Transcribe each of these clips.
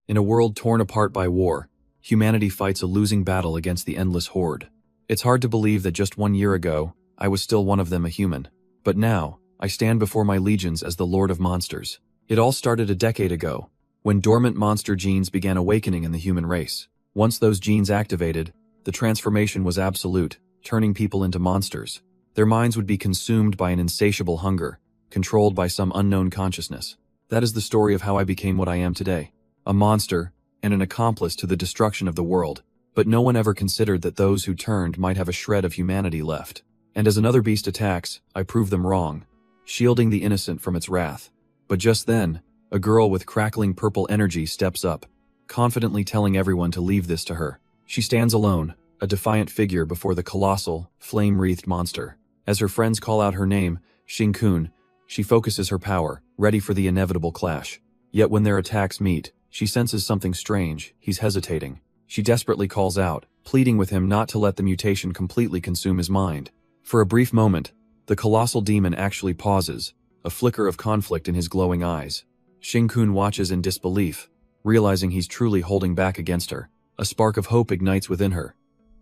In a world torn apart by war, humanity fights a losing battle against the endless horde. It's hard to believe that just 1 year ago, I was still one of them, a human. But now, I stand before my legions as the Lord of Monsters. It all started a decade ago, when dormant monster genes began awakening in the human race. Once those genes activated, the transformation was absolute, turning people into monsters. Their minds would be consumed by an insatiable hunger, controlled by some unknown consciousness. That is the story of how I became what I am today. A monster, and an accomplice to the destruction of the world. But no one ever considered that those who turned might have a shred of humanity left. And as another beast attacks, I prove them wrong, shielding the innocent from its wrath. But just then, a girl with crackling purple energy steps up, confidently telling everyone to leave this to her. She stands alone, a defiant figure before the colossal, flame-wreathed monster. As her friends call out her name, Shinkun, she focuses her power, ready for the inevitable clash. Yet when their attacks meet, she senses something strange. He's hesitating. She desperately calls out, pleading with him not to let the mutation completely consume his mind. For a brief moment, the colossal demon actually pauses, a flicker of conflict in his glowing eyes. Shinkun watches in disbelief, realizing he's truly holding back against her. A spark of hope ignites within her.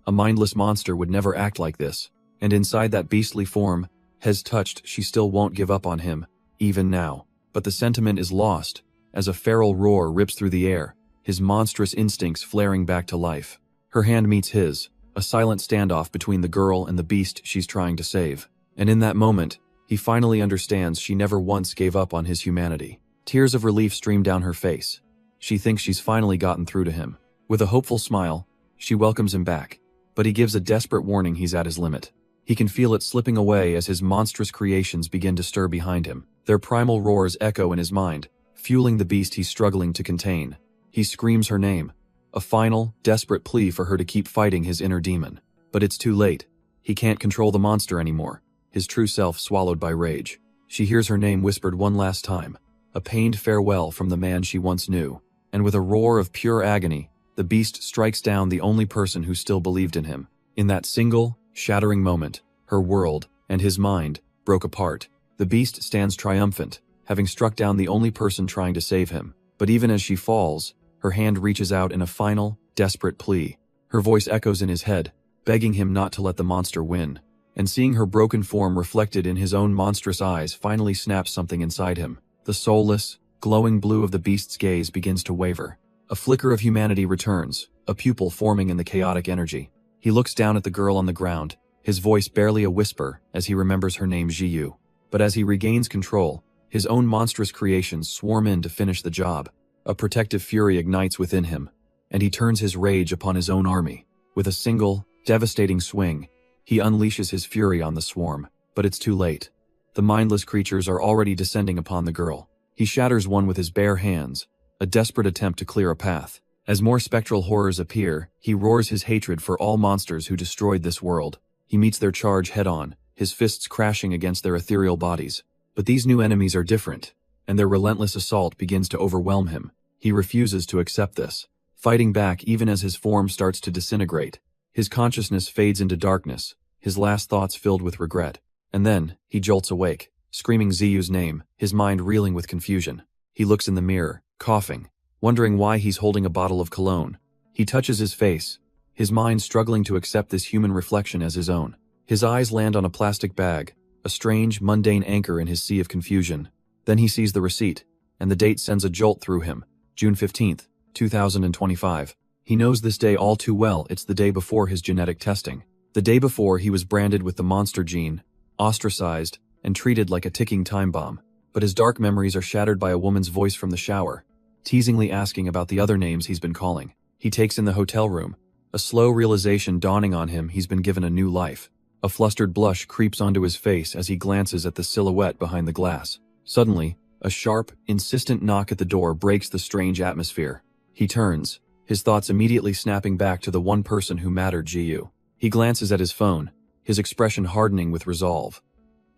A mindless monster would never act like this, and inside that beastly form, Hes touched, she still won't give up on him, even now. But the sentiment is lost, as a feral roar rips through the air, his monstrous instincts flaring back to life. Her hand meets his, a silent standoff between the girl and the beast she's trying to save. And in that moment, he finally understands she never once gave up on his humanity. Tears of relief stream down her face. She thinks she's finally gotten through to him. With a hopeful smile, she welcomes him back. But he gives a desperate warning he's at his limit. He can feel it slipping away as his monstrous creations begin to stir behind him. Their primal roars echo in his mind, fueling the beast he's struggling to contain. He screams her name, a final, desperate plea for her to keep fighting his inner demon. But it's too late. He can't control the monster anymore, his true self swallowed by rage. She hears her name whispered one last time, a pained farewell from the man she once knew. And with a roar of pure agony, the beast strikes down the only person who still believed in him. In that single, shattering moment, her world, and his mind, broke apart. The beast stands triumphant, having struck down the only person trying to save him. But even as she falls, her hand reaches out in a final, desperate plea. Her voice echoes in his head, begging him not to let the monster win. And seeing her broken form reflected in his own monstrous eyes finally snaps something inside him. The soulless, glowing blue of the beast's gaze begins to waver. A flicker of humanity returns, a pupil forming in the chaotic energy. He looks down at the girl on the ground, his voice barely a whisper as he remembers her name, Jiyu. But as he regains control, his own monstrous creations swarm in to finish the job. A protective fury ignites within him, and he turns his rage upon his own army. With a single, devastating swing, he unleashes his fury on the swarm. But it's too late. The mindless creatures are already descending upon the girl. He shatters one with his bare hands, a desperate attempt to clear a path. As more spectral horrors appear, he roars his hatred for all monsters who destroyed this world. He meets their charge head-on, his fists crashing against their ethereal bodies. But these new enemies are different, and their relentless assault begins to overwhelm him. He refuses to accept this, fighting back even as his form starts to disintegrate. His consciousness fades into darkness, his last thoughts filled with regret. And then, he jolts awake, screaming Ziyu's name, his mind reeling with confusion. He looks in the mirror, coughing, wondering why he's holding a bottle of cologne. He touches his face, his mind struggling to accept this human reflection as his own. His eyes land on a plastic bag, a strange, mundane anchor in his sea of confusion. Then he sees the receipt, and the date sends a jolt through him. June 15th, 2025. He knows this day all too well. It's the day before his genetic testing. The day before he was branded with the monster gene, ostracized, and treated like a ticking time bomb. But his dark memories are shattered by a woman's voice from the shower, teasingly asking about the other names he's been calling. He takes in the hotel room, a slow realization dawning on him he's been given a new life. A flustered blush creeps onto his face as he glances at the silhouette behind the glass. Suddenly, a sharp, insistent knock at the door breaks the strange atmosphere. He turns, his thoughts immediately snapping back to the one person who mattered, Jiyu. He glances at his phone, his expression hardening with resolve.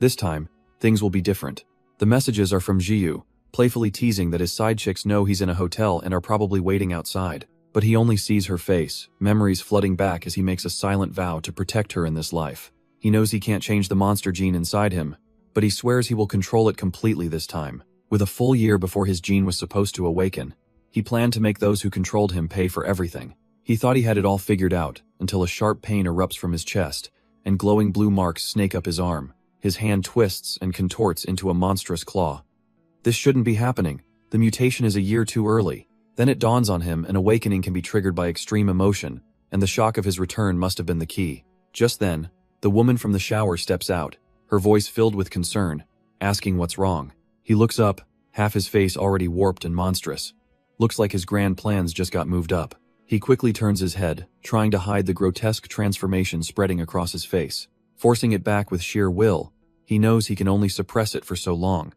This time, things will be different. The messages are from Jiyu, playfully teasing that his side chicks know he's in a hotel and are probably waiting outside. But he only sees her face, memories flooding back as he makes a silent vow to protect her in this life. He knows he can't change the monster gene inside him, but he swears he will control it completely this time. With a full year before his gene was supposed to awaken, He planned to make those who controlled him pay for everything. He thought he had it all figured out, until a sharp pain erupts from his chest, and glowing blue marks snake up his arm. His hand twists and contorts into a monstrous claw. This shouldn't be happening. The mutation is a year too early. Then it dawns on him an awakening can be triggered by extreme emotion, and the shock of his return must have been the key. Just then, the woman from the shower steps out, her voice filled with concern, asking what's wrong. He looks up, half his face already warped and monstrous. Looks like his grand plans just got moved up. He quickly turns his head, trying to hide the grotesque transformation spreading across his face. Forcing it back with sheer will, he knows he can only suppress it for so long.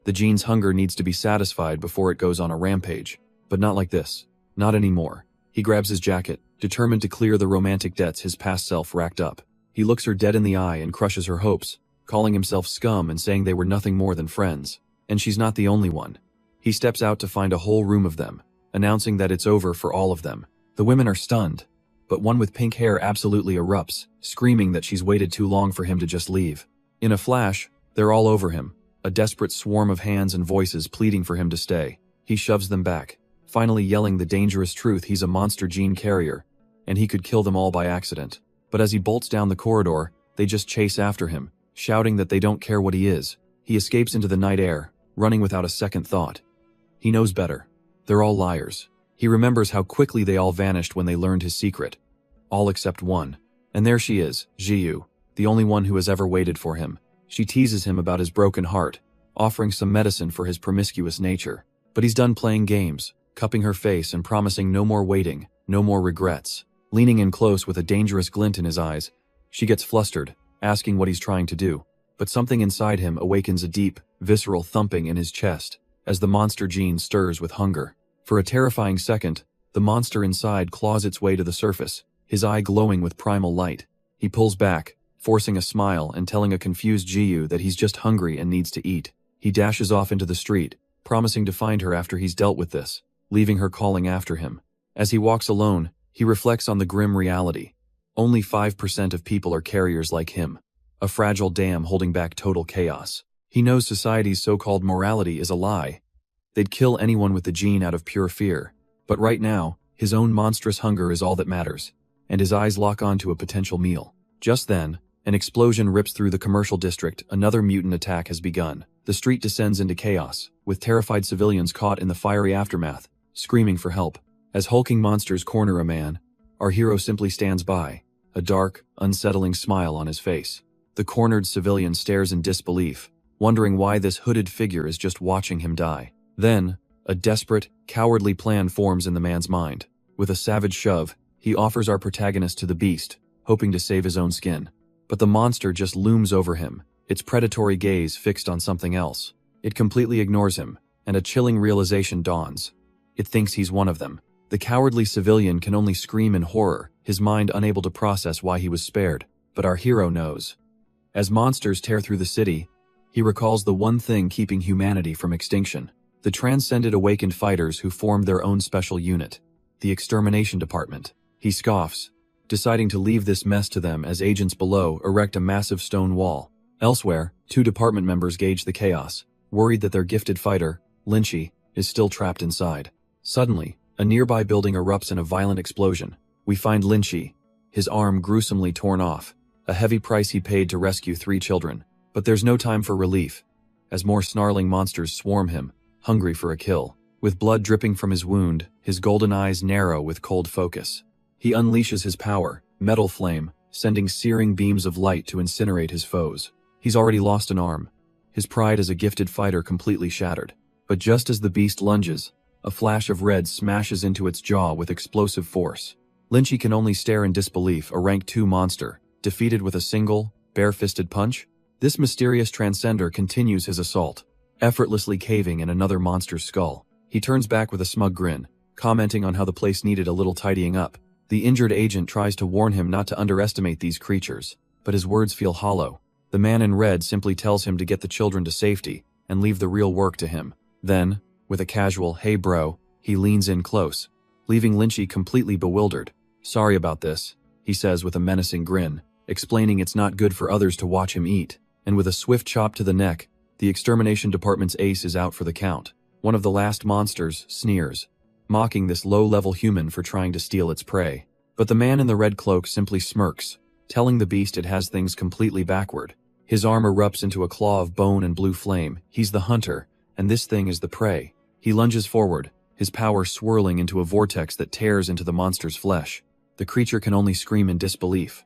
The gene's hunger needs to be satisfied before it goes on a rampage. But not like this. Not anymore. He grabs his jacket, determined to clear the romantic debts his past self racked up. He looks her dead in the eye and crushes her hopes, calling himself scum and saying they were nothing more than friends. And she's not the only one. He steps out to find a whole room of them, announcing that it's over for all of them. The women are stunned, but one with pink hair absolutely erupts, screaming that she's waited too long for him to just leave. In a flash, they're all over him, a desperate swarm of hands and voices pleading for him to stay. He shoves them back, finally yelling the dangerous truth he's a monster gene carrier, and he could kill them all by accident. But as he bolts down the corridor, they just chase after him, shouting that they don't care what he is. He escapes into the night air, running without a second thought. He knows better. They're all liars. He remembers how quickly they all vanished when they learned his secret. All except one. And there she is, Jiyu, the only one who has ever waited for him. She teases him about his broken heart, offering some medicine for his promiscuous nature. But he's done playing games, cupping her face and promising no more waiting, no more regrets. Leaning in close with a dangerous glint in his eyes, she gets flustered, asking what he's trying to do. But something inside him awakens a deep, visceral thumping in his chest, as the monster gene stirs with hunger. For a terrifying second, the monster inside claws its way to the surface, his eye glowing with primal light. He pulls back, forcing a smile and telling a confused Jiyu that he's just hungry and needs to eat. He dashes off into the street, promising to find her after he's dealt with this, leaving her calling after him. As he walks alone, he reflects on the grim reality. Only 5% of people are carriers like him, a fragile dam holding back total chaos. He knows society's so-called morality is a lie. They'd kill anyone with the gene out of pure fear. But right now, his own monstrous hunger is all that matters, and his eyes lock onto a potential meal. Just then, an explosion rips through the commercial district. Another mutant attack has begun. The street descends into chaos, with terrified civilians caught in the fiery aftermath, screaming for help. As hulking monsters corner a man, our hero simply stands by, a dark, unsettling smile on his face. The cornered civilian stares in disbelief, wondering why this hooded figure is just watching him die. Then, a desperate, cowardly plan forms in the man's mind. With a savage shove, he offers our protagonist to the beast, hoping to save his own skin. But the monster just looms over him, its predatory gaze fixed on something else. It completely ignores him, and a chilling realization dawns. It thinks he's one of them. The cowardly civilian can only scream in horror, his mind unable to process why he was spared. But our hero knows. As monsters tear through the city, he recalls the one thing keeping humanity from extinction. The transcended awakened fighters who formed their own special unit, the extermination department. He scoffs, deciding to leave this mess to them as agents below erect a massive stone wall. Elsewhere, 2 department members gauge the chaos, worried that their gifted fighter, Lynchy, is still trapped inside. Suddenly, a nearby building erupts in a violent explosion. We find Lynchy, his arm gruesomely torn off, a heavy price he paid to rescue 3 children. But there's no time for relief, as more snarling monsters swarm him, hungry for a kill. With blood dripping from his wound, his golden eyes narrow with cold focus. He unleashes his power, Metal Flame, sending searing beams of light to incinerate his foes. He's already lost an arm, his pride as a gifted fighter completely shattered. But just as the beast lunges, a flash of red smashes into its jaw with explosive force. Lynchy can only stare in disbelief, a rank 2 monster, defeated with a single, bare-fisted punch. This mysterious transcender continues his assault, effortlessly caving in another monster's skull. He turns back with a smug grin, commenting on how the place needed a little tidying up. The injured agent tries to warn him not to underestimate these creatures, but his words feel hollow. The man in red simply tells him to get the children to safety and leave the real work to him. Then, with a casual, "Hey bro," he leans in close, leaving Lynchy completely bewildered. "Sorry about this," he says with a menacing grin, explaining it's not good for others to watch him eat. And with a swift chop to the neck, the extermination department's ace is out for the count. One of the last monsters sneers, mocking this low-level human for trying to steal its prey. But the man in the red cloak simply smirks, telling the beast it has things completely backward. His arm erupts into a claw of bone and blue flame. He's the hunter, and this thing is the prey. He lunges forward, his power swirling into a vortex that tears into the monster's flesh. The creature can only scream in disbelief,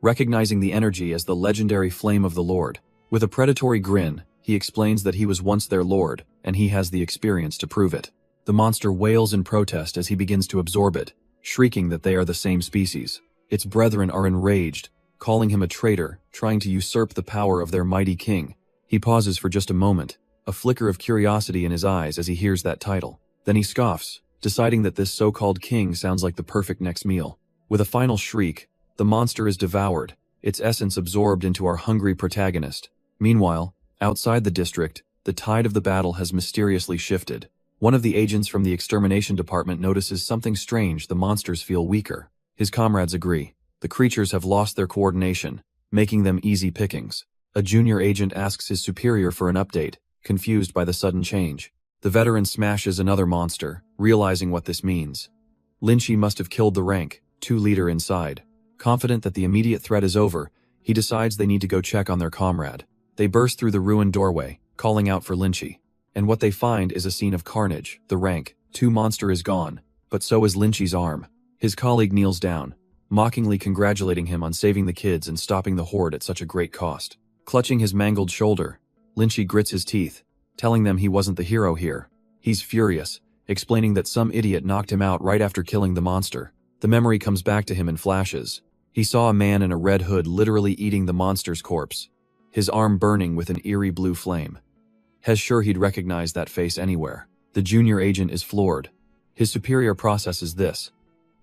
recognizing the energy as the legendary Flame of the Lord. With a predatory grin, he explains that he was once their lord, and he has the experience to prove it. The monster wails in protest as he begins to absorb it, shrieking that they are the same species. Its brethren are enraged, calling him a traitor, trying to usurp the power of their mighty king. He pauses for just a moment, a flicker of curiosity in his eyes as he hears that title. Then he scoffs, deciding that this so-called king sounds like the perfect next meal. With a final shriek, the monster is devoured, its essence absorbed into our hungry protagonist. Meanwhile, outside the district, the tide of the battle has mysteriously shifted. One of the agents from the extermination department notices something strange. The monsters feel weaker. His comrades agree. The creatures have lost their coordination, making them easy pickings. A junior agent asks his superior for an update, confused by the sudden change. The veteran smashes another monster, realizing what this means. Lynchy must have killed the rank 2 leader inside. Confident that the immediate threat is over, he decides they need to go check on their comrade. They burst through the ruined doorway, calling out for Lynchy. And what they find is a scene of carnage. The rank 2 monster is gone, but so is Lynchy's arm. His colleague kneels down, mockingly congratulating him on saving the kids and stopping the horde at such a great cost. Clutching his mangled shoulder, Lynchy grits his teeth, telling them he wasn't the hero here. He's furious, explaining that some idiot knocked him out right after killing the monster. The memory comes back to him in flashes. He saw a man in a red hood literally eating the monster's corpse, his arm burning with an eerie blue flame. Hes sure he'd recognize that face anywhere. The junior agent is floored. His superior processes this.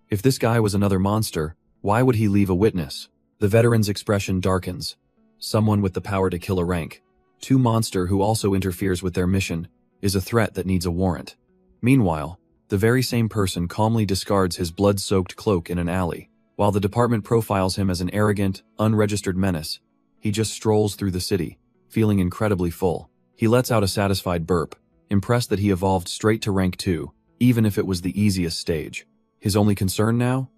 If this guy was another monster, why would he leave a witness? The veteran's expression darkens. Someone with the power to kill a rank 2 monster who also interferes with their mission is a threat that needs a warrant. Meanwhile, the very same person calmly discards his blood-soaked cloak in an alley. While the department profiles him as an arrogant, unregistered menace, he just strolls through the city, feeling incredibly full. He lets out a satisfied burp, impressed that he evolved straight to rank 2, even if it was the easiest stage. His only concern now?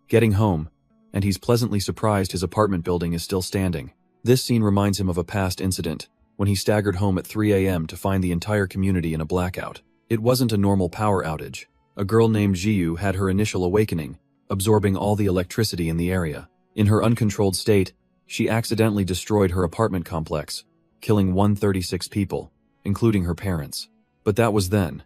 Getting home, and he's pleasantly surprised his apartment building is still standing. This scene reminds him of a past incident, when he staggered home at 3 a.m. to find the entire community in a blackout. It wasn't a normal power outage. A girl named Jiyu had her initial awakening, absorbing all the electricity in the area. In her uncontrolled state, she accidentally destroyed her apartment complex, killing 136 people, including her parents. But that was then.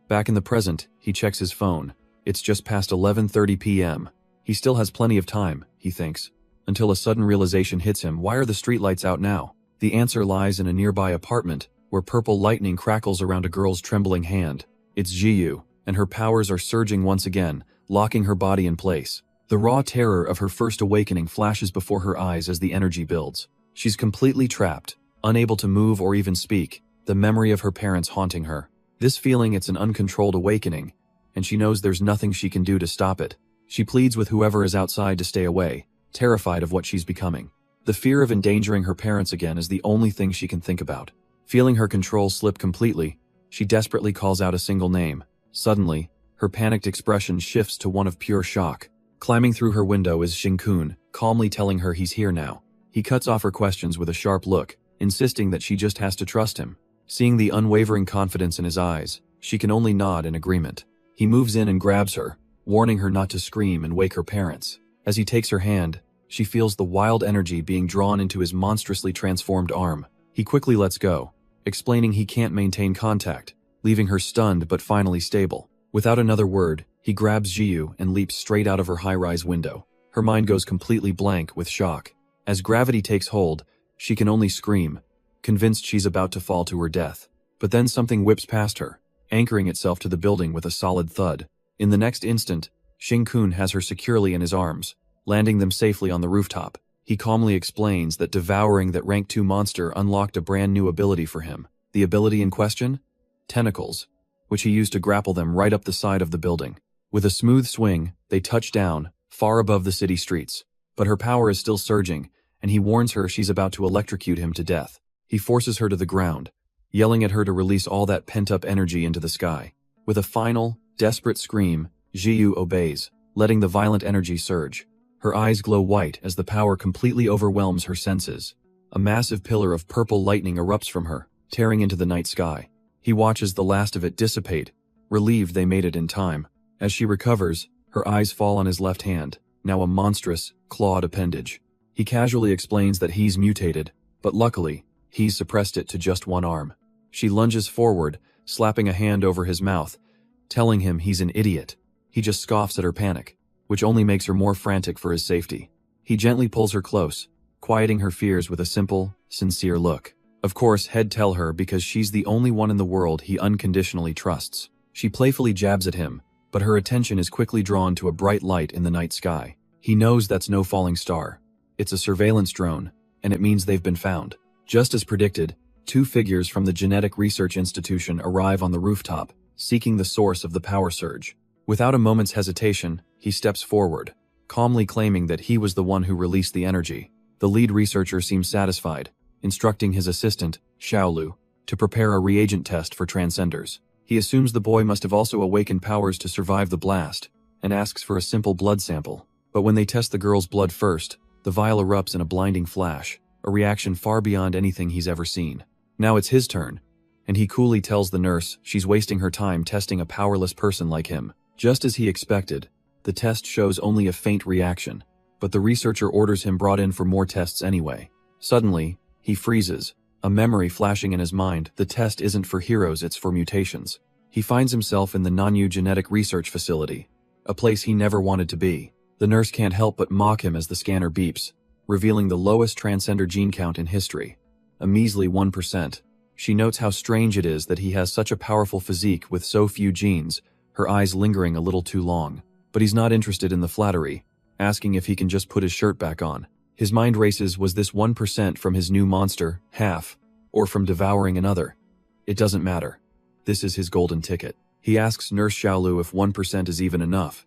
Back in the present, he checks his phone. It's just past 11:30 p.m. He still has plenty of time, he thinks, until a sudden realization hits him. Why are the streetlights out now? The answer lies in a nearby apartment, where purple lightning crackles around a girl's trembling hand. It's Jiyu, and her powers are surging once again, locking her body in place. The raw terror of her first awakening flashes before her eyes as the energy builds. She's completely trapped, unable to move or even speak, the memory of her parents haunting her. This feeling, it's an uncontrolled awakening, and she knows there's nothing she can do to stop it. She pleads with whoever is outside to stay away, terrified of what she's becoming. The fear of endangering her parents again is the only thing she can think about. Feeling her control slip completely, she desperately calls out a single name. Suddenly, her panicked expression shifts to one of pure shock. Climbing through her window is Shinkun, calmly telling her he's here now. He cuts off her questions with a sharp look, insisting that she just has to trust him. Seeing the unwavering confidence in his eyes, she can only nod in agreement. He moves in and grabs her, warning her not to scream and wake her parents. As he takes her hand, she feels the wild energy being drawn into his monstrously transformed arm. He quickly lets go, explaining he can't maintain contact, leaving her stunned but finally stable. Without another word, he grabs Jiyu and leaps straight out of her high-rise window. Her mind goes completely blank with shock. As gravity takes hold, she can only scream, convinced she's about to fall to her death. But then something whips past her, anchoring itself to the building with a solid thud. In the next instant, Shinkun has her securely in his arms, landing them safely on the rooftop. He calmly explains that devouring that rank 2 monster unlocked a brand new ability for him. The ability in question? Tentacles, which he used to grapple them right up the side of the building. With a smooth swing, they touch down, far above the city streets. But her power is still surging, and he warns her she's about to electrocute him to death. He forces her to the ground, yelling at her to release all that pent-up energy into the sky. With a final, Desperate scream, Jiyu obeys, letting the violent energy surge. Her eyes glow white as the power completely overwhelms her senses. A massive pillar of purple lightning erupts from her, tearing into the night sky. He watches the last of it dissipate, relieved they made it in time. As she recovers, her eyes fall on his left hand, now a monstrous, clawed appendage. He casually explains that he's mutated, but luckily, he's suppressed it to just one arm. She lunges forward, slapping a hand over his mouth, telling him he's an idiot. He just scoffs at her panic, which only makes her more frantic for his safety. He gently pulls her close, quieting her fears with a simple, sincere look. Of course, he'd tell her because she's the only one in the world he unconditionally trusts. She playfully jabs at him, but her attention is quickly drawn to a bright light in the night sky. He knows that's no falling star. It's a surveillance drone, and it means they've been found. Just as predicted, 2 figures from the Genetic Research Institution arrive on the rooftop, seeking the source of the power surge. Without a moment's hesitation, he steps forward, calmly claiming that he was the one who released the energy. The lead researcher seems satisfied, instructing his assistant, Xiaolu, to prepare a reagent test for transcenders. He assumes the boy must have also awakened powers to survive the blast, and asks for a simple blood sample. But when they test the girl's blood first, the vial erupts in a blinding flash, a reaction far beyond anything he's ever seen. Now it's his turn, and he coolly tells the nurse she's wasting her time testing a powerless person like him. Just as he expected, the test shows only a faint reaction, but the researcher orders him brought in for more tests anyway. Suddenly, he freezes, a memory flashing in his mind. The test isn't for heroes, it's for mutations. He finds himself in the Nanyu Genetic Research Facility, a place he never wanted to be. The nurse can't help but mock him as the scanner beeps, revealing the lowest transcender gene count in history, a measly 1%. She notes how strange it is that he has such a powerful physique with so few genes, her eyes lingering a little too long. But he's not interested in the flattery, asking if he can just put his shirt back on. His mind races, was this 1% from his new monster, half, or from devouring another? It doesn't matter. This is his golden ticket. He asks Nurse Xiaolu if 1% is even enough,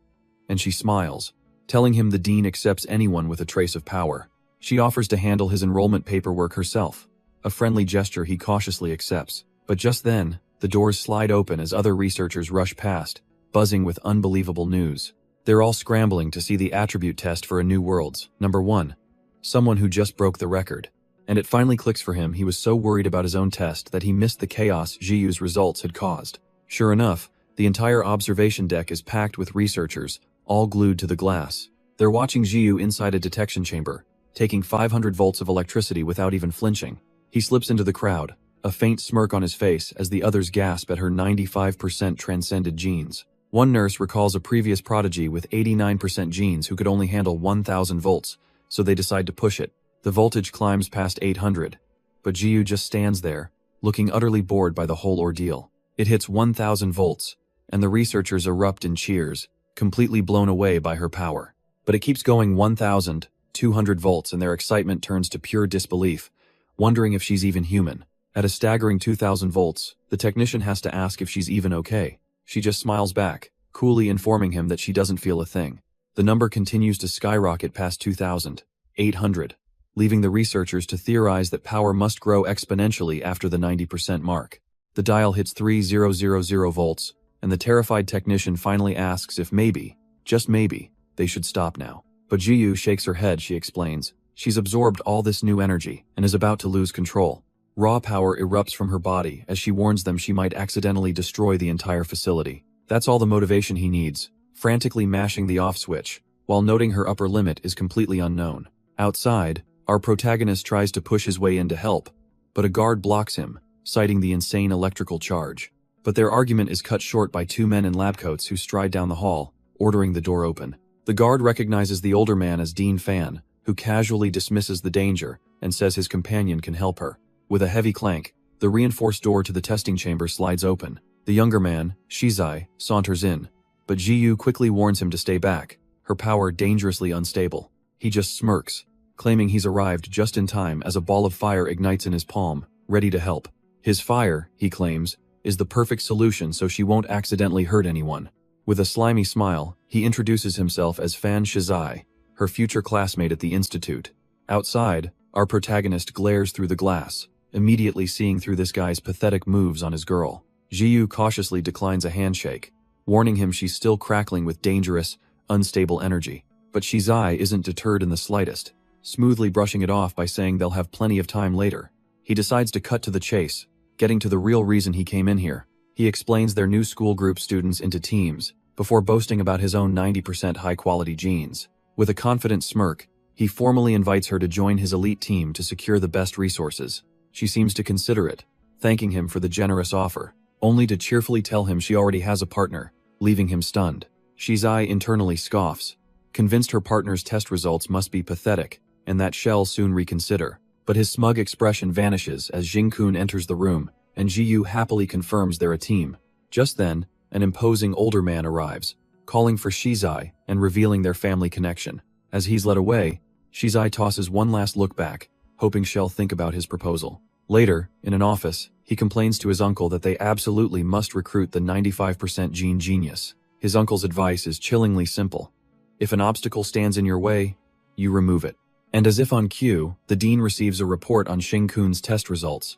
and she smiles, telling him the dean accepts anyone with a trace of power. She offers to handle his enrollment paperwork herself, a friendly gesture he cautiously accepts. But just then, the doors slide open as other researchers rush past, buzzing with unbelievable news. They're all scrambling to see the attribute test for a new world's number 1. Someone who just broke the record. And it finally clicks for him. He was so worried about his own test that he missed the chaos Jiyu's results had caused. Sure enough, the entire observation deck is packed with researchers, all glued to the glass. They're watching Jiyu inside a detection chamber, taking 500 volts of electricity without even flinching. He slips into the crowd, a faint smirk on his face as the others gasp at her 95% transcended genes. One nurse recalls a previous prodigy with 89% genes who could only handle 1000 volts, so they decide to push it. The voltage climbs past 800, but Jiyu just stands there, looking utterly bored by the whole ordeal. It hits 1000 volts, and the researchers erupt in cheers, completely blown away by her power. But it keeps going 1200 volts, and their excitement turns to pure disbelief, wondering if she's even human. At a staggering 2000 volts, the technician has to ask if she's even okay. She just smiles back, coolly informing him that she doesn't feel a thing. The number continues to skyrocket past 2800, leaving the researchers to theorize that power must grow exponentially after the 90% mark. The dial hits 3000 volts, and the terrified technician finally asks if maybe, just maybe, they should stop now. But Jiyu shakes her head. She explains, she's absorbed all this new energy and is about to lose control. Raw power erupts from her body as she warns them she might accidentally destroy the entire facility. That's all the motivation he needs, frantically mashing the off switch, while noting her upper limit is completely unknown. Outside, our protagonist tries to push his way in to help, but a guard blocks him, citing the insane electrical charge. But their argument is cut short by 2 men in lab coats who stride down the hall, ordering the door open. The guard recognizes the older man as Dean Fan, who casually dismisses the danger and says his companion can help her. With a heavy clank, the reinforced door to the testing chamber slides open. The younger man, Shizai, saunters in, but Jiyu quickly warns him to stay back, her power dangerously unstable. He just smirks, claiming he's arrived just in time as a ball of fire ignites in his palm, ready to help. His fire, he claims, is the perfect solution so she won't accidentally hurt anyone. With a slimy smile, he introduces himself as Fan Shizai, her future classmate at the institute. Outside, our protagonist glares through the glass, immediately seeing through this guy's pathetic moves on his girl. Jiyu cautiously declines a handshake, warning him she's still crackling with dangerous, unstable energy. But Shizai isn't deterred in the slightest, smoothly brushing it off by saying they'll have plenty of time later. He decides to cut to the chase, getting to the real reason he came in here. He explains their new school group students into teams, before boasting about his own 90% high-quality genes. With a confident smirk, he formally invites her to join his elite team to secure the best resources. She seems to consider it, thanking him for the generous offer, only to cheerfully tell him she already has a partner, leaving him stunned. Shizai internally scoffs, convinced her partner's test results must be pathetic, and that she'll soon reconsider. But his smug expression vanishes as Jing-kun enters the room, and Ji-yu happily confirms they're a team. Just then, an imposing older man arrives, calling for Shizai and revealing their family connection. As he's led away, Shizai tosses one last look back, hoping she'll think about his proposal. Later, in an office, he complains to his uncle that they absolutely must recruit the 95% gene genius. His uncle's advice is chillingly simple. If an obstacle stands in your way, you remove it. And as if on cue, the dean receives a report on Jing-kun's test results.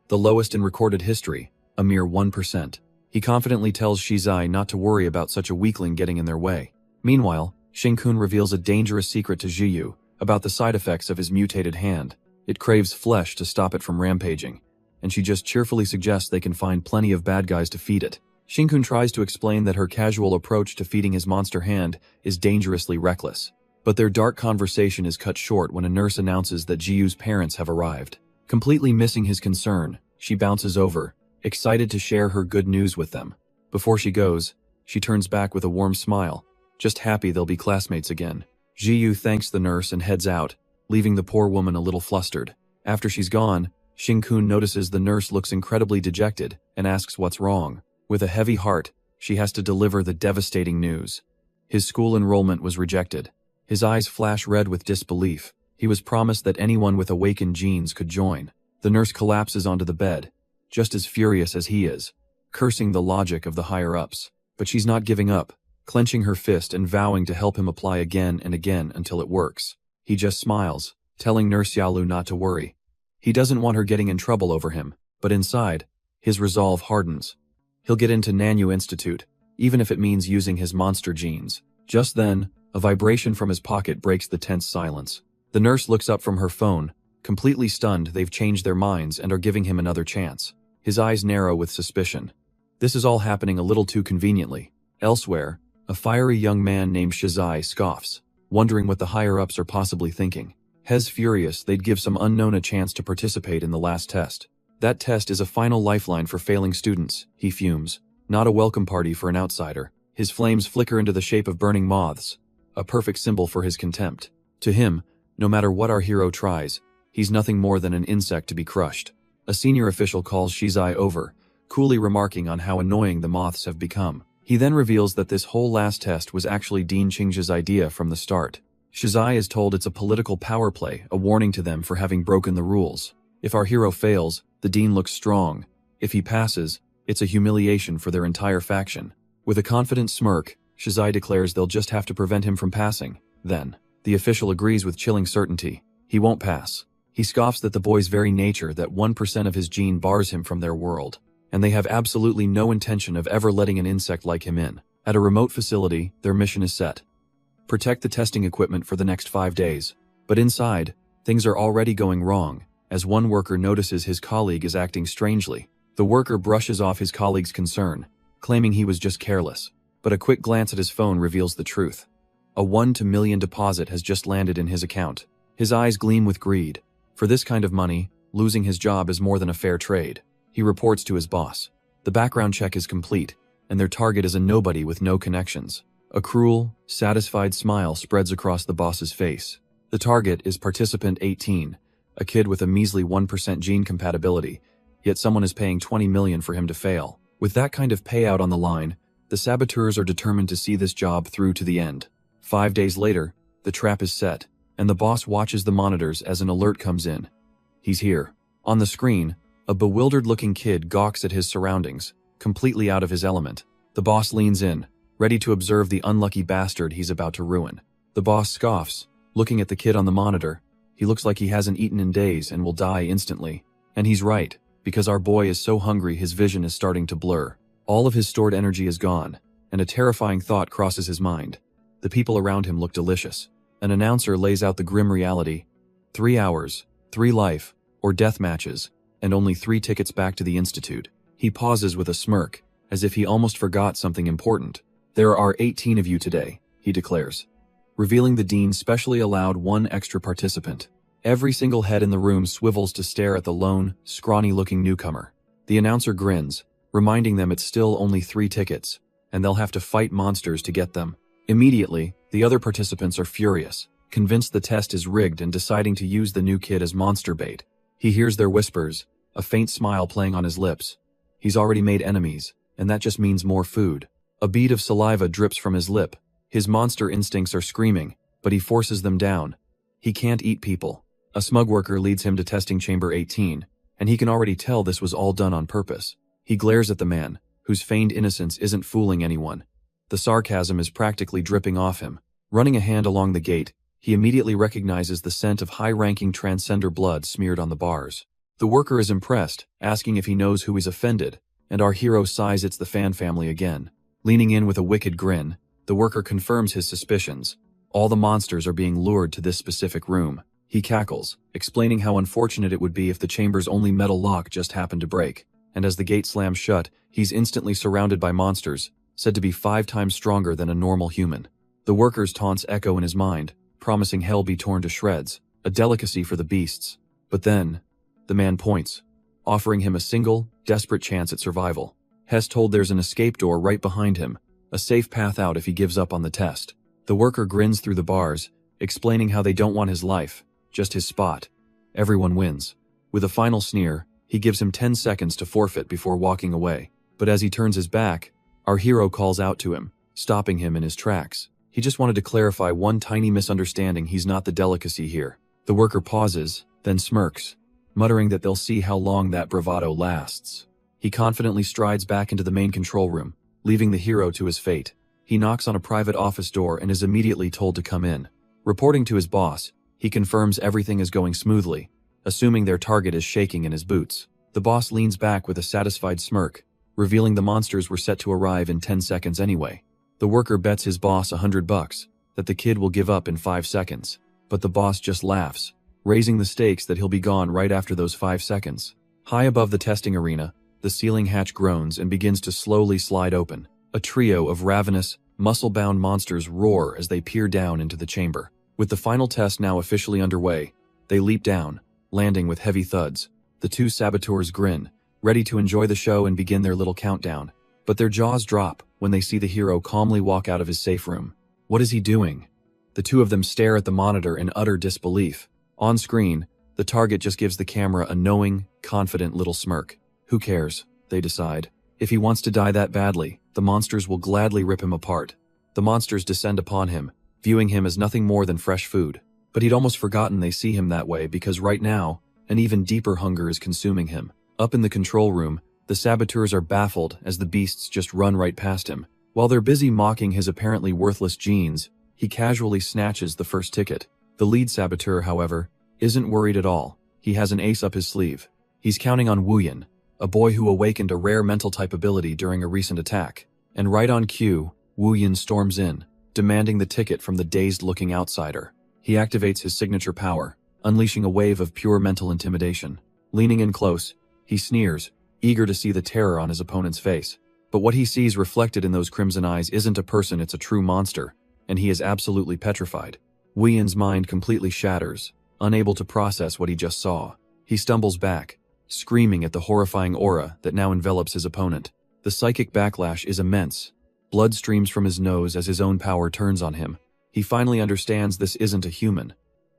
The lowest in recorded history, a mere 1%. He confidently tells Shizai not to worry about such a weakling getting in their way. Meanwhile, Jing-kun reveals a dangerous secret to Ji-yu about the side effects of his mutated hand. It craves flesh to stop it from rampaging, and she just cheerfully suggests they can find plenty of bad guys to feed it. Jing-kun tries to explain that her casual approach to feeding his monster hand is dangerously reckless. But their dark conversation is cut short when a nurse announces that Ji-yu's parents have arrived. Completely missing his concern, she bounces over, excited to share her good news with them. Before she goes, she turns back with a warm smile, just happy they'll be classmates again. Ji-yu thanks the nurse and heads out, leaving the poor woman a little flustered. After she's gone, Jing-kun notices the nurse looks incredibly dejected and asks what's wrong. With a heavy heart, she has to deliver the devastating news. His school enrollment was rejected. His eyes flash red with disbelief. He was promised that anyone with awakened genes could join. The nurse collapses onto the bed, just as furious as he is, cursing the logic of the higher-ups. But she's not giving up, clenching her fist and vowing to help him apply again and again until it works. He just smiles, telling Nurse Yalu not to worry. He doesn't want her getting in trouble over him, but inside, his resolve hardens. He'll get into Nanyu Institute, even if it means using his monster genes. Just then, a vibration from his pocket breaks the tense silence. The nurse looks up from her phone, completely stunned they've changed their minds and are giving him another chance. His eyes narrow with suspicion. This is all happening a little too conveniently. Elsewhere, a fiery young man named Shizai scoffs, wondering what the higher-ups are possibly thinking. Hez furious they'd give some unknown a chance to participate in the last test. That test is a final lifeline for failing students, he fumes. Not a welcome party for an outsider. His flames flicker into the shape of burning moths, a perfect symbol for his contempt. To him, no matter what our hero tries, he's nothing more than an insect to be crushed. A senior official calls Shizai over, coolly remarking on how annoying the moths have become. He then reveals that this whole last test was actually Dean Qingzhe's idea from the start. Shizai is told it's a political power play, a warning to them for having broken the rules. If our hero fails, the dean looks strong. If he passes, it's a humiliation for their entire faction. With a confident smirk, Shizai declares they'll just have to prevent him from passing. Then, the official agrees with chilling certainty. He won't pass. He scoffs at the boy's very nature that 1% of his gene bars him from their world, and they have absolutely no intention of ever letting an insect like him in. At a remote facility, their mission is set. Protect the testing equipment for the next 5 days. But inside, things are already going wrong, as one worker notices his colleague is acting strangely. The worker brushes off his colleague's concern, claiming he was just careless. But a quick glance at his phone reveals the truth. A 1 to million deposit has just landed in his account. His eyes gleam with greed. For this kind of money, losing his job is more than a fair trade. He reports to his boss. The background check is complete, and their target is a nobody with no connections. A cruel, satisfied smile spreads across the boss's face. The target is participant 18, a kid with a measly 1% gene compatibility, yet someone is paying 20 million for him to fail. With that kind of payout on the line, the saboteurs are determined to see this job through to the end. 5 days later, the trap is set, and the boss watches the monitors as an alert comes in. He's here. On the screen, a bewildered-looking kid gawks at his surroundings, completely out of his element. The boss leans in, ready to observe the unlucky bastard he's about to ruin. The boss scoffs, looking at the kid on the monitor. He looks like he hasn't eaten in days and will die instantly. And he's right, because our boy is so hungry his vision is starting to blur. All of his stored energy is gone, and a terrifying thought crosses his mind. The people around him look delicious. An announcer lays out the grim reality. 3 hours, 3 life or death matches, and only 3 tickets back to the Institute. He pauses with a smirk, as if he almost forgot something important. There are 18 of you today, he declares, revealing the dean specially allowed 1 extra participant. Every single head in the room swivels to stare at the lone, scrawny-looking newcomer. The announcer grins, reminding them it's still only 3 tickets, and they'll have to fight monsters to get them. Immediately, the other participants are furious, convinced the test is rigged and deciding to use the new kid as monster bait. He hears their whispers, a faint smile playing on his lips. He's already made enemies, and that just means more food. A bead of saliva drips from his lip. His monster instincts are screaming, but he forces them down. He can't eat people. A smug worker leads him to testing chamber 18, and he can already tell this was all done on purpose. He glares at the man, whose feigned innocence isn't fooling anyone. The sarcasm is practically dripping off him. Running a hand along the gate, he immediately recognizes the scent of high-ranking transcender blood smeared on the bars. The worker is impressed, asking if he knows who he's offended, and our hero sighs it's the Fan family again. Leaning in with a wicked grin, the worker confirms his suspicions. All the monsters are being lured to this specific room. He cackles, explaining how unfortunate it would be if the chamber's only metal lock just happened to break, and as the gate slams shut, he's instantly surrounded by monsters, said to be 5 times stronger than a normal human. The worker's taunts echo in his mind, promising hell be torn to shreds, a delicacy for the beasts. But then, the man points, offering him a single, desperate chance at survival. Hess told there's an escape door right behind him, a safe path out if he gives up on the test. The worker grins through the bars, explaining how they don't want his life, just his spot. Everyone wins. With a final sneer, he gives him 10 seconds to forfeit before walking away. But as he turns his back, our hero calls out to him, stopping him in his tracks. He just wanted to clarify one tiny misunderstanding. He's not the delicacy here. The worker pauses, then smirks, muttering that they'll see how long that bravado lasts. He confidently strides back into the main control room, leaving the hero to his fate. He knocks on a private office door and is immediately told to come in. Reporting to his boss, he confirms everything is going smoothly, assuming their target is shaking in his boots. The boss leans back with a satisfied smirk, revealing the monsters were set to arrive in 10 seconds anyway. The worker bets his boss $100 that the kid will give up in 5 seconds, but the boss just laughs, raising the stakes that he'll be gone right after those 5 seconds. High above the testing arena, the ceiling hatch groans and begins to slowly slide open. A trio of ravenous, muscle-bound monsters roar as they peer down into the chamber. With the final test now officially underway, they leap down, landing with heavy thuds. The 2 saboteurs grin, ready to enjoy the show and begin their little countdown. But their jaws drop when they see the hero calmly walk out of his safe room. What is he doing? The 2 of them stare at the monitor in utter disbelief. On screen, the target just gives the camera a knowing, confident little smirk. Who cares, they decide. If he wants to die that badly, the monsters will gladly rip him apart. The monsters descend upon him, viewing him as nothing more than fresh food. But he'd almost forgotten they see him that way because right now, an even deeper hunger is consuming him. Up in the control room, the saboteurs are baffled as the beasts just run right past him. While they're busy mocking his apparently worthless genes, he casually snatches the first ticket. The lead saboteur, however, isn't worried at all. He has an ace up his sleeve. He's counting on Wuyan, a boy who awakened a rare mental type ability during a recent attack. And right on cue, Wuyan storms in, demanding the ticket from the dazed-looking outsider. He activates his signature power, unleashing a wave of pure mental intimidation. Leaning in close, he sneers, eager to see the terror on his opponent's face. But what he sees reflected in those crimson eyes isn't a person, it's a true monster, and he is absolutely petrified. Wuyan's mind completely shatters, unable to process what he just saw. He stumbles back, screaming at the horrifying aura that now envelops his opponent. The psychic backlash is immense. Blood streams from his nose as his own power turns on him. He finally understands this isn't a human.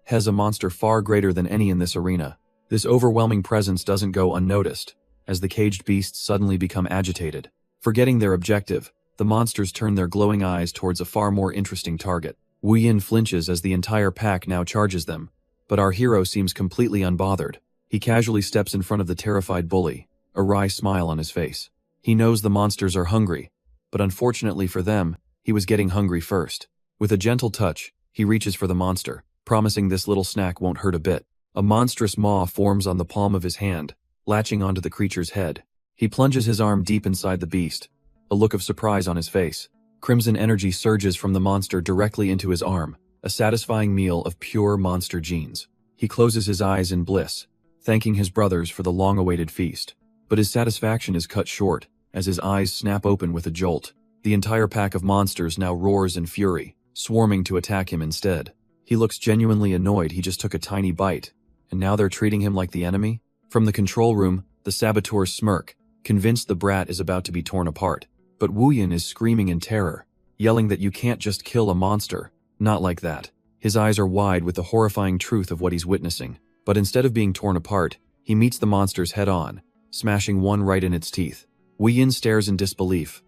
Has a monster far greater than any in this arena. This overwhelming presence doesn't go unnoticed, as the caged beasts suddenly become agitated. Forgetting their objective, the monsters turn their glowing eyes towards a far more interesting target. Wuyan flinches as the entire pack now charges them, but our hero seems completely unbothered. He casually steps in front of the terrified bully, a wry smile on his face. He knows the monsters are hungry, but unfortunately for them, he was getting hungry first. With a gentle touch, he reaches for the monster, promising this little snack won't hurt a bit. A monstrous maw forms on the palm of his hand, latching onto the creature's head. He plunges his arm deep inside the beast, a look of surprise on his face. Crimson energy surges from the monster directly into his arm, a satisfying meal of pure monster genes. He closes his eyes in bliss, thanking his brothers for the long-awaited feast. But his satisfaction is cut short, as his eyes snap open with a jolt. The entire pack of monsters now roars in fury, swarming to attack him instead. He looks genuinely annoyed he just took a tiny bite, and now they're treating him like the enemy? From the control room, the saboteurs smirk, convinced the brat is about to be torn apart. But Wu Yin is screaming in terror, yelling that you can't just kill a monster. Not like that. His eyes are wide with the horrifying truth of what he's witnessing. But instead of being torn apart, he meets the monsters head-on, smashing one right in its teeth. Wu Yin stares in disbelief.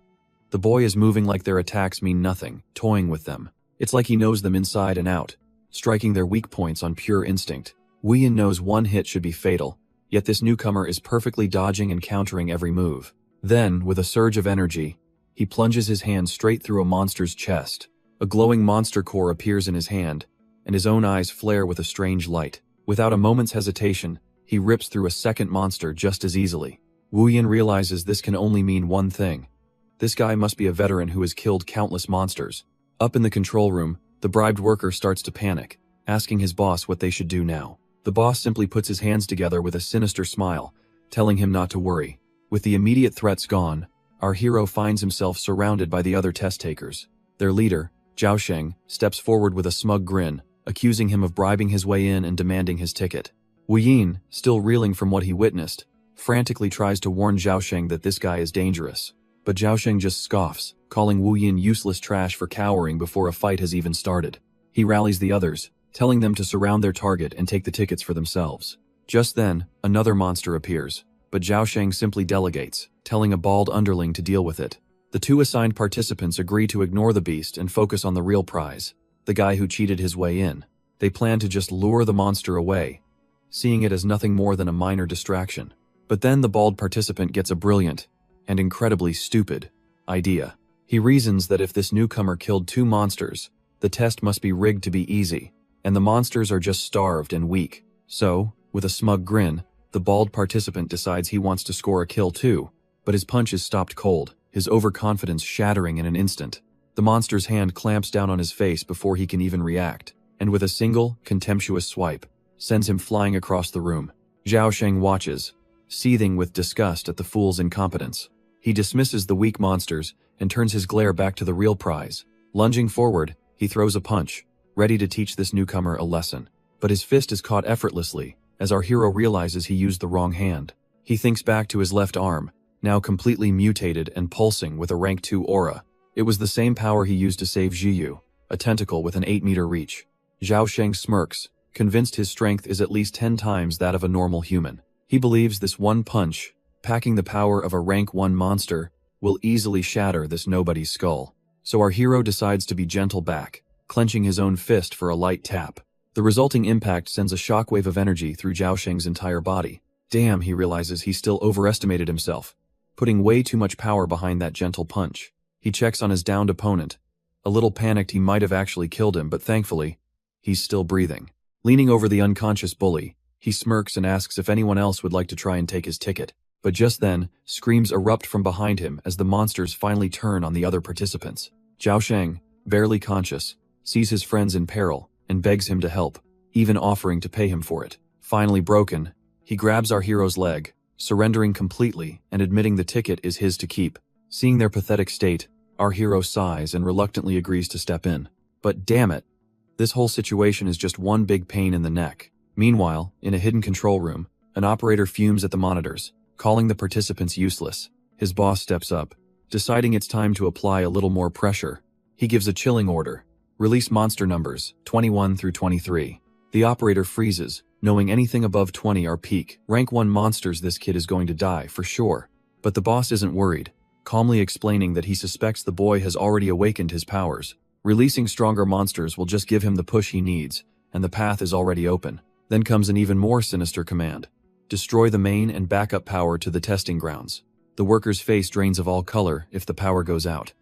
The boy is moving like their attacks mean nothing, toying with them. It's like he knows them inside and out, striking their weak points on pure instinct. Wu Yin knows one hit should be fatal, yet this newcomer is perfectly dodging and countering every move. Then, with a surge of energy, he plunges his hand straight through a monster's chest. A glowing monster core appears in his hand, and his own eyes flare with a strange light. Without a moment's hesitation, he rips through a second monster just as easily. Wu Yin realizes this can only mean one thing. This guy must be a veteran who has killed countless monsters. Up in the control room, the bribed worker starts to panic, asking his boss what they should do now. The boss simply puts his hands together with a sinister smile, telling him not to worry. With the immediate threats gone, our hero finds himself surrounded by the other test takers. Their leader, Zhao Sheng, steps forward with a smug grin, accusing him of bribing his way in and demanding his ticket. Wu Yin, still reeling from what he witnessed, frantically tries to warn Zhao Sheng that this guy is dangerous. But Zhao Sheng just scoffs, calling Wu Yin useless trash for cowering before a fight has even started. He rallies the others, telling them to surround their target and take the tickets for themselves. Just then, another monster appears, but Zhao Sheng simply delegates, telling a bald underling to deal with it. The two assigned participants agree to ignore the beast and focus on the real prize, the guy who cheated his way in. They plan to just lure the monster away, seeing it as nothing more than a minor distraction. But then the bald participant gets a brilliant, and incredibly stupid, idea. He reasons that if this newcomer killed two monsters, the test must be rigged to be easy, and the monsters are just starved and weak. So, with a smug grin, the bald participant decides he wants to score a kill too, but his punch is stopped cold, his overconfidence shattering in an instant. The monster's hand clamps down on his face before he can even react, and with a single, contemptuous swipe, sends him flying across the room. Zhao Sheng watches, seething with disgust at the fool's incompetence. He dismisses the weak monsters and turns his glare back to the real prize. Lunging forward, he throws a punch, ready to teach this newcomer a lesson. But his fist is caught effortlessly, as our hero realizes he used the wrong hand. He thinks back to his left arm, now completely mutated and pulsing with a rank 2 aura. It was the same power he used to save Zhiyu, a tentacle with an 8-meter reach. Zhao Sheng smirks, convinced his strength is at least 10 times that of a normal human. He believes this one punch, packing the power of a rank 1 monster, will easily shatter this nobody's skull. So our hero decides to be gentle back, clenching his own fist for a light tap. The resulting impact sends a shockwave of energy through Zhao Sheng's entire body. Damn, he realizes he still overestimated himself, putting way too much power behind that gentle punch. He checks on his downed opponent. A little panicked he might have actually killed him, but thankfully, he's still breathing. Leaning over the unconscious bully, he smirks and asks if anyone else would like to try and take his ticket. But just then, screams erupt from behind him as the monsters finally turn on the other participants. Zhao Sheng, barely conscious, sees his friends in peril and begs him to help, even offering to pay him for it. Finally broken, he grabs our hero's leg, surrendering completely and admitting the ticket is his to keep. Seeing their pathetic state, our hero sighs and reluctantly agrees to step in. But damn it, this whole situation is just one big pain in the neck. Meanwhile, in a hidden control room, an operator fumes at the monitors, calling the participants useless. His boss steps up, deciding it's time to apply a little more pressure. He gives a chilling order. Release monster numbers, 21 through 23. The operator freezes, knowing anything above 20 are peak. Rank 1 monsters, this kid is going to die, for sure. But the boss isn't worried, calmly explaining that he suspects the boy has already awakened his powers. Releasing stronger monsters will just give him the push he needs, and the path is already open. Then comes an even more sinister command. Destroy the main and backup power to the testing grounds. The worker's face drains of all color if the power goes out.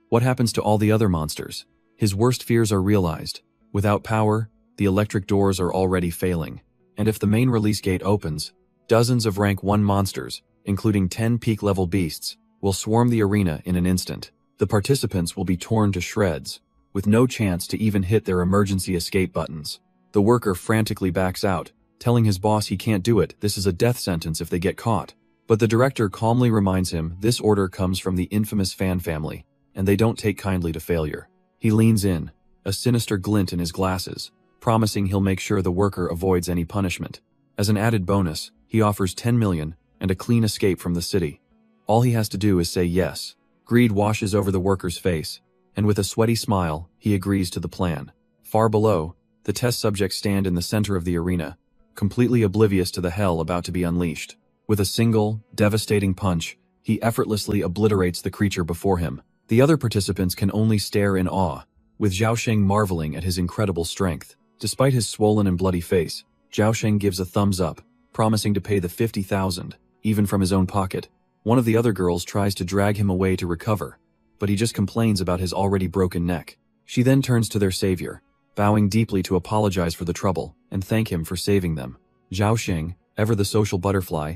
What happens to all the other monsters? His worst fears are realized. Without power, the electric doors are already failing. And if the main release gate opens, dozens of rank 1 monsters, including 10 peak-level beasts, will swarm the arena in an instant. The participants will be torn to shreds, with no chance to even hit their emergency escape buttons. The worker frantically backs out, telling his boss he can't do it, this is a death sentence if they get caught. But the director calmly reminds him this order comes from the infamous fan family, and they don't take kindly to failure. He leans in, a sinister glint in his glasses, promising he'll make sure the worker avoids any punishment. As an added bonus, he offers 10 million and a clean escape from the city. All he has to do is say yes. Greed washes over the worker's face, and with a sweaty smile, he agrees to the plan. Far below, the test subjects stand in the center of the arena, completely oblivious to the hell about to be unleashed. With a single, devastating punch, he effortlessly obliterates the creature before him. The other participants can only stare in awe, with Zhaosheng marveling at his incredible strength. Despite his swollen and bloody face, Zhaosheng gives a thumbs up, promising to pay the 50,000, even from his own pocket. One of the other girls tries to drag him away to recover, but he just complains about his already broken neck. She then turns to their savior, bowing deeply to apologize for the trouble and thank him for saving them. Zhaosheng, ever the social butterfly,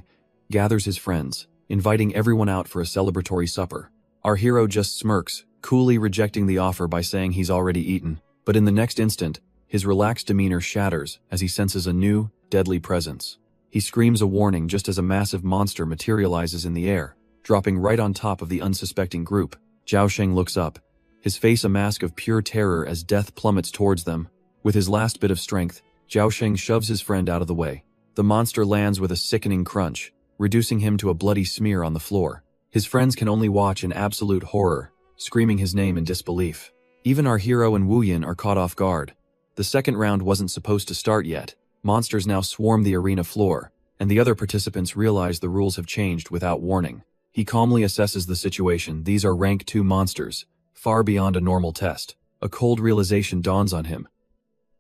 gathers his friends, inviting everyone out for a celebratory supper. Our hero just smirks, coolly rejecting the offer by saying he's already eaten. But in the next instant, his relaxed demeanor shatters as he senses a new, deadly presence. He screams a warning just as a massive monster materializes in the air, dropping right on top of the unsuspecting group. Zhaosheng looks up, his face a mask of pure terror as death plummets towards them. With his last bit of strength, Zhaosheng shoves his friend out of the way. The monster lands with a sickening crunch, reducing him to a bloody smear on the floor. His friends can only watch in absolute horror, screaming his name in disbelief. Even our hero and Wu Yin are caught off guard. The second round wasn't supposed to start yet. Monsters now swarm the arena floor, and the other participants realize the rules have changed without warning. He calmly assesses the situation. These are rank 2 monsters, far beyond a normal test. A cold realization dawns on him.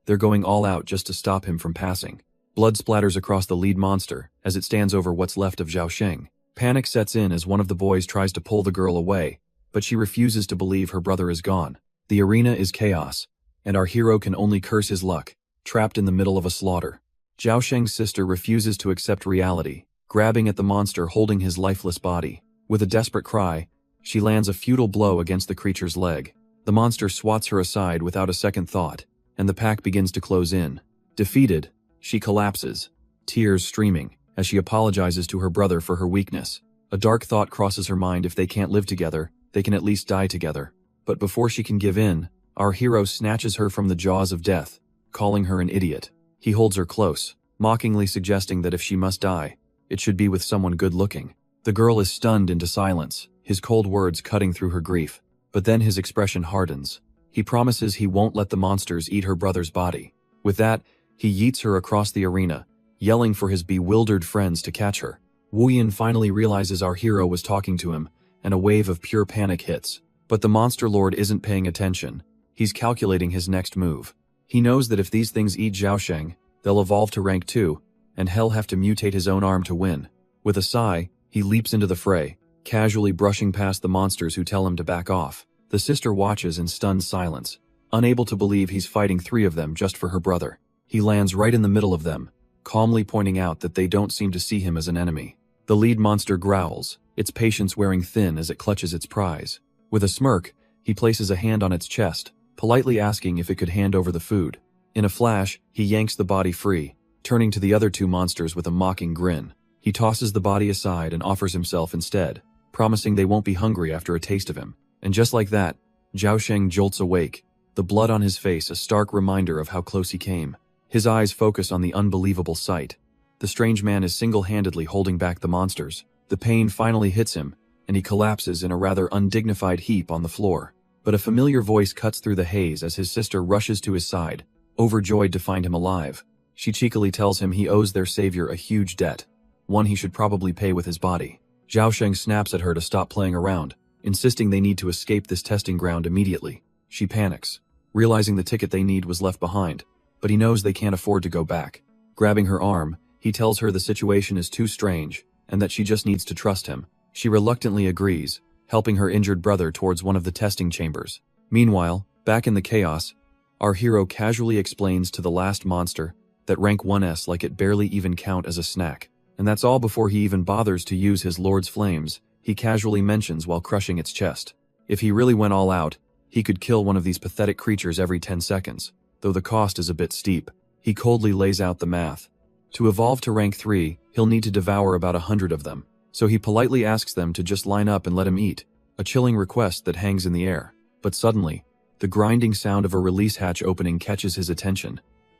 They're going all out just to stop him from passing. Blood splatters across the lead monster as it stands over what's left of Zhaosheng. Panic sets in as one of the boys tries to pull the girl away, but she refuses to believe her brother is gone. The arena is chaos, and our hero can only curse his luck, trapped in the middle of a slaughter. Zhaosheng's sister refuses to accept reality, grabbing at the monster holding his lifeless body. With a desperate cry, she lands a futile blow against the creature's leg. The monster swats her aside without a second thought, and the pack begins to close in. Defeated, she collapses, tears streaming, as she apologizes to her brother for her weakness. A dark thought crosses her mind: if they can't live together, they can at least die together. But before she can give in, our hero snatches her from the jaws of death, calling her an idiot. He holds her close, mockingly suggesting that if she must die, it should be with someone good-looking. The girl is stunned into silence, his cold words cutting through her grief. But then his expression hardens. He promises he won't let the monsters eat her brother's body. With that, he yeets her across the arena, yelling for his bewildered friends to catch her. Wu Yin finally realizes our hero was talking to him, and a wave of pure panic hits. But the monster lord isn't paying attention. He's calculating his next move. He knows that if these things eat Zhaosheng, they'll evolve to rank 2, and he'll have to mutate his own arm to win. With a sigh, he leaps into the fray, casually brushing past the monsters who tell him to back off. The sister watches in stunned silence, unable to believe he's fighting 3 of them just for her brother. He lands right in the middle of them, calmly pointing out that they don't seem to see him as an enemy. The lead monster growls, its patience wearing thin as it clutches its prize. With a smirk, he places a hand on its chest, politely asking if it could hand over the food. In a flash, he yanks the body free, turning to the other 2 monsters with a mocking grin. He tosses the body aside and offers himself instead, promising they won't be hungry after a taste of him. And just like that, Zhaosheng jolts awake, the blood on his face a stark reminder of how close he came. His eyes focus on the unbelievable sight. The strange man is single-handedly holding back the monsters. The pain finally hits him, and he collapses in a rather undignified heap on the floor. But a familiar voice cuts through the haze as his sister rushes to his side, overjoyed to find him alive. She cheekily tells him he owes their savior a huge debt, one he should probably pay with his body. Zhaosheng snaps at her to stop playing around, insisting they need to escape this testing ground immediately. She panics, realizing the ticket they need was left behind, but he knows they can't afford to go back. Grabbing her arm, he tells her the situation is too strange, and that she just needs to trust him. She reluctantly agrees, helping her injured brother towards one of the testing chambers. Meanwhile, back in the chaos, our hero casually explains to the last monster that rank 1s like it barely even count as a snack. And that's all before he even bothers to use his lord's flames, he casually mentions while crushing its chest. If he really went all out, he could kill one of these pathetic creatures every 10 seconds, though the cost is a bit steep. He coldly lays out the math. To evolve to rank 3, he'll need to devour about 100 of them, so he politely asks them to just line up and let him eat, a chilling request that hangs in the air. But suddenly, the grinding sound of a release hatch opening catches his attention.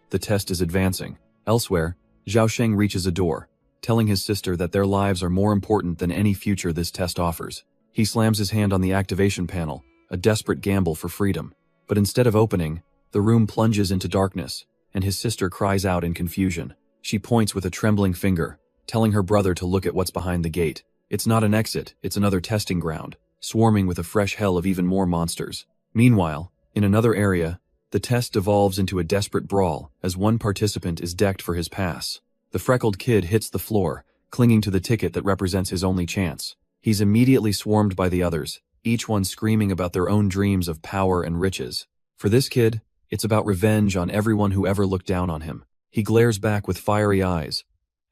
The test is advancing. Elsewhere, Zhaosheng reaches a door, telling his sister that their lives are more important than any future this test offers. He slams his hand on the activation panel, a desperate gamble for freedom. But instead of opening, the room plunges into darkness, and his sister cries out in confusion. She points with a trembling finger, telling her brother to look at what's behind the gate. It's not an exit, it's another testing ground, swarming with a fresh hell of even more monsters. Meanwhile, in another area, the test devolves into a desperate brawl as one participant is decked for his pass. The freckled kid hits the floor, clinging to the ticket that represents his only chance. He's immediately swarmed by the others, each one screaming about their own dreams of power and riches. For this kid, it's about revenge on everyone who ever looked down on him. He glares back with fiery eyes,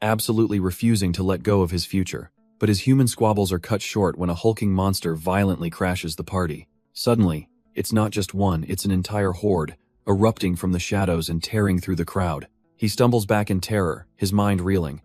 absolutely refusing to let go of his future. But his human squabbles are cut short when a hulking monster violently crashes the party. Suddenly, it's not just one, it's an entire horde, erupting from the shadows and tearing through the crowd. He stumbles back in terror, his mind reeling.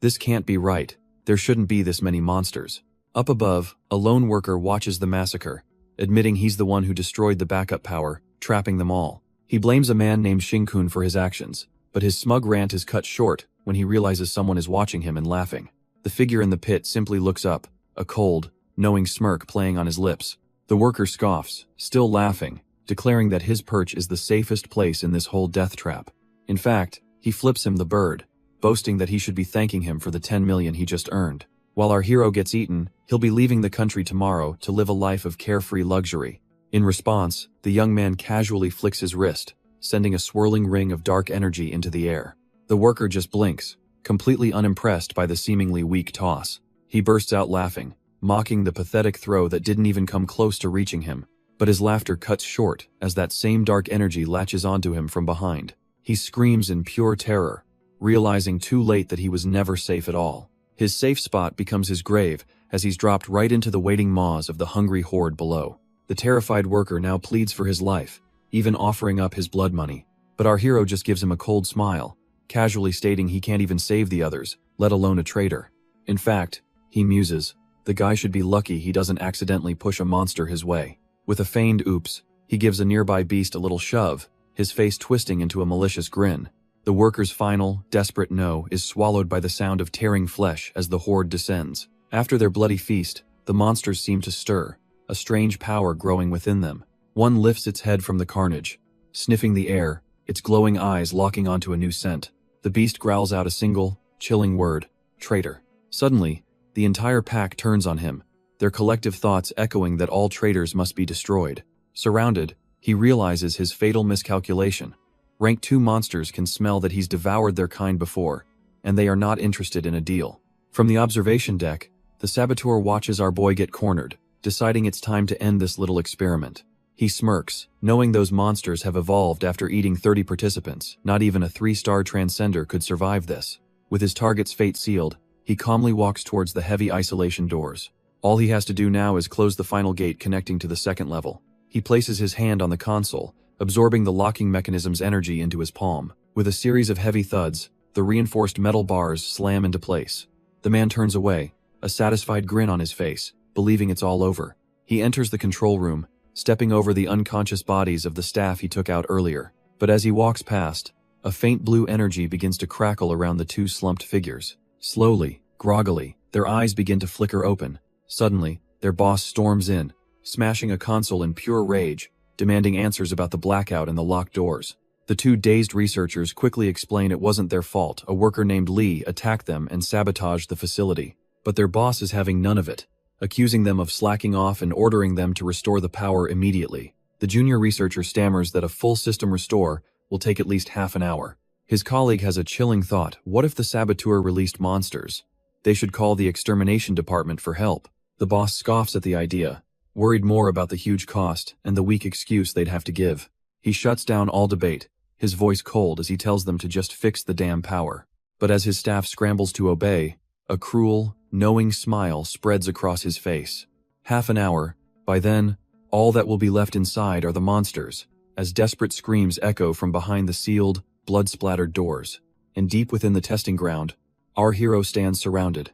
This can't be right. There shouldn't be this many monsters. Up above, a lone worker watches the massacre, admitting he's the one who destroyed the backup power, trapping them all. He blames a man named Shinkun for his actions, but his smug rant is cut short when he realizes someone is watching him and laughing. The figure in the pit simply looks up, a cold, knowing smirk playing on his lips. The worker scoffs, still laughing, declaring that his perch is the safest place in this whole death trap. In fact, he flips him the bird, boasting that he should be thanking him for the 10 million he just earned. While our hero gets eaten, he'll be leaving the country tomorrow to live a life of carefree luxury. In response, the young man casually flicks his wrist, sending a swirling ring of dark energy into the air. The worker just blinks, completely unimpressed by the seemingly weak toss. He bursts out laughing, mocking the pathetic throw that didn't even come close to reaching him. But his laughter cuts short as that same dark energy latches onto him from behind. He screams in pure terror, realizing too late that he was never safe at all. His safe spot becomes his grave as he's dropped right into the waiting maws of the hungry horde below. The terrified worker now pleads for his life, even offering up his blood money. But our hero just gives him a cold smile, casually stating he can't even save the others, let alone a traitor. In fact, he muses, the guy should be lucky he doesn't accidentally push a monster his way. With a feigned oops, he gives a nearby beast a little shove, his face twisting into a malicious grin. The worker's final, desperate no is swallowed by the sound of tearing flesh as the horde descends. After their bloody feast, the monsters seem to stir, a strange power growing within them. One lifts its head from the carnage, sniffing the air, its glowing eyes locking onto a new scent. The beast growls out a single, chilling word, traitor. Suddenly, the entire pack turns on him, their collective thoughts echoing that all traitors must be destroyed. Surrounded, he realizes his fatal miscalculation. Rank 2 monsters can smell that he's devoured their kind before, and they are not interested in a deal. From the observation deck, the saboteur watches our boy get cornered, deciding it's time to end this little experiment. He smirks, knowing those monsters have evolved after eating 30 participants. Not even a 3-star transcender could survive this. With his target's fate sealed, he calmly walks towards the heavy isolation doors. All he has to do now is close the final gate connecting to the second level. He places his hand on the console, absorbing the locking mechanism's energy into his palm. With a series of heavy thuds, the reinforced metal bars slam into place. The man turns away, a satisfied grin on his face, believing it's all over. He enters the control room, stepping over the unconscious bodies of the staff he took out earlier. But as he walks past, a faint blue energy begins to crackle around the 2 slumped figures. Slowly, groggily, their eyes begin to flicker open. Suddenly, their boss storms in, smashing a console in pure rage, demanding answers about the blackout and the locked doors. The 2 dazed researchers quickly explain it wasn't their fault. A worker named Lee attacked them and sabotaged the facility. But their boss is having none of it, accusing them of slacking off and ordering them to restore the power immediately. The junior researcher stammers that a full system restore will take at least half an hour. His colleague has a chilling thought: what if the saboteur released monsters? They should call the extermination department for help. The boss scoffs at the idea, worried more about the huge cost and the weak excuse they'd have to give. He shuts down all debate, his voice cold as he tells them to just fix the damn power. But as his staff scrambles to obey, a cruel, knowing smile spreads across his face. Half an hour. By then, All that will be left inside are the monsters, as desperate screams echo from behind the sealed, blood-splattered doors. And deep within the testing ground, our hero stands surrounded.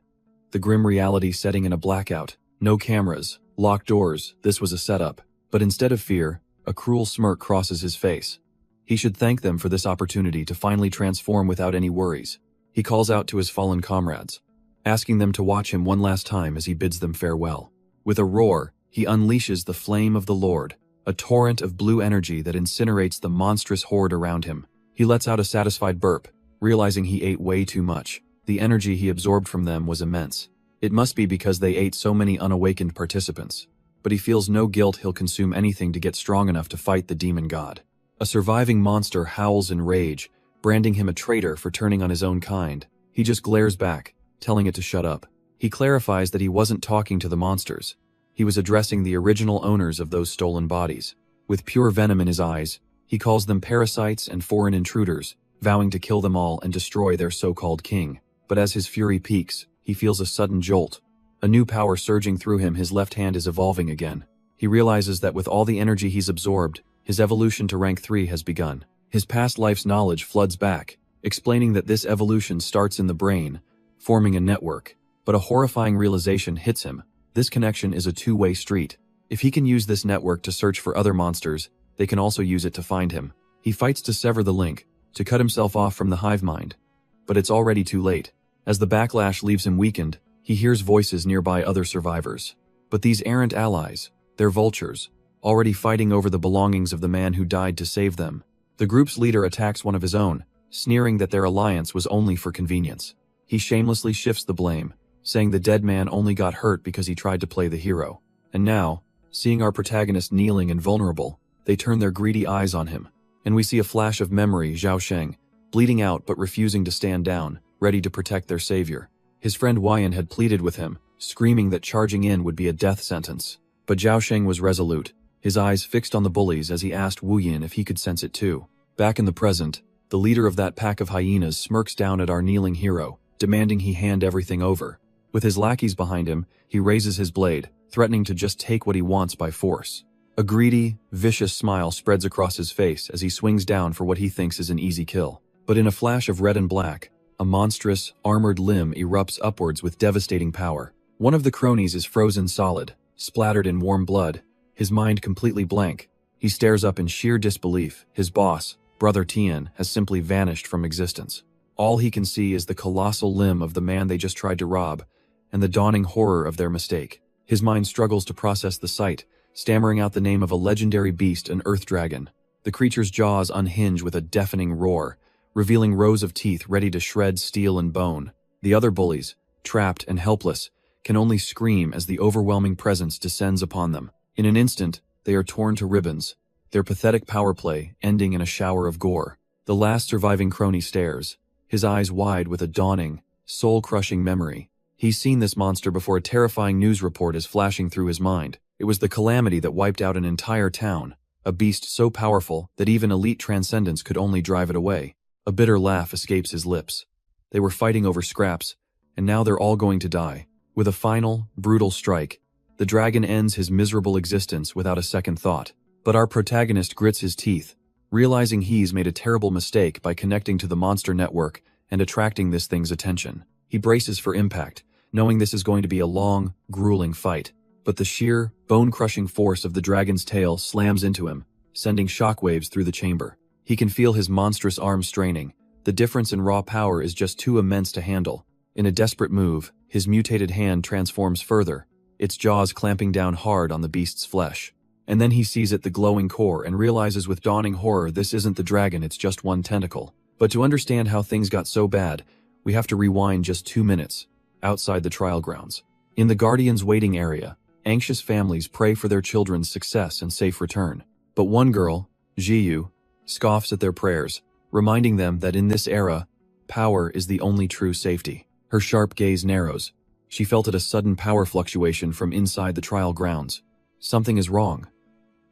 The grim reality setting in a blackout. No cameras, locked doors, this was a setup. But instead of fear, a cruel smirk crosses his face. He should thank them for this opportunity to finally transform without any worries. He calls out to his fallen comrades, asking them to watch him one last time as he bids them farewell. With a roar, he unleashes the flame of the Lord, a torrent of blue energy that incinerates the monstrous horde around him. He lets out a satisfied burp, realizing he ate way too much. The energy he absorbed from them was immense. It must be because they ate so many unawakened participants. But he feels no guilt. He'll consume anything to get strong enough to fight the demon god. A surviving monster howls in rage, branding him a traitor for turning on his own kind. He just glares back, telling it to shut up. He clarifies that he wasn't talking to the monsters. He was addressing the original owners of those stolen bodies. With pure venom in his eyes, he calls them parasites and foreign intruders, vowing to kill them all and destroy their so-called king. But as his fury peaks, he feels a sudden jolt. A new power surging through him. His left hand is evolving again. He realizes that with all the energy he's absorbed, his evolution to rank 3 has begun. His past life's knowledge floods back, explaining that this evolution starts in the brain, forming a network. But a horrifying realization hits him. This connection is a two-way street. If he can use this network to search for other monsters, they can also use it to find him. He fights to sever the link, to cut himself off from the hive mind. But it's already too late. As the backlash leaves him weakened, he hears voices nearby, other survivors. But these errant allies, they're vultures, already fighting over the belongings of the man who died to save them. The group's leader attacks one of his own, sneering that their alliance was only for convenience. He shamelessly shifts the blame, saying the dead man only got hurt because he tried to play the hero. And now, seeing our protagonist kneeling and vulnerable, they turn their greedy eyes on him. And we see a flash of memory, Zhao Sheng, bleeding out but refusing to stand down, ready to protect their savior. His friend Wyan had pleaded with him, screaming that charging in would be a death sentence. But Zhao Sheng was resolute, his eyes fixed on the bullies as he asked Wu Yin if he could sense it too. Back in the present, the leader of that pack of hyenas smirks down at our kneeling hero, demanding he hand everything over. With his lackeys behind him, he raises his blade, threatening to just take what he wants by force. A greedy, vicious smile spreads across his face as he swings down for what he thinks is an easy kill. But in a flash of red and black, a monstrous, armored limb erupts upwards with devastating power. One of the cronies is frozen solid, splattered in warm blood, his mind completely blank. He stares up in sheer disbelief. His boss, Brother Tian, has simply vanished from existence. All he can see is the colossal limb of the man they just tried to rob, and the dawning horror of their mistake. His mind struggles to process the sight, stammering out the name of a legendary beast, an earth dragon. The creature's jaws unhinge with a deafening roar, revealing rows of teeth ready to shred steel and bone. The other bullies, trapped and helpless, can only scream as the overwhelming presence descends upon them. In an instant, they are torn to ribbons, their pathetic power play ending in a shower of gore. The last surviving crony stares, his eyes wide with a dawning, soul-crushing memory. He's seen this monster before. A terrifying news report is flashing through his mind. It was the calamity that wiped out an entire town, a beast so powerful that even elite transcendence could only drive it away. A bitter laugh escapes his lips. They were fighting over scraps, and now they're all going to die. With a final, brutal strike, the dragon ends his miserable existence without a second thought. But our protagonist grits his teeth, realizing he's made a terrible mistake by connecting to the monster network and attracting this thing's attention. He braces for impact, knowing this is going to be a long, grueling fight. But the sheer, bone-crushing force of the dragon's tail slams into him, sending shockwaves through the chamber. He can feel his monstrous arms straining. The difference in raw power is just too immense to handle. In a desperate move, his mutated hand transforms further, its jaws clamping down hard on the beast's flesh. And then he sees the glowing core and realizes with dawning horror this isn't the dragon, it's just one tentacle. But to understand how things got so bad, we have to rewind just 2 minutes, outside the trial grounds. In the Guardian's waiting area, anxious families pray for their children's success and safe return. But one girl, Jiyu, scoffs at their prayers, reminding them that in this era, power is the only true safety. Her sharp gaze narrows. She felt a sudden power fluctuation from inside the trial grounds. Something is wrong.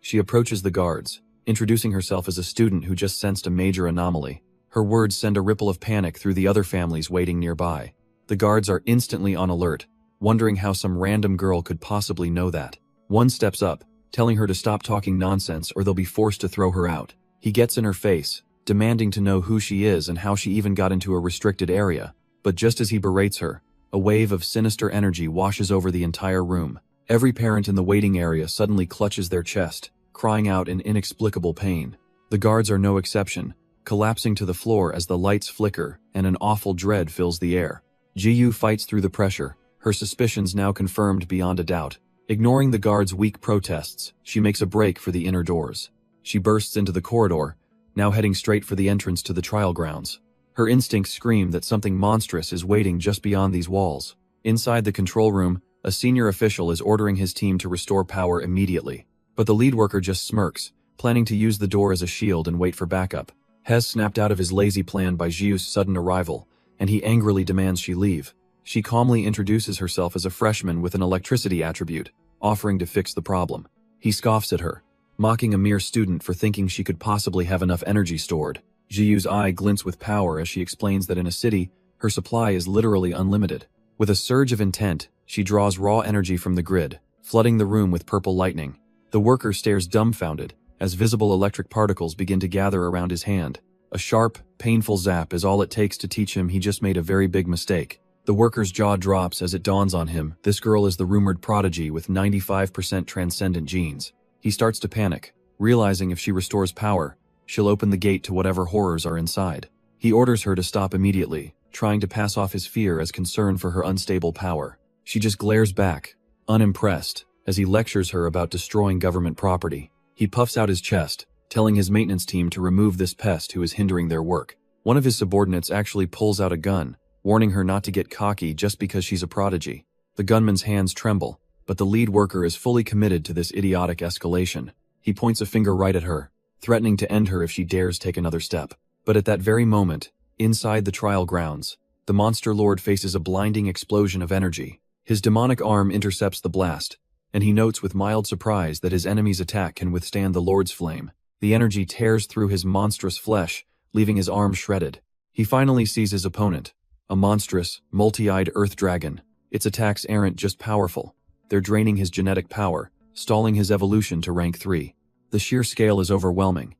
She approaches the guards, introducing herself as a student who just sensed a major anomaly. Her words send a ripple of panic through the other families waiting nearby. The guards are instantly on alert, wondering how some random girl could possibly know that. One steps up, telling her to stop talking nonsense or they'll be forced to throw her out. He gets in her face, demanding to know who she is and how she even got into a restricted area. But just as he berates her, a wave of sinister energy washes over the entire room. Every parent in the waiting area suddenly clutches their chest, crying out in inexplicable pain. The guards are no exception, collapsing to the floor as the lights flicker and an awful dread fills the air. Ji-yu fights through the pressure, her suspicions now confirmed beyond a doubt. Ignoring the guards' weak protests, she makes a break for the inner doors. She bursts into the corridor, now heading straight for the entrance to the trial grounds. Her instincts scream that something monstrous is waiting just beyond these walls. Inside the control room, a senior official is ordering his team to restore power immediately. But the lead worker just smirks, planning to use the door as a shield and wait for backup. Hez snapped out of his lazy plan by Ji-yu's sudden arrival, and he angrily demands she leave. She calmly introduces herself as a freshman with an electricity attribute, offering to fix the problem. He scoffs at her, mocking a mere student for thinking she could possibly have enough energy stored. Ji-yu's eye glints with power as she explains that in a city, her supply is literally unlimited. With a surge of intent, she draws raw energy from the grid, flooding the room with purple lightning. The worker stares dumbfounded as visible electric particles begin to gather around his hand. A sharp, painful zap is all it takes to teach him he just made a very big mistake. The worker's jaw drops as it dawns on him this girl is the rumored prodigy with 95% transcendent genes. He starts to panic, realizing if she restores power, she'll open the gate to whatever horrors are inside. He orders her to stop immediately, trying to pass off his fear as concern for her unstable power. She just glares back, unimpressed, as he lectures her about destroying government property. He puffs out his chest, telling his maintenance team to remove this pest who is hindering their work. One of his subordinates actually pulls out a gun, warning her not to get cocky just because she's a prodigy. The gunman's hands tremble, but the lead worker is fully committed to this idiotic escalation. He points a finger right at her, threatening to end her if she dares take another step. But at that very moment, inside the trial grounds, the monster lord faces a blinding explosion of energy. His demonic arm intercepts the blast, and he notes with mild surprise that his enemy's attack can withstand the lord's flame. The energy tears through his monstrous flesh, leaving his arm shredded. He finally sees his opponent, a monstrous, multi-eyed earth dragon. Its attacks aren't just powerful. They're draining his genetic power, stalling his evolution to rank 3. The sheer scale is overwhelming.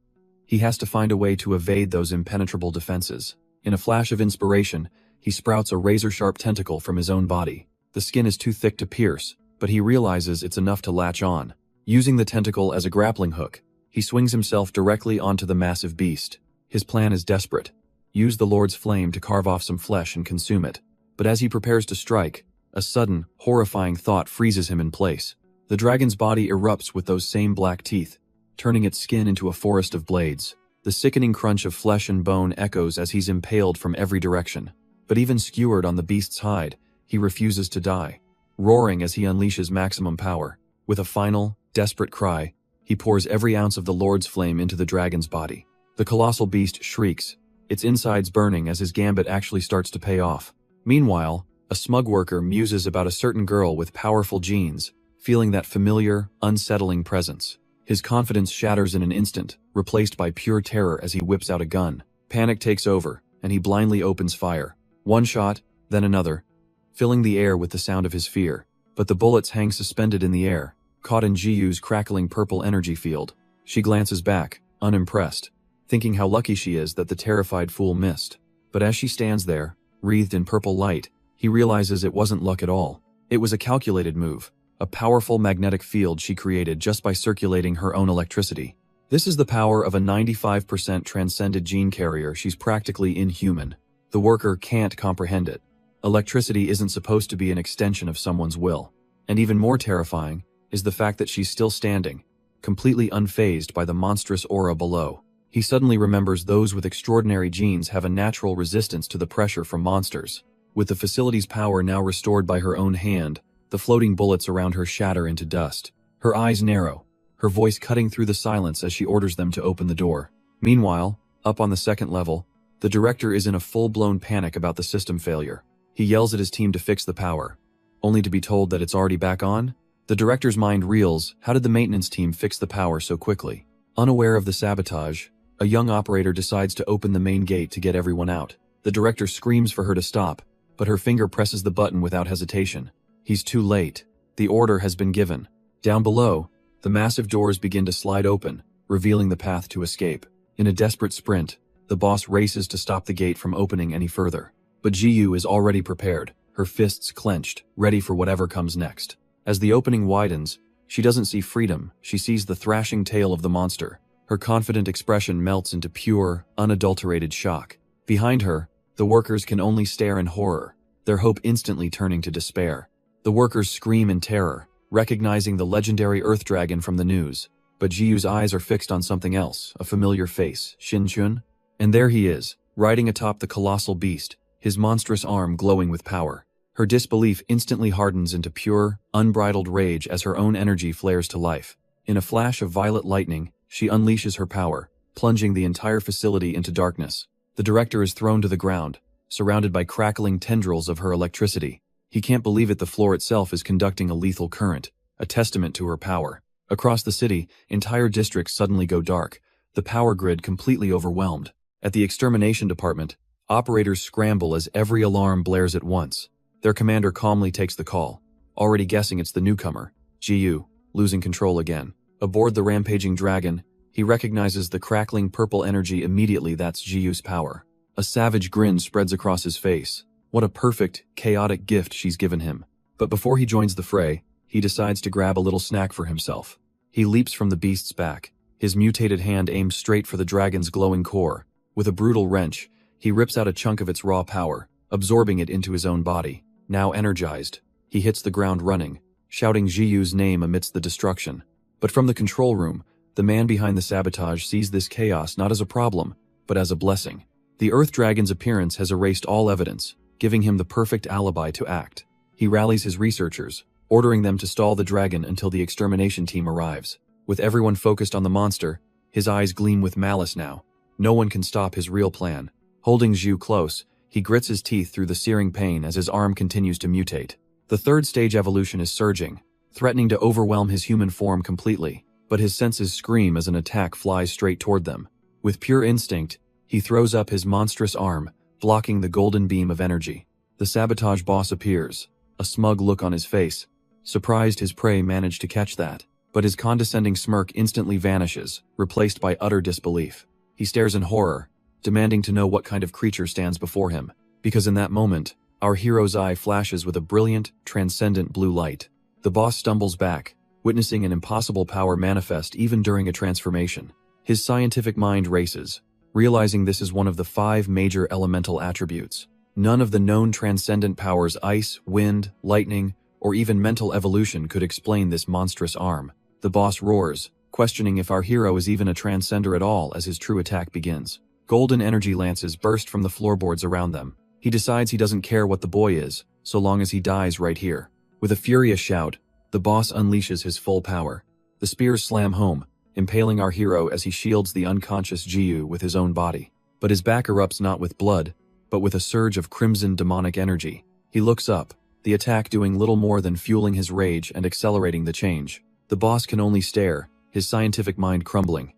He has to find a way to evade those impenetrable defenses. In a flash of inspiration, he sprouts a razor-sharp tentacle from his own body. The skin is too thick to pierce, but he realizes it's enough to latch on. Using the tentacle as a grappling hook, he swings himself directly onto the massive beast. His plan is desperate. Use the Lord's flame to carve off some flesh and consume it. But as he prepares to strike, a sudden, horrifying thought freezes him in place. The dragon's body erupts with those same black teeth, turning its skin into a forest of blades. The sickening crunch of flesh and bone echoes as he's impaled from every direction. But even skewered on the beast's hide, he refuses to die, roaring as he unleashes maximum power. With a final, desperate cry, he pours every ounce of the Lord's flame into the dragon's body. The colossal beast shrieks, its insides burning as his gambit actually starts to pay off. Meanwhile, a smug worker muses about a certain girl with powerful genes, feeling that familiar, unsettling presence. His confidence shatters in an instant, replaced by pure terror as he whips out a gun. Panic takes over, and he blindly opens fire. One shot, then another, filling the air with the sound of his fear. But the bullets hang suspended in the air, caught in Ji-yu's crackling purple energy field. She glances back, unimpressed, thinking how lucky she is that the terrified fool missed. But as she stands there, wreathed in purple light, he realizes it wasn't luck at all. It was a calculated move, a powerful magnetic field she created just by circulating her own electricity. This is the power of a 95% transcended gene carrier. She's practically inhuman. The worker can't comprehend it. Electricity isn't supposed to be an extension of someone's will. And even more terrifying is the fact that she's still standing, completely unfazed by the monstrous aura below. He suddenly remembers those with extraordinary genes have a natural resistance to the pressure from monsters. With the facility's power now restored by her own hand, the floating bullets around her shatter into dust. Her eyes narrow, her voice cutting through the silence as she orders them to open the door. Meanwhile, up on the second level, the director is in a full-blown panic about the system failure. He yells at his team to fix the power, only to be told that it's already back on. The director's mind reels. How did the maintenance team fix the power so quickly? Unaware of the sabotage, a young operator decides to open the main gate to get everyone out. The director screams for her to stop, but her finger presses the button without hesitation. He's too late. The order has been given. Down below, The massive doors begin to slide open, revealing the path to escape. In a desperate sprint, the boss races to stop the gate from opening any further. But Jiyu is already prepared, her fists clenched, ready for whatever comes next. As the opening widens, she doesn't see freedom, she sees the thrashing tail of the monster. Her confident expression melts into pure, unadulterated shock. Behind her, the workers can only stare in horror, their hope instantly turning to despair. The workers scream in terror, recognizing the legendary Earth Dragon from the news. But Jiyu's eyes are fixed on something else, a familiar face, Shinchun. And there he is, riding atop the colossal beast, his monstrous arm glowing with power. Her disbelief instantly hardens into pure, unbridled rage as her own energy flares to life. In a flash of violet lightning, she unleashes her power, plunging the entire facility into darkness. The director is thrown to the ground, surrounded by crackling tendrils of her electricity. He can't believe it, the floor itself is conducting a lethal current, a testament to her power. Across the city, entire districts suddenly go dark, the power grid completely overwhelmed. At the extermination department, operators scramble as every alarm blares at once. Their commander calmly takes the call, already guessing it's the newcomer, Jiyu, losing control again. Aboard the rampaging dragon, he recognizes the crackling purple energy immediately. That's Jiyu's power. A savage grin spreads across his face. What a perfect, chaotic gift she's given him. But before he joins the fray, he decides to grab a little snack for himself. He leaps from the beast's back, his mutated hand aimed straight for the dragon's glowing core. With a brutal wrench, he rips out a chunk of its raw power, absorbing it into his own body. Now energized, he hits the ground running, shouting Jiyu's name amidst the destruction. But from the control room, the man behind the sabotage sees this chaos not as a problem, but as a blessing. The Earth Dragon's appearance has erased all evidence, giving him the perfect alibi to act. He rallies his researchers, ordering them to stall the dragon until the extermination team arrives. With everyone focused on the monster, his eyes gleam with malice now. No one can stop his real plan. Holding Jiyu close, he grits his teeth through the searing pain as his arm continues to mutate. The third stage evolution is surging, threatening to overwhelm his human form completely, but his senses scream as an attack flies straight toward them. With pure instinct, he throws up his monstrous arm, blocking the golden beam of energy. The sabotage boss appears, a smug look on his face, surprised his prey managed to catch that. But his condescending smirk instantly vanishes, replaced by utter disbelief. He stares in horror, demanding to know what kind of creature stands before him, because in that moment, our hero's eye flashes with a brilliant, transcendent blue light. The boss stumbles back, witnessing an impossible power manifest even during a transformation. His scientific mind races, realizing this is one of the 5 major elemental attributes. None of the known transcendent powers, ice, wind, lightning, or even mental evolution, could explain this monstrous arm. The boss roars, questioning if our hero is even a transcender at all as his true attack begins. Golden energy lances burst from the floorboards around them. He decides he doesn't care what the boy is, so long as he dies right here. With a furious shout, the boss unleashes his full power. The spears slam home, impaling our hero as he shields the unconscious Jiyu with his own body. But his back erupts not with blood, but with a surge of crimson demonic energy. He looks up, the attack doing little more than fueling his rage and accelerating the change. The boss can only stare, his scientific mind crumbling.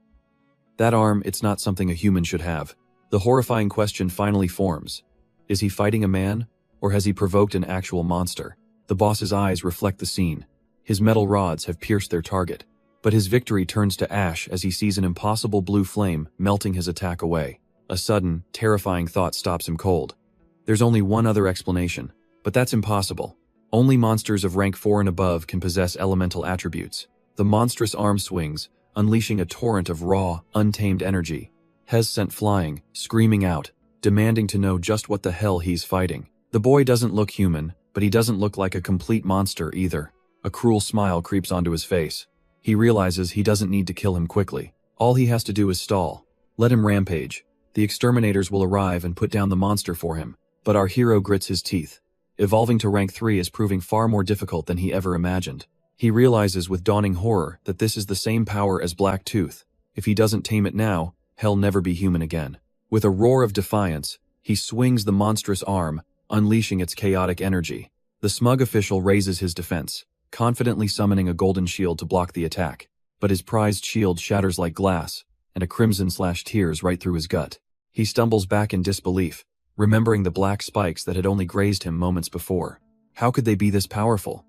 That arm, it's not something a human should have. The horrifying question finally forms. Is he fighting a man, or has he provoked an actual monster? The boss's eyes reflect the scene. His metal rods have pierced their target, but his victory turns to ash as he sees an impossible blue flame melting his attack away. A sudden, terrifying thought stops him cold. There's only one other explanation, but that's impossible. Only monsters of rank 4 and above can possess elemental attributes. The monstrous arm swings, unleashing a torrent of raw, untamed energy. Hez sent flying, screaming out, demanding to know just what the hell he's fighting. The boy doesn't look human, but he doesn't look like a complete monster either. A cruel smile creeps onto his face. He realizes he doesn't need to kill him quickly. All he has to do is stall. Let him rampage. The exterminators will arrive and put down the monster for him. But our hero grits his teeth. Evolving to rank 3 is proving far more difficult than he ever imagined. He realizes with dawning horror that this is the same power as Black Tooth. If he doesn't tame it now, he'll never be human again. With a roar of defiance, he swings the monstrous arm, unleashing its chaotic energy. The smug official raises his defense, confidently summoning a golden shield to block the attack. But his prized shield shatters like glass, and a crimson slash tears right through his gut. He stumbles back in disbelief, remembering the black spikes that had only grazed him moments before. How could they be this powerful?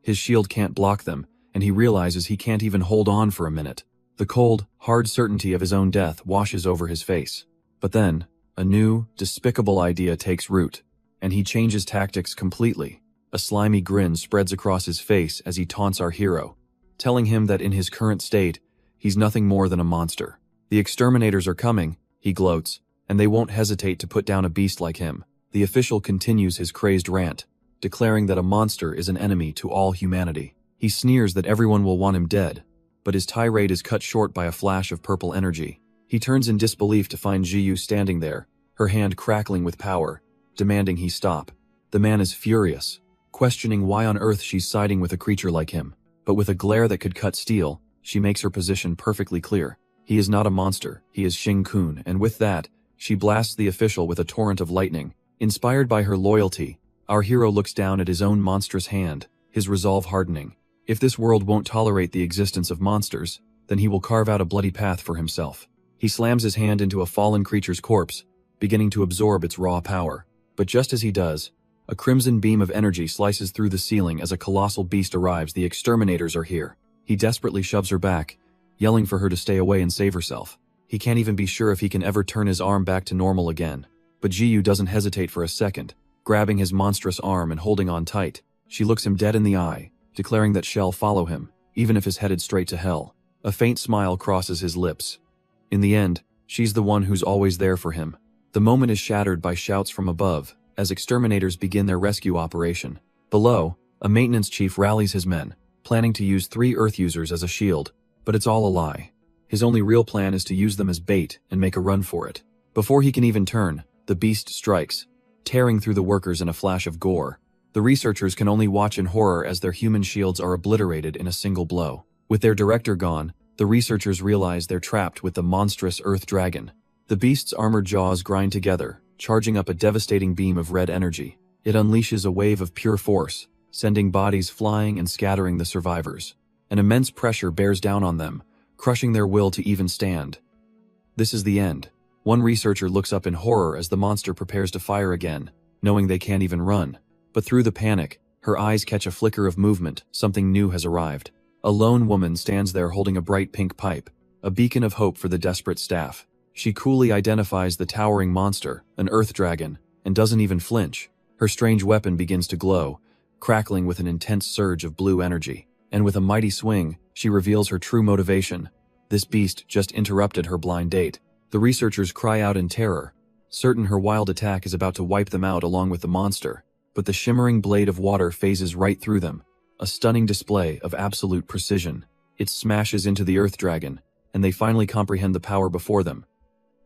His shield can't block them, and he realizes he can't even hold on for a minute. The cold, hard certainty of his own death washes over his face. But then, a new, despicable idea takes root, and he changes tactics completely. A slimy grin spreads across his face as he taunts our hero, telling him that in his current state, he's nothing more than a monster. The exterminators are coming, he gloats, and they won't hesitate to put down a beast like him. The official continues his crazed rant, declaring that a monster is an enemy to all humanity. He sneers that everyone will want him dead, but his tirade is cut short by a flash of purple energy. He turns in disbelief to find Jiyu standing there, her hand crackling with power, demanding he stop. The man is furious, questioning why on earth she's siding with a creature like him. But with a glare that could cut steel, she makes her position perfectly clear. He is not a monster, he is Xing Kun, and with that, she blasts the official with a torrent of lightning. Inspired by her loyalty, our hero looks down at his own monstrous hand, his resolve hardening. If this world won't tolerate the existence of monsters, then he will carve out a bloody path for himself. He slams his hand into a fallen creature's corpse, beginning to absorb its raw power. But just as he does, a crimson beam of energy slices through the ceiling as a colossal beast arrives. The exterminators are here. He desperately shoves her back, yelling for her to stay away and save herself. He can't even be sure if he can ever turn his arm back to normal again. But Jiyu doesn't hesitate for a second, grabbing his monstrous arm and holding on tight. She looks him dead in the eye, declaring that she'll follow him, even if he's headed straight to hell. A faint smile crosses his lips. In the end, she's the one who's always there for him. The moment is shattered by shouts from above, as exterminators begin their rescue operation. Below, a maintenance chief rallies his men, planning to use 3 Earth users as a shield, but it's all a lie. His only real plan is to use them as bait and make a run for it. Before he can even turn, the beast strikes, tearing through the workers in a flash of gore. The researchers can only watch in horror as their human shields are obliterated in a single blow. With their director gone, the researchers realize they're trapped with the monstrous Earth Dragon. The beast's armored jaws grind together, charging up a devastating beam of red energy. It unleashes a wave of pure force, sending bodies flying and scattering the survivors. An immense pressure bears down on them, crushing their will to even stand. This is the end. One researcher looks up in horror as the monster prepares to fire again, knowing they can't even run. But through the panic, her eyes catch a flicker of movement. Something new has arrived. A lone woman stands there holding a bright pink pipe, a beacon of hope for the desperate staff. She coolly identifies the towering monster, an earth dragon, and doesn't even flinch. Her strange weapon begins to glow, crackling with an intense surge of blue energy. And with a mighty swing, she reveals her true motivation. This beast just interrupted her blind date. The researchers cry out in terror, certain her wild attack is about to wipe them out along with the monster. But the shimmering blade of water phases right through them, a stunning display of absolute precision. It smashes into the earth dragon, and they finally comprehend the power before them.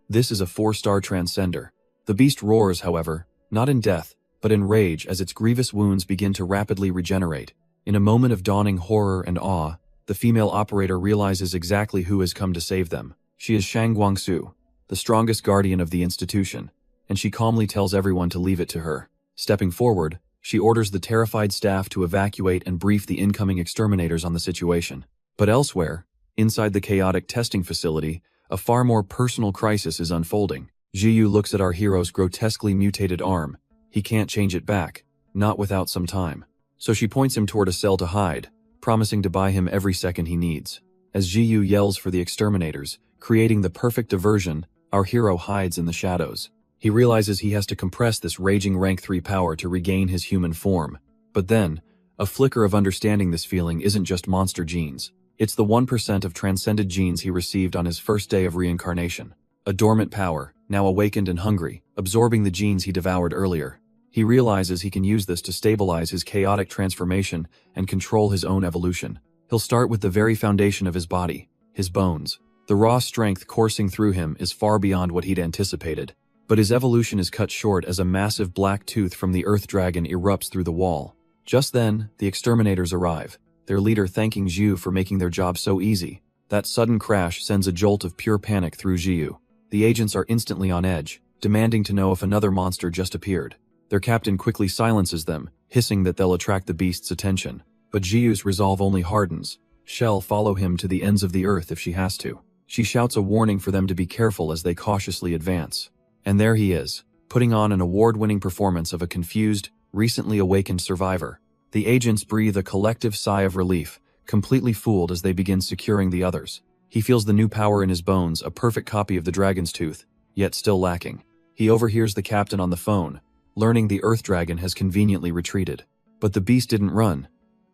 This is a 4-star transcender. The beast roars, however, not in death, but in rage as its grievous wounds begin to rapidly regenerate. In a moment of dawning horror and awe, the female operator realizes exactly who has come to save them. She is Shang Guangsu, the strongest guardian of the institution, and she calmly tells everyone to leave it to her. Stepping forward, she orders the terrified staff to evacuate and brief the incoming exterminators on the situation. But elsewhere, inside the chaotic testing facility, a far more personal crisis is unfolding. Jiyu looks at our hero's grotesquely mutated arm. He can't change it back, not without some time. So she points him toward a cell to hide, promising to buy him every second he needs. As Jiyu yells for the exterminators, creating the perfect diversion, our hero hides in the shadows. He realizes he has to compress this raging rank 3 power to regain his human form. But then, a flicker of understanding this feeling isn't just monster genes. It's the 1% of transcended genes he received on his first day of reincarnation. A dormant power, now awakened and hungry, absorbing the genes he devoured earlier. He realizes he can use this to stabilize his chaotic transformation and control his own evolution. He'll start with the very foundation of his body, his bones. The raw strength coursing through him is far beyond what he'd anticipated. But his evolution is cut short as a massive black tooth from the Earth Dragon erupts through the wall. Just then, the exterminators arrive, their leader thanking Jiu for making their job so easy. That sudden crash sends a jolt of pure panic through Jiu. The agents are instantly on edge, demanding to know if another monster just appeared. Their captain quickly silences them, hissing that they'll attract the beast's attention. But Jiu's resolve only hardens. She'll follow him to the ends of the earth if she has to. She shouts a warning for them to be careful as they cautiously advance. And there he is, putting on an award-winning performance of a confused, recently awakened survivor. The agents breathe a collective sigh of relief, completely fooled as they begin securing the others. He feels the new power in his bones, a perfect copy of the dragon's tooth, yet still lacking. He overhears the captain on the phone, learning the Earth Dragon has conveniently retreated. But the beast didn't run.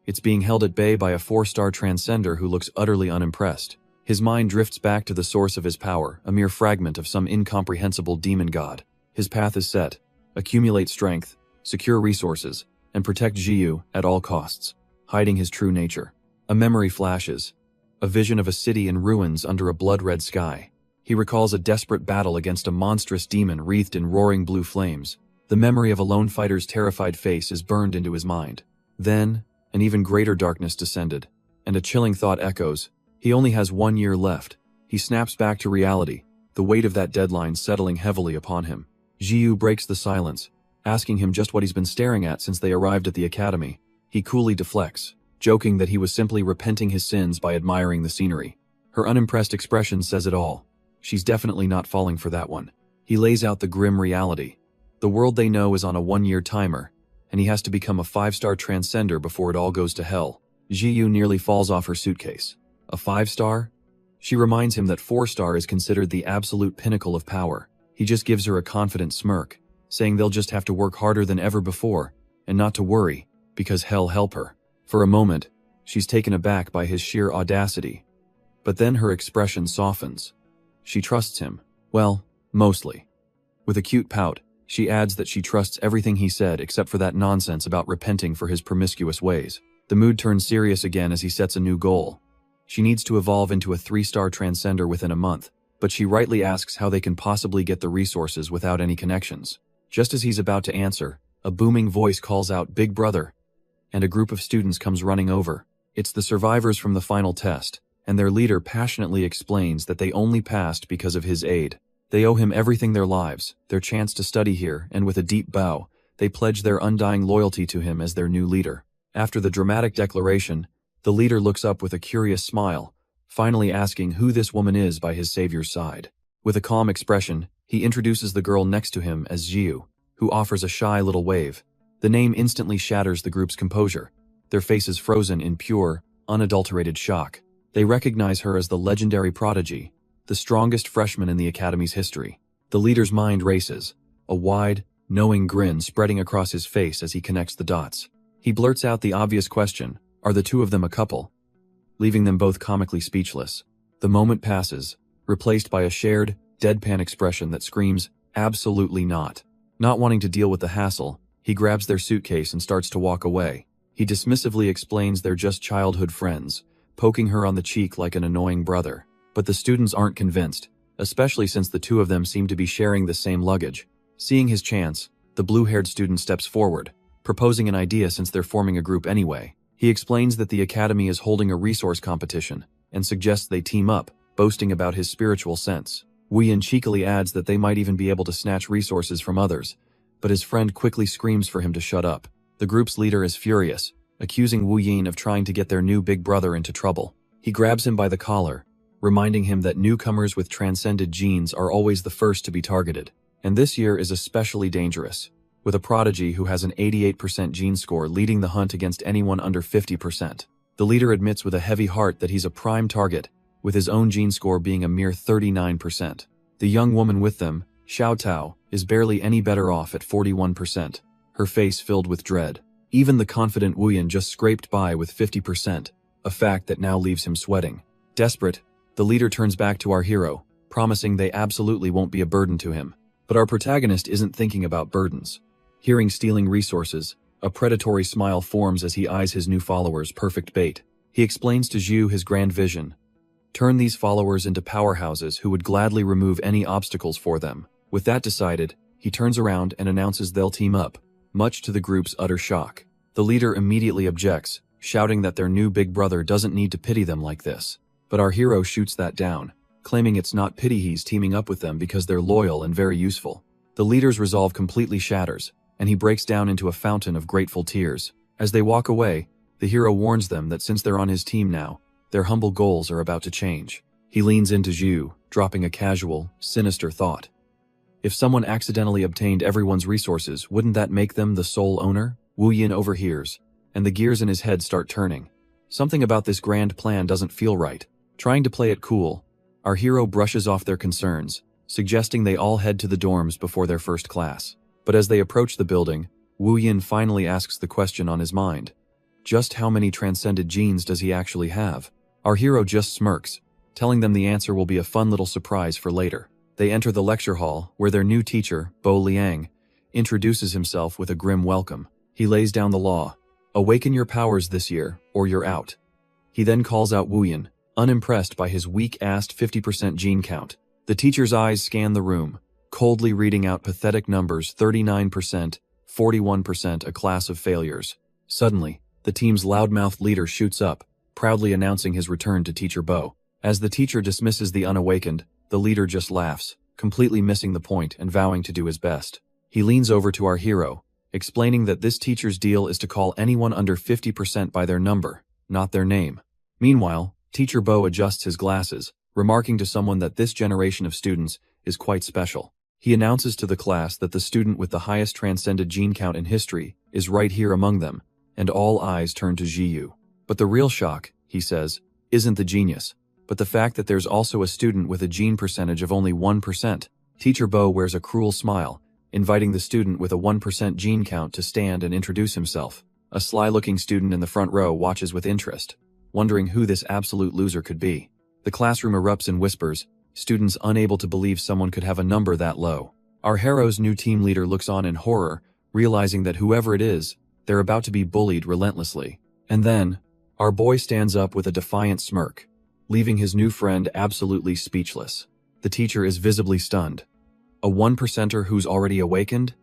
It's being held at bay by a 4-star transcender who looks utterly unimpressed. His mind drifts back to the source of his power, a mere fragment of some incomprehensible demon god. His path is set: accumulate strength, secure resources, and protect Jiyu at all costs, hiding his true nature. A memory flashes, a vision of a city in ruins under a blood-red sky. He recalls a desperate battle against a monstrous demon wreathed in roaring blue flames. The memory of a lone fighter's terrified face is burned into his mind. Then, an even greater darkness descended, and a chilling thought echoes. He only has 1 year left. He snaps back to reality, the weight of that deadline settling heavily upon him. Jiyu breaks the silence, asking him just what he's been staring at since they arrived at the academy. He coolly deflects, joking that he was simply repenting his sins by admiring the scenery. Her unimpressed expression says it all. She's definitely not falling for that one. He lays out the grim reality. The world they know is on a 1-year timer, and he has to become a 5-star transcender before it all goes to hell. Jiyu nearly falls off her suitcase. A 5-star? She reminds him that 4-star is considered the absolute pinnacle of power. He just gives her a confident smirk, saying they'll just have to work harder than ever before, and not to worry, because hell help her. For a moment, she's taken aback by his sheer audacity. But then her expression softens. She trusts him. Well, mostly. With a cute pout, she adds that she trusts everything he said except for that nonsense about repenting for his promiscuous ways. The mood turns serious again as he sets a new goal. She needs to evolve into a 3-star transcender within a month, but she rightly asks how they can possibly get the resources without any connections. Just as he's about to answer, a booming voice calls out, "Big brother," and a group of students comes running over. It's the survivors from the final test, and their leader passionately explains that they only passed because of his aid. They owe him everything, their lives, their chance to study here, and with a deep bow, they pledge their undying loyalty to him as their new leader. After the dramatic declaration, the leader looks up with a curious smile, finally asking who this woman is by his savior's side. With a calm expression, he introduces the girl next to him as Jiu, who offers a shy little wave. The name instantly shatters the group's composure, their faces frozen in pure, unadulterated shock. They recognize her as the legendary prodigy, the strongest freshman in the academy's history. The leader's mind races, a wide, knowing grin spreading across his face as he connects the dots. He blurts out the obvious question, are the two of them a couple? Leaving them both comically speechless. The moment passes, replaced by a shared, deadpan expression that screams, absolutely not. Not wanting to deal with the hassle, he grabs their suitcase and starts to walk away. He dismissively explains they're just childhood friends, poking her on the cheek like an annoying brother. But the students aren't convinced, especially since the two of them seem to be sharing the same luggage. Seeing his chance, the blue-haired student steps forward, proposing an idea since they're forming a group anyway. He explains that the academy is holding a resource competition, and suggests they team up, boasting about his spiritual sense. Wu Yin cheekily adds that they might even be able to snatch resources from others, but his friend quickly screams for him to shut up. The group's leader is furious, accusing Wu Yin of trying to get their new big brother into trouble. He grabs him by the collar, reminding him that newcomers with transcended genes are always the first to be targeted. And this year is especially dangerous, with a prodigy who has an 88% gene score leading the hunt against anyone under 50%. The leader admits with a heavy heart that he's a prime target, with his own gene score being a mere 39%. The young woman with them, Xiao Tao, is barely any better off at 41%, her face filled with dread. Even the confident Wu Yin just scraped by with 50%, a fact that now leaves him sweating. Desperate, the leader turns back to our hero, promising they absolutely won't be a burden to him. But our protagonist isn't thinking about burdens. Hearing stealing resources, a predatory smile forms as he eyes his new followers' perfect bait. He explains to Zhu his grand vision. Turn these followers into powerhouses who would gladly remove any obstacles for them. With that decided, he turns around and announces they'll team up, much to the group's utter shock. The leader immediately objects, shouting that their new big brother doesn't need to pity them like this. But our hero shoots that down, claiming it's not pity he's teaming up with them because they're loyal and very useful. The leader's resolve completely shatters, and he breaks down into a fountain of grateful tears. As they walk away, the hero warns them that since they're on his team now, their humble goals are about to change. He leans into Zhu, dropping a casual, sinister thought. If someone accidentally obtained everyone's resources, wouldn't that make them the sole owner? Wu Yin overhears, and the gears in his head start turning. Something about this grand plan doesn't feel right. Trying to play it cool, our hero brushes off their concerns, suggesting they all head to the dorms before their first class. But as they approach the building, Wu Yin finally asks the question on his mind. Just how many transcended genes does he actually have? Our hero just smirks, telling them the answer will be a fun little surprise for later. They enter the lecture hall, where their new teacher, Bo Liang, introduces himself with a grim welcome. He lays down the law. Awaken your powers this year, or you're out. He then calls out Wu Yin, unimpressed by his weak-assed 50% gene count. The teacher's eyes scan the room, coldly reading out pathetic numbers: 39%, 41%, a class of failures. Suddenly, the team's loudmouthed leader shoots up, proudly announcing his return to Teacher Bo. As the teacher dismisses the unawakened, the leader just laughs, completely missing the point and vowing to do his best. He leans over to our hero, explaining that this teacher's deal is to call anyone under 50% by their number, not their name. Meanwhile, Teacher Bo adjusts his glasses, remarking to someone that this generation of students is quite special. He announces to the class that the student with the highest transcended gene count in history is right here among them, and all eyes turn to Jiyu. But the real shock, he says, isn't the genius, but the fact that there's also a student with a gene percentage of only 1%. Teacher Bo wears a cruel smile, inviting the student with a 1% gene count to stand and introduce himself. A sly-looking student in the front row watches with interest, wondering who this absolute loser could be. The classroom erupts in whispers, students unable to believe someone could have a number that low. Our hero's new team leader looks on in horror, realizing that whoever it is, they're about to be bullied relentlessly. And then, our boy stands up with a defiant smirk, leaving his new friend absolutely speechless. The teacher is visibly stunned. A 1%er who's already awakened?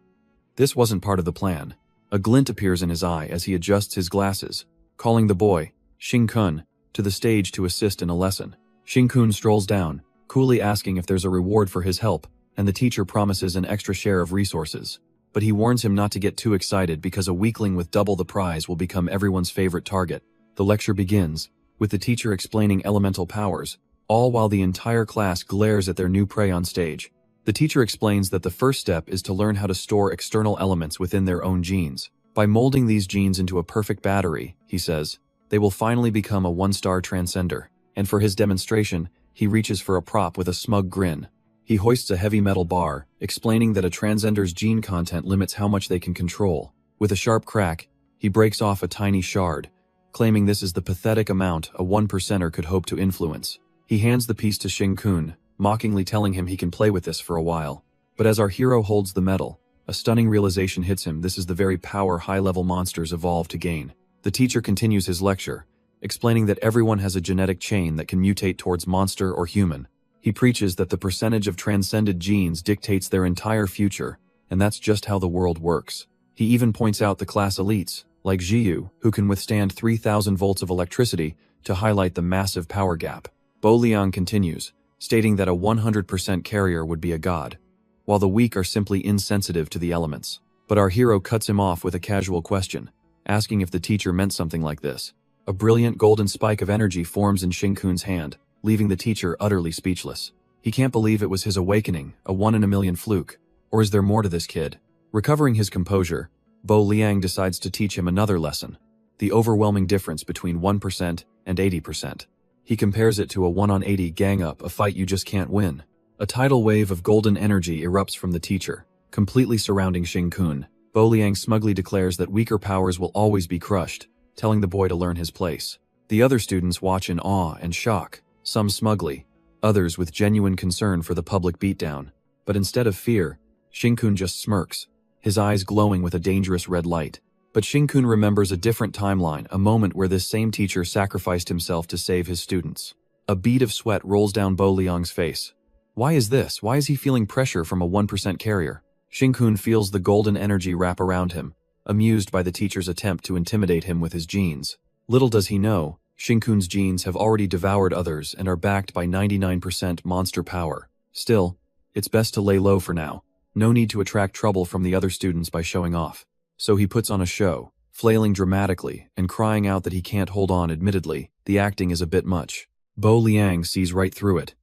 This wasn't part of the plan. A glint appears in his eye as he adjusts his glasses, calling the boy, Xing-kun, to the stage to assist in a lesson. Xing-kun strolls down, coolly asking if there's a reward for his help, and the teacher promises an extra share of resources. But he warns him not to get too excited because a weakling with double the prize will become everyone's favorite target. The lecture begins, with the teacher explaining elemental powers, all while the entire class glares at their new prey on stage. The teacher explains that the first step is to learn how to store external elements within their own genes. By molding these genes into a perfect battery, he says, they will finally become a one-star transcender. And for his demonstration, he reaches for a prop with a smug grin. He hoists a heavy metal bar, explaining that a transcender's gene content limits how much they can control. With a sharp crack, he breaks off a tiny shard, claiming this is the pathetic amount a 1%er could hope to influence. He hands the piece to Xing-kun, mockingly telling him he can play with this for a while. But as our hero holds the metal, a stunning realization hits him: this is the very power high-level monsters evolve to gain. The teacher continues his lecture, explaining that everyone has a genetic chain that can mutate towards monster or human. He preaches that the percentage of transcended genes dictates their entire future, and that's just how the world works. He even points out the class elites, like Jiyu, who can withstand 3,000 volts of electricity, to highlight the massive power gap. Bo Liang continues, stating that a 100% carrier would be a god, while the weak are simply insensitive to the elements. But our hero cuts him off with a casual question, asking if the teacher meant something like this. A brilliant golden spike of energy forms in Xing-kun's hand, leaving the teacher utterly speechless. He can't believe it was his awakening, a 1-in-a-million fluke. Or is there more to this kid? Recovering his composure, Bo Liang decides to teach him another lesson: the overwhelming difference between 1% and 80%. He compares it to a 1-on-80 gang-up, a fight you just can't win. A tidal wave of golden energy erupts from the teacher, completely surrounding Xing-kun. Bo Liang smugly declares that weaker powers will always be crushed, telling the boy to learn his place. The other students watch in awe and shock, some smugly, others with genuine concern for the public beatdown. But instead of fear, Xing-kun just smirks, his eyes glowing with a dangerous red light. But Xing-kun remembers a different timeline, a moment where this same teacher sacrificed himself to save his students. A bead of sweat rolls down Bo Liang's face. Why is this? Why is he feeling pressure from a 1% carrier? Xing-kun feels the golden energy wrap around him, amused by the teacher's attempt to intimidate him with his genes. Little does he know, Xing-kun's genes have already devoured others and are backed by 99% monster power. Still, it's best to lay low for now. No need to attract trouble from the other students by showing off. So he puts on a show, flailing dramatically and crying out that he can't hold on. Admittedly, the acting is a bit much. Bo Liang sees right through it.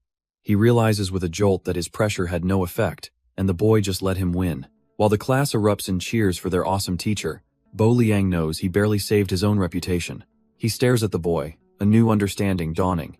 He realizes with a jolt that his pressure had no effect, and the boy just let him win. While the class erupts in cheers for their awesome teacher, Bo Liang knows he barely saved his own reputation. He stares at the boy, a new understanding dawning.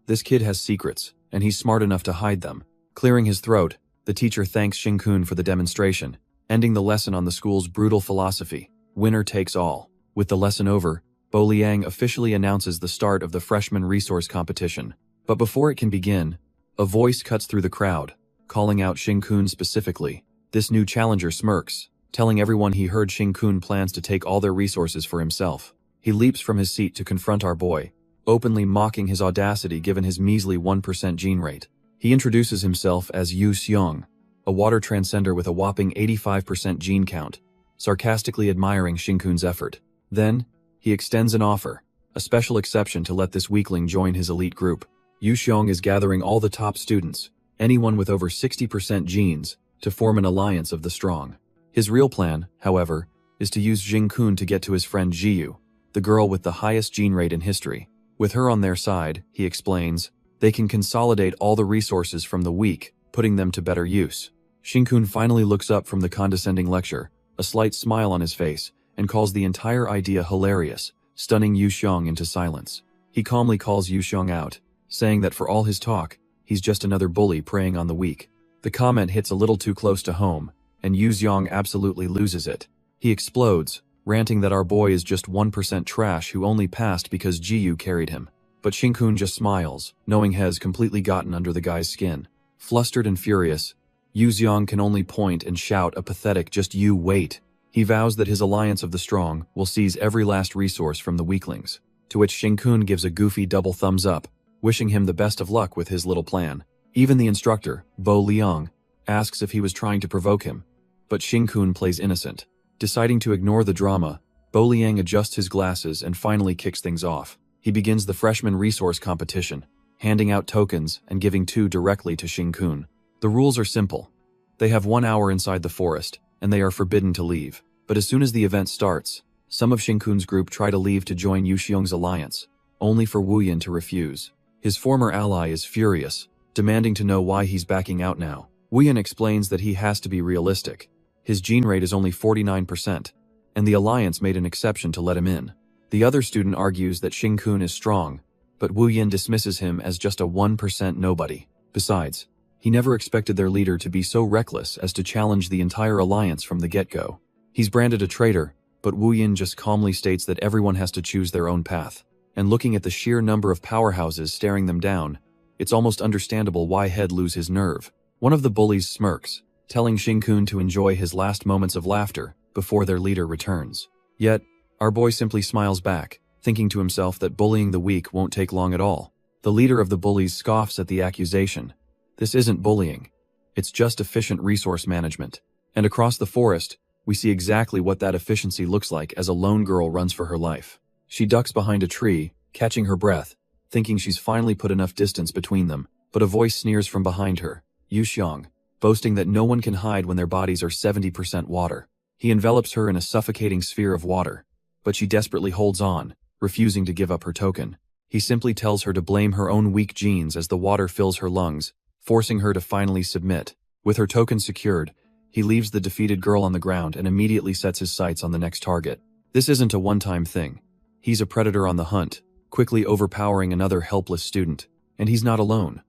This kid has secrets, and he's smart enough to hide them. Clearing his throat, the teacher thanks Shinkun for the demonstration, ending the lesson on the school's brutal philosophy: winner takes all. With the lesson over, Bo Liang officially announces the start of the freshman resource competition. But before it can begin, a voice cuts through the crowd, calling out Shinkun specifically. This new challenger smirks, telling everyone he heard Shinkun plans to take all their resources for himself. He leaps from his seat to confront our boy, openly mocking his audacity given his measly 1% gene rate. He introduces himself as Yu Xiong, a water transcender with a whopping 85% gene count, sarcastically admiring Shinkun's effort. Then, he extends an offer, a special exception to let this weakling join his elite group. Yu Xiong is gathering all the top students, anyone with over 60% genes, to form an alliance of the strong. His real plan, however, is to use Jingkun to get to his friend Jiyu, the girl with the highest gene rate in history. With her on their side, he explains, they can consolidate all the resources from the weak, putting them to better use. Shinkun finally looks up from the condescending lecture, a slight smile on his face, and calls the entire idea hilarious, stunning Yu Xiong into silence. He calmly calls Yu Xiong out, saying that for all his talk, he's just another bully preying on the weak. The comment hits a little too close to home, and Yu Xiong absolutely loses it. He explodes, ranting that our boy is just 1% trash who only passed because Jiyu carried him. But Shinkun just smiles, knowing Hez completely gotten under the guy's skin. Flustered and furious, Yu Xiong can only point and shout a pathetic "just you wait." He vows that his alliance of the strong will seize every last resource from the weaklings, to which Shinkun gives a goofy double thumbs up, wishing him the best of luck with his little plan. Even the instructor, Bo Liang, asks if he was trying to provoke him, but Shinkun plays innocent. Deciding to ignore the drama, Bo Liang adjusts his glasses and finally kicks things off. He begins the freshman resource competition, handing out tokens and giving 2 directly to Shinkun. The rules are simple. They have 1 hour inside the forest, and they are forbidden to leave. But as soon as the event starts, some of Shinkun's group try to leave to join Yu Xiong's alliance, only for Wu Yin to refuse. His former ally is furious, demanding to know why he's backing out now. Wu Yin explains that he has to be realistic. His gene rate is only 49%, and the alliance made an exception to let him in. The other student argues that Shinkun is strong, but Wu Yin dismisses him as just a 1% nobody. Besides, he never expected their leader to be so reckless as to challenge the entire alliance from the get-go. He's branded a traitor, but Wu Yin just calmly states that everyone has to choose their own path. And looking at the sheer number of powerhouses staring them down, it's almost understandable why Head lose his nerve. One of the bullies smirks, telling Shinkun to enjoy his last moments of laughter before their leader returns. Yet, our boy simply smiles back, thinking to himself that bullying the weak won't take long at all. The leader of the bullies scoffs at the accusation. This isn't bullying. It's just efficient resource management. And across the forest, we see exactly what that efficiency looks like as a lone girl runs for her life. She ducks behind a tree, catching her breath, thinking she's finally put enough distance between them, but a voice sneers from behind her, Yu Xiong, boasting that no one can hide when their bodies are 70% water. He envelops her in a suffocating sphere of water, but she desperately holds on, refusing to give up her token. He simply tells her to blame her own weak genes as the water fills her lungs, forcing her to finally submit. With her token secured, he leaves the defeated girl on the ground and immediately sets his sights on the next target. This isn't a one-time thing. He's a predator on the hunt, quickly overpowering another helpless student. And he's not alone.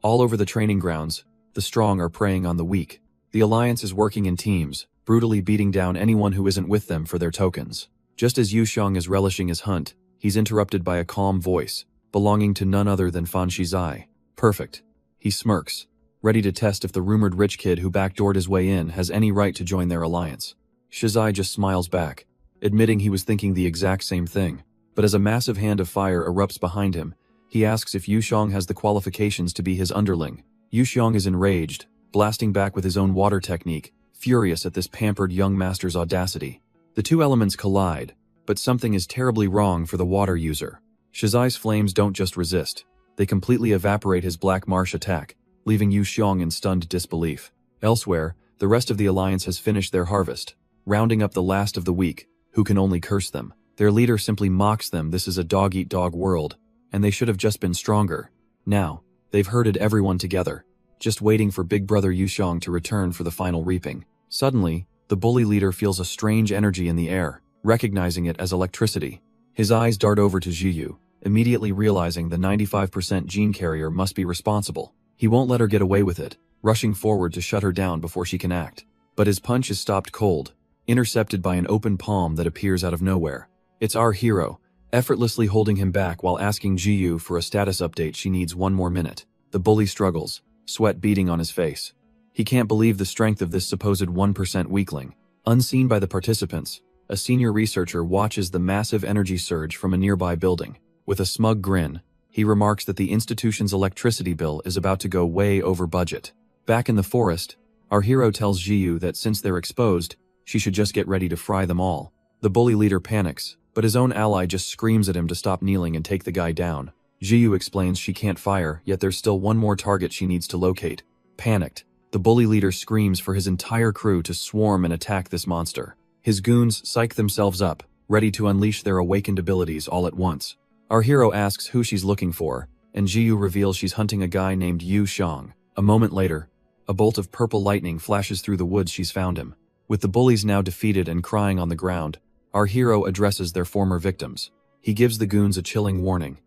All over the training grounds, the strong are preying on the weak. The alliance is working in teams, brutally beating down anyone who isn't with them for their tokens. Just as Yu Xiong is relishing his hunt, he's interrupted by a calm voice, belonging to none other than Fan Shizai. Perfect. He smirks, ready to test if the rumored rich kid who backdoored his way in has any right to join their alliance. Shizai just smiles back, admitting he was thinking the exact same thing. But as a massive hand of fire erupts behind him, he asks if Yu Xiong has the qualifications to be his underling. Yu Xiong is enraged, blasting back with his own water technique, furious at this pampered young master's audacity. The two elements collide, but something is terribly wrong for the water user. Shizai's flames don't just resist, they completely evaporate his Black Marsh attack, leaving Yu Xiong in stunned disbelief. Elsewhere, the rest of the alliance has finished their harvest, rounding up the last of the weak, who can only curse them. Their leader simply mocks them. This is a dog-eat-dog world, and they should have just been stronger. Now, they've herded everyone together, just waiting for Big Brother Yu Xiong to return for the final reaping. Suddenly, the bully leader feels a strange energy in the air, recognizing it as electricity. His eyes dart over to Jiyu, immediately realizing the 95% gene carrier must be responsible. He won't let her get away with it, rushing forward to shut her down before she can act. But his punch is stopped cold, intercepted by an open palm that appears out of nowhere. It's our hero, effortlessly holding him back while asking Jiyu for a status update. She needs 1 more minute. The bully struggles, sweat beading on his face. He can't believe the strength of this supposed 1% weakling. Unseen by the participants, a senior researcher watches the massive energy surge from a nearby building. With a smug grin, he remarks that the institution's electricity bill is about to go way over budget. Back in the forest, our hero tells Jiyu that since they're exposed, she should just get ready to fry them all. The bully leader panics, but his own ally just screams at him to stop kneeling and take the guy down. Jiyu explains she can't fire, yet there's still one more target she needs to locate. Panicked, the bully leader screams for his entire crew to swarm and attack this monster. His goons psych themselves up, ready to unleash their awakened abilities all at once. Our hero asks who she's looking for, and Jiyu reveals she's hunting a guy named Yu Xiong. A moment later, a bolt of purple lightning flashes through the woods she's found him. With the bullies now defeated and crying on the ground, our hero addresses their former victims. He gives the goons a chilling warning.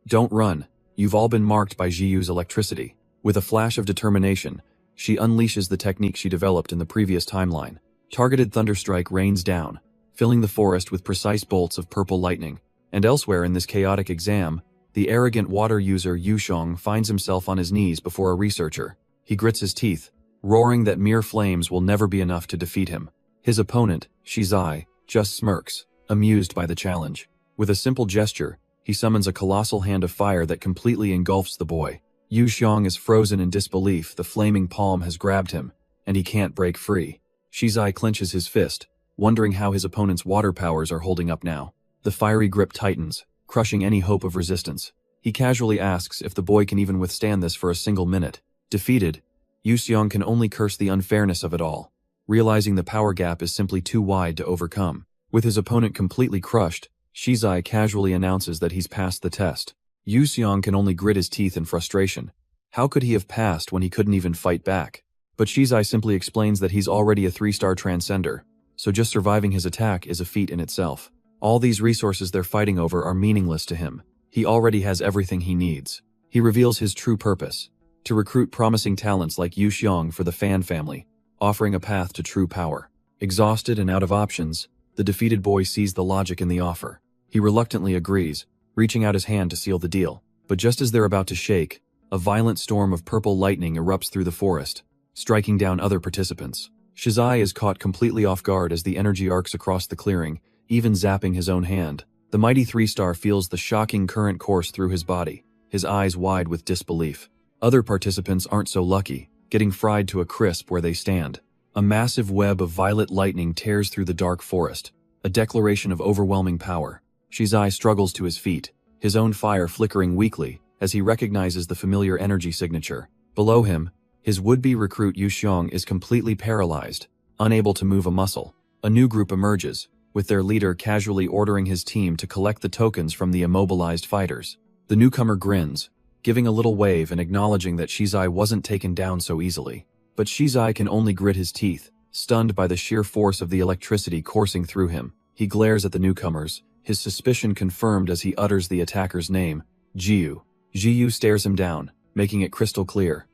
Don't run, you've all been marked by Jiyu's electricity. With a flash of determination, she unleashes the technique she developed in the previous timeline. Targeted thunderstrike rains down, filling the forest with precise bolts of purple lightning. And elsewhere in this chaotic exam, the arrogant water user Yu Xiong finds himself on his knees before a researcher. He grits his teeth, roaring that mere flames will never be enough to defeat him. His opponent, Shizai, just smirks, amused by the challenge. With a simple gesture, he summons a colossal hand of fire that completely engulfs the boy. Yu Xiong is frozen in disbelief. The flaming palm has grabbed him, and he can't break free. Shizai clenches his fist, wondering how his opponent's water powers are holding up now. The fiery grip tightens, crushing any hope of resistance. He casually asks if the boy can even withstand this for a single minute. Defeated, Yu Xiong can only curse the unfairness of it all, realizing the power gap is simply too wide to overcome. With his opponent completely crushed, Shizai casually announces that he's passed the test. Yu Xiong can only grit his teeth in frustration. How could he have passed when he couldn't even fight back? But Shizai simply explains that he's already a 3-star transcender, so just surviving his attack is a feat in itself. All these resources they're fighting over are meaningless to him. He already has everything he needs. He reveals his true purpose: to recruit promising talents like Yu Xiong for the Fan family, offering a path to true power. Exhausted and out of options, the defeated boy sees the logic in the offer. He reluctantly agrees, reaching out his hand to seal the deal. But just as they're about to shake, a violent storm of purple lightning erupts through the forest, striking down other participants. Shizai is caught completely off guard as the energy arcs across the clearing, even zapping his own hand. The mighty 3-star feels the shocking current course through his body, his eyes wide with disbelief. Other participants aren't so lucky, getting fried to a crisp where they stand. A massive web of violet lightning tears through the dark forest, a declaration of overwhelming power. Shizai struggles to his feet, his own fire flickering weakly as he recognizes the familiar energy signature. Below him, his would-be recruit Yu Xiong is completely paralyzed, unable to move a muscle. A new group emerges, with their leader casually ordering his team to collect the tokens from the immobilized fighters. The newcomer grins, giving a little wave and acknowledging that Shizai wasn't taken down so easily. But Shizai can only grit his teeth, stunned by the sheer force of the electricity coursing through him. He glares at the newcomers, his suspicion confirmed as he utters the attacker's name, Jiyu. Jiyu stares him down, making it crystal clear.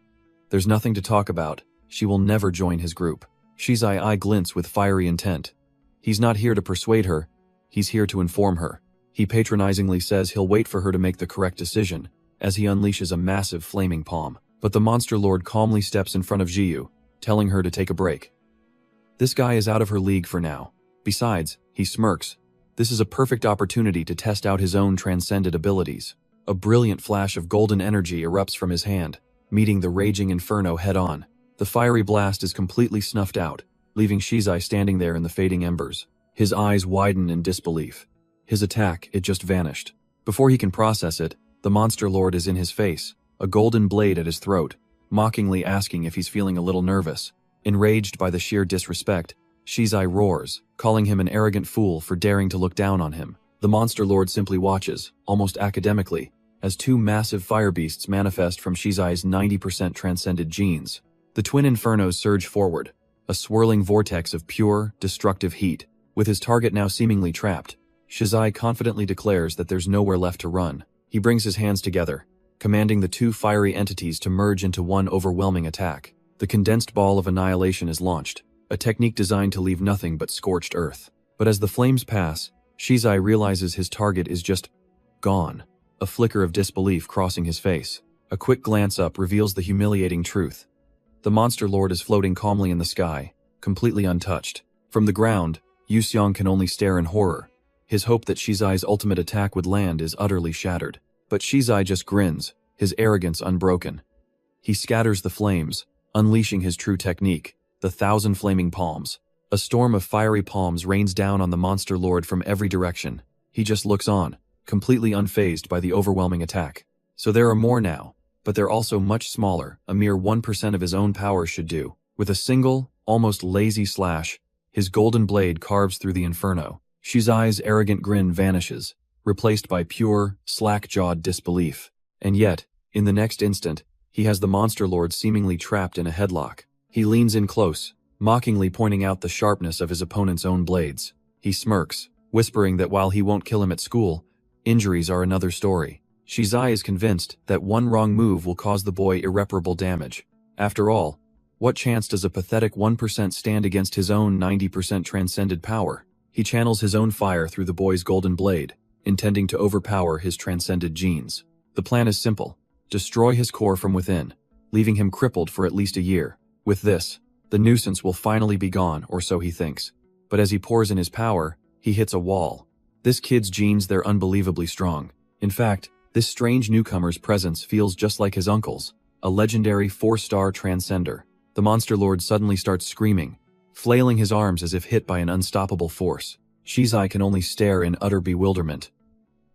There's nothing to talk about. She will never join his group. Shizai eye glints with fiery intent. He's not here to persuade her, he's here to inform her. He patronizingly says he'll wait for her to make the correct decision, as he unleashes a massive flaming palm. But the monster lord calmly steps in front of Jiyu, telling her to take a break. This guy is out of her league for now. Besides, he smirks. This is a perfect opportunity to test out his own transcended abilities. A brilliant flash of golden energy erupts from his hand, meeting the raging inferno head-on. The fiery blast is completely snuffed out, leaving Shizai standing there in the fading embers. His eyes widen in disbelief. His attack, it just vanished. Before he can process it, the monster lord is in his face, a golden blade at his throat, mockingly asking if he's feeling a little nervous. Enraged by the sheer disrespect, Shizai roars, calling him an arrogant fool for daring to look down on him. The monster lord simply watches, almost academically, as 2 massive fire beasts manifest from Shizai's 90% transcended genes. The twin infernos surge forward, a swirling vortex of pure, destructive heat. With his target now seemingly trapped, Shizai confidently declares that there's nowhere left to run. He brings his hands together, commanding the two fiery entities to merge into one overwhelming attack. The condensed ball of annihilation is launched, a technique designed to leave nothing but scorched earth. But as the flames pass, Shizai realizes his target is just gone. A flicker of disbelief crossing his face. A quick glance up reveals the humiliating truth. The monster lord is floating calmly in the sky, completely untouched. From the ground, Yuseong can only stare in horror. His hope that Shizai's ultimate attack would land is utterly shattered. But Shizai just grins, his arrogance unbroken. He scatters the flames, unleashing his true technique, the 1,000 flaming palms. A storm of fiery palms rains down on the monster lord from every direction. He just looks on, completely unfazed by the overwhelming attack. So there are more now, but they're also much smaller, a mere 1% of his own power should do. With a single, almost lazy slash, his golden blade carves through the inferno. Shizai's arrogant grin vanishes, replaced by pure, slack-jawed disbelief. And yet, in the next instant, he has the monster lord seemingly trapped in a headlock. He leans in close, mockingly pointing out the sharpness of his opponent's own blades. He smirks, whispering that while he won't kill him at school, injuries are another story. Shizai is convinced that one wrong move will cause the boy irreparable damage. After all, what chance does a pathetic 1% stand against his own 90% transcended power? He channels his own fire through the boy's golden blade, intending to overpower his transcended genes. The plan is simple: destroy his core from within, leaving him crippled for at least a year. With this, the nuisance will finally be gone, or so he thinks. But as he pours in his power, he hits a wall. This kid's genes, they're unbelievably strong. In fact, this strange newcomer's presence feels just like his uncle's, a legendary 4-star transcender. The monster lord suddenly starts screaming, flailing his arms as if hit by an unstoppable force. Shizai can only stare in utter bewilderment.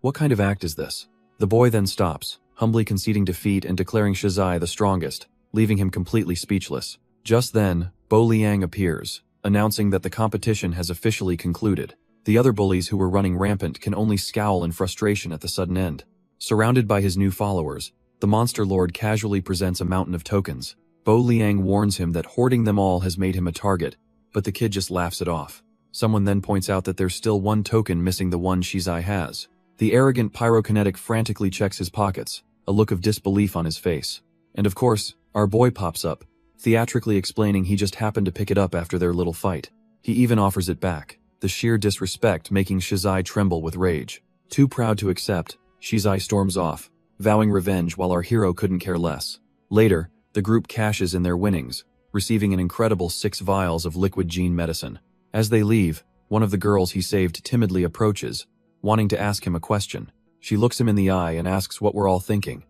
What kind of act is this? The boy then stops, humbly conceding defeat and declaring Shizai the strongest, leaving him completely speechless. Just then, Bo Liang appears, announcing that the competition has officially concluded. The other bullies who were running rampant can only scowl in frustration at the sudden end. Surrounded by his new followers, the monster lord casually presents a mountain of tokens. Bo Liang warns him that hoarding them all has made him a target, but the kid just laughs it off. Someone then points out that there's still one token missing the one Shizai has. The arrogant pyrokinetic frantically checks his pockets, a look of disbelief on his face. And of course, our boy pops up, theatrically explaining he just happened to pick it up after their little fight. He even offers it back, the sheer disrespect making Shizai tremble with rage. Too proud to accept, Shizai storms off, vowing revenge while our hero couldn't care less. Later, the group cashes in their winnings, receiving an incredible 6 vials of liquid gene medicine. As they leave, one of the girls he saved timidly approaches, wanting to ask him a question. She looks him in the eye and asks what we're all thinking.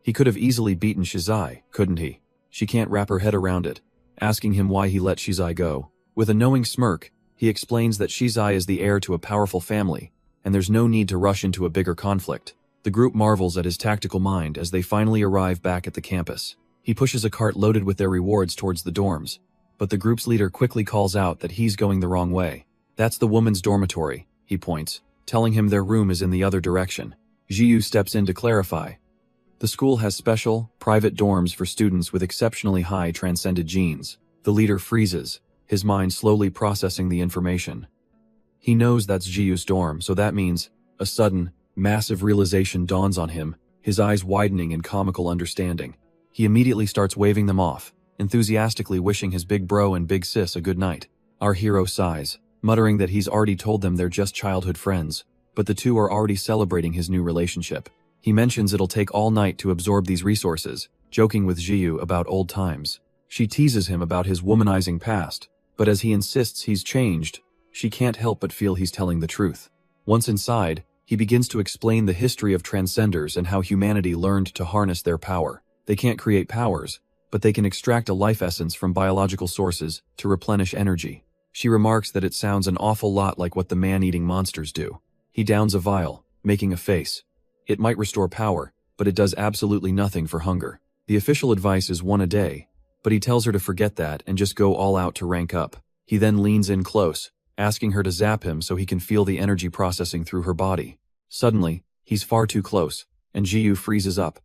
He could have easily beaten Shizai, couldn't he? She can't wrap her head around it, asking him why he let Shizai go. With a knowing smirk, he explains that Shizai is the heir to a powerful family, and there's no need to rush into a bigger conflict. The group marvels at his tactical mind as they finally arrive back at the campus. He pushes a cart loaded with their rewards towards the dorms, but the group's leader quickly calls out that he's going the wrong way. That's the woman's dormitory, he points, telling him their room is in the other direction. Jiyu steps in to clarify. The school has special, private dorms for students with exceptionally high transcended genes. The leader freezes, his mind slowly processing the information. He knows that's Jiyu's dorm, so that means a sudden, massive realization dawns on him, his eyes widening in comical understanding. He immediately starts waving them off, enthusiastically wishing his big bro and big sis a good night. Our hero sighs, muttering that he's already told them they're just childhood friends, but the two are already celebrating his new relationship. He mentions it'll take all night to absorb these resources, joking with Jiyu about old times. She teases him about his womanizing past, but as he insists he's changed, she can't help but feel he's telling the truth. Once inside, he begins to explain the history of transcenders and how humanity learned to harness their power. They can't create powers, but they can extract a life essence from biological sources to replenish energy. She remarks that it sounds an awful lot like what the man-eating monsters do. He downs a vial, making a face. It might restore power, but it does absolutely nothing for hunger. The official advice is 1 a day, but he tells her to forget that and just go all out to rank up. He then leans in close, asking her to zap him so he can feel the energy processing through her body. Suddenly, he's far too close, and Jiyu freezes up,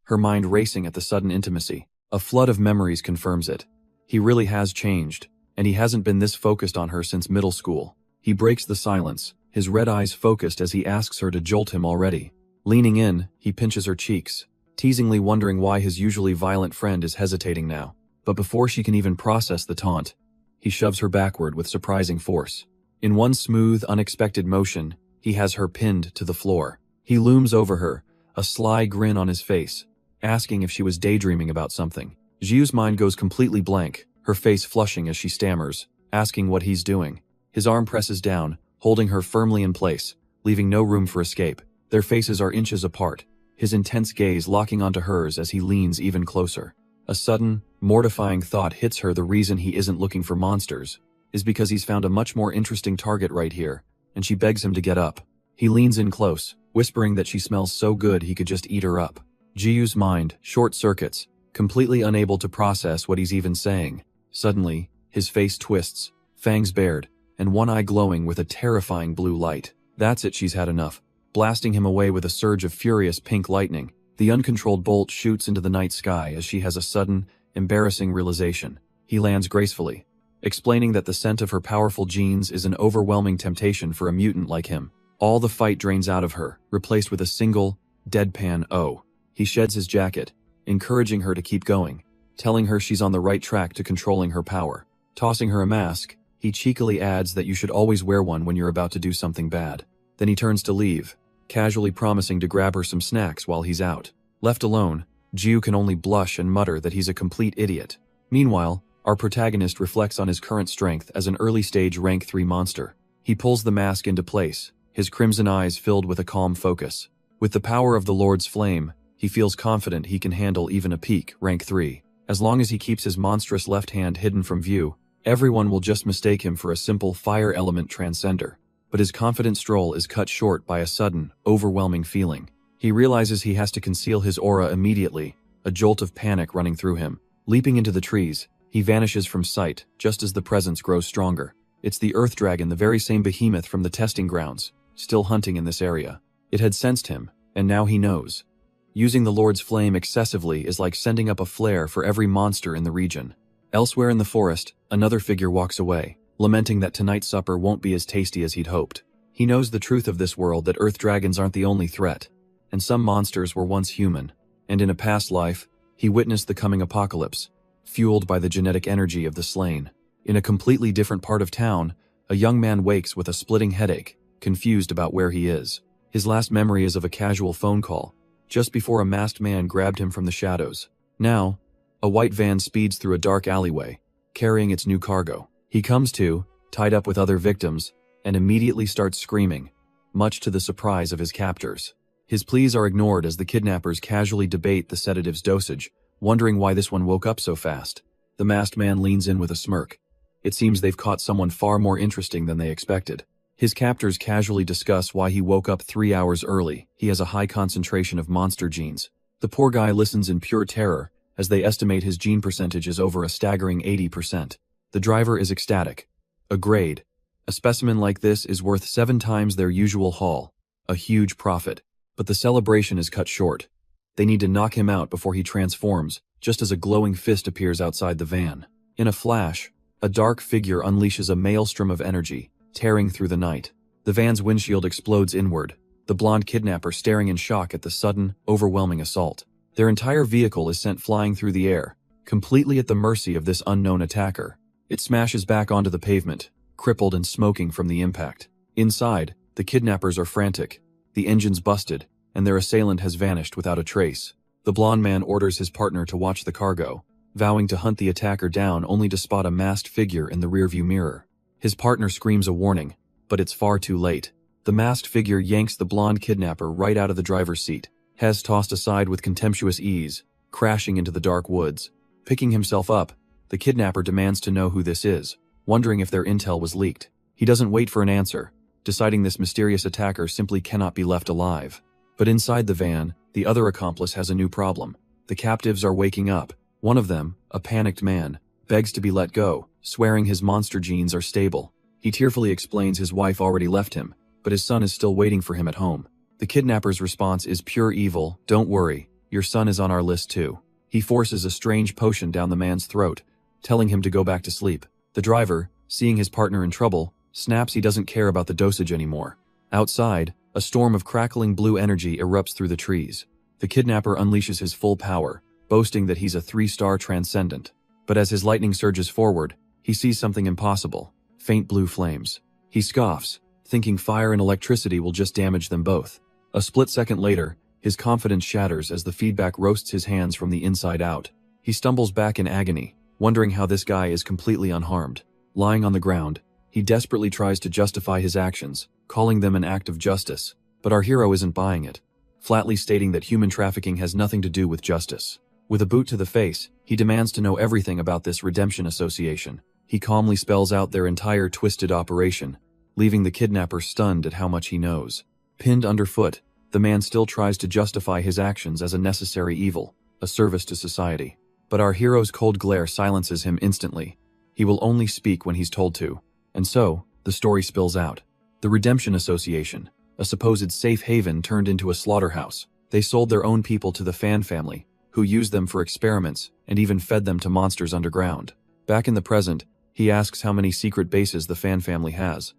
her mind racing at the sudden intimacy. A flood of memories confirms it. He really has changed, and he hasn't been this focused on her since middle school. He breaks the silence, his red eyes focused as he asks her to jolt him already. Leaning in, he pinches her cheeks, teasingly wondering why his usually violent friend is hesitating now. But before she can even process the taunt, he shoves her backward with surprising force. In one smooth, unexpected motion, he has her pinned to the floor. He looms over her, a sly grin on his face, asking if she was daydreaming about something. Jiu's mind goes completely blank, her face flushing as she stammers, asking what he's doing. His arm presses down, holding her firmly in place, leaving no room for escape. Their faces are inches apart, his intense gaze locking onto hers as he leans even closer. A sudden, mortifying thought hits her. The reason he isn't looking for monsters is because he's found a much more interesting target right here, and she begs him to get up. He leans in close, whispering that she smells so good he could just eat her up. Jiu's mind short circuits, completely unable to process what he's even saying. Suddenly, his face twists, fangs bared, and one eye glowing with a terrifying blue light. That's it, she's had enough. Blasting him away with a surge of furious pink lightning, the uncontrolled bolt shoots into the night sky as she has a sudden, embarrassing realization. He lands gracefully, explaining that the scent of her powerful genes is an overwhelming temptation for a mutant like him. All the fight drains out of her, replaced with a single, deadpan "oh." He sheds his jacket, encouraging her to keep going, telling her she's on the right track to controlling her power. Tossing her a mask, he cheekily adds that you should always wear one when you're about to do something bad. Then he turns to leave, casually promising to grab her some snacks while he's out. Left alone, Jiu can only blush and mutter that he's a complete idiot. Meanwhile, our protagonist reflects on his current strength as an early-stage rank 3 monster. He pulls the mask into place, his crimson eyes filled with a calm focus. With the power of the Lord's flame, he feels confident he can handle even a peak rank 3. As long as he keeps his monstrous left hand hidden from view, everyone will just mistake him for a simple fire element transcender. But his confident stroll is cut short by a sudden, overwhelming feeling. He realizes he has to conceal his aura immediately, a jolt of panic running through him. Leaping into the trees, he vanishes from sight just as the presence grows stronger. It's the Earth Dragon, the very same behemoth from the testing grounds, still hunting in this area. It had sensed him, and now he knows. Using the Lord's flame excessively is like sending up a flare for every monster in the region. Elsewhere in the forest, another figure walks away, lamenting that tonight's supper won't be as tasty as he'd hoped. He knows the truth of this world, that Earth Dragons aren't the only threat, and some monsters were once human, and in a past life, he witnessed the coming apocalypse, fueled by the genetic energy of the slain. In a completely different part of town, a young man wakes with a splitting headache, confused about where he is. His last memory is of a casual phone call, just before a masked man grabbed him from the shadows. Now, a white van speeds through a dark alleyway, carrying its new cargo. He comes to, tied up with other victims, and immediately starts screaming, much to the surprise of his captors. His pleas are ignored as the kidnappers casually debate the sedative's dosage, wondering why this one woke up so fast. The masked man leans in with a smirk. It seems they've caught someone far more interesting than they expected. His captors casually discuss why he woke up 3 hours early. He has a high concentration of monster genes. The poor guy listens in pure terror, as they estimate his gene percentage is over a staggering 80%. The driver is ecstatic. A grade. A specimen like this is worth 7 times their usual haul. A huge profit. But the celebration is cut short. They need to knock him out before he transforms, just as a glowing fist appears outside the van. In a flash, a dark figure unleashes a maelstrom of energy, tearing through the night. The van's windshield explodes inward, the blonde kidnapper staring in shock at the sudden, overwhelming assault. Their entire vehicle is sent flying through the air, completely at the mercy of this unknown attacker. It smashes back onto the pavement, crippled and smoking from the impact. Inside, the kidnappers are frantic. The engine's busted, and their assailant has vanished without a trace. The blonde man orders his partner to watch the cargo, vowing to hunt the attacker down only to spot a masked figure in the rearview mirror. His partner screams a warning, but it's far too late. The masked figure yanks the blonde kidnapper right out of the driver's seat, has tossed aside with contemptuous ease, crashing into the dark woods. Picking himself up, the kidnapper demands to know who this is, wondering if their intel was leaked. He doesn't wait for an answer, deciding this mysterious attacker simply cannot be left alive. But inside the van, the other accomplice has a new problem. The captives are waking up. One of them, a panicked man, begs to be let go, swearing his monster genes are stable. He tearfully explains his wife already left him, but his son is still waiting for him at home. The kidnapper's response is pure evil. Don't worry, your son is on our list too. He forces a strange potion down the man's throat, telling him to go back to sleep. The driver, seeing his partner in trouble, snaps he doesn't care about the dosage anymore. Outside, a storm of crackling blue energy erupts through the trees. The kidnapper unleashes his full power, boasting that he's a 3-star transcendent. But as his lightning surges forward, he sees something impossible: faint blue flames. He scoffs, thinking fire and electricity will just damage them both. A split second later, his confidence shatters as the feedback roasts his hands from the inside out. He stumbles back in agony, wondering how this guy is completely unharmed. Lying on the ground, he desperately tries to justify his actions, calling them an act of justice. But our hero isn't buying it, flatly stating that human trafficking has nothing to do with justice. With a boot to the face, he demands to know everything about this redemption association. He calmly spells out their entire twisted operation, leaving the kidnapper stunned at how much he knows. Pinned underfoot, the man still tries to justify his actions as a necessary evil, a service to society. But our hero's cold glare silences him instantly. He will only speak when he's told to. And so, the story spills out. The Redemption Association, a supposed safe haven, turned into a slaughterhouse. They sold their own people to the Fan family, who used them for experiments and even fed them to monsters underground. Back in the present, he asks how many secret bases the Fan family has.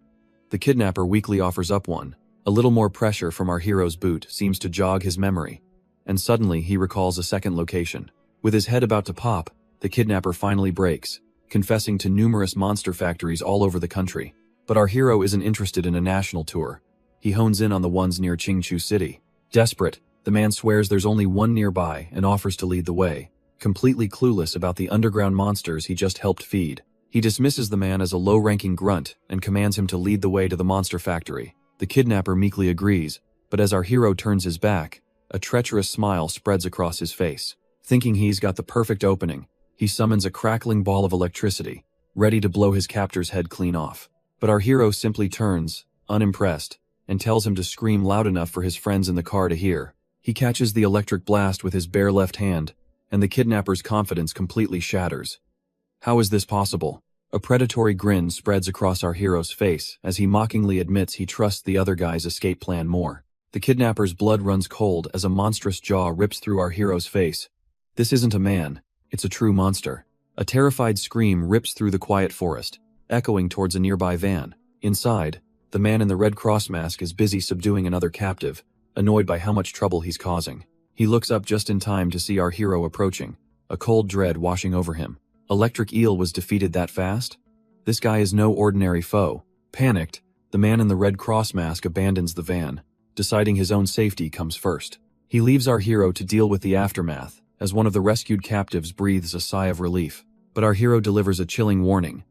The kidnapper weakly offers up one. A little more pressure from our hero's boot seems to jog his memory, and suddenly he recalls a second location. With his head about to pop, the kidnapper finally breaks, confessing to numerous monster factories all over the country. But our hero isn't interested in a national tour. He hones in on the ones near Qingchu City. Desperate, the man swears there's only one nearby and offers to lead the way, completely clueless about the underground monsters he just helped feed. He dismisses the man as a low-ranking grunt and commands him to lead the way to the monster factory. The kidnapper meekly agrees, but as our hero turns his back, a treacherous smile spreads across his face. Thinking he's got the perfect opening, he summons a crackling ball of electricity, ready to blow his captor's head clean off. But our hero simply turns, unimpressed, and tells him to scream loud enough for his friends in the car to hear. He catches the electric blast with his bare left hand, and the kidnapper's confidence completely shatters. How is this possible? A predatory grin spreads across our hero's face as he mockingly admits he trusts the other guy's escape plan more. The kidnapper's blood runs cold as a monstrous jaw rips through our hero's face. This isn't a man, it's a true monster. A terrified scream rips through the quiet forest, echoing towards a nearby van. Inside, the man in the Red Cross mask is busy subduing another captive, annoyed by how much trouble he's causing. He looks up just in time to see our hero approaching, a cold dread washing over him. Electric Eel was defeated that fast? This guy is no ordinary foe. Panicked, the man in the Red Cross mask abandons the van, deciding his own safety comes first. He leaves our hero to deal with the aftermath, as one of the rescued captives breathes a sigh of relief. But our hero delivers a chilling warning.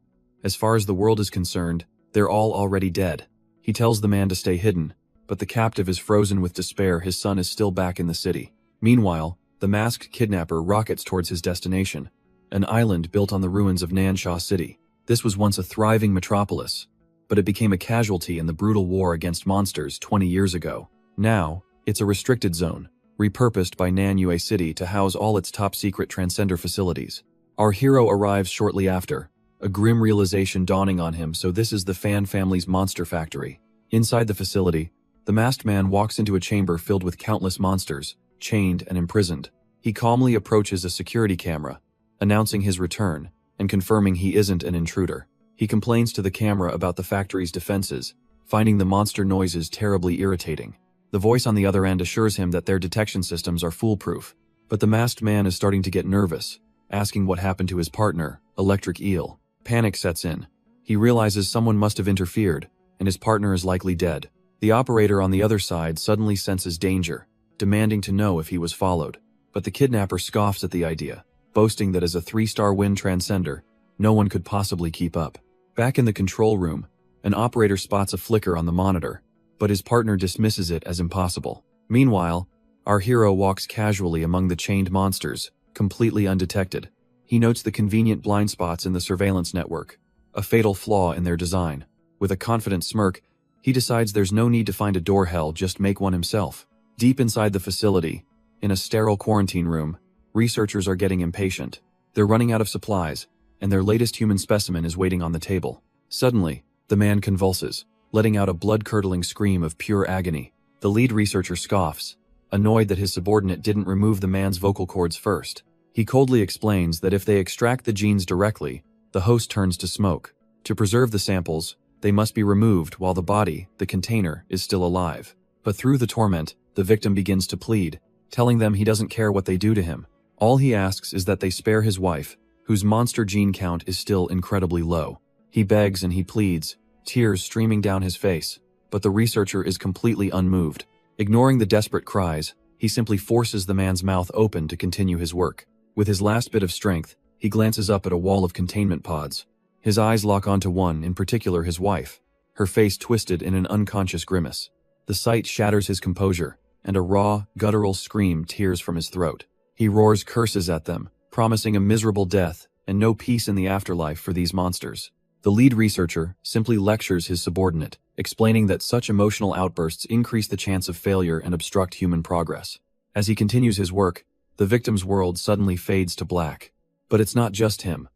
As far as the world is concerned, they're all already dead. He tells the man to stay hidden, but the captive is frozen with despair. His son is still back in the city. Meanwhile, the masked kidnapper rockets towards his destination, an island built on the ruins of Nansha City. This was once a thriving metropolis, but it became a casualty in the brutal war against monsters 20 years ago. Now, it's a restricted zone, repurposed by Nanyue City to house all its top-secret transcender facilities. Our hero arrives shortly after, a grim realization dawning on him. So this is the Fan family's monster factory. Inside the facility, the masked man walks into a chamber filled with countless monsters, chained and imprisoned. He calmly approaches a security camera, announcing his return and confirming he isn't an intruder. He complains to the camera about the factory's defenses, finding the monster noises terribly irritating. The voice on the other end assures him that their detection systems are foolproof, but the masked man is starting to get nervous, asking what happened to his partner, Electric Eel. Panic sets in. He realizes someone must have interfered, and his partner is likely dead. The operator on the other side suddenly senses danger, demanding to know if he was followed. But the kidnapper scoffs at the idea, boasting that as a 3-star wind transcender, no one could possibly keep up. Back in the control room, an operator spots a flicker on the monitor, but his partner dismisses it as impossible. Meanwhile, our hero walks casually among the chained monsters, completely undetected. He notes the convenient blind spots in the surveillance network, a fatal flaw in their design. With a confident smirk, he decides there's no need to find a door, hell, just make one himself. Deep inside the facility, in a sterile quarantine room, researchers are getting impatient. They're running out of supplies, and their latest human specimen is waiting on the table. Suddenly, the man convulses, letting out a blood-curdling scream of pure agony. The lead researcher scoffs, annoyed that his subordinate didn't remove the man's vocal cords first. He coldly explains that if they extract the genes directly, the host turns to smoke. To preserve the samples, They must be removed while the body, the container, is still alive. But through the torment, the victim begins to plead, telling them he doesn't care what they do to him. All he asks is that they spare his wife, whose monster gene count is still incredibly low. He begs and he pleads, tears streaming down his face, but the researcher is completely unmoved. Ignoring the desperate cries, he simply forces the man's mouth open to continue his work. With his last bit of strength, he glances up at a wall of containment pods. His eyes lock onto one, in particular his wife, her face twisted in an unconscious grimace. The sight shatters his composure, and a raw, guttural scream tears from his throat. He roars curses at them, promising a miserable death and no peace in the afterlife for these monsters. The lead researcher simply lectures his subordinate, explaining that such emotional outbursts increase the chance of failure and obstruct human progress. As he continues his work, the victim's world suddenly fades to black. But it's not just him.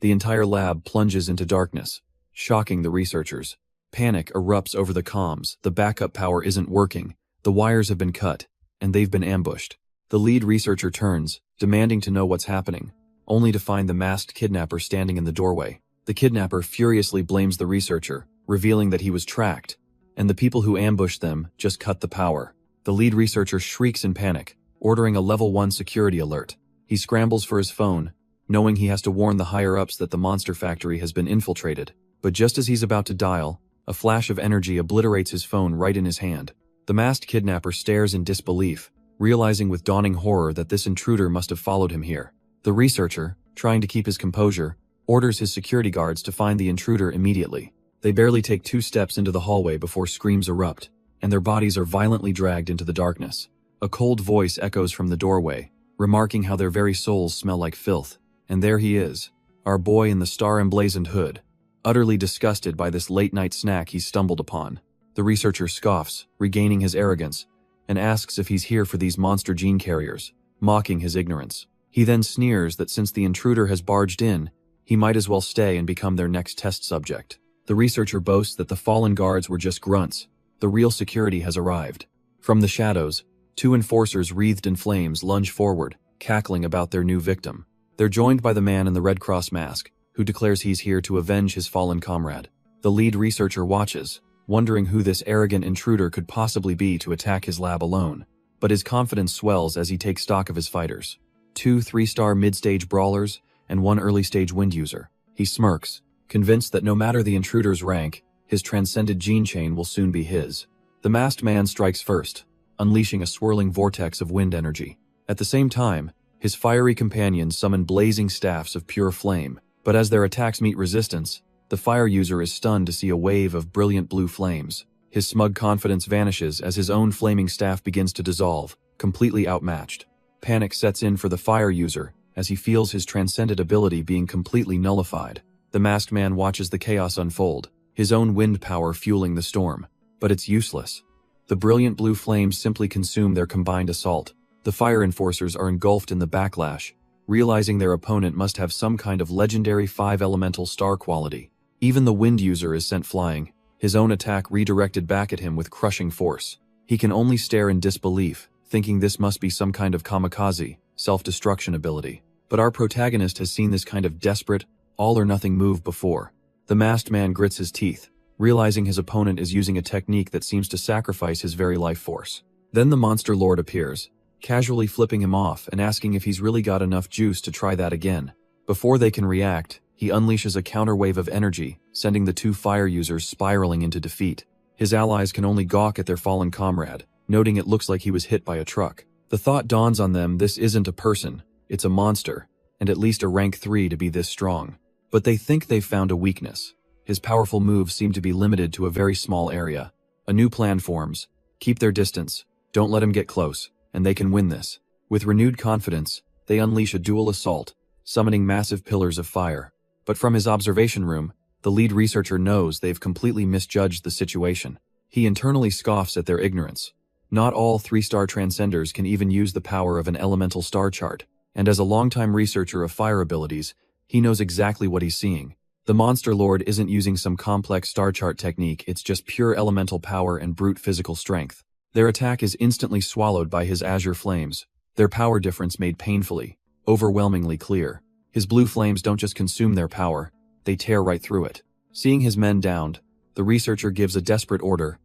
The entire lab plunges into darkness, shocking the researchers. Panic erupts over the comms. The backup power isn't working, the wires have been cut, and they've been ambushed. The lead researcher turns, demanding to know what's happening, only to find the masked kidnapper standing in the doorway. The kidnapper furiously blames the researcher, revealing that he was tracked, and the people who ambushed them just cut the power. The lead researcher shrieks in panic, ordering a level 1 security alert. He scrambles for his phone, knowing he has to warn the higher-ups that the monster factory has been infiltrated. But just as he's about to dial, a flash of energy obliterates his phone right in his hand. The masked kidnapper stares in disbelief, realizing with dawning horror that this intruder must have followed him here. The researcher, trying to keep his composure, orders his security guards to find the intruder immediately. They barely take 2 steps into the hallway before screams erupt, and their bodies are violently dragged into the darkness. A cold voice echoes from the doorway, remarking how their very souls smell like filth. And there he is, our boy in the star-emblazoned hood, utterly disgusted by this late-night snack he's stumbled upon. The researcher scoffs, regaining his arrogance, and asks if he's here for these monster gene carriers, mocking his ignorance. He then sneers that since the intruder has barged in, he might as well stay and become their next test subject. The researcher boasts that the fallen guards were just grunts. The real security has arrived. From the shadows, 2 enforcers wreathed in flames lunge forward, cackling about their new victim. They're joined by the man in the Red Cross mask, who declares he's here to avenge his fallen comrade. The lead researcher watches, wondering who this arrogant intruder could possibly be to attack his lab alone. But his confidence swells as he takes stock of his fighters. 2 3-star mid-stage brawlers, and 1 early-stage wind user. He smirks, convinced that no matter the intruder's rank, his transcended gene chain will soon be his. The masked man strikes first, unleashing a swirling vortex of wind energy. At the same time, his fiery companions summon blazing staffs of pure flame, but as their attacks meet resistance, the fire user is stunned to see a wave of brilliant blue flames. His smug confidence vanishes as his own flaming staff begins to dissolve, completely outmatched. Panic sets in for the fire user as he feels his transcended ability being completely nullified. The masked man watches the chaos unfold, his own wind power fueling the storm. But it's useless. The brilliant blue flames simply consume their combined assault. The fire enforcers are engulfed in the backlash, realizing their opponent must have some kind of legendary 5-elemental star quality. Even the wind user is sent flying, his own attack redirected back at him with crushing force. He can only stare in disbelief, thinking this must be some kind of kamikaze, self-destruction ability. But our protagonist has seen this kind of desperate, all-or-nothing move before. The masked man grits his teeth, realizing his opponent is using a technique that seems to sacrifice his very life force. Then the monster lord appears, casually flipping him off and asking if he's really got enough juice to try that again. Before they can react, he unleashes a counterwave of energy, sending the 2 fire users spiraling into defeat. His allies can only gawk at their fallen comrade, noting it looks like he was hit by a truck. The thought dawns on them this isn't a person, it's a monster, and at least a rank 3 to be this strong. But they think they've found a weakness. His powerful moves seem to be limited to a very small area. A new plan forms. Keep their distance, don't let him get close, and they can win this. With renewed confidence, they unleash a dual assault, summoning massive pillars of fire. But from his observation room, the lead researcher knows they've completely misjudged the situation. He internally scoffs at their ignorance. Not all 3-star transcenders can even use the power of an elemental star chart, and as a longtime researcher of fire abilities, he knows exactly what he's seeing. The monster lord isn't using some complex star chart technique, it's just pure elemental power and brute physical strength. Their attack is instantly swallowed by his azure flames, their power difference made painfully, overwhelmingly clear. His blue flames don't just consume their power, they tear right through it. Seeing his men downed, the researcher gives a desperate order.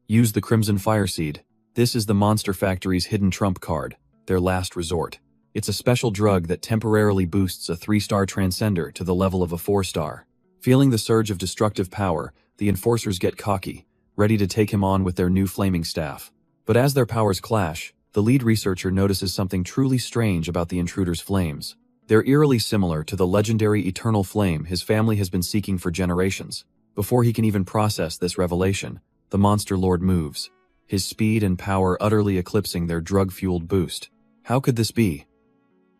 Use the Crimson Fire Seed. This is the Monster Factory's hidden trump card, their last resort. It's a special drug that temporarily boosts a 3-star transcender to the level of a 4-star. Feeling the surge of destructive power, the enforcers get cocky, ready to take him on with their new flaming staff. But as their powers clash, the lead researcher notices something truly strange about the intruder's flames. They're eerily similar to the legendary eternal flame his family has been seeking for generations. Before he can even process this revelation, the Monster Lord moves, his speed and power utterly eclipsing their drug-fueled boost. How could this be?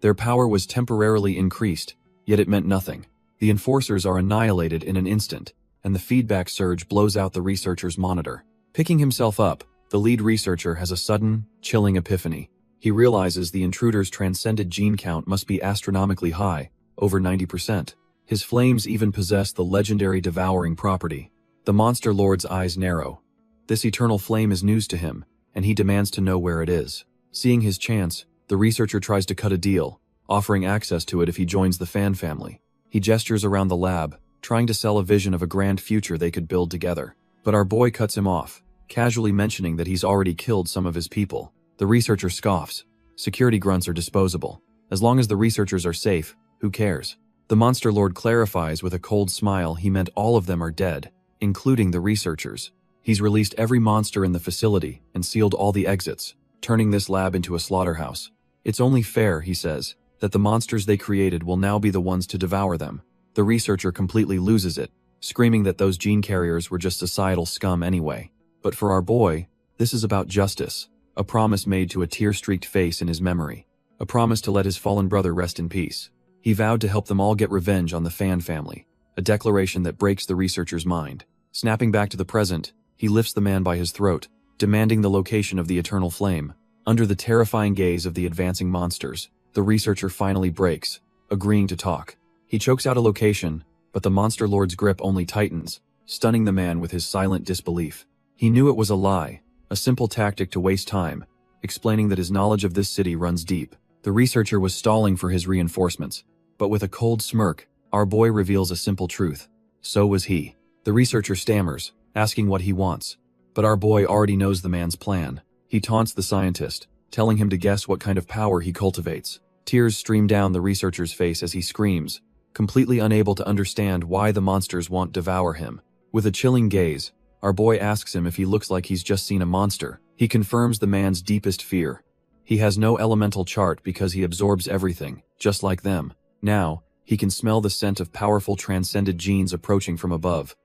Their power was temporarily increased, yet it meant nothing. The enforcers are annihilated in an instant, and the feedback surge blows out the researcher's monitor. Picking himself up, the lead researcher has a sudden, chilling epiphany. He realizes the intruder's transcended gene count must be astronomically high, over 90%. His flames even possess the legendary devouring property. The Monster Lord's eyes narrow. This eternal flame is news to him, and he demands to know where it is. Seeing his chance, the researcher tries to cut a deal, offering access to it if he joins the Fan family. He gestures around the lab, trying to sell a vision of a grand future they could build together. But our boy cuts him off, casually mentioning that he's already killed some of his people. The researcher scoffs. Security grunts are disposable. As long as the researchers are safe, who cares? The Monster Lord clarifies with a cold smile he meant all of them are dead, including the researchers. He's released every monster in the facility and sealed all the exits, turning this lab into a slaughterhouse. It's only fair, he says, that the monsters they created will now be the ones to devour them. The researcher completely loses it, screaming that those gene carriers were just societal scum anyway. But for our boy, this is about justice, a promise made to a tear-streaked face in his memory, a promise to let his fallen brother rest in peace. He vowed to help them all get revenge on the Fan family, a declaration that breaks the researcher's mind. Snapping back to the present, he lifts the man by his throat, demanding the location of the eternal flame. Under the terrifying gaze of the advancing monsters, the researcher finally breaks, agreeing to talk. He chokes out a location, but the Monster Lord's grip only tightens, stunning the man with his silent disbelief. He knew it was a lie, a simple tactic to waste time, explaining that his knowledge of this city runs deep. The researcher was stalling for his reinforcements, but with a cold smirk, our boy reveals a simple truth. So was he. The researcher stammers, asking what he wants. But our boy already knows the man's plan. He taunts the scientist, telling him to guess what kind of power he cultivates. Tears stream down the researcher's face as he screams, completely unable to understand why the monsters won't devour him. With a chilling gaze, our boy asks him if he looks like he's just seen a monster. He confirms the man's deepest fear. He has no elemental chart because he absorbs everything, just like them. Now, he can smell the scent of powerful transcended genes approaching from above.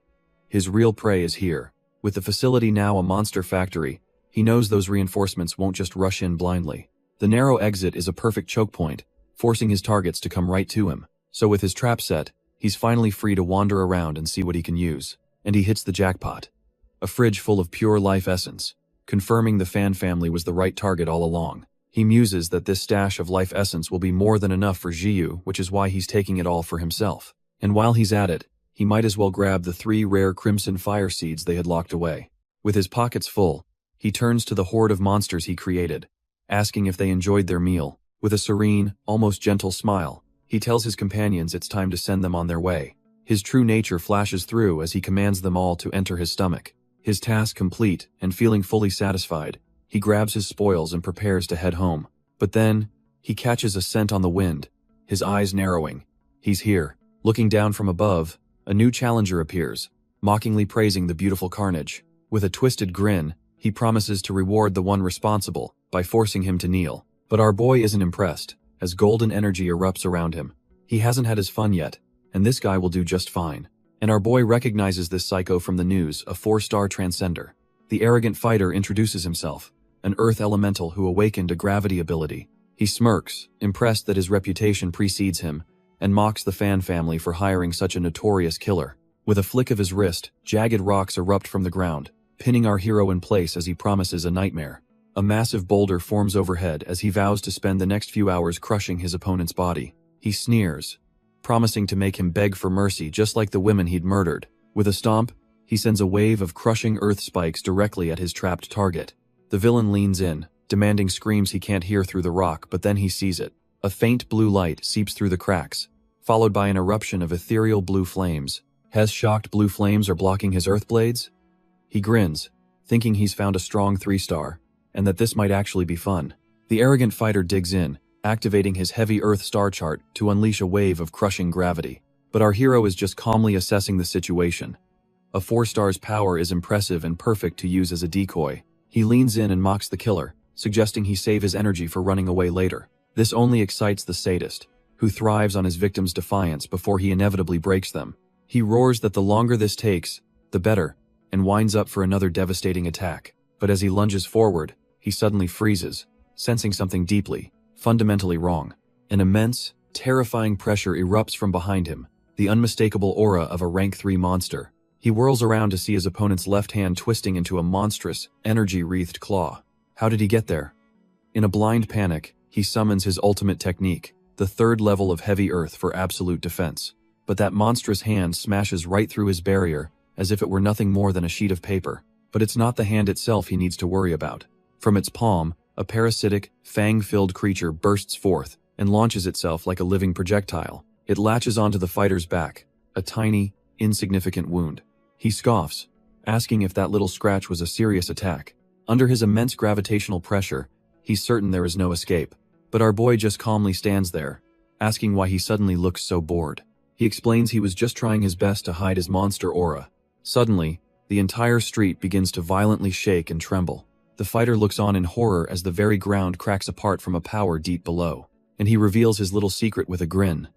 His real prey is here. With the facility now a monster factory, he knows those reinforcements won't just rush in blindly. The narrow exit is a perfect choke point, forcing his targets to come right to him. So with his trap set, he's finally free to wander around and see what he can use. And he hits the jackpot. A fridge full of pure life essence, confirming the Fan family was the right target all along. He muses that this stash of life essence will be more than enough for Jiyu, which is why he's taking it all for himself. And while he's at it, he might as well grab the 3 rare Crimson Fire Seeds they had locked away. With his pockets full, he turns to the horde of monsters he created, asking if they enjoyed their meal. With a serene, almost gentle smile, he tells his companions it's time to send them on their way. His true nature flashes through as he commands them all to enter his stomach. His task complete and feeling fully satisfied, he grabs his spoils and prepares to head home. But then, he catches a scent on the wind, his eyes narrowing. He's here. Looking down from above, a new challenger appears, mockingly praising the beautiful carnage. With a twisted grin, he promises to reward the one responsible by forcing him to kneel. But our boy isn't impressed, as golden energy erupts around him. He hasn't had his fun yet, and this guy will do just fine. And our boy recognizes this psycho from the news, a 4-star transcender. The arrogant fighter introduces himself, an earth elemental who awakened a gravity ability. He smirks, impressed that his reputation precedes him, and mocks the Fan family for hiring such a notorious killer. With a flick of his wrist, jagged rocks erupt from the ground, pinning our hero in place as he promises a nightmare. A massive boulder forms overhead as he vows to spend the next few hours crushing his opponent's body. He sneers, promising to make him beg for mercy just like the women he'd murdered. With a stomp, he sends a wave of crushing earth spikes directly at his trapped target. The villain leans in, demanding screams he can't hear through the rock, but then he sees it. A faint blue light seeps through the cracks, followed by an eruption of ethereal blue flames. His shocked blue flames are blocking his earth blades? He grins, thinking he's found a strong 3-star, and that this might actually be fun. The arrogant fighter digs in, activating his heavy earth star chart to unleash a wave of crushing gravity. But our hero is just calmly assessing the situation. A 4-star's power is impressive and perfect to use as a decoy. He leans in and mocks the killer, suggesting he save his energy for running away later. This only excites the sadist, who thrives on his victim's defiance before he inevitably breaks them. He roars that the longer this takes, the better, and winds up for another devastating attack. But as he lunges forward, he suddenly freezes, sensing something deeply, fundamentally wrong. An immense, terrifying pressure erupts from behind him, the unmistakable aura of a rank 3 monster. He whirls around to see his opponent's left hand twisting into a monstrous, energy-wreathed claw. How did he get there? In a blind panic, he summons his ultimate technique, the 3rd level of heavy earth for absolute defense. But that monstrous hand smashes right through his barrier, as if it were nothing more than a sheet of paper. But it's not the hand itself he needs to worry about. From its palm, a parasitic, fang-filled creature bursts forth and launches itself like a living projectile. It latches onto the fighter's back, a tiny, insignificant wound. He scoffs, asking if that little scratch was a serious attack. Under his immense gravitational pressure, he's certain there is no escape. But our boy just calmly stands there, asking why he suddenly looks so bored. He explains he was just trying his best to hide his monster aura. Suddenly, the entire street begins to violently shake and tremble. The fighter looks on in horror as the very ground cracks apart from a power deep below, and he reveals his little secret with a grin.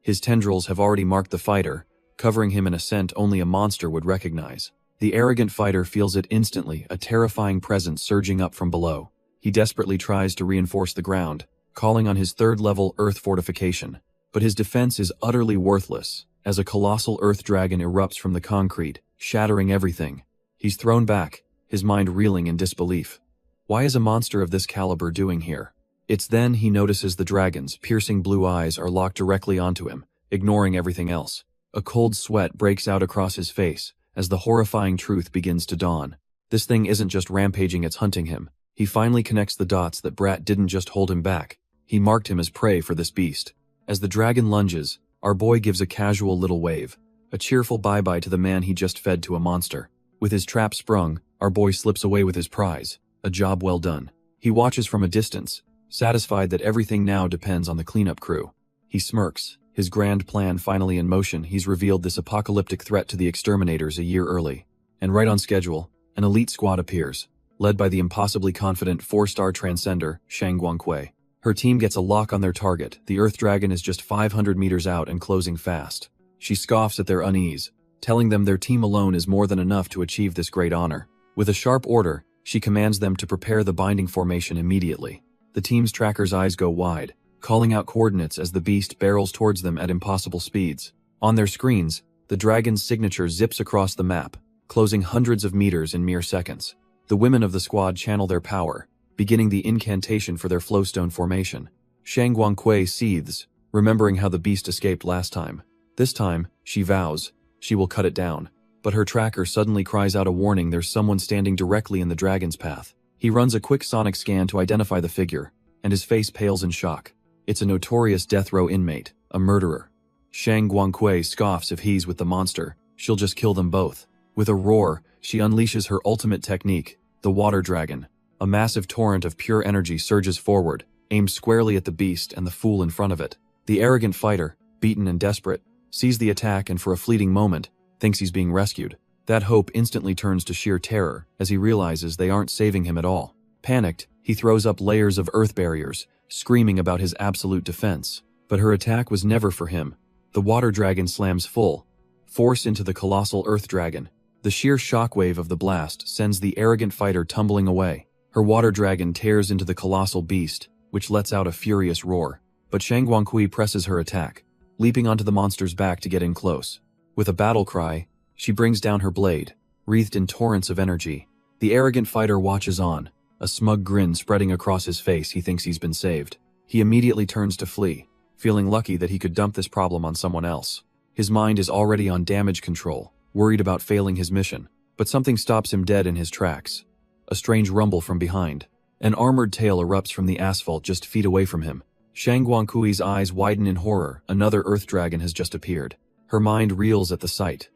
His tendrils have already marked the fighter, covering him in a scent only a monster would recognize. The arrogant fighter feels it instantly, a terrifying presence surging up from below. He desperately tries to reinforce the ground, calling on his 3rd-level earth fortification. But his defense is utterly worthless, as a colossal earth dragon erupts from the concrete, shattering everything. He's thrown back, his mind reeling in disbelief. Why is a monster of this caliber doing here? It's then he notices the dragon's piercing blue eyes are locked directly onto him, ignoring everything else. A cold sweat breaks out across his face as the horrifying truth begins to dawn. This thing isn't just rampaging, it's hunting him. He finally connects the dots that Brat didn't just hold him back. He marked him as prey for this beast. As the dragon lunges, our boy gives a casual little wave, a cheerful bye-bye to the man he just fed to a monster. With his trap sprung, our boy slips away with his prize, a job well done. He watches from a distance, satisfied that everything now depends on the cleanup crew. He smirks, his grand plan finally in motion. He's revealed this apocalyptic threat to the exterminators a year early. And right on schedule, an elite squad appears, led by the impossibly confident 4-star transcender, Shang Guangque. Her team gets a lock on their target. The Earth Dragon is just 500 meters out and closing fast. She scoffs at their unease, telling them their team alone is more than enough to achieve this great honor. With a sharp order, she commands them to prepare the binding formation immediately. The team's tracker's eyes go wide, calling out coordinates as the beast barrels towards them at impossible speeds. On their screens, the dragon's signature zips across the map, closing hundreds of meters in mere seconds. The women of the squad channel their power, beginning the incantation for their flowstone formation. Shang Guangque seethes, remembering how the beast escaped last time. This time, she vows, she will cut it down. But her tracker suddenly cries out a warning. There's someone standing directly in the dragon's path. He runs a quick sonic scan to identify the figure, and his face pales in shock. It's a notorious death row inmate, a murderer. Shang Guangque scoffs if he's with the monster, she'll just kill them both. With a roar, she unleashes her ultimate technique, the water dragon. A massive torrent of pure energy surges forward, aimed squarely at the beast and the fool in front of it. The arrogant fighter, beaten and desperate, sees the attack and for a fleeting moment, thinks he's being rescued. That hope instantly turns to sheer terror as he realizes they aren't saving him at all. Panicked, he throws up layers of earth barriers, screaming about his absolute defense. But her attack was never for him. The water dragon slams full force into the colossal earth dragon. The sheer shockwave of the blast sends the arrogant fighter tumbling away. Her water dragon tears into the colossal beast, which lets out a furious roar. But Shang Guangque presses her attack, leaping onto the monster's back to get in close. With a battle cry, she brings down her blade, wreathed in torrents of energy. The arrogant fighter watches on, a smug grin spreading across his face. He thinks he's been saved. He immediately turns to flee, feeling lucky that he could dump this problem on someone else. His mind is already on damage control, worried about failing his mission. But something stops him dead in his tracks. A strange rumble from behind. An armored tail erupts from the asphalt just feet away from him. Shang Guangque's eyes widen in horror. Another earth dragon has just appeared. Her mind reels at the sight.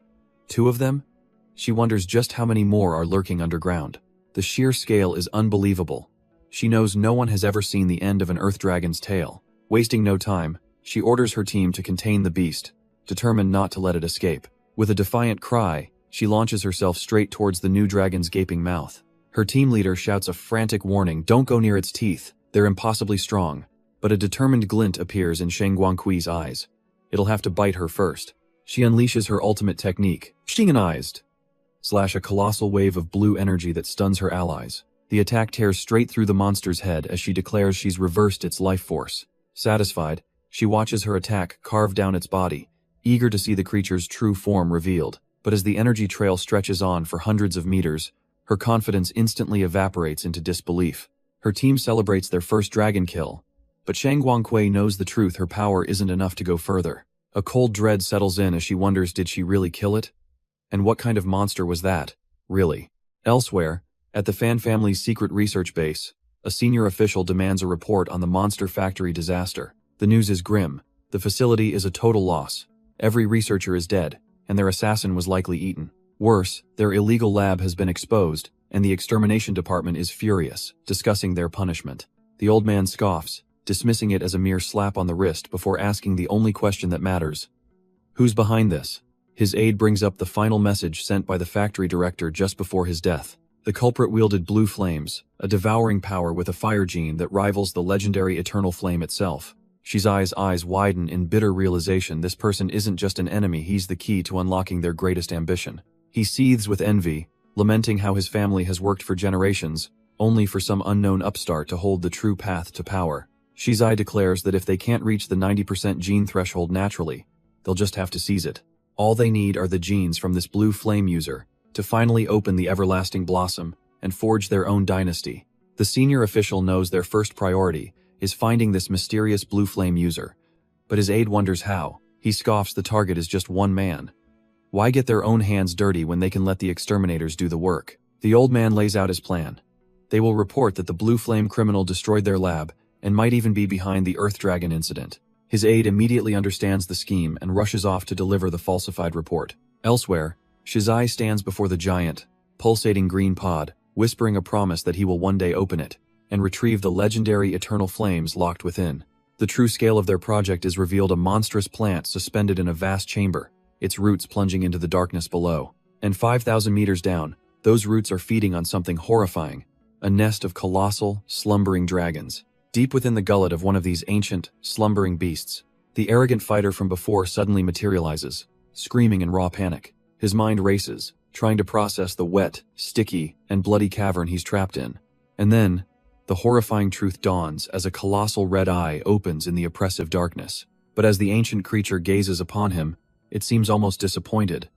2 of them? She wonders just how many more are lurking underground. The sheer scale is unbelievable. She knows no one has ever seen the end of an earth dragon's tail. Wasting no time, she orders her team to contain the beast, determined not to let it escape. With a defiant cry, she launches herself straight towards the new dragon's gaping mouth. Her team leader shouts a frantic warning, "Don't go near its teeth, they're impossibly strong." But a determined glint appears in Shang Guangqui's eyes. It'll have to bite her first. She unleashes her ultimate technique, Shinganized, / a colossal wave of blue energy that stuns her allies. The attack tears straight through the monster's head as she declares she's reversed its life force. Satisfied, she watches her attack carve down its body, eager to see the creature's true form revealed. But as the energy trail stretches on for hundreds of meters, her confidence instantly evaporates into disbelief. Her team celebrates their first dragon kill, but Shang Guangqui knows the truth: her power isn't enough to go further. A cold dread settles in as she wonders, did she really kill it? And what kind of monster was that, really? Elsewhere, at the Fan family's secret research base, a senior official demands a report on the monster factory disaster. The news is grim. The facility is a total loss. Every researcher is dead, and their assassin was likely eaten. Worse, their illegal lab has been exposed, and the extermination department is furious, discussing their punishment. The old man scoffs, dismissing it as a mere slap on the wrist before asking the only question that matters. Who's behind this? His aide brings up the final message sent by the factory director just before his death. The culprit wielded blue flames, a devouring power with a fire gene that rivals the legendary eternal flame itself. Shizai's eyes widen in bitter realization this person isn't just an enemy, he's the key to unlocking their greatest ambition. He seethes with envy, lamenting how his family has worked for generations, only for some unknown upstart to hold the true path to power. Shizai declares that if they can't reach the 90% gene threshold naturally, they'll just have to seize it. All they need are the genes from this blue flame user to finally open the everlasting blossom and forge their own dynasty. The senior official knows their first priority is finding this mysterious blue flame user, but his aide wonders how. He scoffs the target is just one man. Why get their own hands dirty when they can let the exterminators do the work? The old man lays out his plan. They will report that the blue flame criminal destroyed their lab and might even be behind the Earth Dragon incident. His aide immediately understands the scheme and rushes off to deliver the falsified report. Elsewhere, Shizai stands before the giant, pulsating green pod, whispering a promise that he will one day open it and retrieve the legendary eternal flames locked within. The true scale of their project is revealed: a monstrous plant suspended in a vast chamber, its roots plunging into the darkness below. And 5,000 meters down, those roots are feeding on something horrifying, a nest of colossal, slumbering dragons. Deep within the gullet of one of these ancient, slumbering beasts, the arrogant fighter from before suddenly materializes, screaming in raw panic. His mind races, trying to process the wet, sticky, and bloody cavern he's trapped in. And then, the horrifying truth dawns as a colossal red eye opens in the oppressive darkness. But as the ancient creature gazes upon him, it seems almost disappointed.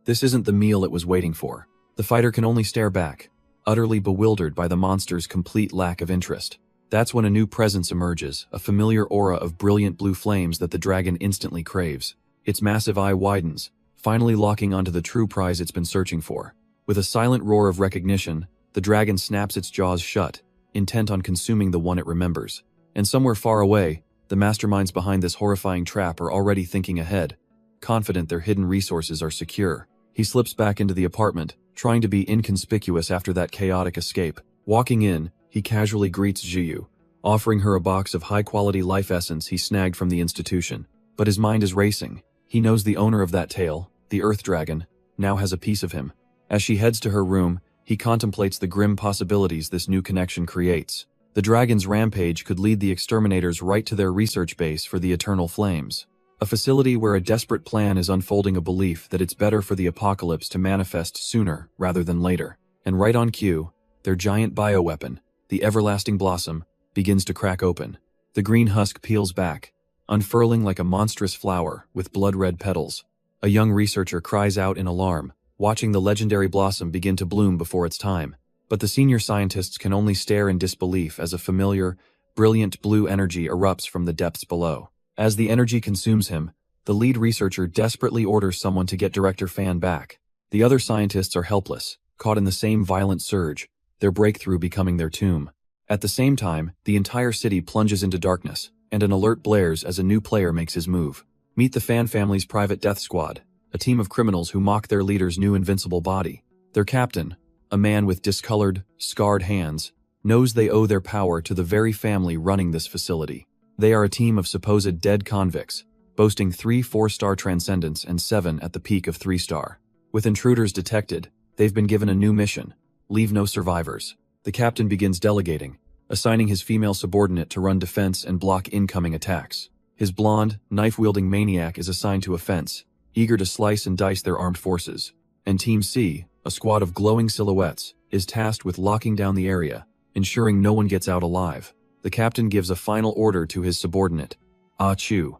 This isn't the meal it was waiting for. The fighter can only stare back, utterly bewildered by the monster's complete lack of interest. That's when a new presence emerges, a familiar aura of brilliant blue flames that the dragon instantly craves. Its massive eye widens, finally locking onto the true prize it's been searching for. With a silent roar of recognition, the dragon snaps its jaws shut, intent on consuming the one it remembers. And somewhere far away, the masterminds behind this horrifying trap are already thinking ahead, confident their hidden resources are secure. He slips back into the apartment, trying to be inconspicuous after that chaotic escape. Walking in, he casually greets Jiyu, offering her a box of high-quality life essence he snagged from the institution. But his mind is racing. He knows the owner of that tail, the Earth Dragon, now has a piece of him. As she heads to her room, he contemplates the grim possibilities this new connection creates. The dragon's rampage could lead the exterminators right to their research base for the Eternal Flames, a facility where a desperate plan is unfolding, a belief that it's better for the apocalypse to manifest sooner rather than later. And right on cue, their giant bioweapon, the Everlasting Blossom, begins to crack open. The green husk peels back, unfurling like a monstrous flower with blood-red petals. A young researcher cries out in alarm, watching the legendary blossom begin to bloom before its time. But the senior scientists can only stare in disbelief as a familiar, brilliant blue energy erupts from the depths below. As the energy consumes him, the lead researcher desperately orders someone to get Director Fan back. The other scientists are helpless, caught in the same violent surge, their breakthrough becoming their tomb. At the same time, the entire city plunges into darkness, and an alert blares as a new player makes his move. Meet the Fan family's private death squad, a team of criminals who mock their leader's new invincible body. Their captain, a man with discolored, scarred hands, knows they owe their power to the very family running this facility. They are a team of supposed dead convicts, boasting 3 4-star transcendents and 7 at the peak of 3-star. With intruders detected, they've been given a new mission: leave no survivors. The captain begins delegating, assigning his female subordinate to run defense and block incoming attacks. His blonde, knife-wielding maniac is assigned to a fence, eager to slice and dice their armed forces. And Team C, a squad of glowing silhouettes, is tasked with locking down the area, ensuring no one gets out alive. The captain gives a final order to his subordinate: Ah Chu,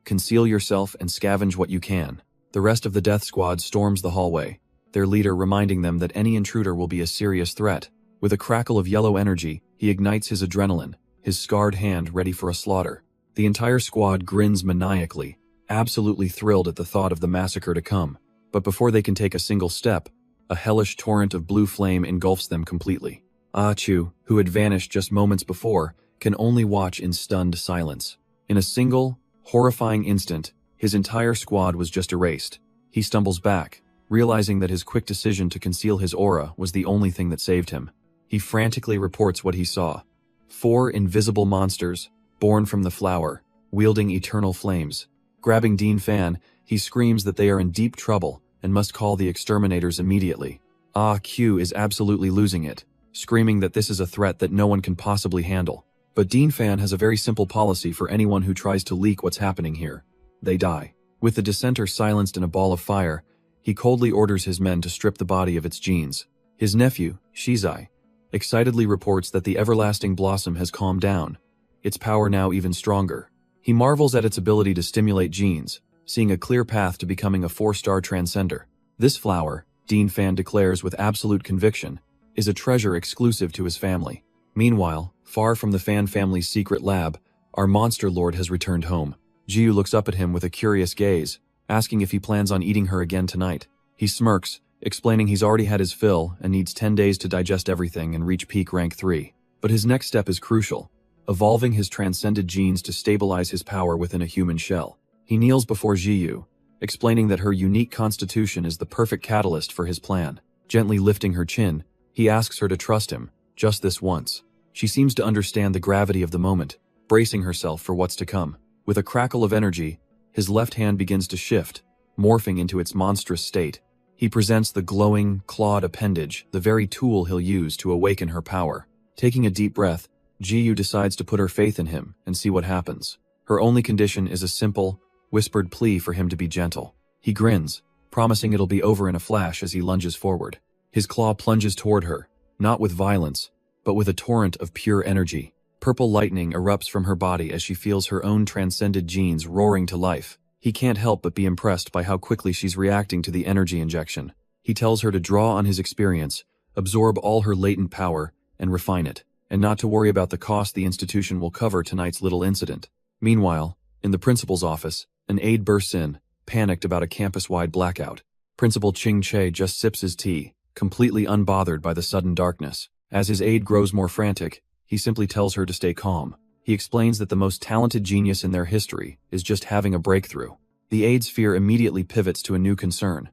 conceal yourself and scavenge what you can. The rest of the death squad storms the hallway, their leader reminding them that any intruder will be a serious threat. With a crackle of yellow energy, he ignites his adrenaline, his scarred hand ready for a slaughter. The entire squad grins maniacally, absolutely thrilled at the thought of the massacre to come. But before they can take a single step, a hellish torrent of blue flame engulfs them completely. Ah Chu, who had vanished just moments before, can only watch in stunned silence. In a single, horrifying instant, his entire squad was just erased. He stumbles back, realizing that his quick decision to conceal his aura was the only thing that saved him. He frantically reports what he saw: 4 invisible monsters, born from the flower, wielding eternal flames. Grabbing Dean Fan, he screams that they are in deep trouble and must call the exterminators immediately. Ah Q is absolutely losing it, screaming that this is a threat that no one can possibly handle. But Dean Fan has a very simple policy for anyone who tries to leak what's happening here: they die. With the dissenter silenced in a ball of fire, he coldly orders his men to strip the body of its genes. His nephew, Shizai, excitedly reports that the everlasting blossom has calmed down, its power now even stronger. He marvels at its ability to stimulate genes, seeing a clear path to becoming a 4-star transcender. This flower, Dean Fan declares with absolute conviction, is a treasure exclusive to his family. Meanwhile, far from the Fan family's secret lab, our monster lord has returned home. Jiu looks up at him with a curious gaze, asking if he plans on eating her again tonight. He smirks, explaining he's already had his fill and needs 10 days to digest everything and reach peak rank 3. But his next step is crucial: evolving his transcended genes to stabilize his power within a human shell. He kneels before Jiu, explaining that her unique constitution is the perfect catalyst for his plan. Gently lifting her chin, he asks her to trust him, just this once. She seems to understand the gravity of the moment, bracing herself for what's to come. With a crackle of energy, his left hand begins to shift, morphing into its monstrous state. He presents the glowing, clawed appendage, the very tool he'll use to awaken her power. Taking a deep breath, Jiu decides to put her faith in him and see what happens. Her only condition is a simple, whispered plea for him to be gentle. He grins, promising it'll be over in a flash as he lunges forward. His claw plunges toward her, not with violence, but with a torrent of pure energy. Purple lightning erupts from her body as she feels her own transcended genes roaring to life. He can't help but be impressed by how quickly she's reacting to the energy injection. He tells her to draw on his experience, absorb all her latent power, and refine it, and not to worry about the cost the institution will cover tonight's little incident. Meanwhile, in the principal's office, an aide bursts in, panicked about a campus-wide blackout. Principal Ching Che just sips his tea, completely unbothered by the sudden darkness. As his aide grows more frantic, he simply tells her to stay calm. He explains that the most talented genius in their history is just having a breakthrough. The aide's fear immediately pivots to a new concern.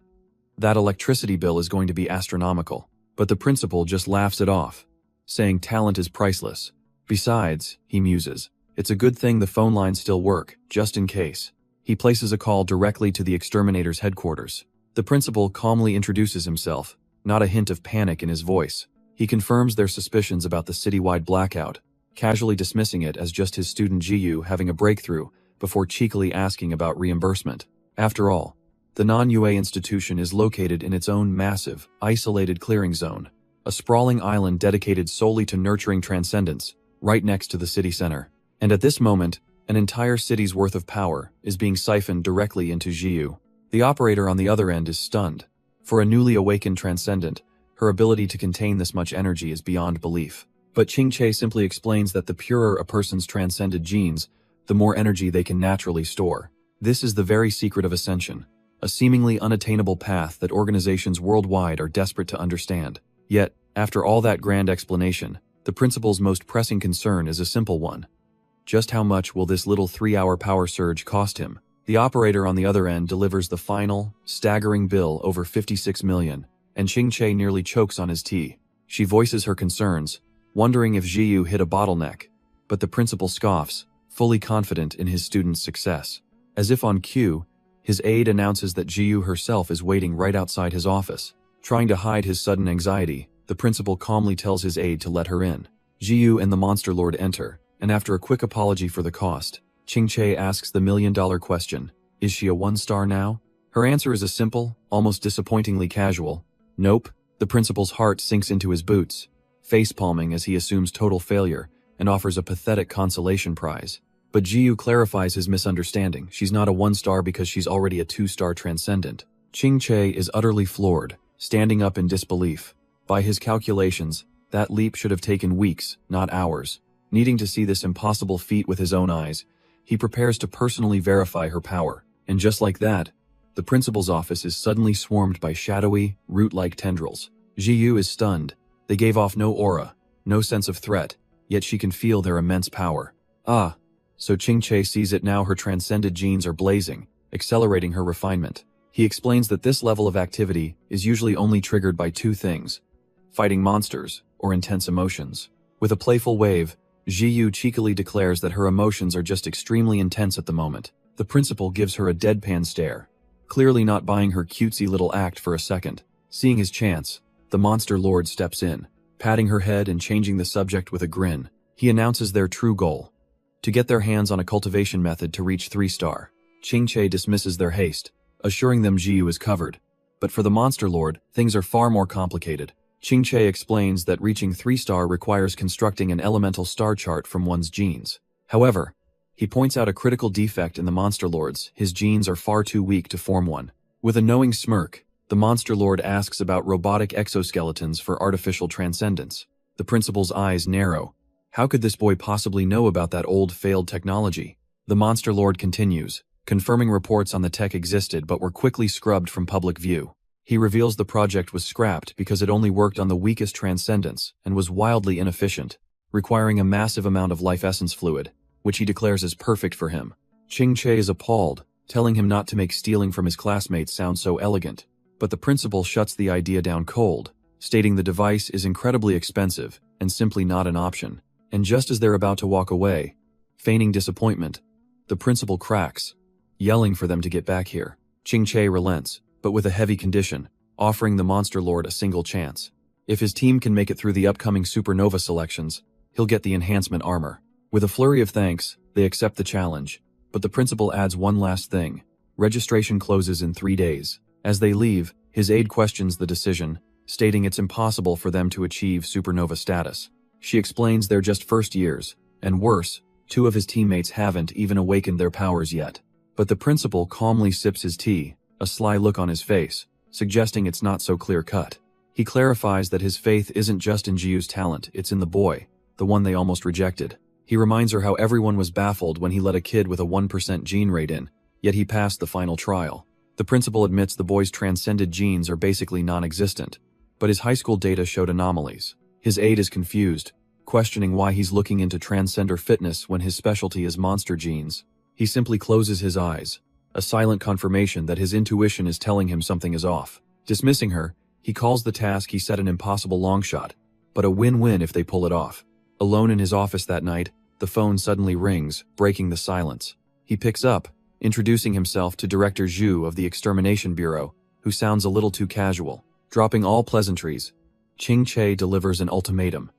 That electricity bill is going to be astronomical. But the principal just laughs it off, saying talent is priceless. Besides, he muses, it's a good thing the phone lines still work, just in case. He places a call directly to the exterminator's headquarters. The principal calmly introduces himself, not a hint of panic in his voice. He confirms their suspicions about the citywide blackout, casually dismissing it as just his student Jiu having a breakthrough before cheekily asking about reimbursement. After all, the non-UA institution is located in its own massive, isolated clearing zone, a sprawling island dedicated solely to nurturing transcendence, right next to the city center. And at this moment, an entire city's worth of power is being siphoned directly into Jiu. The operator on the other end is stunned. For a newly awakened transcendent, her ability to contain this much energy is beyond belief. But Ching Che simply explains that the purer a person's transcended genes, the more energy they can naturally store. This is the very secret of ascension, a seemingly unattainable path that organizations worldwide are desperate to understand. Yet, after all that grand explanation, the principal's most pressing concern is a simple one. Just how much will this little 3-hour power surge cost him? The operator on the other end delivers the final, staggering bill over 56 million, and Ching-Che nearly chokes on his tea. She voices her concerns, wondering if Jiyu hit a bottleneck, but the principal scoffs, fully confident in his student's success. As if on cue, his aide announces that Jiyu herself is waiting right outside his office. Trying to hide his sudden anxiety, the principal calmly tells his aide to let her in. Jiyu and the Monster Lord enter, and after a quick apology for the cost, Ching-Che asks the million-dollar question, is she a one-star now? Her answer is a simple, almost disappointingly casual, nope. The principal's heart sinks into his boots, face-palming as he assumes total failure and offers a pathetic consolation prize. But Jiyu clarifies his misunderstanding. She's not a one-star because she's already a two-star transcendent. Ching-Che is utterly floored, standing up in disbelief. By his calculations, that leap should have taken weeks, not hours. Needing to see this impossible feat with his own eyes, he prepares to personally verify her power. And just like that, the principal's office is suddenly swarmed by shadowy, root-like tendrils. Jiyu is stunned. They gave off no aura, no sense of threat, yet she can feel their immense power. Ah, so Ching-Che sees it now. Her transcended genes are blazing, accelerating her refinement. He explains that this level of activity is usually only triggered by two things: fighting monsters or intense emotions. With a playful wave, Jiyu cheekily declares that her emotions are just extremely intense at the moment. The principal gives her a deadpan stare, clearly not buying her cutesy little act for a second. Seeing his chance, the Monster Lord steps in, patting her head and changing the subject with a grin. He announces their true goal: to get their hands on a cultivation method to reach 3-star. Ching-Che dismisses their haste, assuring them Jiyu is covered. But for the Monster Lord, things are far more complicated. Ching-Che explains that reaching 3-star requires constructing an elemental star chart from one's genes. However, he points out a critical defect in the Monster Lord's: his genes are far too weak to form one. With a knowing smirk, the Monster Lord asks about robotic exoskeletons for artificial transcendence. The principal's eyes narrow. How could this boy possibly know about that old, failed technology? The Monster Lord continues, confirming reports on the tech existed but were quickly scrubbed from public view. He reveals the project was scrapped because it only worked on the weakest transcendents and was wildly inefficient, requiring a massive amount of life essence fluid, which he declares is perfect for him. Ching-Che is appalled, telling him not to make stealing from his classmates sound so elegant. But the principal shuts the idea down cold, stating the device is incredibly expensive and simply not an option. And just as they're about to walk away, feigning disappointment, the principal cracks, yelling for them to get back here. Ching-Che relents, but with a heavy condition, offering the Monster Lord a single chance. If his team can make it through the upcoming supernova selections, he'll get the enhancement armor. With a flurry of thanks, they accept the challenge, but the principal adds one last thing: registration closes in 3 days. As they leave, his aide questions the decision, stating it's impossible for them to achieve supernova status. She explains they're just first years, and worse, 2 of his teammates haven't even awakened their powers yet. But the principal calmly sips his tea, a sly look on his face, suggesting it's not so clear-cut. He clarifies that his faith isn't just in Jiyu's talent, it's in the boy, the one they almost rejected. He reminds her how everyone was baffled when he let a kid with a 1% gene rate in, yet he passed the final trial. The principal admits the boy's transcended genes are basically non-existent, but his high school data showed anomalies. His aide is confused, questioning why he's looking into transcender fitness when his specialty is monster genes. He simply closes his eyes, a silent confirmation that his intuition is telling him something is off. Dismissing her, he calls the task he set an impossible long shot, but a win-win if they pull it off. Alone in his office that night, the phone suddenly rings, breaking the silence. He picks up, introducing himself to Director Zhu of the Extermination Bureau, who sounds a little too casual. Dropping all pleasantries, Ching-Che delivers an ultimatum: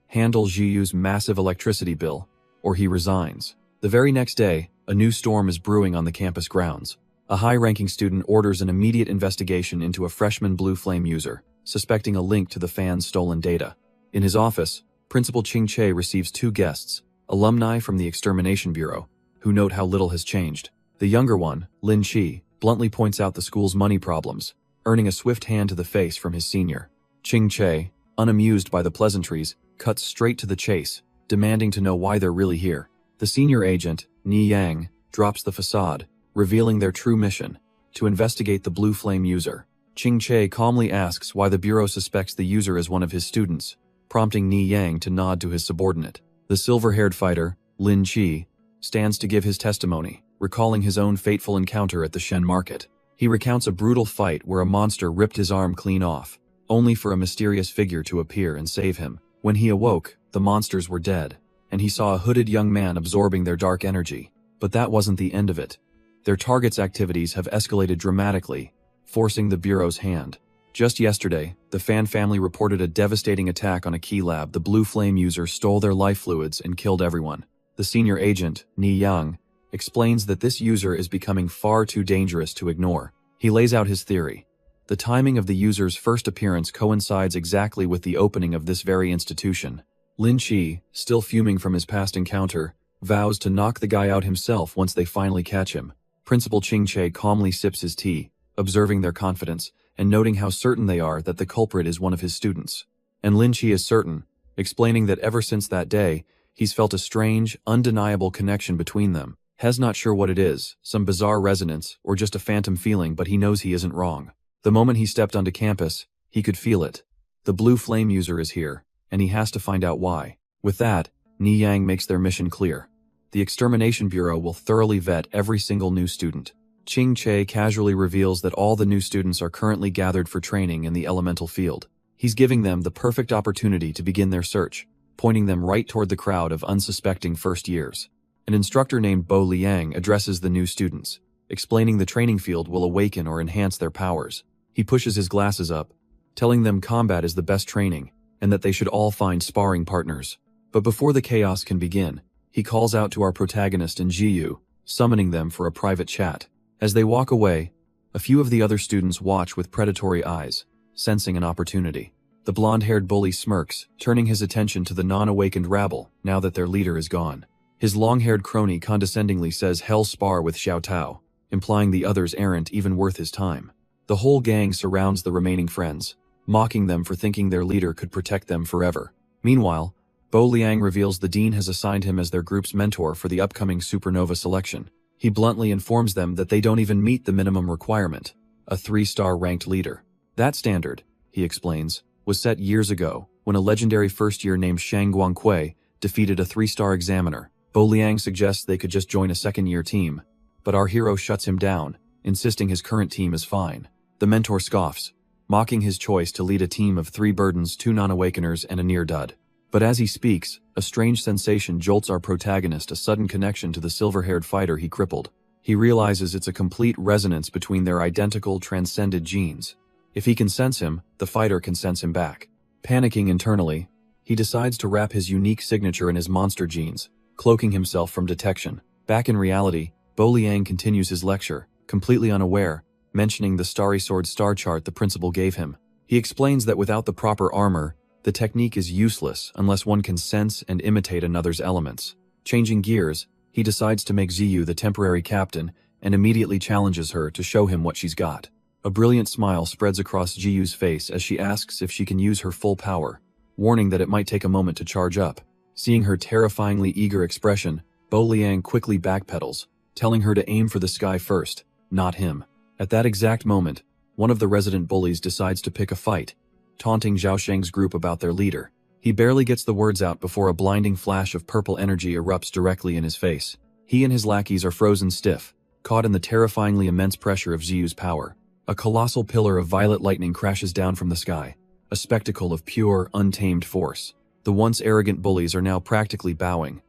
handle Jiyu's massive electricity bill, or he resigns. The very next day, a new storm is brewing on the campus grounds. A high-ranking student orders an immediate investigation into a freshman Blue Flame user, suspecting a link to the fan's stolen data. In his office, Principal Ching-Che receives 2 guests, alumni from the Extermination Bureau, who note how little has changed. The younger one, Lin Chi, bluntly points out the school's money problems, earning a swift hand to the face from his senior. Ching-Che, unamused by the pleasantries, cuts straight to the chase, demanding to know why they're really here. The senior agent, Ni Yang, drops the facade, revealing their true mission: to investigate the Blue Flame user. Ching-Che calmly asks why the Bureau suspects the user as one of his students, prompting Ni Yang to nod to his subordinate. The silver-haired fighter, Lin Chi, stands to give his testimony, recalling his own fateful encounter at the Shen market. He recounts a brutal fight where a monster ripped his arm clean off, only for a mysterious figure to appear and save him. When he awoke, the monsters were dead, and he saw a hooded young man absorbing their dark energy. But that wasn't the end of it. Their target's activities have escalated dramatically, forcing the Bureau's hand. Just yesterday, the Fan family reported a devastating attack on a key lab. The Blue Flame user stole their life fluids and killed everyone. The senior agent, Ni Yang, explains that this user is becoming far too dangerous to ignore. He lays out his theory. The timing of the user's first appearance coincides exactly with the opening of this very institution. Lin Chi, still fuming from his past encounter, vows to knock the guy out himself once they finally catch him. Principal Ching Che calmly sips his tea, observing their confidence, and noting how certain they are that the culprit is one of his students. And Lin Chi is certain, explaining that ever since that day, he's felt a strange, undeniable connection between them. He's not sure what it is, some bizarre resonance, or just a phantom feeling, but he knows he isn't wrong. The moment he stepped onto campus, he could feel it. The Blue Flame user is here, and he has to find out why. With that, Ni Yang makes their mission clear. The Extermination Bureau will thoroughly vet every single new student. Ching Che casually reveals that all the new students are currently gathered for training in the elemental field. He's giving them the perfect opportunity to begin their search, pointing them right toward the crowd of unsuspecting first years. An instructor named Bo Liang addresses the new students, explaining the training field will awaken or enhance their powers. He pushes his glasses up, telling them combat is the best training, and that they should all find sparring partners. But before the chaos can begin, he calls out to our protagonist and Jiyu, summoning them for a private chat. As they walk away, a few of the other students watch with predatory eyes, sensing an opportunity. The blonde-haired bully smirks, turning his attention to the non-awakened rabble now that their leader is gone. His long-haired crony condescendingly says hell spar with Xiao Tao, implying the others aren't even worth his time. The whole gang surrounds the remaining friends, mocking them for thinking their leader could protect them forever. Meanwhile, Bo Liang reveals the dean has assigned him as their group's mentor for the upcoming supernova selection. He bluntly informs them that they don't even meet the minimum requirement, a 3-star ranked leader. That standard, he explains, was set years ago when a legendary first-year named Shang Guangkui defeated a 3-star examiner. Bo Liang suggests they could just join a second-year team, but our hero shuts him down, insisting his current team is fine. The mentor scoffs, mocking his choice to lead a team of 3 burdens, 2 non-awakeners, and a near-dud. But as he speaks, a strange sensation jolts our protagonist, a sudden connection to the silver-haired fighter he crippled. He realizes it's a complete resonance between their identical transcended genes. If he can sense him, the fighter can sense him back. Panicking internally, he decides to wrap his unique signature in his monster genes, cloaking himself from detection. Back in reality, Bo Liang continues his lecture, completely unaware, mentioning the Starry Sword star chart the principal gave him. He explains that without the proper armor, the technique is useless unless one can sense and imitate another's elements. Changing gears, he decides to make Ziyu the temporary captain and immediately challenges her to show him what she's got. A brilliant smile spreads across Jiyu's face as she asks if she can use her full power, warning that it might take a moment to charge up. Seeing her terrifyingly eager expression, Bo Liang quickly backpedals, telling her to aim for the sky first, not him. At that exact moment, one of the resident bullies decides to pick a fight, taunting Zhao Sheng's group about their leader. He barely gets the words out before a blinding flash of purple energy erupts directly in his face. He and his lackeys are frozen stiff, caught in the terrifyingly immense pressure of Ziyu's power. A colossal pillar of violet lightning crashes down from the sky, a spectacle of pure, untamed force. The once arrogant bullies are now practically bowing,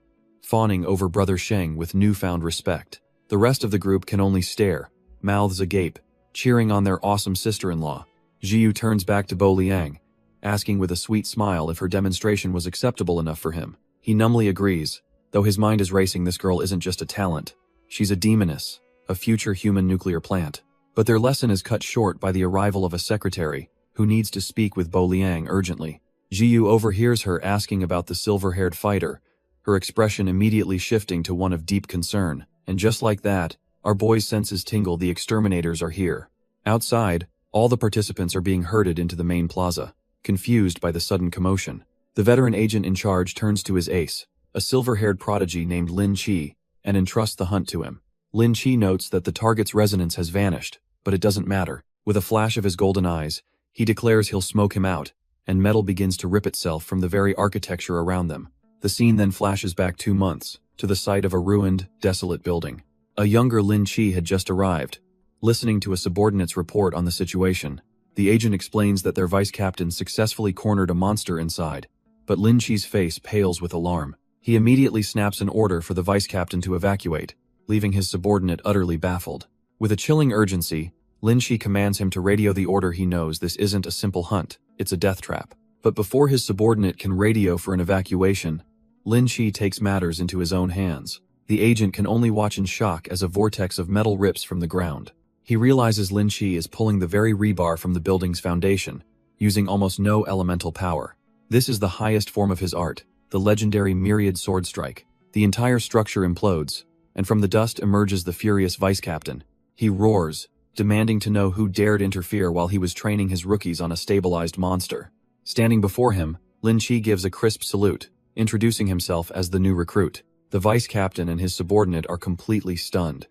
fawning over Brother Sheng with newfound respect. The rest of the group can only stare, mouths agape, cheering on their awesome sister-in-law. Jiyu turns back to Bo Liang, asking with a sweet smile if her demonstration was acceptable enough for him. He numbly agrees, though his mind is racing. This girl isn't just a talent. She's a demoness, a future human nuclear plant. But their lesson is cut short by the arrival of a secretary, who needs to speak with Bo Liang urgently. Jiyu overhears her asking about the silver-haired fighter, her expression immediately shifting to one of deep concern. And just like that, our boy's senses tingle. The exterminators are here. Outside, all the participants are being herded into the main plaza, confused by the sudden commotion. The veteran agent in charge turns to his ace, a silver-haired prodigy named Lin Chi, and entrusts the hunt to him. Lin Chi notes that the target's resonance has vanished, but it doesn't matter. With a flash of his golden eyes, he declares he'll smoke him out, and metal begins to rip itself from the very architecture around them. The scene then flashes back 2 months, to the site of a ruined, desolate building. A younger Lin Chi had just arrived. Listening to a subordinate's report on the situation, the agent explains that their vice captain successfully cornered a monster inside, but Lin Chi's face pales with alarm. He immediately snaps an order for the vice captain to evacuate, leaving his subordinate utterly baffled. With a chilling urgency, Lin Chi commands him to radio the order. He knows this isn't a simple hunt, it's a death trap. But before his subordinate can radio for an evacuation, Lin Chi takes matters into his own hands. The agent can only watch in shock as a vortex of metal rips from the ground. He realizes Lin Chi is pulling the very rebar from the building's foundation, using almost no elemental power. This is the highest form of his art, the legendary myriad sword strike. The entire structure implodes, and from the dust emerges the furious vice captain. He roars, demanding to know who dared interfere while he was training his rookies on a stabilized monster. Standing before him, Lin Chi gives a crisp salute, introducing himself as the new recruit. The vice captain and his subordinate are completely stunned.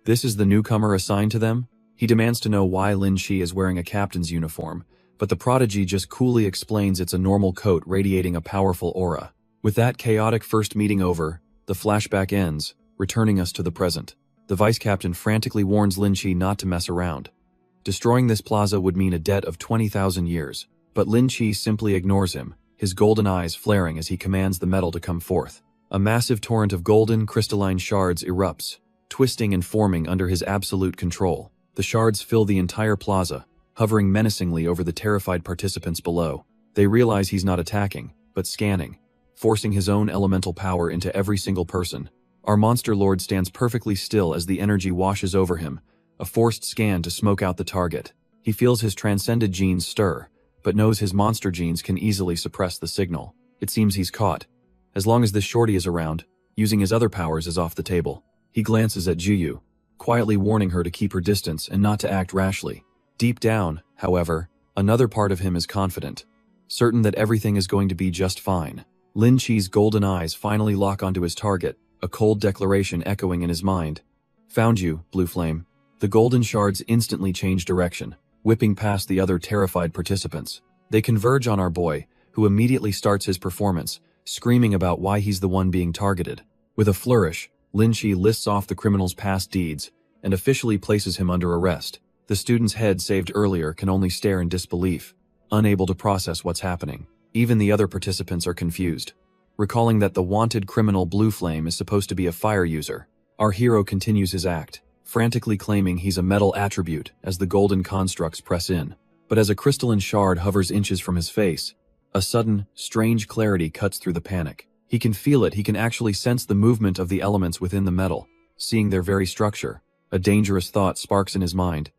This is the newcomer assigned to them? He demands to know why Lin Chi is wearing a captain's uniform, but the prodigy just coolly explains it's a normal coat radiating a powerful aura. With that chaotic first meeting over, the flashback ends, returning us to the present. The vice captain frantically warns Lin Chi not to mess around. Destroying this plaza would mean a debt of 20,000 years, but Lin Chi simply ignores him, his golden eyes flaring as he commands the metal to come forth. A massive torrent of golden, crystalline shards erupts, twisting and forming under his absolute control. The shards fill the entire plaza, hovering menacingly over the terrified participants below. They realize he's not attacking, but scanning, forcing his own elemental power into every single person. Our monster lord stands perfectly still as the energy washes over him, a forced scan to smoke out the target. He feels his transcended genes stir, but knows his monster genes can easily suppress the signal. It seems he's caught. As long as this shorty is around, using his other powers is off the table. He glances at Jiyu, quietly warning her to keep her distance and not to act rashly. Deep down, however, another part of him is confident, certain that everything is going to be just fine. Lin Chi's golden eyes finally lock onto his target, a cold declaration echoing in his mind. Found you, Blue Flame. The golden shards instantly change direction, whipping past the other terrified participants. They converge on our boy, who immediately starts his performance, screaming about why he's the one being targeted. With a flourish, Lin Chi lists off the criminal's past deeds and officially places him under arrest. The student's head saved earlier can only stare in disbelief, unable to process what's happening. Even the other participants are confused, recalling that the wanted criminal Blue Flame is supposed to be a fire user. Our hero continues his act, frantically claiming he's a metal attribute as the golden constructs press in. But as a crystalline shard hovers inches from his face, a sudden, strange clarity cuts through the panic. He can feel it, he can actually sense the movement of the elements within the metal, seeing their very structure. A dangerous thought sparks in his mind.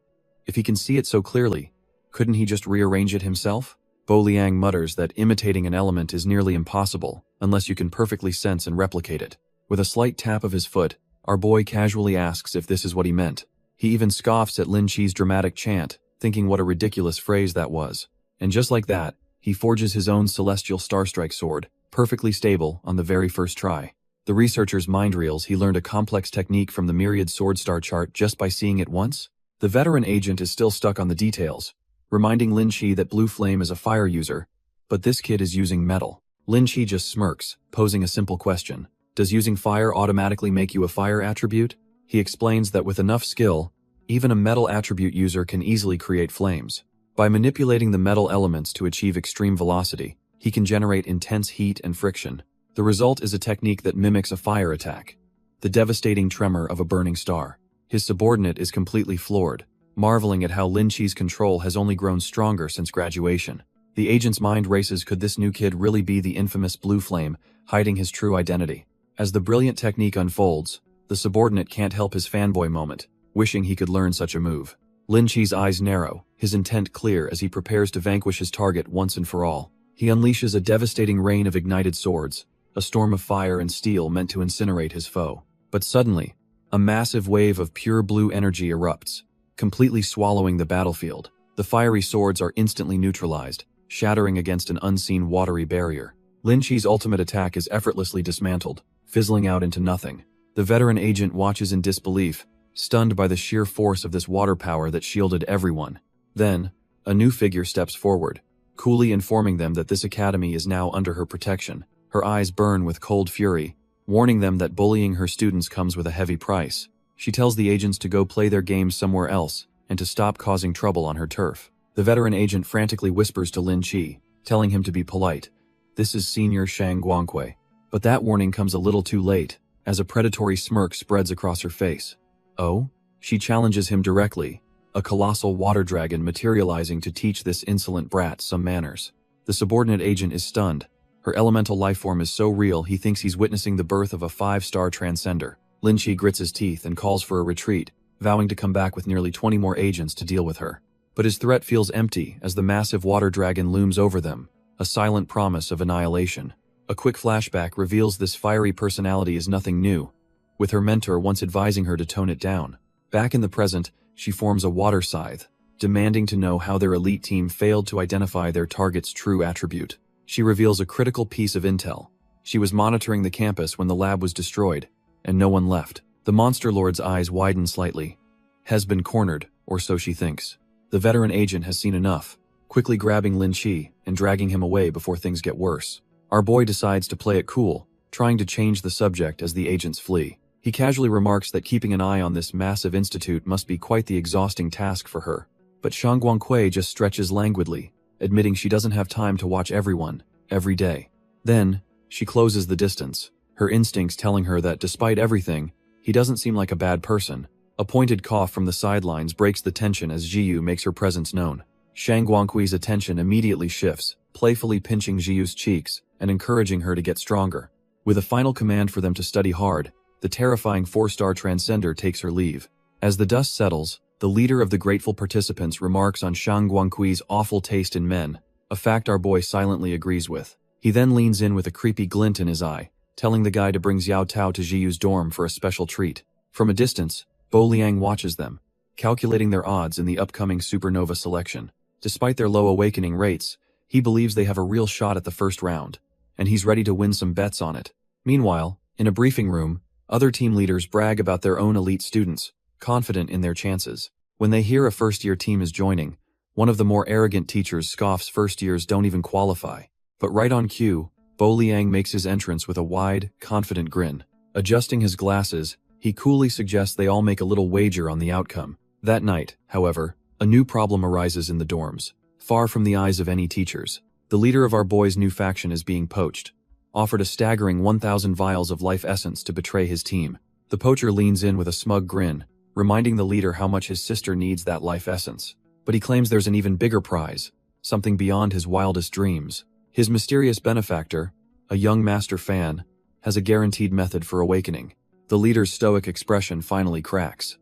If he can see it so clearly, couldn't he just rearrange it himself? Bo Liang mutters that imitating an element is nearly impossible, unless you can perfectly sense and replicate it. With a slight tap of his foot, our boy casually asks if this is what he meant. He even scoffs at Lin Chi's dramatic chant, thinking what a ridiculous phrase that was. And just like that, he forges his own celestial starstrike sword, perfectly stable on the very first try. The researcher's mind reels he learned a complex technique from the myriad sword star chart just by seeing it once. The veteran agent is still stuck on the details, reminding Lin Chi that Blue Flame is a fire user, but this kid is using metal. Lin Chi just smirks, posing a simple question. Does using fire automatically make you a fire attribute? He explains that with enough skill, even a metal attribute user can easily create flames. By manipulating the metal elements to achieve extreme velocity, he can generate intense heat and friction. The result is a technique that mimics a fire attack, the devastating tremor of a burning star. His subordinate is completely floored, marveling at how Lin Chi's control has only grown stronger since graduation. The agent's mind races, could this new kid really be the infamous Blue Flame, hiding his true identity? As the brilliant technique unfolds, the subordinate can't help his fanboy moment, wishing he could learn such a move. Lin Chi's eyes narrow, his intent clear as he prepares to vanquish his target once and for all. He unleashes a devastating rain of ignited swords, a storm of fire and steel meant to incinerate his foe. But suddenly, a massive wave of pure blue energy erupts, completely swallowing the battlefield. The fiery swords are instantly neutralized, shattering against an unseen watery barrier. Lin Chi's ultimate attack is effortlessly dismantled, fizzling out into nothing. The veteran agent watches in disbelief, stunned by the sheer force of this water power that shielded everyone. Then, a new figure steps forward, coolly informing them that this academy is now under her protection. Her eyes burn with cold fury, warning them that bullying her students comes with a heavy price. She tells the agents to go play their games somewhere else and to stop causing trouble on her turf. The veteran agent frantically whispers to Lin Qi, telling him to be polite. This is Senior Shang Guangque. But that warning comes a little too late, as a predatory smirk spreads across her face. Oh? She challenges him directly, a colossal water dragon materializing to teach this insolent brat some manners. The subordinate agent is stunned. Her elemental lifeform is so real he thinks he's witnessing the birth of a 5-star transcender. Lin Qi grits his teeth and calls for a retreat, vowing to come back with nearly 20 more agents to deal with her. But his threat feels empty as the massive water dragon looms over them, a silent promise of annihilation. A quick flashback reveals this fiery personality is nothing new, with her mentor once advising her to tone it down. Back in the present, she forms a water scythe, demanding to know how their elite team failed to identify their target's true attribute. She reveals a critical piece of intel. She was monitoring the campus when the lab was destroyed, and no one left. The monster lord's eyes widen slightly. Has been cornered, or so she thinks. The veteran agent has seen enough, quickly grabbing Lin Qi and dragging him away before things get worse. Our boy decides to play it cool, trying to change the subject as the agents flee. He casually remarks that keeping an eye on this massive institute must be quite the exhausting task for her. But Shang Guangque just stretches languidly, admitting she doesn't have time to watch everyone, every day. Then, she closes the distance, her instincts telling her that despite everything, he doesn't seem like a bad person. A pointed cough from the sidelines breaks the tension as Jiyu makes her presence known. Shang Guangque's attention immediately shifts, playfully pinching Jiyu's cheeks and encouraging her to get stronger. With a final command for them to study hard, the terrifying 4-star transcender takes her leave. As the dust settles, the leader of the grateful participants remarks on Shang Guangque's awful taste in men, a fact our boy silently agrees with. He then leans in with a creepy glint in his eye, telling the guy to bring Xiao Tao to Jiyu's dorm for a special treat. From a distance, Bo Liang watches them, calculating their odds in the upcoming supernova selection. Despite their low awakening rates, he believes they have a real shot at the first round, and he's ready to win some bets on it. Meanwhile, in a briefing room, other team leaders brag about their own elite students, confident in their chances. When they hear a first-year team is joining, one of the more arrogant teachers scoffs first years don't even qualify. But right on cue, Bo Liang makes his entrance with a wide, confident grin. Adjusting his glasses, he coolly suggests they all make a little wager on the outcome. That night, however, a new problem arises in the dorms. Far from the eyes of any teachers, the leader of our boy's new faction is being poached, offered a staggering 1,000 vials of life essence to betray his team. The poacher leans in with a smug grin, reminding the leader how much his sister needs that life essence. But he claims there's an even bigger prize, something beyond his wildest dreams. His mysterious benefactor, a young master fan, has a guaranteed method for awakening. The leader's stoic expression finally cracks.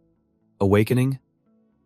Awakening?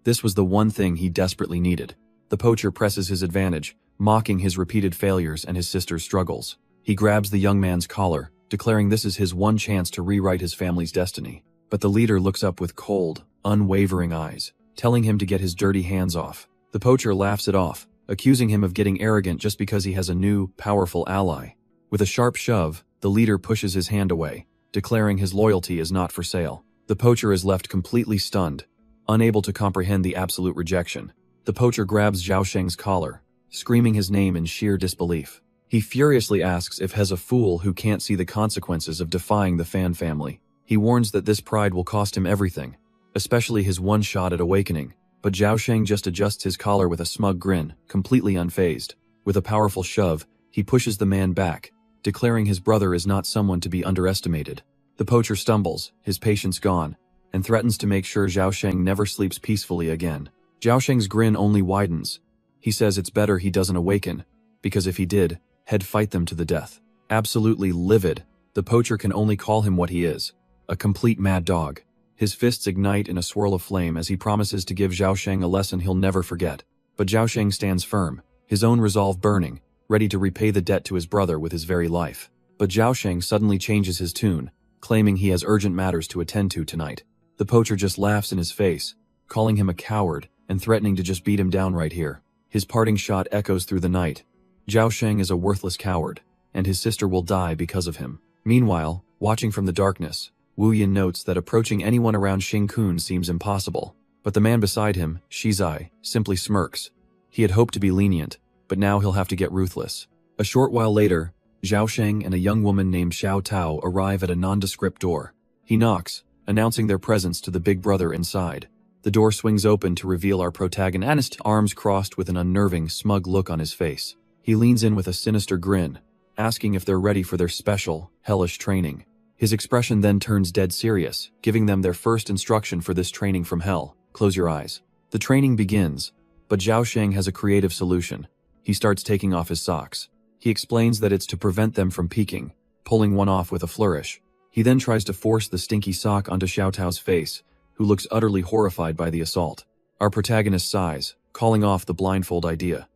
This was the one thing he desperately needed. The poacher presses his advantage, mocking his repeated failures and his sister's struggles. He grabs the young man's collar, declaring this is his one chance to rewrite his family's destiny. But the leader looks up with cold, unwavering eyes, telling him to get his dirty hands off. The poacher laughs it off, accusing him of getting arrogant just because he has a new, powerful ally. With a sharp shove, the leader pushes his hand away, declaring his loyalty is not for sale. The poacher is left completely stunned, unable to comprehend the absolute rejection. The poacher grabs Zhao Sheng's collar, screaming his name in sheer disbelief. He furiously asks if he's a fool who can't see the consequences of defying the Fan family. He warns that this pride will cost him everything, especially his one shot at awakening. But Zhao Sheng just adjusts his collar with a smug grin, completely unfazed. With a powerful shove, he pushes the man back, declaring his brother is not someone to be underestimated. The poacher stumbles, his patience gone, and threatens to make sure Zhao Sheng never sleeps peacefully again. Zhao Sheng's grin only widens. He says it's better he doesn't awaken, because if he did, he'd fight them to the death. Absolutely livid, the poacher can only call him what he is, a complete mad dog. His fists ignite in a swirl of flame as he promises to give Zhao Sheng a lesson he'll never forget. But Zhao Sheng stands firm, his own resolve burning, ready to repay the debt to his brother with his very life. But Zhao Sheng suddenly changes his tune, claiming he has urgent matters to attend to tonight. The poacher just laughs in his face, calling him a coward and threatening to just beat him down right here. His parting shot echoes through the night. Zhao Sheng is a worthless coward, and his sister will die because of him. Meanwhile, watching from the darkness, Wu Yin notes that approaching anyone around Xing Kun seems impossible. But the man beside him, Shizai, simply smirks. He had hoped to be lenient, but now he'll have to get ruthless. A short while later, Zhao Sheng and a young woman named Xiao Tao arrive at a nondescript door. He knocks, announcing their presence to the big brother inside. The door swings open to reveal our protagonist, arms crossed with an unnerving, smug look on his face. He leans in with a sinister grin, asking if they're ready for their special, hellish training. His expression then turns dead serious, giving them their first instruction for this training from hell. Close your eyes. The training begins, but Zhao Sheng has a creative solution. He starts taking off his socks. He explains that it's to prevent them from peeking, pulling one off with a flourish. He then tries to force the stinky sock onto Xiao Tao's face, who looks utterly horrified by the assault. Our protagonist sighs, calling off the blindfold idea.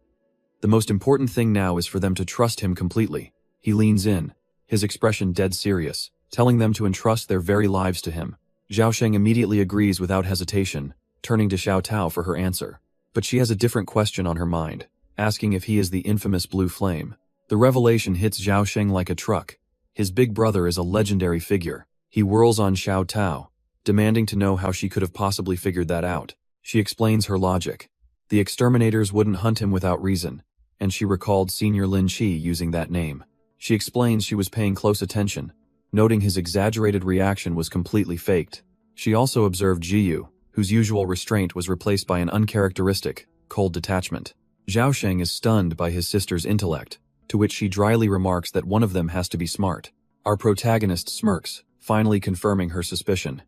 The most important thing now is for them to trust him completely. He leans in, his expression dead serious, telling them to entrust their very lives to him. Zhao Sheng immediately agrees without hesitation, turning to Xiao Tao for her answer. But she has a different question on her mind, asking if he is the infamous Blue Flame. The revelation hits Zhao Sheng like a truck. His big brother is a legendary figure. He whirls on Xiao Tao, demanding to know how she could have possibly figured that out. She explains her logic. The exterminators wouldn't hunt him without reason, and she recalled Senior Lin Qi using that name. She explains she was paying close attention, noting his exaggerated reaction was completely faked. She also observed Jiyu, whose usual restraint was replaced by an uncharacteristic, cold detachment. Zhao Sheng is stunned by his sister's intellect, to which she dryly remarks that one of them has to be smart. Our protagonist smirks, finally confirming her suspicion.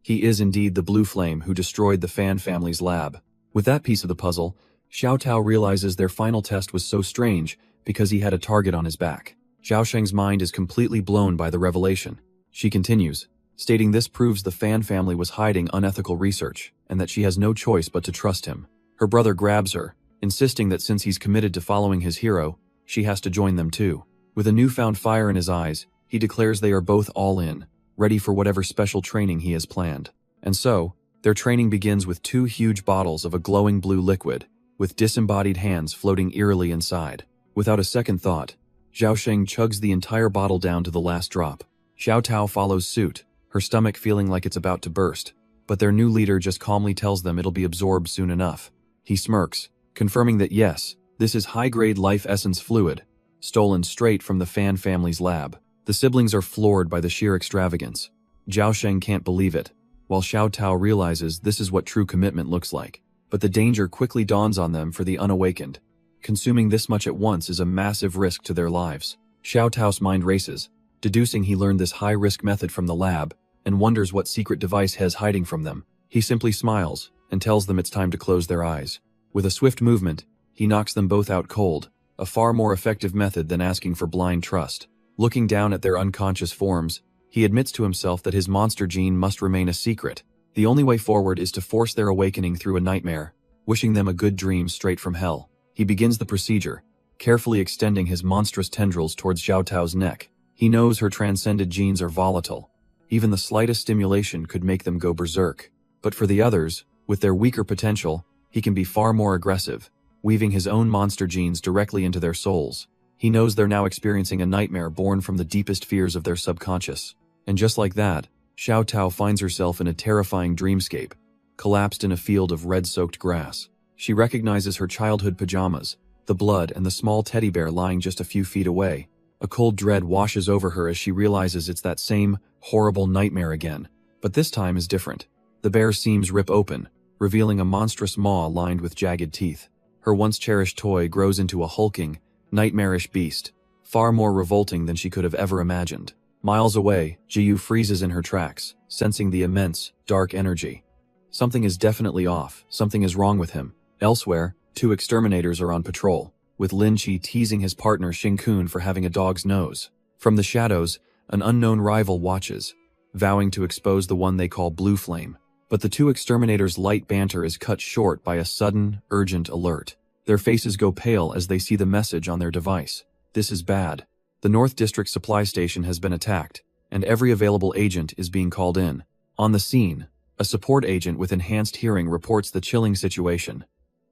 He is indeed the Blue Flame who destroyed the Fan family's lab. With that piece of the puzzle, Xiao Tao realizes their final test was so strange because he had a target on his back. Zhao Sheng's mind is completely blown by the revelation. She continues, stating this proves the Fan family was hiding unethical research, and that she has no choice but to trust him. Her brother grabs her, insisting that since he's committed to following his hero, she has to join them too. With a newfound fire in his eyes, he declares they are both all in, ready for whatever special training he has planned. And so, their training begins with 2 huge bottles of a glowing blue liquid, with disembodied hands floating eerily inside. Without a second thought, Zhao Sheng chugs the entire bottle down to the last drop. Xiao Tao follows suit, her stomach feeling like it's about to burst, but their new leader just calmly tells them it'll be absorbed soon enough. He smirks, confirming that yes, this is high-grade life essence fluid, stolen straight from the Fan family's lab. The siblings are floored by the sheer extravagance. Zhao Sheng can't believe it, while Xiao Tao realizes this is what true commitment looks like. But the danger quickly dawns on them for the unawakened. Consuming this much at once is a massive risk to their lives. Xiao Tao's mind races, deducing he learned this high-risk method from the lab, and wonders what secret device he has hiding from them. He simply smiles, and tells them it's time to close their eyes. With a swift movement, he knocks them both out cold, a far more effective method than asking for blind trust. Looking down at their unconscious forms, he admits to himself that his monster gene must remain a secret. The only way forward is to force their awakening through a nightmare, wishing them a good dream straight from hell. He begins the procedure, carefully extending his monstrous tendrils towards Xiao Tao's neck. He knows her transcended genes are volatile. Even the slightest stimulation could make them go berserk. But for the others, with their weaker potential, he can be far more aggressive, weaving his own monster genes directly into their souls. He knows they're now experiencing a nightmare born from the deepest fears of their subconscious. And just like that, Xiao Tao finds herself in a terrifying dreamscape, collapsed in a field of red-soaked grass. She recognizes her childhood pajamas, the blood and the small teddy bear lying just a few feet away. A cold dread washes over her as she realizes it's that same horrible nightmare again. But this time is different. The bear's seams rip open, revealing a monstrous maw lined with jagged teeth. Her once cherished toy grows into a hulking, nightmarish beast, far more revolting than she could have ever imagined. Miles away, Jiyu freezes in her tracks, sensing the immense, dark energy. Something is definitely off, something is wrong with him. Elsewhere, 2 exterminators are on patrol, with Lin Qi teasing his partner Xing Kun for having a dog's nose. From the shadows, an unknown rival watches, vowing to expose the one they call Blue Flame. But the 2 exterminators' light banter is cut short by a sudden, urgent alert. Their faces go pale as they see the message on their device. This is bad. The North District supply station has been attacked, and every available agent is being called in. On the scene, a support agent with enhanced hearing reports the chilling situation.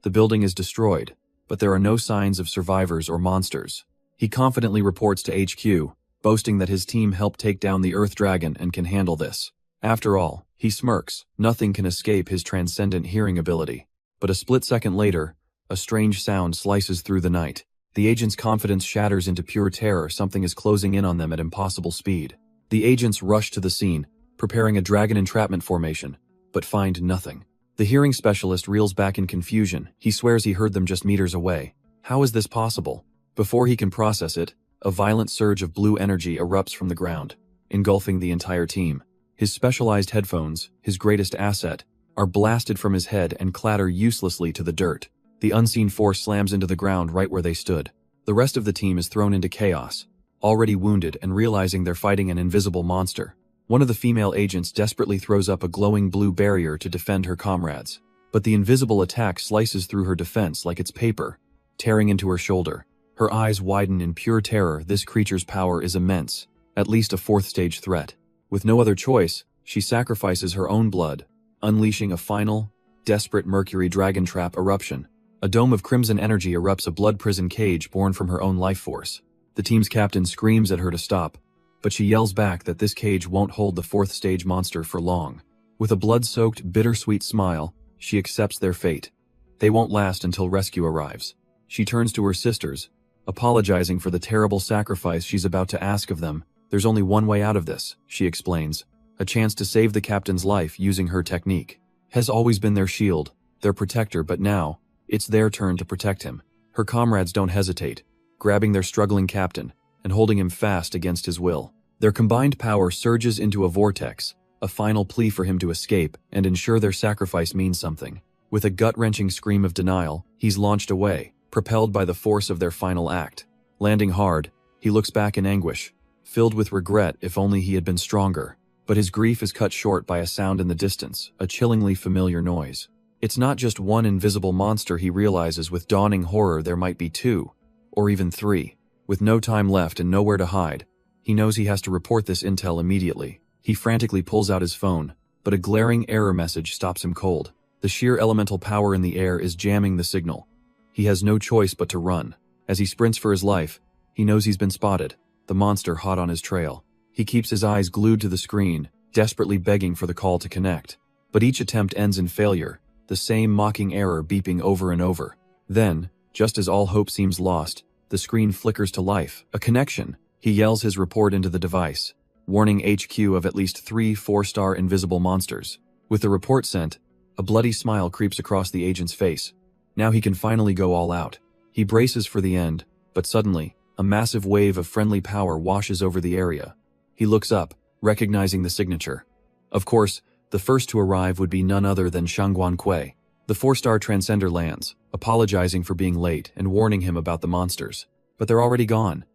The building is destroyed, but there are no signs of survivors or monsters. He confidently reports to HQ, boasting that his team helped take down the Earth Dragon and can handle this. After all, he smirks. Nothing can escape his transcendent hearing ability. But a split second later, a strange sound slices through the night. The agent's confidence shatters into pure terror. Something is closing in on them at impossible speed. The agents rush to the scene, preparing a dragon entrapment formation, but find nothing. The hearing specialist reels back in confusion. He swears he heard them just meters away. How is this possible? Before he can process it, a violent surge of blue energy erupts from the ground, engulfing the entire team. His specialized headphones, his greatest asset, are blasted from his head and clatter uselessly to the dirt. The unseen force slams into the ground right where they stood. The rest of the team is thrown into chaos, already wounded and realizing they're fighting an invisible monster. One of the female agents desperately throws up a glowing blue barrier to defend her comrades, but the invisible attack slices through her defense like it's paper, tearing into her shoulder. Her eyes widen in pure terror. This creature's power is immense, at least a fourth-stage threat. With no other choice, she sacrifices her own blood, unleashing a final, desperate mercury dragon trap eruption. A dome of crimson energy erupts, a blood prison cage born from her own life force. The team's captain screams at her to stop, but she yells back that this cage won't hold the fourth-stage monster for long. With a blood-soaked, bittersweet smile, she accepts their fate. They won't last until rescue arrives. She turns to her sisters, apologizing for the terrible sacrifice she's about to ask of them. There's only one way out of this, she explains. A chance to save the captain's life using her technique. Has always been their shield, their protector, but now, it's their turn to protect him. Her comrades don't hesitate, grabbing their struggling captain and holding him fast against his will. Their combined power surges into a vortex, a final plea for him to escape and ensure their sacrifice means something. With a gut-wrenching scream of denial, he's launched away, propelled by the force of their final act. Landing hard, he looks back in anguish, filled with regret. If only he had been stronger. But his grief is cut short by a sound in the distance, a chillingly familiar noise. It's not just one invisible monster. He realizes with dawning horror there might be two, or even three. With no time left and nowhere to hide, he knows he has to report this intel immediately. He frantically pulls out his phone, but a glaring error message stops him cold. The sheer elemental power in the air is jamming the signal. He has no choice but to run. As he sprints for his life, he knows he's been spotted, the monster hot on his trail. He keeps his eyes glued to the screen, desperately begging for the call to connect. But each attempt ends in failure, the same mocking error beeping over and over. Then, just as all hope seems lost, the screen flickers to life. A connection. He yells his report into the device, warning HQ of at least 3 4-star invisible monsters. With the report sent, a bloody smile creeps across the agent's face. Now he can finally go all out. He braces for the end, but suddenly, a massive wave of friendly power washes over the area. He looks up, recognizing the signature. Of course, the first to arrive would be none other than Shangguan Kui. The 4-star transcender lands, apologizing for being late and warning him about the monsters. But they're already gone.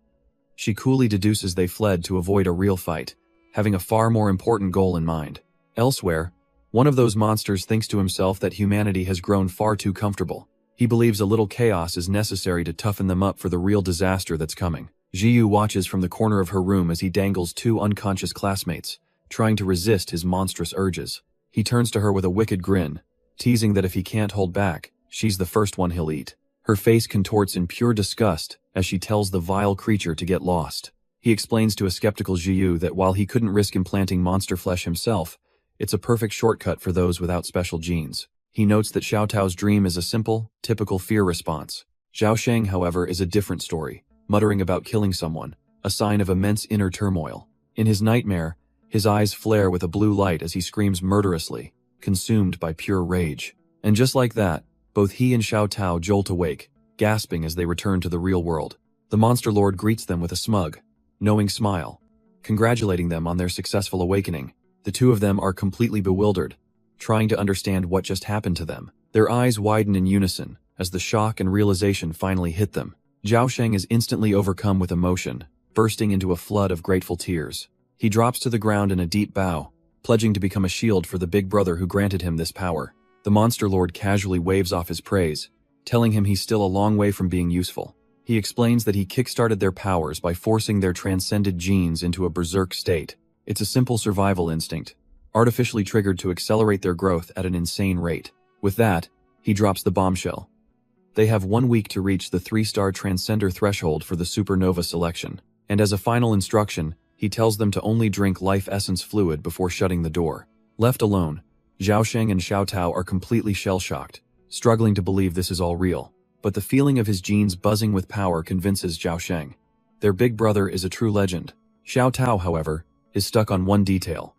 She coolly deduces they fled to avoid a real fight, having a far more important goal in mind. Elsewhere, one of those monsters thinks to himself that humanity has grown far too comfortable. He believes a little chaos is necessary to toughen them up for the real disaster that's coming. Jiyu watches from the corner of her room as he dangles 2 unconscious classmates, trying to resist his monstrous urges. He turns to her with a wicked grin, teasing that if he can't hold back, she's the first one he'll eat. Her face contorts in pure disgust as she tells the vile creature to get lost. He explains to a skeptical Jiyu that while he couldn't risk implanting monster flesh himself, it's a perfect shortcut for those without special genes. He notes that Xiao Tao's dream is a simple, typical fear response. Zhao Sheng, however, is a different story, muttering about killing someone, a sign of immense inner turmoil. In his nightmare, his eyes flare with a blue light as he screams murderously, consumed by pure rage. And just like that, both he and Xiao Tao jolt awake, gasping as they return to the real world. The Monster Lord greets them with a smug, knowing smile, congratulating them on their successful awakening. The two of them are completely bewildered, trying to understand what just happened to them. Their eyes widen in unison as the shock and realization finally hit them. Zhao Sheng is instantly overcome with emotion, bursting into a flood of grateful tears. He drops to the ground in a deep bow, pledging to become a shield for the big brother who granted him this power. The Monster Lord casually waves off his praise, telling him he's still a long way from being useful. He explains that he kickstarted their powers by forcing their transcended genes into a berserk state. It's a simple survival instinct, artificially triggered to accelerate their growth at an insane rate. With that, he drops the bombshell. They have 1 week to reach the 3-star transcender threshold for the supernova selection, and as a final instruction, he tells them to only drink life essence fluid before shutting the door. Left alone, Zhao Sheng and Xiao Tao are completely shell-shocked, struggling to believe this is all real. But the feeling of his genes buzzing with power convinces Zhao Sheng. Their big brother is a true legend. Xiao Tao, however, is stuck on one detail.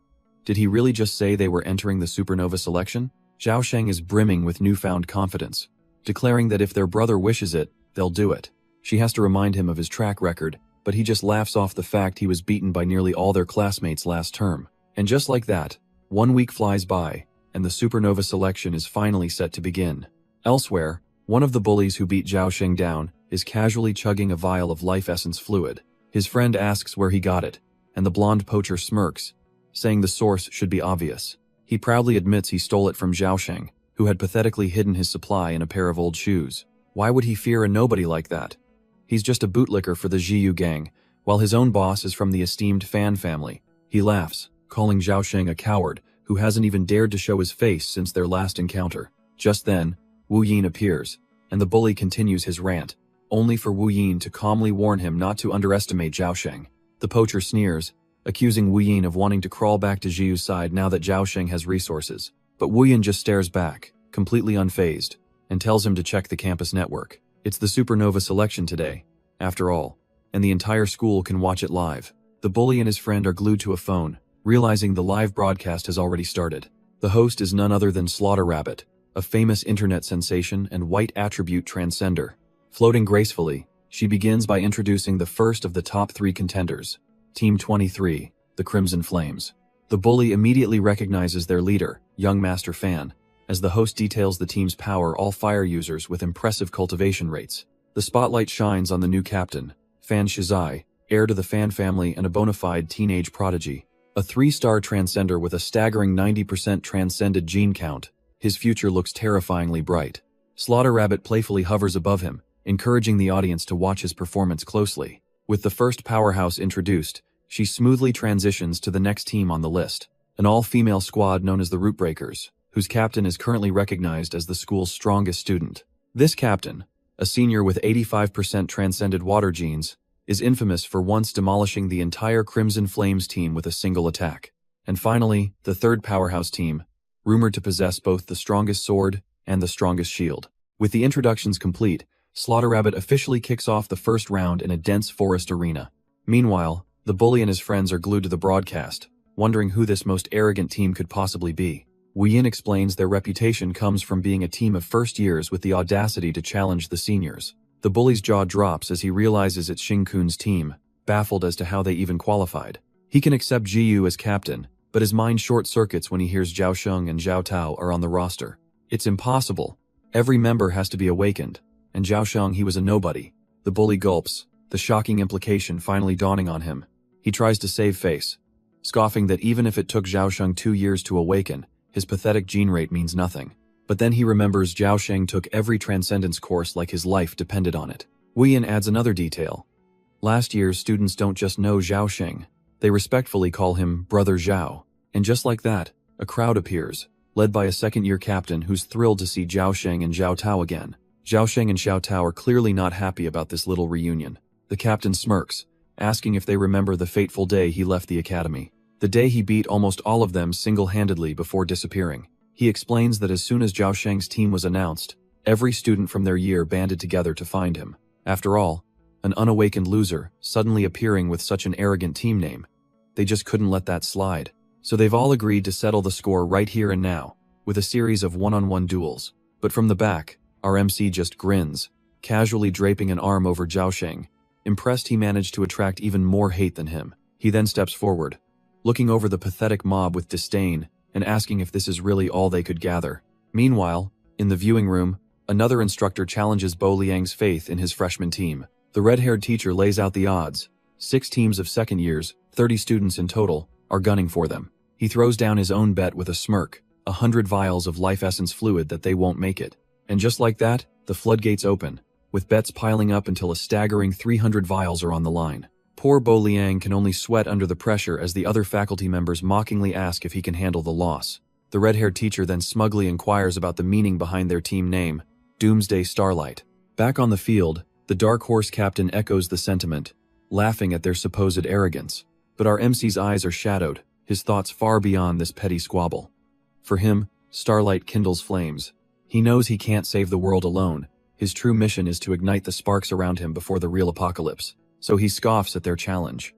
Did he really just say they were entering the supernova selection? Zhao Sheng is brimming with newfound confidence, declaring that if their brother wishes it, they'll do it. She has to remind him of his track record, but he just laughs off the fact he was beaten by nearly all their classmates last term. And just like that, 1 week flies by, and the supernova selection is finally set to begin. Elsewhere, one of the bullies who beat Zhao Sheng down is casually chugging a vial of life essence fluid. His friend asks where he got it, and the blonde poacher smirks, saying the source should be obvious. He proudly admits he stole it from Zhao Sheng, who had pathetically hidden his supply in a pair of old shoes. Why would he fear a nobody like that? He's just a bootlicker for the Zhiyu gang, while his own boss is from the esteemed Fan family. He laughs, calling Zhao Sheng a coward who hasn't even dared to show his face since their last encounter. Just then, Wu Yin appears, and the bully continues his rant, only for Wu Yin to calmly warn him not to underestimate Zhao Sheng. The poacher sneers, accusing Wu Yin of wanting to crawl back to Zhiyu's side now that Zhao Sheng has resources. But Wu Yin just stares back, completely unfazed, and tells him to check the campus network. It's the supernova selection today, after all, and the entire school can watch it live. The bully and his friend are glued to a phone, realizing the live broadcast has already started. The host is none other than Slaughter Rabbit, a famous internet sensation and white attribute transcender. Floating gracefully, she begins by introducing the first of the top 3 contenders, Team 23, the Crimson Flames. The bully immediately recognizes their leader, young Master Fan, as the host details the team's power all fire users with impressive cultivation rates. The spotlight shines on the new captain, Fan Shizai, heir to the Fan family and a bona fide teenage prodigy. A 3-star transcender with a staggering 90% transcended gene count, his future looks terrifyingly bright. Slaughter Rabbit playfully hovers above him, encouraging the audience to watch his performance closely. With the first powerhouse introduced, she smoothly transitions to the next team on the list, an all-female squad known as the Rootbreakers, whose captain is currently recognized as the school's strongest student. This captain, a senior with 85% transcended water genes, is infamous for once demolishing the entire Crimson Flames team with a single attack. And finally, the third powerhouse team, rumored to possess both the strongest sword and the strongest shield. With the introductions complete, Slaughter Rabbit officially kicks off the first round in a dense forest arena. Meanwhile, the bully and his friends are glued to the broadcast, wondering who this most arrogant team could possibly be. Wu Yin explains their reputation comes from being a team of first years with the audacity to challenge the seniors. The bully's jaw drops as he realizes it's Xing Kun's team, baffled as to how they even qualified. He can accept Jiyu as captain, but his mind short-circuits when he hears Zhao Sheng and Zhao Tao are on the roster. It's impossible. Every member has to be awakened, and Zhao Sheng, he was a nobody. The bully gulps, the shocking implication finally dawning on him. He tries to save face, scoffing that even if it took Zhao Sheng 2 years to awaken, his pathetic gene rate means nothing. But then he remembers Zhao Sheng took every transcendence course like his life depended on it. Wu Yin adds another detail. Last year's students don't just know Zhao Sheng, they respectfully call him Brother Zhao. And just like that, a crowd appears, led by a second-year captain who's thrilled to see Zhao Sheng and Zhao Tao again. Zhao Sheng and Xiao Tao are clearly not happy about this little reunion. The captain smirks, asking if they remember the fateful day he left the academy. The day he beat almost all of them single-handedly before disappearing. He explains that as soon as Zhao Sheng's team was announced, every student from their year banded together to find him. After all, an unawakened loser, suddenly appearing with such an arrogant team name. They just couldn't let that slide. So they've all agreed to settle the score right here and now, with a series of one-on-one duels. But from the back, our MC just grins, casually draping an arm over Zhao Sheng. Impressed he managed to attract even more hate than him. He then steps forward, looking over the pathetic mob with disdain and asking if this is really all they could gather. Meanwhile, in the viewing room, another instructor challenges Bo Liang's faith in his freshman team. The red-haired teacher lays out the odds. 6 teams of second years, 30 students in total, are gunning for them. He throws down his own bet with a smirk, 100 vials of life essence fluid that they won't make it. And just like that, the floodgates open, with bets piling up until a staggering 300 vials are on the line. Poor Bo Liang can only sweat under the pressure as the other faculty members mockingly ask if he can handle the loss. The red-haired teacher then smugly inquires about the meaning behind their team name, Doomsday Starlight. Back on the field, the Dark Horse captain echoes the sentiment, laughing at their supposed arrogance. But our MC's eyes are shadowed, his thoughts far beyond this petty squabble. For him, Starlight kindles flames. He knows he can't save the world alone. His true mission is to ignite the sparks around him before the real apocalypse. So he scoffs at their challenge.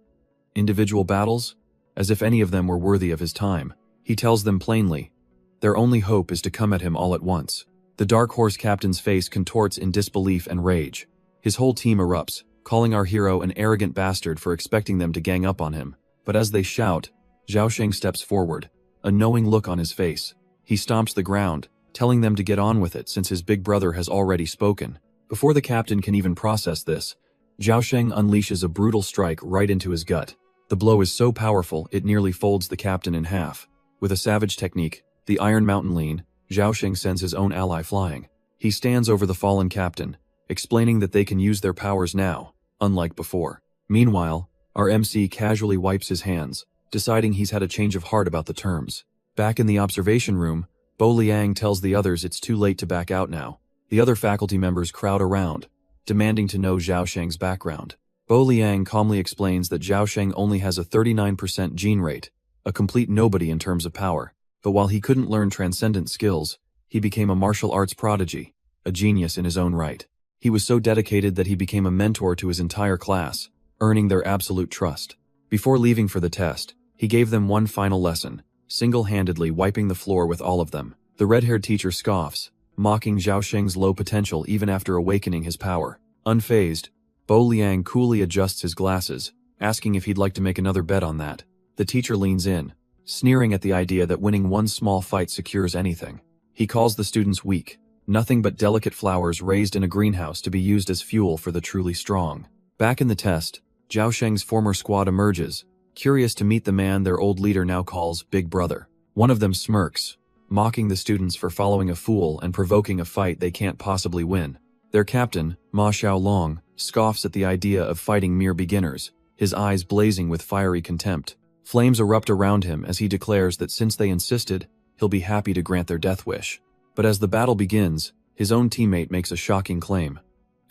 Individual battles? as if any of them were worthy of his time. He tells them plainly, their only hope is to come at him all at once. The Dark Horse captain's face contorts in disbelief and rage. His whole team erupts, calling our hero an arrogant bastard for expecting them to gang up on him. But as they shout, Zhaosheng steps forward, a knowing look on his face. He stomps the ground, telling them to get on with it since his big brother has already spoken. Before the captain can even process this, Zhaosheng unleashes a brutal strike right into his gut. The blow is so powerful it nearly folds the captain in half. With a savage technique, the Iron Mountain Lean, Zhaosheng sends his own ally flying. He stands over the fallen captain, explaining that they can use their powers now, unlike before. Meanwhile, our MC casually wipes his hands, deciding he's had a change of heart about the terms. Back in the observation room, Bo Liang tells the others it's too late to back out now. The other faculty members crowd around, demanding to know Zhaosheng's background. Bo Liang calmly explains that Zhaosheng only has a 39% gene rate, a complete nobody in terms of power. But while he couldn't learn transcendent skills, he became a martial arts prodigy, a genius in his own right. He was so dedicated that he became a mentor to his entire class, earning their absolute trust. Before leaving for the test, he gave them one final lesson, single-handedly wiping the floor with all of them. The red-haired teacher scoffs, mocking Zhaosheng's low potential even after awakening his power. Unfazed, Bo Liang coolly adjusts his glasses, asking if he'd like to make another bet on that. The teacher leans in, sneering at the idea that winning one small fight secures anything. He calls the students weak, nothing but delicate flowers raised in a greenhouse to be used as fuel for the truly strong. Back in the test, Zhaosheng's former squad emerges, curious to meet the man their old leader now calls Big Brother. One of them smirks, mocking the students for following a fool and provoking a fight they can't possibly win. Their captain, Ma Xiaolong, scoffs at the idea of fighting mere beginners, his eyes blazing with fiery contempt. Flames erupt around him as he declares that since they insisted, he'll be happy to grant their death wish. But as the battle begins, his own teammate makes a shocking claim.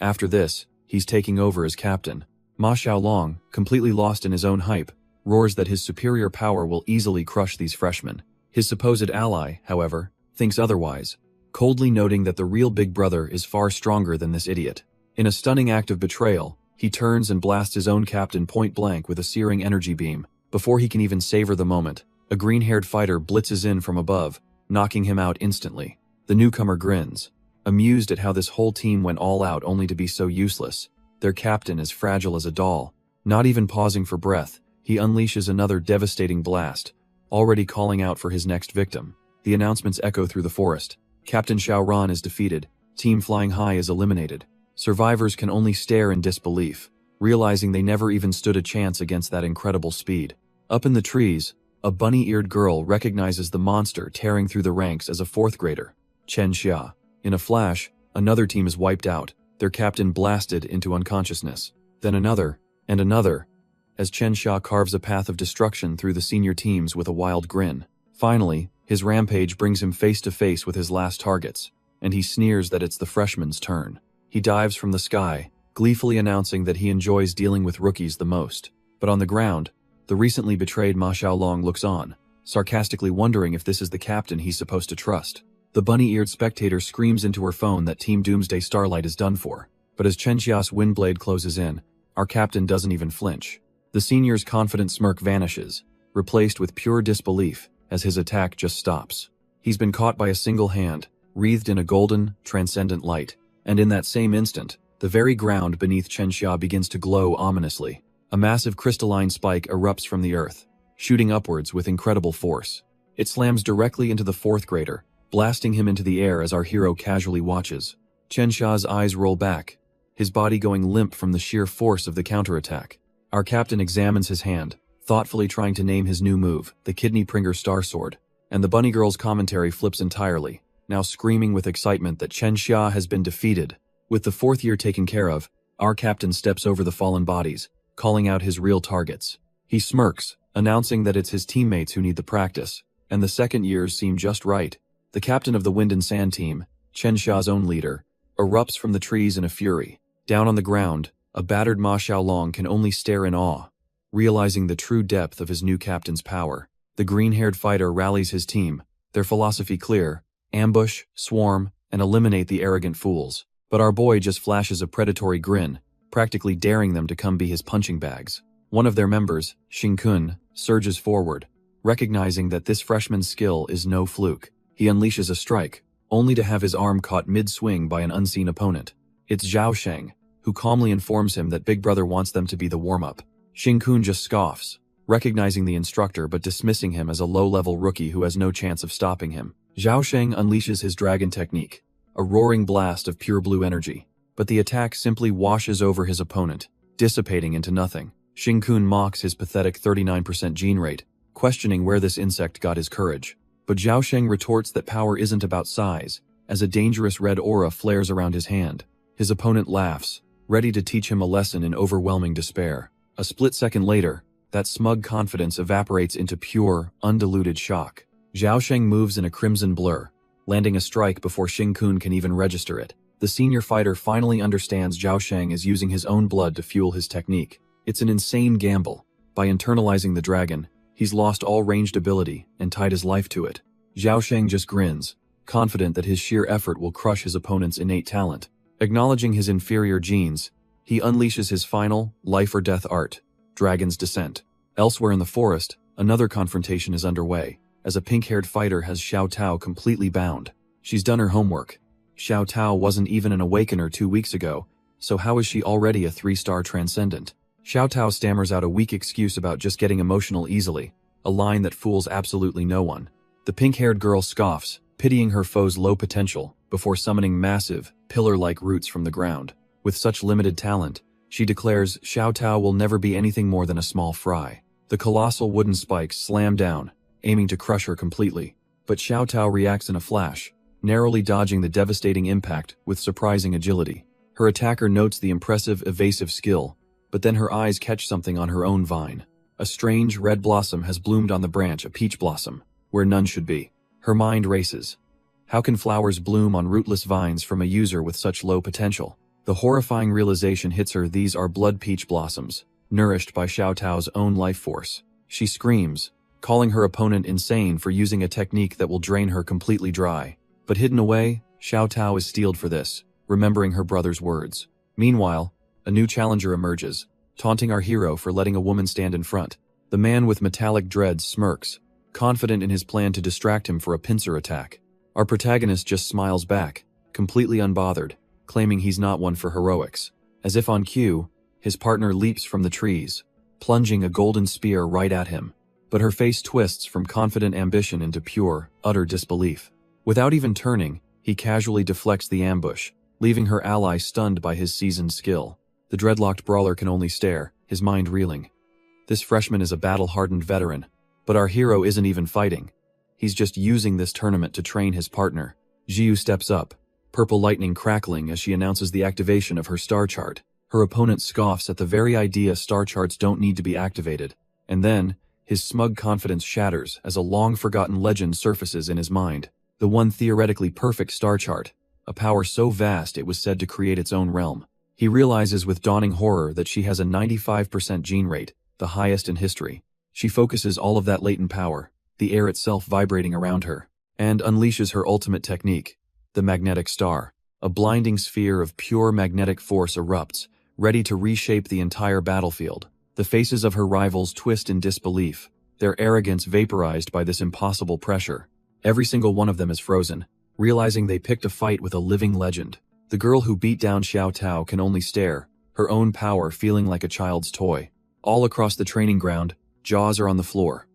After this, he's taking over as captain. Ma Xiaolong, completely lost in his own hype, roars that his superior power will easily crush these freshmen. His supposed ally, however, thinks otherwise, coldly noting that the real Big Brother is far stronger than this idiot. In a stunning act of betrayal, he turns and blasts his own captain point blank with a searing energy beam. Before he can even savor the moment, a green-haired fighter blitzes in from above, knocking him out instantly. The newcomer grins, amused at how this whole team went all out only to be so useless. Their captain is fragile as a doll. Not even pausing for breath, he unleashes another devastating blast, already calling out for his next victim. The announcements echo through the forest. Captain Xiaoran is defeated. Team Flying High is eliminated. Survivors can only stare in disbelief, realizing they never even stood a chance against that incredible speed. Up in the trees, a bunny-eared girl recognizes the monster tearing through the ranks as a fourth grader, Chen Xia. In a flash, another team is wiped out, their captain blasted into unconsciousness. Then another, and another, as Chen Xia carves a path of destruction through the senior teams with a wild grin. Finally, his rampage brings him face to face with his last targets, and he sneers that it's the freshman's turn. He dives from the sky, gleefully announcing that he enjoys dealing with rookies the most. But on the ground, the recently betrayed Ma Xiaolong looks on, sarcastically wondering if this is the captain he's supposed to trust. The bunny-eared spectator screams into her phone that Team Doomsday Starlight is done for. But as Chen Xia's windblade closes in, our captain doesn't even flinch. The senior's confident smirk vanishes, replaced with pure disbelief, as his attack just stops. He's been caught by a single hand, wreathed in a golden, transcendent light, and in that same instant, the very ground beneath Chen Xia begins to glow ominously. A massive crystalline spike erupts from the earth, shooting upwards with incredible force. It slams directly into the fourth grader, blasting him into the air as our hero casually watches. Chen Xia's eyes roll back, his body going limp from the sheer force of the counterattack. Our captain examines his hand, thoughtfully trying to name his new move, the Kidney Pringer Star Sword, and the bunny girl's commentary flips entirely, now screaming with excitement that Chen Xia has been defeated. With the fourth year taken care of, our captain steps over the fallen bodies, calling out his real targets. He smirks, announcing that it's his teammates who need the practice, and the second years seem just right. The captain of the Wind and Sand team, Chen Xia's own leader, erupts from the trees in a fury. Down on the ground, a battered Ma Xiaolong can only stare in awe, realizing the true depth of his new captain's power. The green-haired fighter rallies his team, their philosophy clear: ambush, swarm, and eliminate the arrogant fools. But our boy just flashes a predatory grin, practically daring them to come be his punching bags. One of their members, Xing Kun, surges forward, recognizing that this freshman's skill is no fluke. He unleashes a strike, only to have his arm caught mid-swing by an unseen opponent. It's Zhao Sheng, who calmly informs him that Big Brother wants them to be the warm-up. Xing-kun just scoffs, recognizing the instructor but dismissing him as a low-level rookie who has no chance of stopping him. Zhao Sheng unleashes his dragon technique, a roaring blast of pure blue energy, but the attack simply washes over his opponent, dissipating into nothing. Xing-kun mocks his pathetic 39% gene rate, questioning where this insect got his courage. But Zhao Sheng retorts that power isn't about size, as a dangerous red aura flares around his hand. His opponent laughs, ready to teach him a lesson in overwhelming despair. A split second later, that smug confidence evaporates into pure, undiluted shock. Zhao Sheng moves in a crimson blur, landing a strike before Xing-kun can even register it. The senior fighter finally understands Zhao Sheng is using his own blood to fuel his technique. It's an insane gamble. By internalizing the dragon, he's lost all ranged ability and tied his life to it. Zhao Sheng just grins, confident that his sheer effort will crush his opponent's innate talent. Acknowledging his inferior genes, he unleashes his final, life-or-death art, Dragon's Descent. Elsewhere in the forest, another confrontation is underway, as a pink-haired fighter has Xiao Tao completely bound. She's done her homework. Xiao Tao wasn't even an awakener 2 weeks ago, so how is she already a 3-star transcendent? Xiao Tao stammers out a weak excuse about just getting emotional easily, a line that fools absolutely no one. The pink-haired girl scoffs, pitying her foe's low potential, before summoning massive, pillar-like roots from the ground. With such limited talent, she declares Xiao Tao will never be anything more than a small fry. The colossal wooden spikes slam down, aiming to crush her completely. But Xiao Tao reacts in a flash, narrowly dodging the devastating impact with surprising agility. Her attacker notes the impressive evasive skill, but then her eyes catch something on her own vine. A strange red blossom has bloomed on the branch, a peach blossom, where none should be. Her mind races. How can flowers bloom on rootless vines from a user with such low potential? The horrifying realization hits her: these are blood peach blossoms, nourished by Xiao Tao's own life force. She screams, calling her opponent insane for using a technique that will drain her completely dry. But hidden away, Xiao Tao is steeled for this, remembering her brother's words. Meanwhile, a new challenger emerges, taunting our hero for letting a woman stand in front. The man with metallic dreads smirks, confident in his plan to distract him for a pincer attack. Our protagonist just smiles back, completely unbothered, claiming he's not one for heroics. As if on cue, his partner leaps from the trees, plunging a golden spear right at him. But her face twists from confident ambition into pure, utter disbelief. Without even turning, he casually deflects the ambush, leaving her ally stunned by his seasoned skill. The dreadlocked brawler can only stare, his mind reeling. This freshman is a battle-hardened veteran, but our hero isn't even fighting. He's just using this tournament to train his partner. Jiu steps up, purple lightning crackling as she announces the activation of her star chart. Her opponent scoffs at the very idea star charts don't need to be activated. And then, his smug confidence shatters as a long-forgotten legend surfaces in his mind. The one theoretically perfect star chart, a power so vast it was said to create its own realm. He realizes with dawning horror that she has a 95% gene rate, the highest in history. She focuses all of that latent power, the air itself vibrating around her, and unleashes her ultimate technique, the magnetic star. A blinding sphere of pure magnetic force erupts, ready to reshape the entire battlefield. The faces of her rivals twist in disbelief, their arrogance vaporized by this impossible pressure. Every single one of them is frozen, realizing they picked a fight with a living legend. The girl who beat down Xiao Tao can only stare, her own power feeling like a child's toy. All across the training ground, jaws are on the floor.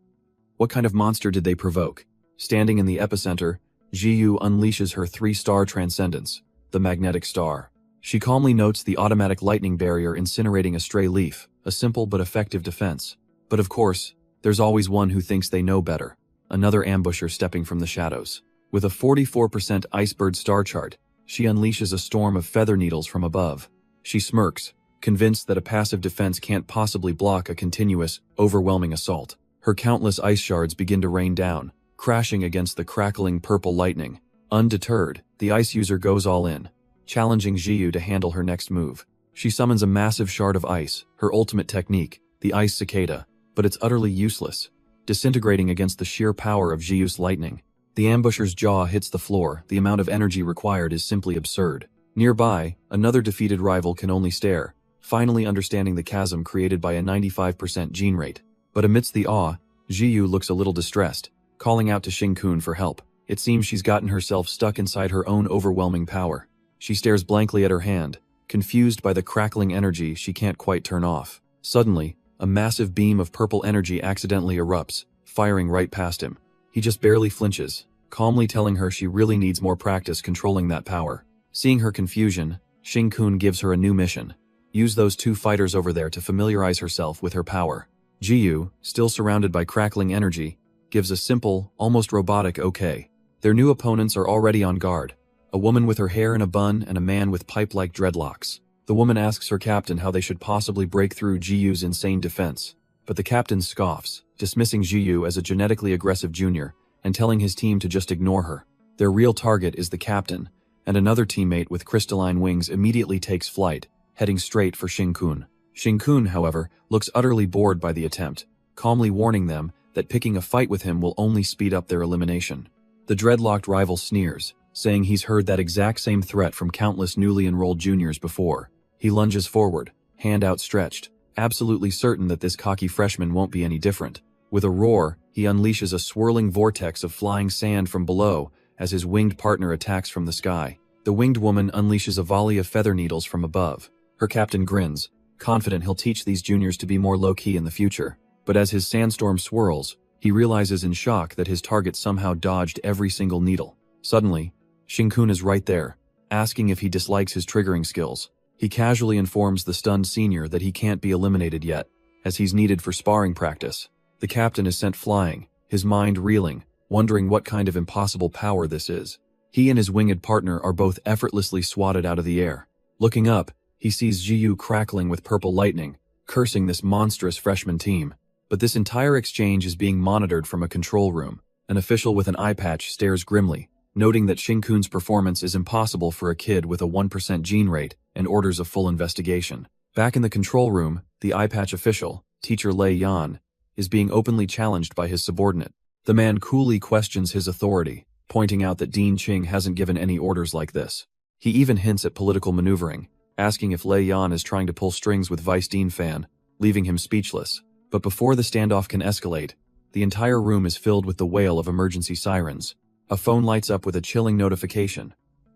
What kind of monster did they provoke? Standing in the epicenter, Jiu unleashes her 3-star transcendence, the magnetic star. She calmly notes the automatic lightning barrier incinerating a stray leaf, a simple but effective defense. But of course, there's always one who thinks they know better. Another ambusher stepping from the shadows. With a 44% Icebird star chart, she unleashes a storm of feather needles from above. She smirks, convinced that a passive defense can't possibly block a continuous, overwhelming assault. Her countless ice shards begin to rain down, crashing against the crackling purple lightning. Undeterred, the ice user goes all in, challenging Jiu to handle her next move. She summons a massive shard of ice, her ultimate technique, the ice cicada, but it's utterly useless, disintegrating against the sheer power of Jiu's lightning. The ambusher's jaw hits the floor, the amount of energy required is simply absurd. Nearby, another defeated rival can only stare, finally understanding the chasm created by a 95% gene rate. But amidst the awe, Jiyu looks a little distressed, calling out to Xing-kun for help. It seems she's gotten herself stuck inside her own overwhelming power. She stares blankly at her hand, confused by the crackling energy she can't quite turn off. Suddenly, a massive beam of purple energy accidentally erupts, firing right past him. He just barely flinches, calmly telling her she really needs more practice controlling that power. Seeing her confusion, Xing-kun gives her a new mission. Use those two fighters over there to familiarize herself with her power. Jiyu, still surrounded by crackling energy, gives a simple, almost robotic okay. Their new opponents are already on guard. A woman with her hair in a bun and a man with pipe-like dreadlocks. The woman asks her captain how they should possibly break through Jiyu's insane defense. But the captain scoffs, dismissing Jiyu as a genetically aggressive junior and telling his team to just ignore her. Their real target is the captain, and another teammate with crystalline wings immediately takes flight, heading straight for Xing-kun. Xing-kun, however, looks utterly bored by the attempt, calmly warning them that picking a fight with him will only speed up their elimination. The dreadlocked rival sneers, saying he's heard that exact same threat from countless newly enrolled juniors before. He lunges forward, hand outstretched, absolutely certain that this cocky freshman won't be any different. With a roar, he unleashes a swirling vortex of flying sand from below as his winged partner attacks from the sky. The winged woman unleashes a volley of feather needles from above. Her captain grins, confident he'll teach these juniors to be more low-key in the future. But as his sandstorm swirls, he realizes in shock that his target somehow dodged every single needle. Suddenly, Xing-kun is right there, asking if he dislikes his triggering skills. He casually informs the stunned senior that he can't be eliminated yet, as he's needed for sparring practice. The captain is sent flying, his mind reeling, wondering what kind of impossible power this is. He and his winged partner are both effortlessly swatted out of the air. Looking up, he sees Jiyu crackling with purple lightning, cursing this monstrous freshman team. But this entire exchange is being monitored from a control room. An official with an eye patch stares grimly, noting that Xing-kun's performance is impossible for a kid with a 1% gene rate and orders a full investigation. Back in the control room, the eye patch official, Teacher Lei Yan, is being openly challenged by his subordinate. The man coolly questions his authority, pointing out that Dean Ching hasn't given any orders like this. He even hints at political maneuvering, asking if Lei Yan is trying to pull strings with Vice Dean Fan, leaving him speechless. But before the standoff can escalate, the entire room is filled with the wail of emergency sirens. A phone lights up with a chilling notification.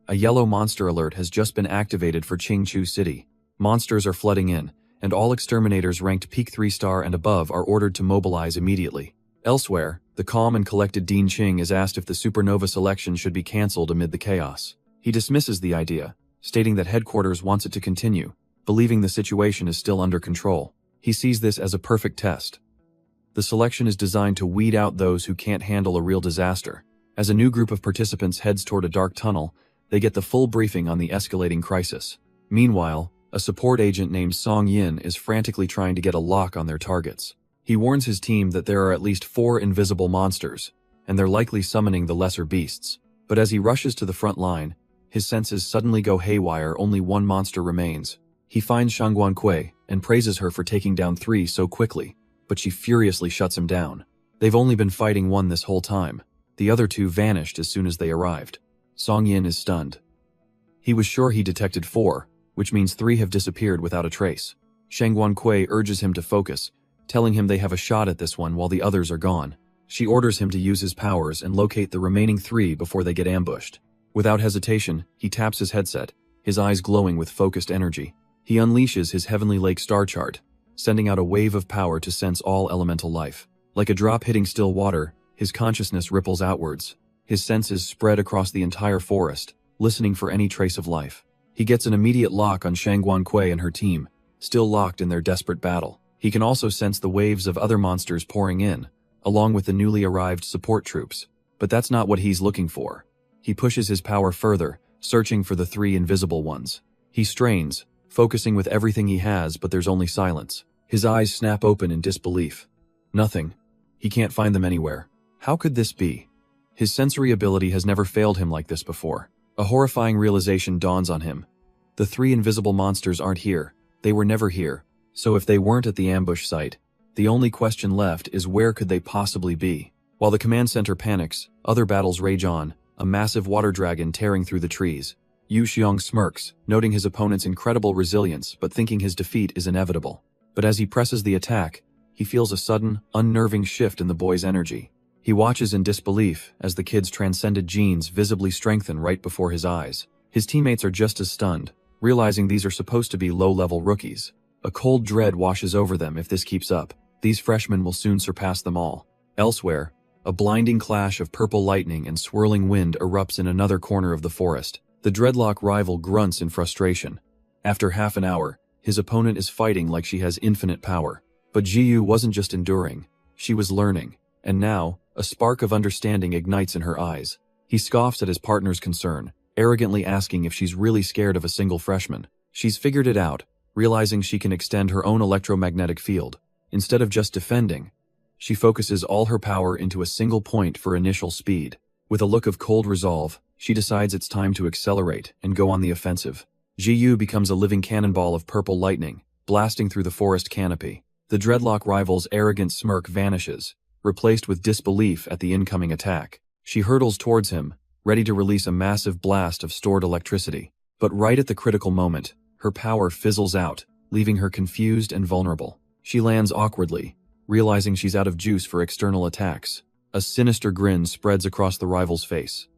A yellow monster alert has just been activated for Qingchu City. Monsters are flooding in, and all exterminators ranked Peak 3-star and above are ordered to mobilize immediately. Elsewhere, the calm and collected Dean Ching is asked if the supernova selection should be cancelled amid the chaos. He dismisses the idea, stating that headquarters wants it to continue, believing the situation is still under control. He sees this as a perfect test. The selection is designed to weed out those who can't handle a real disaster. As a new group of participants heads toward a dark tunnel, they get the full briefing on the escalating crisis. Meanwhile, a support agent named Song Yin is frantically trying to get a lock on their targets. He warns his team that there are at least 4 invisible monsters, and they're likely summoning the lesser beasts. But as he rushes to the front line, his senses suddenly go haywire. Only one monster remains. He finds Shangguan Kui and praises her for taking down 3 so quickly, but she furiously shuts him down. They've only been fighting 1 this whole time. The other 2 vanished as soon as they arrived. Song Yin is stunned. He was sure he detected 4, which means 3 have disappeared without a trace. Shangguan Kui urges him to focus, telling him they have a shot at this one while the others are gone. She orders him to use his powers and locate the remaining 3 before they get ambushed. Without hesitation, he taps his headset, his eyes glowing with focused energy. He unleashes his Heavenly Lake star chart, sending out a wave of power to sense all elemental life. Like a drop hitting still water, his consciousness ripples outwards. His senses spread across the entire forest, listening for any trace of life. He gets an immediate lock on Shangguan Kui and her team, still locked in their desperate battle. He can also sense the waves of other monsters pouring in, along with the newly arrived support troops. But that's not what he's looking for. He pushes his power further, searching for the 3 invisible ones. He strains, focusing with everything he has, but there's only silence. His eyes snap open in disbelief. Nothing. He can't find them anywhere. How could this be? His sensory ability has never failed him like this before. A horrifying realization dawns on him. The 3 invisible monsters aren't here. They were never here. So if they weren't at the ambush site, the only question left is where could they possibly be? While the command center panics, other battles rage on, a massive water dragon tearing through the trees. Yu Xiong smirks, noting his opponent's incredible resilience but thinking his defeat is inevitable. But as he presses the attack, he feels a sudden, unnerving shift in the boy's energy. He watches in disbelief as the kid's transcended genes visibly strengthen right before his eyes. His teammates are just as stunned, realizing these are supposed to be low-level rookies. A cold dread washes over them if this keeps up. These freshmen will soon surpass them all. Elsewhere, a blinding clash of purple lightning and swirling wind erupts in another corner of the forest. The dreadlock rival grunts in frustration. After half an hour, his opponent is fighting like she has infinite power. But Jiyu wasn't just enduring, she was learning. And now, a spark of understanding ignites in her eyes. He scoffs at his partner's concern, arrogantly asking if she's really scared of a single freshman. She's figured it out, realizing she can extend her own electromagnetic field. Instead of just defending, she focuses all her power into a single point for initial speed. With a look of cold resolve, she decides it's time to accelerate and go on the offensive. Jiyu becomes a living cannonball of purple lightning, blasting through the forest canopy. The dreadlock rival's arrogant smirk vanishes, replaced with disbelief at the incoming attack. She hurtles towards him, ready to release a massive blast of stored electricity. But right at the critical moment, her power fizzles out, leaving her confused and vulnerable. She lands awkwardly, realizing she's out of juice for external attacks. A sinister grin spreads across the rival's face.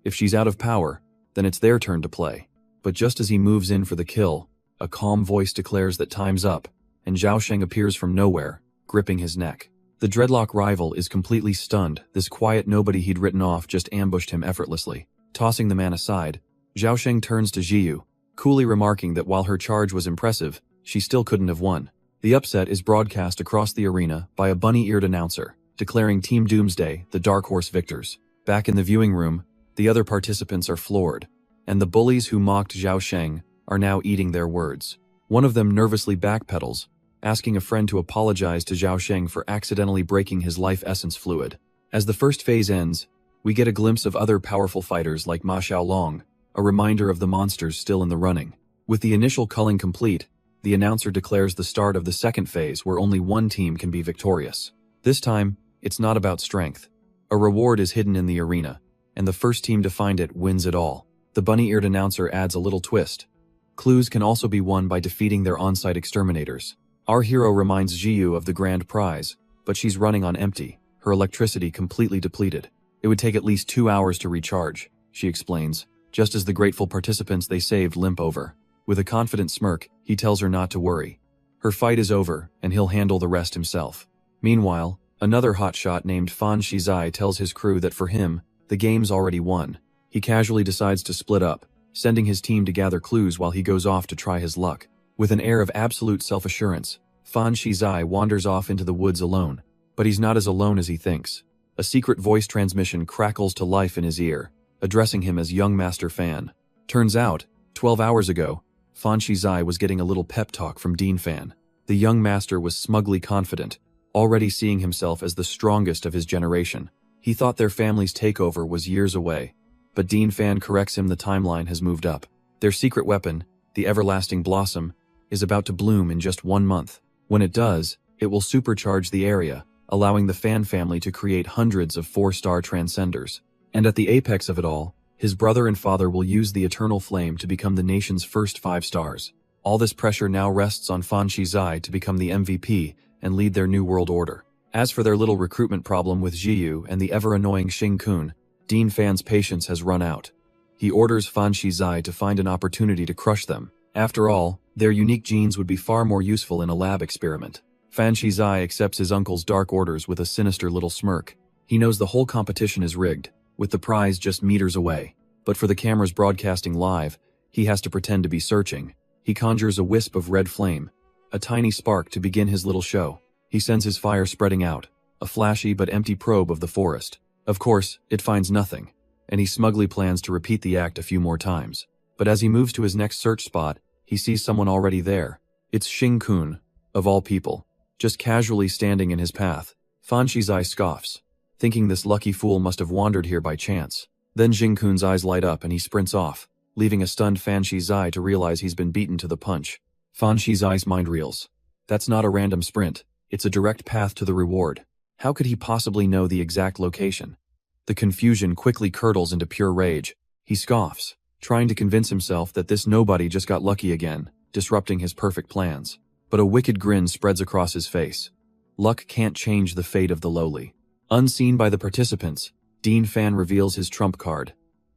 If she's out of power, then it's their turn to play. But just as he moves in for the kill, a calm voice declares that time's up, and Zhao Sheng appears from nowhere, gripping his neck. The dreadlock rival is completely stunned. This quiet nobody he'd written off just ambushed him effortlessly. Tossing the man aside, Zhao Sheng turns to Jiyu, coolly remarking that while her charge was impressive, she still couldn't have won. The upset is broadcast across the arena by a bunny-eared announcer, declaring Team Doomsday the Dark Horse victors. Back in the viewing room, the other participants are floored, and the bullies who mocked Zhao Sheng are now eating their words. One of them nervously backpedals, asking a friend to apologize to Zhao Sheng for accidentally breaking his life essence fluid. As the first phase ends, we get a glimpse of other powerful fighters like Ma Xiaolong, a reminder of the monsters still in the running. With the initial culling complete, the announcer declares the start of the second phase where only one team can be victorious. This time, it's not about strength. A reward is hidden in the arena, and the first team to find it wins it all. The bunny-eared announcer adds a little twist. Clues can also be won by defeating their on-site exterminators. Our hero reminds Jiyu of the grand prize, but she's running on empty, her electricity completely depleted. It would take at least 2 hours to recharge, she explains, just as the grateful participants they saved limp over. With a confident smirk, he tells her not to worry. Her fight is over, and he'll handle the rest himself. Meanwhile, another hotshot named Fan Shizai tells his crew that for him, the game's already won. He casually decides to split up, sending his team to gather clues while he goes off to try his luck. With an air of absolute self-assurance, Fan Shizai wanders off into the woods alone. But he's not as alone as he thinks. A secret voice transmission crackles to life in his ear, addressing him as young Master Fan. Turns out, 12 hours ago, Fan Shizai was getting a little pep talk from Dean Fan. The young master was smugly confident, already seeing himself as the strongest of his generation. He thought their family's takeover was years away. But Dean Fan corrects him the timeline has moved up. Their secret weapon, the everlasting blossom, is about to bloom in just 1 month. When it does, it will supercharge the area, allowing the Fan family to create hundreds of 4-star transcenders. And at the apex of it all, his brother and father will use the eternal flame to become the nation's first 5 stars. All this pressure now rests on Fan Shizai to become the MVP and lead their new world order. As for their little recruitment problem with Jiyu and the ever-annoying Xing Kun, Dean Fan's patience has run out. He orders Fan Shizai to find an opportunity to crush them. After all, their unique genes would be far more useful in a lab experiment. Fan Shizai accepts his uncle's dark orders with a sinister little smirk. He knows the whole competition is rigged, with the prize just meters away. But for the cameras broadcasting live, he has to pretend to be searching. He conjures a wisp of red flame, a tiny spark to begin his little show. He sends his fire spreading out, a flashy but empty probe of the forest. Of course, it finds nothing, and he smugly plans to repeat the act a few more times. But as he moves to his next search spot, he sees someone already there. It's Xing Kun, of all people, just casually standing in his path. Fan Shizai scoffs, thinking this lucky fool must have wandered here by chance. Then Xing Kun's eyes light up and he sprints off, leaving a stunned Fan Shizai to realize he's been beaten to the punch. Fan Shizai's mind reels. That's not a random sprint, it's a direct path to the reward. How could he possibly know the exact location? The confusion quickly curdles into pure rage. He scoffs, trying to convince himself that this nobody just got lucky again, disrupting his perfect plans. But a wicked grin spreads across his face. luck can't change the fate of the lowly. Unseen by the participants, Dean Fan reveals his trump card,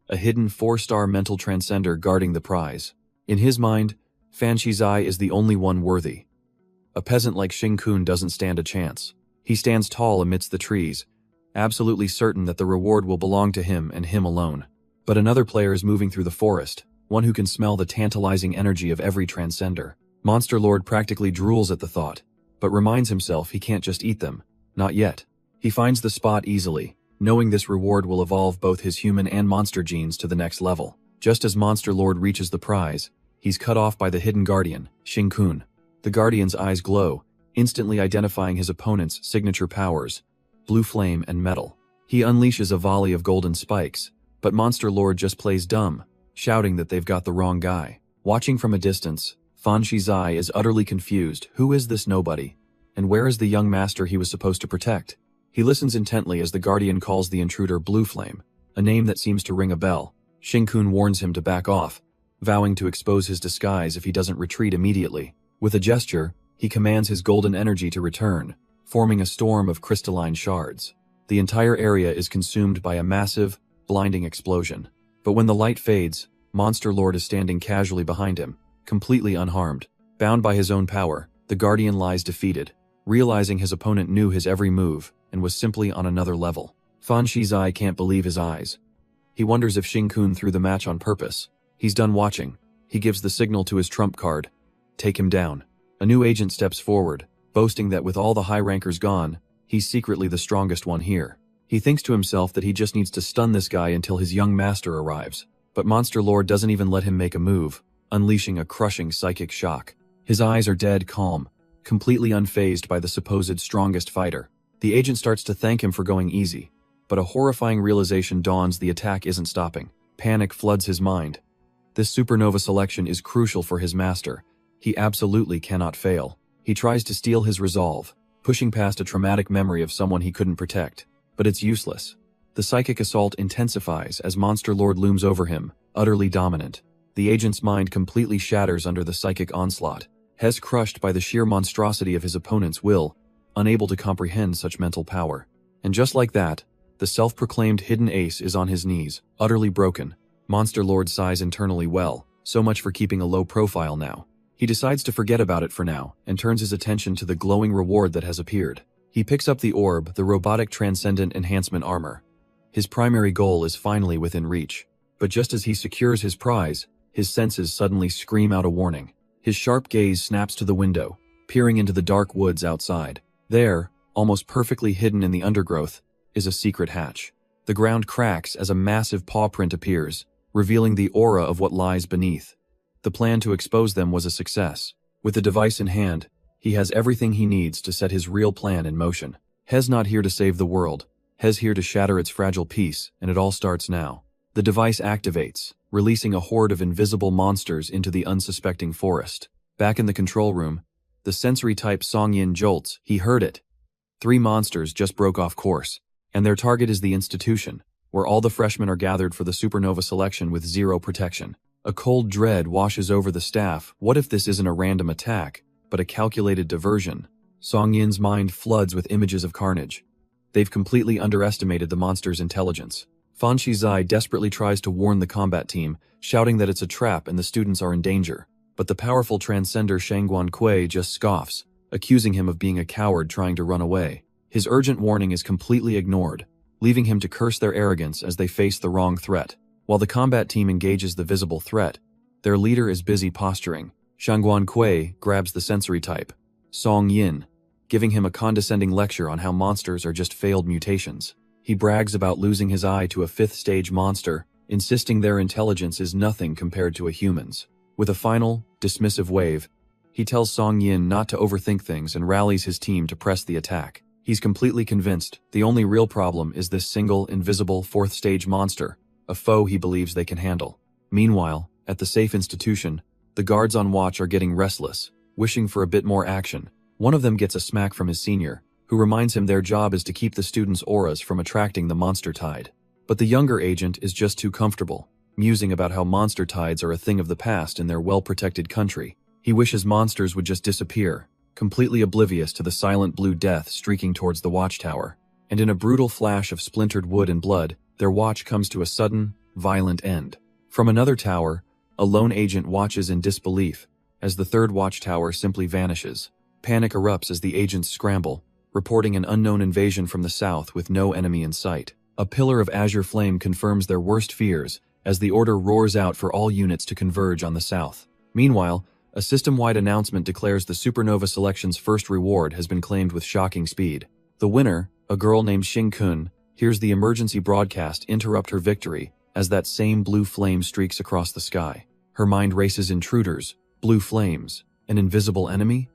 a hidden 4-star mental transcender guarding the prize. In his mind, Fan Shizai is the only one worthy. A peasant like Xing-kun doesn't stand a chance. He stands tall amidst the trees, absolutely certain that the reward will belong to him and him alone. But another player is moving through the forest, one who can smell the tantalizing energy of every transcender. Monster Lord practically drools at the thought, but reminds himself he can't just eat them. Not yet. He finds the spot easily, knowing this reward will evolve both his human and monster genes to the next level. Just as Monster Lord reaches the prize, he's cut off by the hidden guardian, Xing-kun. The guardian's eyes glow, instantly identifying his opponent's signature powers, blue flame and metal. He unleashes a volley of golden spikes, but Monster Lord just plays dumb, shouting that they've got the wrong guy. Watching from a distance, Fan Shizai is utterly confused. Who is this nobody? And where is the young master he was supposed to protect? He listens intently as the guardian calls the intruder Blue Flame, a name that seems to ring a bell. Xing-kun warns him to back off, vowing to expose his disguise if he doesn't retreat immediately. With a gesture, he commands his golden energy to return, forming a storm of crystalline shards. The entire area is consumed by a massive, blinding explosion. But when the light fades, Monster Lord is standing casually behind him, completely unharmed. Bound by his own power, the Guardian lies defeated, realizing his opponent knew his every move and was simply on another level. Fan Shizai can't believe his eyes. He wonders if Xing-kun threw the match on purpose. He's done watching. He gives the signal to his trump card. Take him down. A new agent steps forward, boasting that with all the high rankers gone, he's secretly the strongest one here. He thinks to himself that he just needs to stun this guy until his young master arrives. But Monster Lord doesn't even let him make a move, unleashing a crushing psychic shock. His eyes are dead calm, completely unfazed by the supposed strongest fighter. The agent starts to thank him for going easy, but a horrifying realization dawns: the attack isn't stopping. Panic floods his mind. This supernova selection is crucial for his master. He absolutely cannot fail. He tries to steel his resolve, pushing past a traumatic memory of someone he couldn't protect. But it's useless. The psychic assault intensifies as Monster Lord looms over him, utterly dominant. The agent's mind completely shatters under the psychic onslaught. Hes crushed by the sheer monstrosity of his opponent's will, unable to comprehend such mental power. And just like that, the self-proclaimed hidden ace is on his knees, utterly broken. Monster Lord sighs internally. Well, so much for keeping a low profile now. He decides to forget about it for now, and turns his attention to the glowing reward that has appeared. He picks up the orb, the robotic transcendent enhancement armor. His primary goal is finally within reach. But just as he secures his prize, his senses suddenly scream out a warning. His sharp gaze snaps to the window, peering into the dark woods outside. There, almost perfectly hidden in the undergrowth, is a secret hatch. The ground cracks as a massive paw print appears, revealing the aura of what lies beneath. The plan to expose them was a success. With the device in hand, he has everything he needs to set his real plan in motion. Hes not here to save the world. Hes here to shatter its fragile peace, and it all starts now. The device activates, releasing a horde of invisible monsters into the unsuspecting forest. Back in the control room, the sensory-type Song Yin jolts. He heard it. 3 monsters just broke off course, and their target is the institution, where all the freshmen are gathered for the supernova selection with zero protection. A cold dread washes over the staff. What if this isn't a random attack, but a calculated diversion? Song Yin's mind floods with images of carnage. They've completely underestimated the monster's intelligence. Fan Shizai desperately tries to warn the combat team, shouting that it's a trap and the students are in danger. But the powerful transcender Shangguan Kui just scoffs, accusing him of being a coward trying to run away. His urgent warning is completely ignored, leaving him to curse their arrogance as they face the wrong threat. While the combat team engages the visible threat, their leader is busy posturing. Shangguan Kui grabs the sensory type, Song Yin, giving him a condescending lecture on how monsters are just failed mutations. He brags about losing his eye to a 5th-stage monster, insisting their intelligence is nothing compared to a human's. With a final, dismissive wave, he tells Song Yin not to overthink things and rallies his team to press the attack. He's completely convinced the only real problem is this single, invisible 4th-stage monster, a foe he believes they can handle. Meanwhile, at the safe institution, the guards on watch are getting restless, wishing for a bit more action. One of them gets a smack from his senior, who reminds him their job is to keep the students' auras from attracting the monster tide. But the younger agent is just too comfortable, musing about how monster tides are a thing of the past in their well-protected country. He wishes monsters would just disappear, completely oblivious to the silent blue death streaking towards the watchtower. And in a brutal flash of splintered wood and blood, their watch comes to a sudden, violent end. From another tower, a lone agent watches in disbelief as the third watchtower simply vanishes. Panic erupts as the agents scramble, reporting an unknown invasion from the south with no enemy in sight. A pillar of azure flame confirms their worst fears as the order roars out for all units to converge on the south. Meanwhile, a system-wide announcement declares the Supernova Selection's first reward has been claimed with shocking speed. The winner, a girl named Xing-kun, hears the emergency broadcast interrupt her victory as that same blue flame streaks across the sky. Her mind races. Intruders, blue flames, an invisible enemy?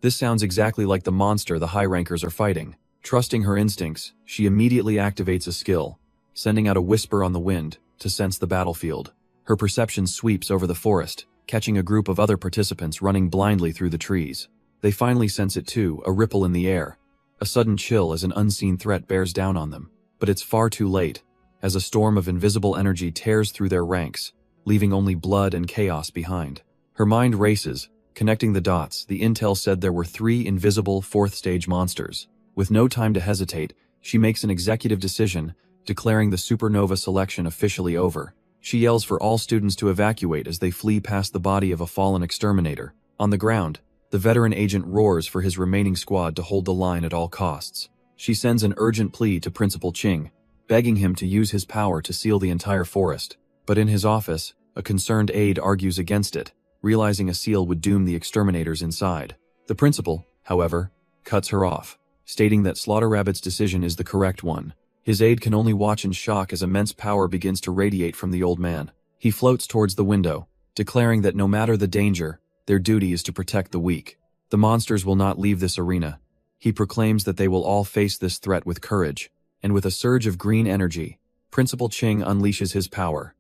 This sounds exactly like the monster the high-rankers are fighting. Trusting her instincts, she immediately activates a skill, sending out a whisper on the wind to sense the battlefield. Her perception sweeps over the forest, catching a group of other participants running blindly through the trees. They finally sense it too, a ripple in the air. A sudden chill as an unseen threat bears down on them. But it's far too late, as a storm of invisible energy tears through their ranks, leaving only blood and chaos behind. Her mind races, connecting the dots. The intel said there were 3 invisible fourth-stage monsters. With no time to hesitate, she makes an executive decision, declaring the Supernova Selection officially over. She yells for all students to evacuate as they flee past the body of a fallen exterminator. On the ground, the veteran agent roars for his remaining squad to hold the line at all costs. She sends an urgent plea to Principal Ching, begging him to use his power to seal the entire forest. But in his office, a concerned aide argues against it, realizing a seal would doom the exterminators inside. The principal, however, cuts her off, stating that Slaughter Rabbit's decision is the correct one. His aide can only watch in shock as immense power begins to radiate from the old man. He floats towards the window, declaring that no matter the danger, their duty is to protect the weak. The monsters will not leave this arena. He proclaims that they will all face this threat with courage, and with a surge of green energy, Principal Ching unleashes his power.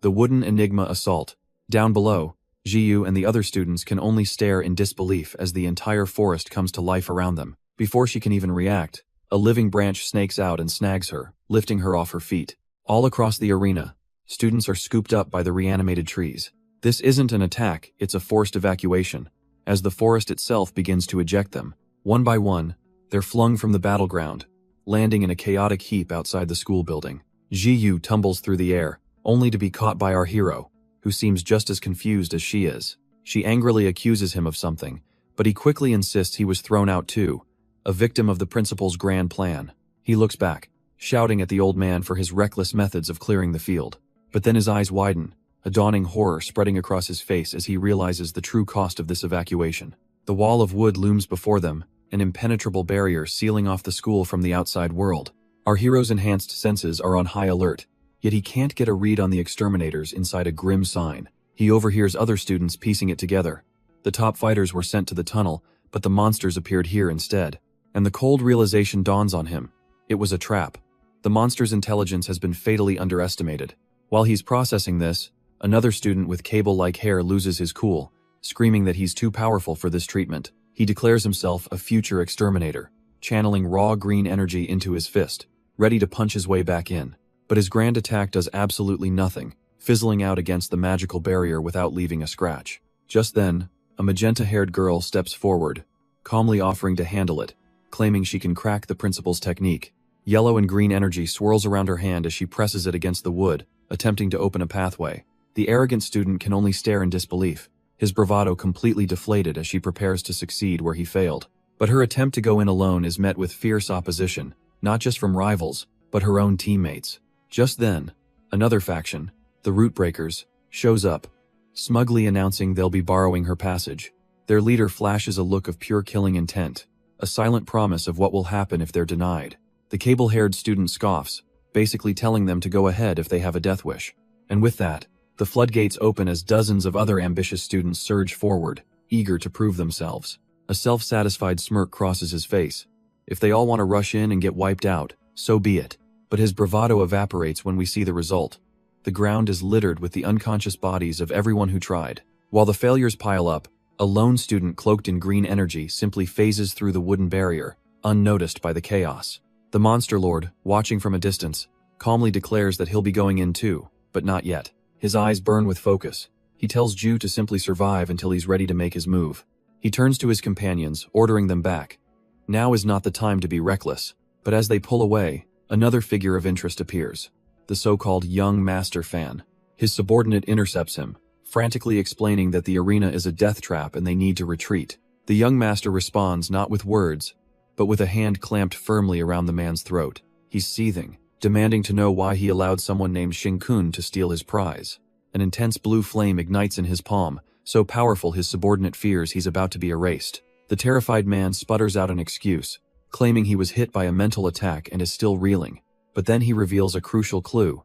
The wooden enigma assault. Down below, Jiyu and the other students can only stare in disbelief as the entire forest comes to life around them. Before she can even react, a living branch snakes out and snags her, lifting her off her feet. All across the arena, students are scooped up by the reanimated trees. This isn't an attack, it's a forced evacuation. As the forest itself begins to eject them, one by one, they're flung from the battleground, landing in a chaotic heap outside the school building. Jiyu tumbles through the air, only to be caught by our hero, who seems just as confused as she is. She angrily accuses him of something, but he quickly insists he was thrown out too, a victim of the principal's grand plan. He looks back, shouting at the old man for his reckless methods of clearing the field. But then his eyes widen, a dawning horror spreading across his face as he realizes the true cost of this evacuation. The wall of wood looms before them, an impenetrable barrier sealing off the school from the outside world. Our hero's enhanced senses are on high alert, yet he can't get a read on the exterminators inside a grim sign. He overhears other students piecing it together. The top fighters were sent to the tunnel, but the monsters appeared here instead. And the cold realization dawns on him. It was a trap. The monster's intelligence has been fatally underestimated. While he's processing this, another student with cable-like hair loses his cool, screaming that he's too powerful for this treatment. He declares himself a future exterminator, channeling raw green energy into his fist, ready to punch his way back in. But his grand attack does absolutely nothing, fizzling out against the magical barrier without leaving a scratch. Just then, a magenta-haired girl steps forward, calmly offering to handle it, claiming she can crack the principal's technique. Yellow and green energy swirls around her hand as she presses it against the wood, attempting to open a pathway. The arrogant student can only stare in disbelief, his bravado completely deflated as she prepares to succeed where he failed. But her attempt to go in alone is met with fierce opposition, not just from rivals, but her own teammates. Just then, another faction, the Rootbreakers, shows up, smugly announcing they'll be borrowing her passage. Their leader flashes a look of pure killing intent, a silent promise of what will happen if they're denied. The cable-haired student scoffs, basically telling them to go ahead if they have a death wish. And with that, the floodgates open as dozens of other ambitious students surge forward, eager to prove themselves. A self-satisfied smirk crosses his face. If they all want to rush in and get wiped out, so be it. But his bravado evaporates when we see the result. The ground is littered with the unconscious bodies of everyone who tried. While the failures pile up, a lone student cloaked in green energy simply phases through the wooden barrier, unnoticed by the chaos. The Monster Lord, watching from a distance, calmly declares that he'll be going in too, but not yet. His eyes burn with focus. He tells Ju to simply survive until he's ready to make his move. He turns to his companions, ordering them back. Now is not the time to be reckless. But as they pull away, another figure of interest appears. The so-called young master fan. His subordinate intercepts him, frantically explaining that the arena is a death trap and they need to retreat. The young master responds not with words, but with a hand clamped firmly around the man's throat. He's seething, demanding to know why he allowed someone named Shinkun to steal his prize. An intense blue flame ignites in his palm, so powerful his subordinate fears he's about to be erased. The terrified man sputters out an excuse, claiming he was hit by a mental attack and is still reeling. But then he reveals a crucial clue.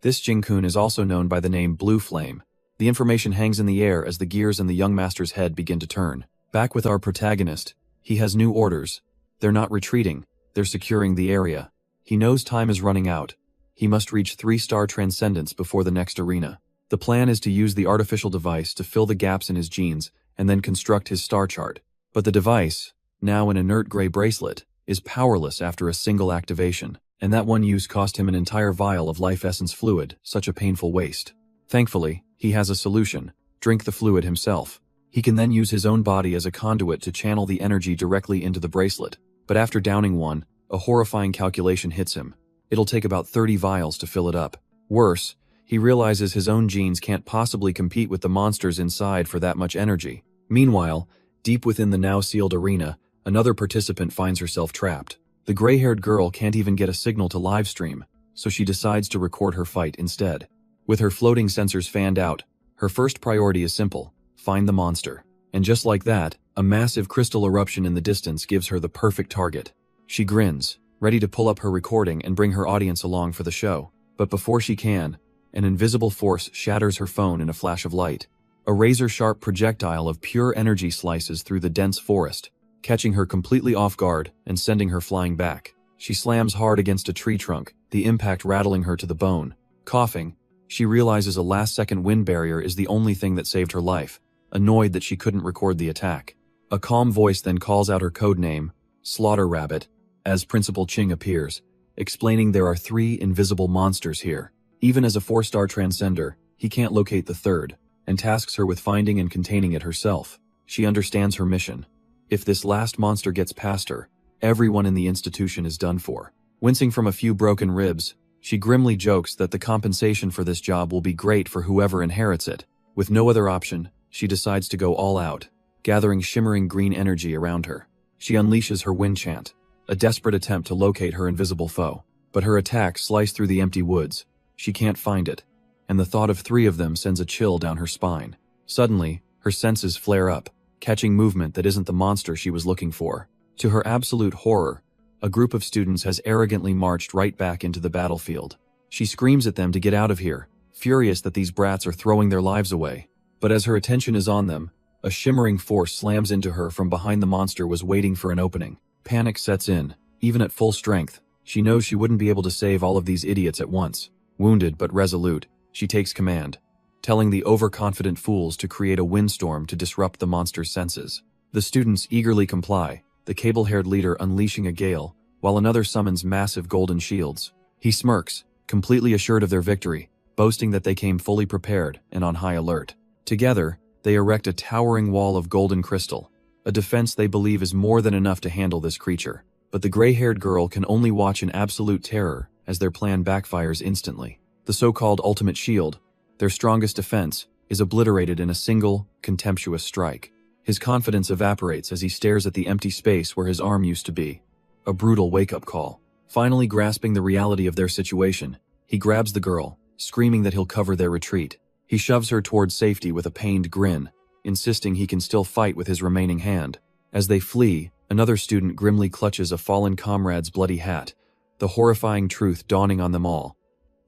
This Shinkun is also known by the name Blue Flame. The information hangs in the air as the gears in the young master's head begin to turn. Back with our protagonist, he has new orders. They're not retreating, they're securing the area. He knows time is running out. He must reach 3-star transcendence before the next arena. The plan is to use the artificial device to fill the gaps in his genes and then construct his star chart. But the device, now an inert gray bracelet, is powerless after a single activation, and that one use cost him an entire vial of life essence fluid, such a painful waste. Thankfully, he has a solution: drink the fluid himself. He can then use his own body as a conduit to channel the energy directly into the bracelet. But after downing one, a horrifying calculation hits him. It'll take about 30 vials to fill it up. Worse, he realizes his own genes can't possibly compete with the monsters inside for that much energy. Meanwhile, deep within the now sealed arena, another participant finds herself trapped. The gray-haired girl can't even get a signal to livestream, so she decides to record her fight instead. With her floating sensors fanned out, her first priority is simple: find the monster. And just like that, a massive crystal eruption in the distance gives her the perfect target. She grins, ready to pull up her recording and bring her audience along for the show. But before she can, an invisible force shatters her phone in a flash of light. A razor-sharp projectile of pure energy slices through the dense forest, catching her completely off guard and sending her flying back. She slams hard against a tree trunk, the impact rattling her to the bone. Coughing, she realizes a last-second wind barrier is the only thing that saved her life, annoyed that she couldn't record the attack. A calm voice then calls out her code name, Slaughter Rabbit, as Principal Ching appears, explaining there are 3 invisible monsters here. Even as a 4-star transcender, he can't locate the third, and tasks her with finding and containing it herself. She understands her mission. If this last monster gets past her, everyone in the institution is done for. Wincing from a few broken ribs, she grimly jokes that the compensation for this job will be great for whoever inherits it. With no other option, she decides to go all out, gathering shimmering green energy around her. She unleashes her wind chant, a desperate attempt to locate her invisible foe. But her attacks slice through the empty woods. She can't find it, and the thought of 3 of them sends a chill down her spine. Suddenly, her senses flare up, catching movement that isn't the monster she was looking for. To her absolute horror, a group of students has arrogantly marched right back into the battlefield. She screams at them to get out of here, furious that these brats are throwing their lives away. But as her attention is on them, a shimmering force slams into her from behind the monster was waiting for an opening. Panic sets in. Even at full strength, she knows she wouldn't be able to save all of these idiots at once. Wounded but resolute, she takes command, telling the overconfident fools to create a windstorm to disrupt the monster's senses. The students eagerly comply, the cable-haired leader unleashing a gale, while another summons massive golden shields. He smirks, completely assured of their victory, boasting that they came fully prepared and on high alert. Together, they erect a towering wall of golden crystal, a defense they believe is more than enough to handle this creature. But the gray-haired girl can only watch in absolute terror as their plan backfires instantly. The so-called ultimate shield, their strongest defense, is obliterated in a single, contemptuous strike. His confidence evaporates as he stares at the empty space where his arm used to be. A brutal wake-up call. Finally grasping the reality of their situation, he grabs the girl, screaming that he'll cover their retreat. He shoves her towards safety with a pained grin, insisting he can still fight with his remaining hand. As they flee, another student grimly clutches a fallen comrade's bloody hat, the horrifying truth dawning on them all.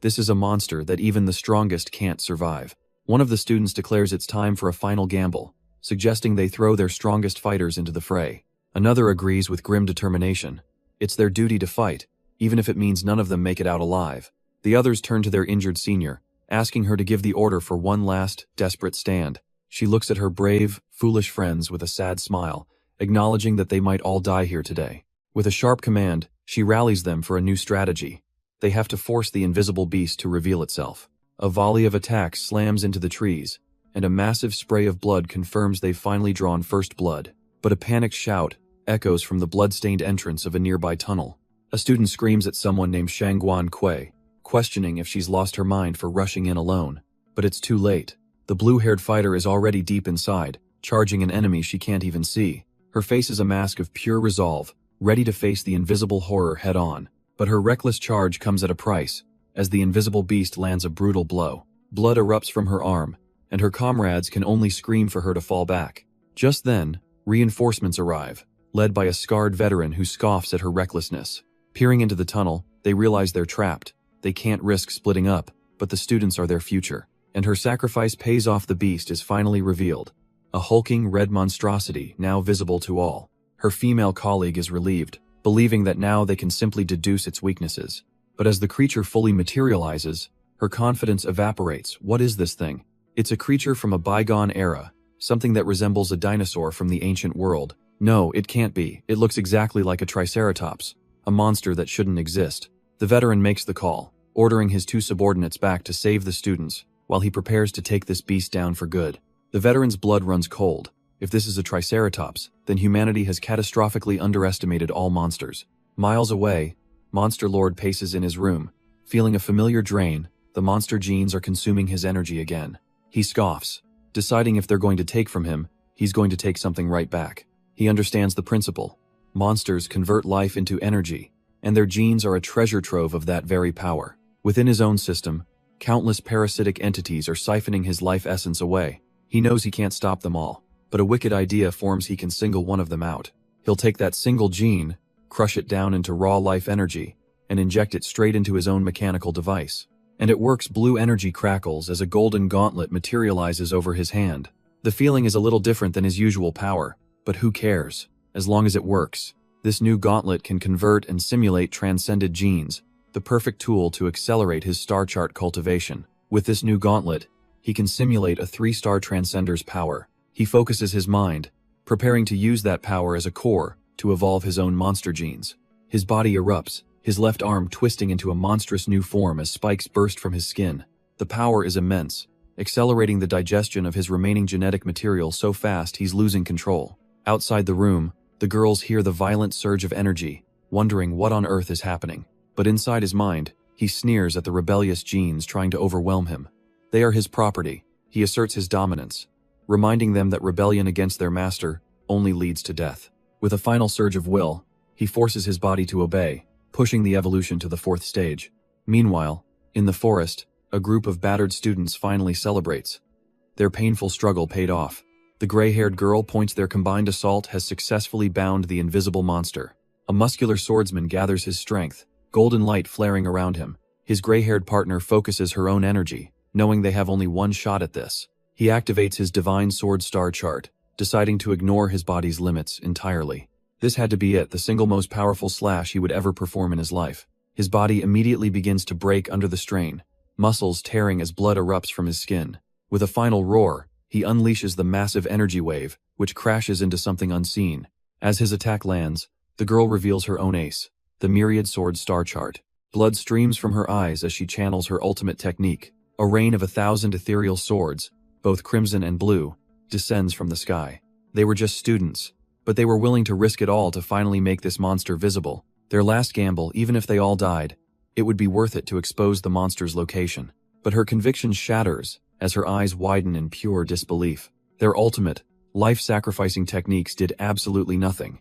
This is a monster that even the strongest can't survive. One of the students declares it's time for a final gamble, suggesting they throw their strongest fighters into the fray. Another agrees with grim determination. It's their duty to fight, even if it means none of them make it out alive. The others turn to their injured senior, asking her to give the order for one last, desperate stand. She looks at her brave, foolish friends with a sad smile, acknowledging that they might all die here today. With a sharp command, she rallies them for a new strategy. They have to force the invisible beast to reveal itself. A volley of attacks slams into the trees, and a massive spray of blood confirms they've finally drawn first blood. But a panicked shout echoes from the blood-stained entrance of a nearby tunnel. A student screams at someone named Shangguan Kui, questioning if she's lost her mind for rushing in alone. But it's too late. The blue-haired fighter is already deep inside, charging an enemy she can't even see. Her face is a mask of pure resolve, ready to face the invisible horror head-on. But her reckless charge comes at a price, as the invisible beast lands a brutal blow. Blood erupts from her arm, and her comrades can only scream for her to fall back. Just then, reinforcements arrive, led by a scarred veteran who scoffs at her recklessness. Peering into the tunnel, they realize they're trapped. They can't risk splitting up, but the students are their future. And her sacrifice pays off. The beast is finally revealed. A hulking red monstrosity now visible to all. Her female colleague is relieved, believing that now they can simply deduce its weaknesses. But as the creature fully materializes, her confidence evaporates. What is this thing? It's a creature from a bygone era, something that resembles a dinosaur from the ancient world. No, it can't be. It looks exactly like a triceratops, a monster that shouldn't exist. The veteran makes the call, ordering his two subordinates back to save the students, while he prepares to take this beast down for good. The veteran's blood runs cold. If this is a triceratops, then humanity has catastrophically underestimated all monsters. Miles away, Monster Lord paces in his room, feeling a familiar drain. The monster genes are consuming his energy again. He scoffs, deciding if they're going to take from him, he's going to take something right back. He understands the principle. Monsters convert life into energy, and their genes are a treasure trove of that very power. Within his own system, countless parasitic entities are siphoning his life essence away. He knows he can't stop them all, but a wicked idea forms. He can single one of them out. He'll take that single gene, crush it down into raw life energy, and inject it straight into his own mechanical device. And it works. Blue energy crackles as a golden gauntlet materializes over his hand. The feeling is a little different than his usual power, but who cares, as long as it works. This new gauntlet can convert and simulate transcended genes, the perfect tool to accelerate his star chart cultivation. With this new gauntlet, he can simulate a 3-star transcender's power. He focuses his mind, preparing to use that power as a core to evolve his own monster genes. His body erupts, his left arm twisting into a monstrous new form as spikes burst from his skin. The power is immense, accelerating the digestion of his remaining genetic material so fast he's losing control. Outside the room, the girls hear the violent surge of energy, wondering what on earth is happening. But inside his mind, he sneers at the rebellious genes trying to overwhelm him. They are his property. He asserts his dominance, reminding them that rebellion against their master only leads to death. With a final surge of will, he forces his body to obey, pushing the evolution to the 4th stage. Meanwhile, in the forest, a group of battered students finally celebrates. Their painful struggle paid off. The gray-haired girl points. Their combined assault has successfully bound the invisible monster. A muscular swordsman gathers his strength, golden light flaring around him. His gray-haired partner focuses her own energy, knowing they have only one shot at this. He activates his divine sword star chart, deciding to ignore his body's limits entirely. This had to be it, the single most powerful slash he would ever perform in his life. His body immediately begins to break under the strain, muscles tearing as blood erupts from his skin. With a final roar, he unleashes the massive energy wave, which crashes into something unseen. As his attack lands, the girl reveals her own ace, the myriad sword star chart. Blood streams from her eyes as she channels her ultimate technique. A rain of 1,000 ethereal swords, both crimson and blue, descends from the sky. They were just students, but they were willing to risk it all to finally make this monster visible. Their last gamble, even if they all died, it would be worth it to expose the monster's location. But her conviction shatters as her eyes widen in pure disbelief. Their ultimate, life-sacrificing techniques did absolutely nothing.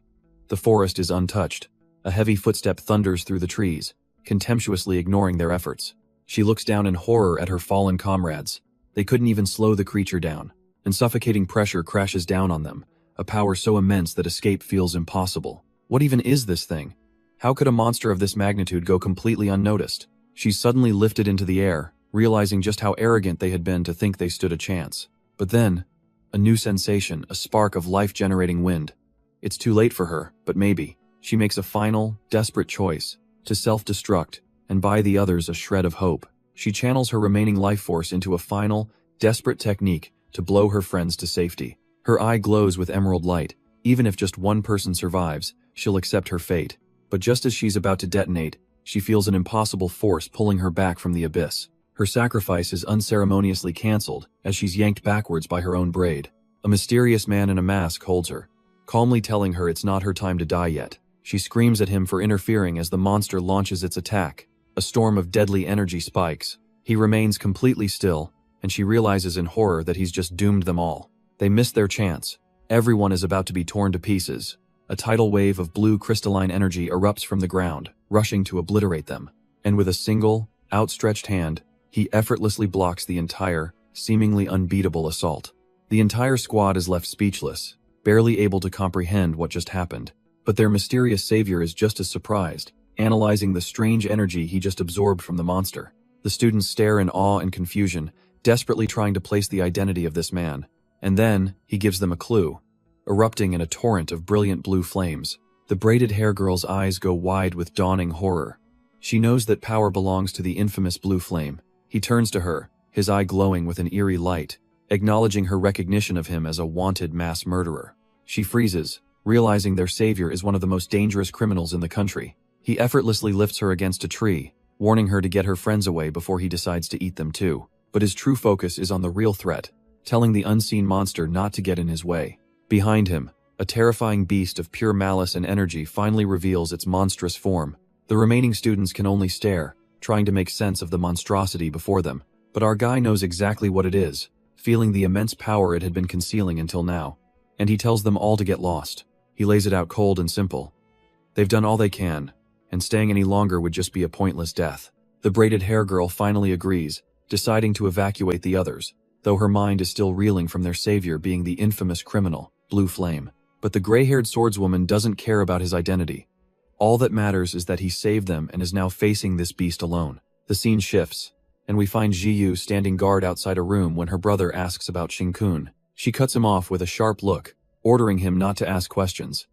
The forest is untouched. A heavy footstep thunders through the trees, contemptuously ignoring their efforts. She looks down in horror at her fallen comrades. They couldn't even slow the creature down, and suffocating pressure crashes down on them, a power so immense that escape feels impossible. What even is this thing? How could a monster of this magnitude go completely unnoticed? She's suddenly lifted into the air, realizing just how arrogant they had been to think they stood a chance. But then, a new sensation, a spark of life-generating wind. It's too late for her, but maybe. She makes a final, desperate choice, to self-destruct, and buy the others a shred of hope. She channels her remaining life force into a final, desperate technique to blow her friends to safety. Her eye glows with emerald light. Even if just one person survives, she'll accept her fate. But just as she's about to detonate, she feels an impossible force pulling her back from the abyss. Her sacrifice is unceremoniously cancelled as she's yanked backwards by her own braid. A mysterious man in a mask holds her, calmly telling her it's not her time to die yet. She screams at him for interfering as the monster launches its attack. A storm of deadly energy spikes. He remains completely still, and she realizes in horror that he's just doomed them all. They miss their chance. Everyone is about to be torn to pieces. A tidal wave of blue crystalline energy erupts from the ground, rushing to obliterate them. And with a single, outstretched hand, he effortlessly blocks the entire, seemingly unbeatable assault. The entire squad is left speechless, barely able to comprehend what just happened. But their mysterious savior is just as surprised, analyzing the strange energy he just absorbed from the monster. The students stare in awe and confusion, desperately trying to place the identity of this man. And then, he gives them a clue, erupting in a torrent of brilliant blue flames. The braided hair girl's eyes go wide with dawning horror. She knows that power belongs to the infamous blue flame. He turns to her, his eye glowing with an eerie light, acknowledging her recognition of him as a wanted mass murderer. She freezes, realizing their savior is one of the most dangerous criminals in the country. He effortlessly lifts her against a tree, warning her to get her friends away before he decides to eat them too. But his true focus is on the real threat, telling the unseen monster not to get in his way. Behind him, a terrifying beast of pure malice and energy finally reveals its monstrous form. The remaining students can only stare, trying to make sense of the monstrosity before them. But our guy knows exactly what it is, feeling the immense power it had been concealing until now. And he tells them all to get lost. He lays it out cold and simple. They've done all they can, and staying any longer would just be a pointless death. The braided hair girl finally agrees, deciding to evacuate the others, though her mind is still reeling from their savior being the infamous criminal, Blue Flame. But the gray-haired swordswoman doesn't care about his identity. All that matters is that he saved them and is now facing this beast alone. The scene shifts, and we find Ji-yu standing guard outside a room when her brother asks about Shin-kun. She cuts him off with a sharp look, ordering him not to ask questions.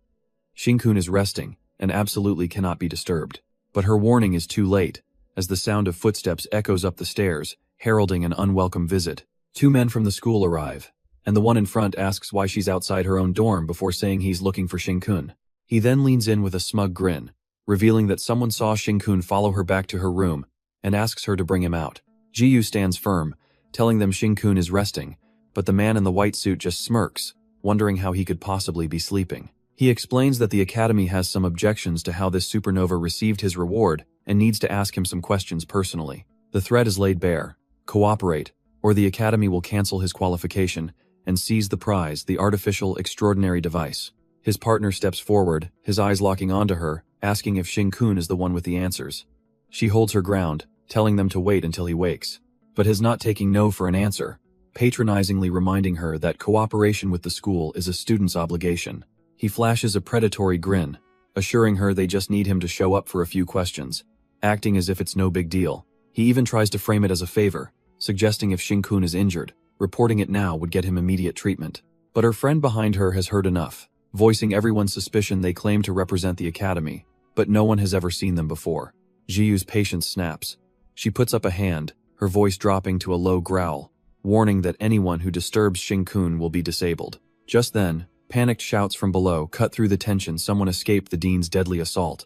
Shin-kun is resting, and absolutely cannot be disturbed. But her warning is too late, as the sound of footsteps echoes up the stairs, heralding an unwelcome visit. Two men from the school arrive, and the one in front asks why she's outside her own dorm before saying he's looking for Shin-kun. He then leans in with a smug grin, revealing that someone saw Shin-kun follow her back to her room, and asks her to bring him out. Ji-yu stands firm, telling them Shin-kun is resting, but the man in the white suit just smirks, wondering how he could possibly be sleeping. He explains that the academy has some objections to how this supernova received his reward and needs to ask him some questions personally. The threat is laid bare: cooperate, or the academy will cancel his qualification and seize the prize, the artificial extraordinary device. His partner steps forward, his eyes locking onto her, asking if Shin-kun is the one with the answers. She holds her ground, telling them to wait until he wakes, but is not taking no for an answer, patronizingly reminding her that cooperation with the school is a student's obligation. He flashes a predatory grin, assuring her they just need him to show up for a few questions, acting as if it's no big deal. He even tries to frame it as a favor, suggesting if Shin-kun is injured, reporting it now would get him immediate treatment. But her friend behind her has heard enough, voicing everyone's suspicion they claim to represent the academy, but no one has ever seen them before. Ji-yu's patience snaps. She puts up a hand, her voice dropping to a low growl, warning that anyone who disturbs Shin-kun will be disabled. Just then, panicked shouts from below cut through the tension. Someone escaped the dean's deadly assault,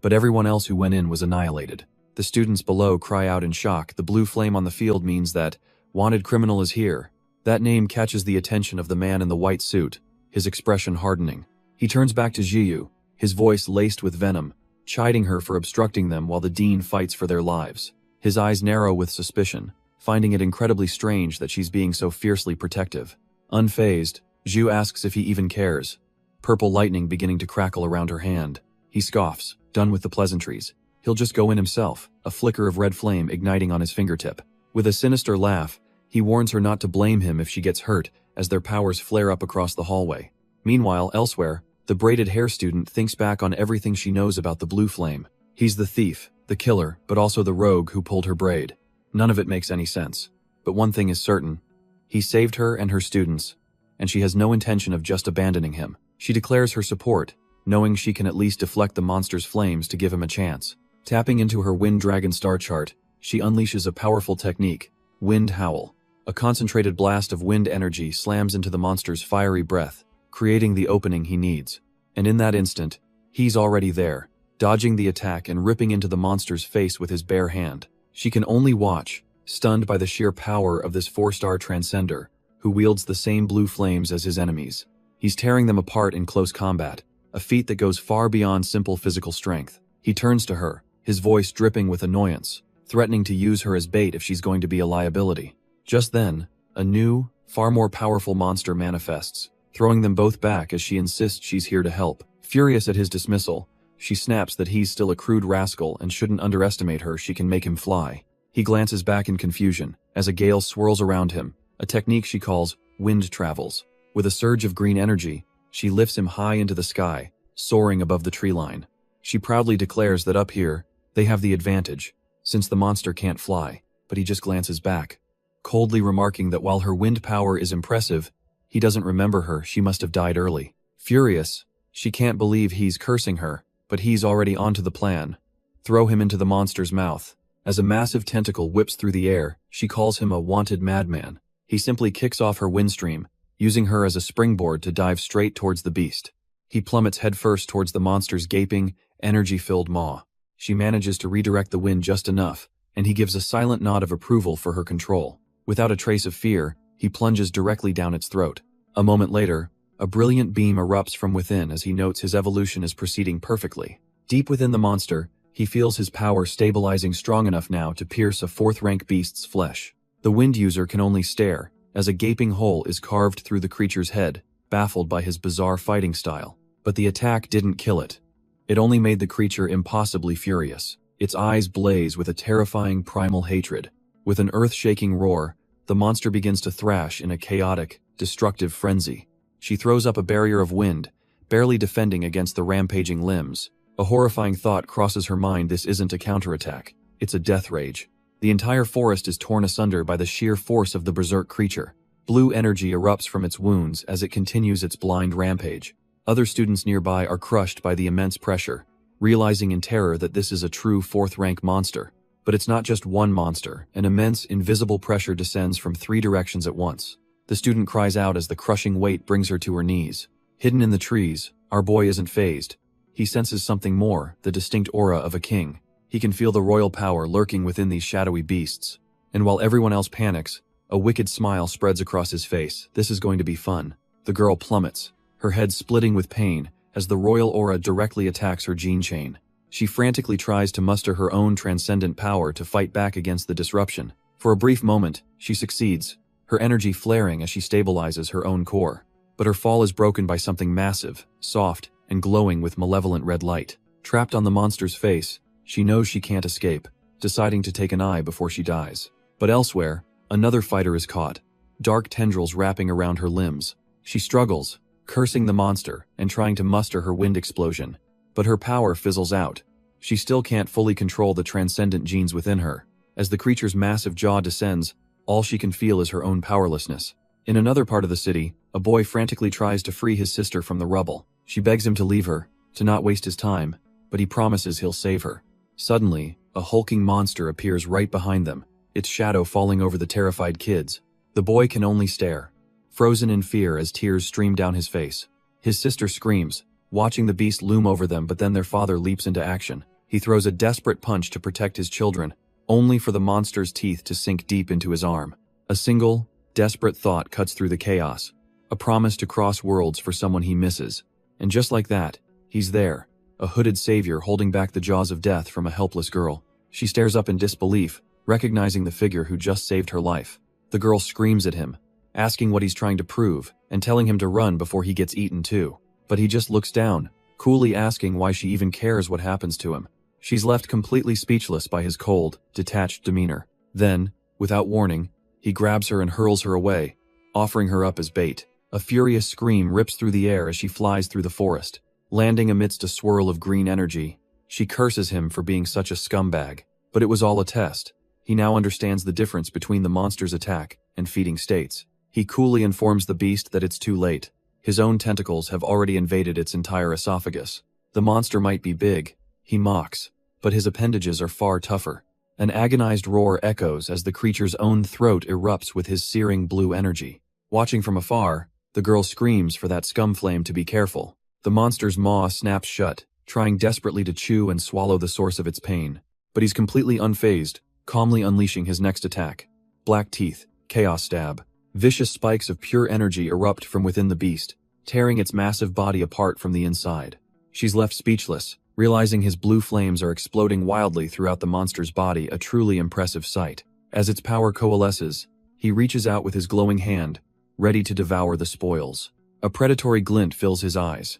but everyone else who went in was annihilated. The students below cry out in shock. The blue flame on the field means that wanted criminal is here. That name catches the attention of the man in the white suit, his expression hardening. He turns back to Ji-yu, his voice laced with venom, chiding her for obstructing them while the dean fights for their lives. His eyes narrow with suspicion, finding it incredibly strange that she's being so fiercely protective. Unfazed, Zhu asks if he even cares, purple lightning beginning to crackle around her hand. He scoffs, done with the pleasantries. He'll just go in himself, a flicker of red flame igniting on his fingertip. With a sinister laugh, he warns her not to blame him if she gets hurt, as their powers flare up across the hallway. Meanwhile, elsewhere, the braided hair student thinks back on everything she knows about the blue flame. He's the thief, the killer, but also the rogue who pulled her braid. None of it makes any sense. But one thing is certain. He saved her and her students, and she has no intention of just abandoning him. She declares her support, knowing she can at least deflect the monster's flames to give him a chance. Tapping into her Wind Dragon star chart, she unleashes a powerful technique, Wind Howl. A concentrated blast of wind energy slams into the monster's fiery breath, creating the opening he needs. And in that instant, he's already there, dodging the attack and ripping into the monster's face with his bare hand. She can only watch, stunned by the sheer power of this 4-star transcender, who wields the same blue flames as his enemies. He's tearing them apart in close combat, a feat that goes far beyond simple physical strength. He turns to her, his voice dripping with annoyance, threatening to use her as bait if she's going to be a liability. Just then, a new, far more powerful monster manifests, throwing them both back as she insists she's here to help. Furious at his dismissal, she snaps that he's still a crude rascal and shouldn't underestimate her. She can make him fly. He glances back in confusion as a gale swirls around him, a technique she calls wind travels. With a surge of green energy, she lifts him high into the sky, soaring above the tree line. She proudly declares that up here, they have the advantage, since the monster can't fly, but he just glances back, coldly remarking that while her wind power is impressive, he doesn't remember her. She must have died early. Furious, she can't believe he's cursing her, but he's already onto the plan. Throw him into the monster's mouth. As a massive tentacle whips through the air, she calls him a wanted madman. He simply kicks off her windstream, using her as a springboard to dive straight towards the beast. He plummets headfirst towards the monster's gaping, energy-filled maw. She manages to redirect the wind just enough, and he gives a silent nod of approval for her control. Without a trace of fear, he plunges directly down its throat. A moment later, a brilliant beam erupts from within as he notes his evolution is proceeding perfectly. Deep within the monster, he feels his power stabilizing strong enough now to pierce a 4th-rank beast's flesh. The wind user can only stare, as a gaping hole is carved through the creature's head, baffled by his bizarre fighting style. But the attack didn't kill it. It only made the creature impossibly furious. Its eyes blaze with a terrifying primal hatred. With an earth-shaking roar, the monster begins to thrash in a chaotic, destructive frenzy. She throws up a barrier of wind, barely defending against the rampaging limbs. A horrifying thought crosses her mind. This isn't a counterattack. It's a death rage. The entire forest is torn asunder by the sheer force of the berserk creature. Blue energy erupts from its wounds as it continues its blind rampage. Other students nearby are crushed by the immense pressure, realizing in terror that this is a true 4th-rank monster. But it's not just one monster. An immense, invisible pressure descends from 3 directions at once. The student cries out as the crushing weight brings her to her knees. Hidden in the trees, our boy isn't fazed. He senses something more, the distinct aura of a king. He can feel the royal power lurking within these shadowy beasts. And while everyone else panics, a wicked smile spreads across his face. This is going to be fun. The girl plummets, her head splitting with pain as the royal aura directly attacks her gene chain. She frantically tries to muster her own transcendent power to fight back against the disruption. For a brief moment, she succeeds, her energy flaring as she stabilizes her own core. But her fall is broken by something massive, soft, and glowing with malevolent red light. Trapped on the monster's face, she knows she can't escape, deciding to take an eye before she dies. But elsewhere, another fighter is caught, dark tendrils wrapping around her limbs. She struggles, cursing the monster and trying to muster her wind explosion. But her power fizzles out. She still can't fully control the transcendent genes within her. As the creature's massive jaw descends, all she can feel is her own powerlessness. In another part of the city, a boy frantically tries to free his sister from the rubble. She begs him to leave her, to not waste his time, but he promises he'll save her. Suddenly, a hulking monster appears right behind them, its shadow falling over the terrified kids. The boy can only stare, frozen in fear as tears stream down his face. His sister screams, watching the beast loom over them, but then their father leaps into action. He throws a desperate punch to protect his children, only for the monster's teeth to sink deep into his arm. A single, desperate thought cuts through the chaos, a promise to cross worlds for someone he misses. And just like that, he's there, a hooded savior holding back the jaws of death from a helpless girl. She stares up in disbelief, recognizing the figure who just saved her life. The girl screams at him, asking what he's trying to prove, and telling him to run before he gets eaten too. But he just looks down, coolly asking why she even cares what happens to him. She's left completely speechless by his cold, detached demeanor. Then, without warning, he grabs her and hurls her away, offering her up as bait. A furious scream rips through the air as she flies through the forest. Landing amidst a swirl of green energy, she curses him for being such a scumbag. But it was all a test. He now understands the difference between the monster's attack and feeding states. He coolly informs the beast that it's too late. His own tentacles have already invaded its entire esophagus. The monster might be big, he mocks, but his appendages are far tougher. An agonized roar echoes as the creature's own throat erupts with his searing blue energy. Watching from afar, the girl screams for that scumflame to be careful. The monster's maw snaps shut, trying desperately to chew and swallow the source of its pain. But he's completely unfazed, calmly unleashing his next attack. Black teeth, chaos stab. Vicious spikes of pure energy erupt from within the beast, tearing its massive body apart from the inside. She's left speechless, realizing his blue flames are exploding wildly throughout the monster's body, a truly impressive sight. As its power coalesces, he reaches out with his glowing hand, ready to devour the spoils. A predatory glint fills his eyes.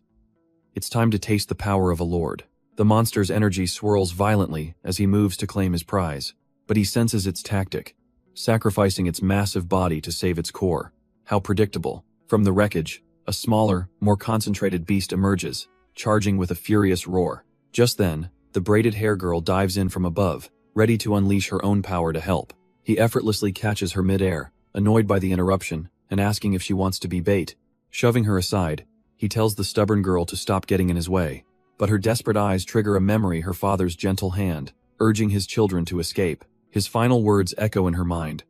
It's time to taste the power of a lord. The monster's energy swirls violently as he moves to claim his prize, but he senses its tactic, sacrificing its massive body to save its core. How predictable. From the wreckage, a smaller, more concentrated beast emerges, charging with a furious roar. Just then, the braided hair girl dives in from above, ready to unleash her own power to help. He effortlessly catches her mid-air, annoyed by the interruption, and asking if she wants to be bait. Shoving her aside, he tells the stubborn girl to stop getting in his way, but her desperate eyes trigger a memory her father's gentle hand, urging his children to escape. His final words echo in her mind,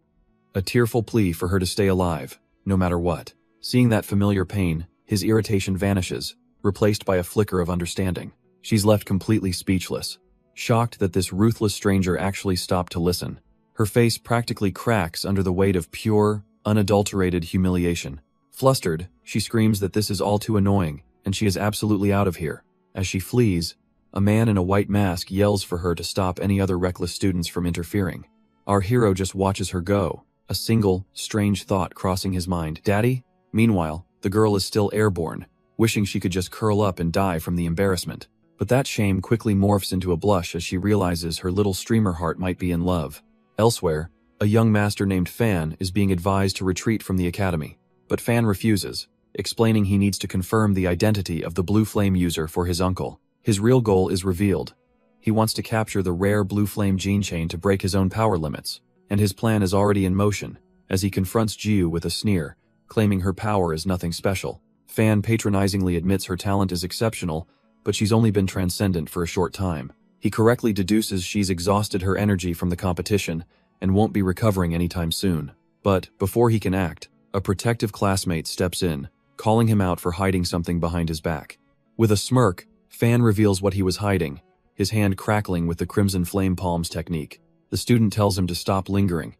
a tearful plea for her to stay alive, no matter what. Seeing that familiar pain, his irritation vanishes, replaced by a flicker of understanding. She's left completely speechless, shocked that this ruthless stranger actually stopped to listen. Her face practically cracks under the weight of pure, unadulterated humiliation. Flustered, she screams that this is all too annoying, and she is absolutely out of here. As she flees, a man in a white mask yells for her to stop any other reckless students from interfering. Our hero just watches her go, a single, strange thought crossing his mind. Daddy? Meanwhile, the girl is still airborne, wishing she could just curl up and die from the embarrassment. But that shame quickly morphs into a blush as she realizes her little streamer heart might be in love. Elsewhere, a young master named Fan is being advised to retreat from the academy, but Fan refuses, explaining he needs to confirm the identity of the blue flame user for his uncle. His real goal is revealed. He wants to capture the rare blue flame gene chain to break his own power limits, and his plan is already in motion, as he confronts Jiu with a sneer, claiming her power is nothing special. Fan patronizingly admits her talent is exceptional, but she's only been transcendent for a short time. He correctly deduces she's exhausted her energy from the competition and won't be recovering anytime soon. But, before he can act, a protective classmate steps in, calling him out for hiding something behind his back. With a smirk, Fan reveals what he was hiding, his hand crackling with the Crimson Flame Palms technique. The student tells him to stop lingering,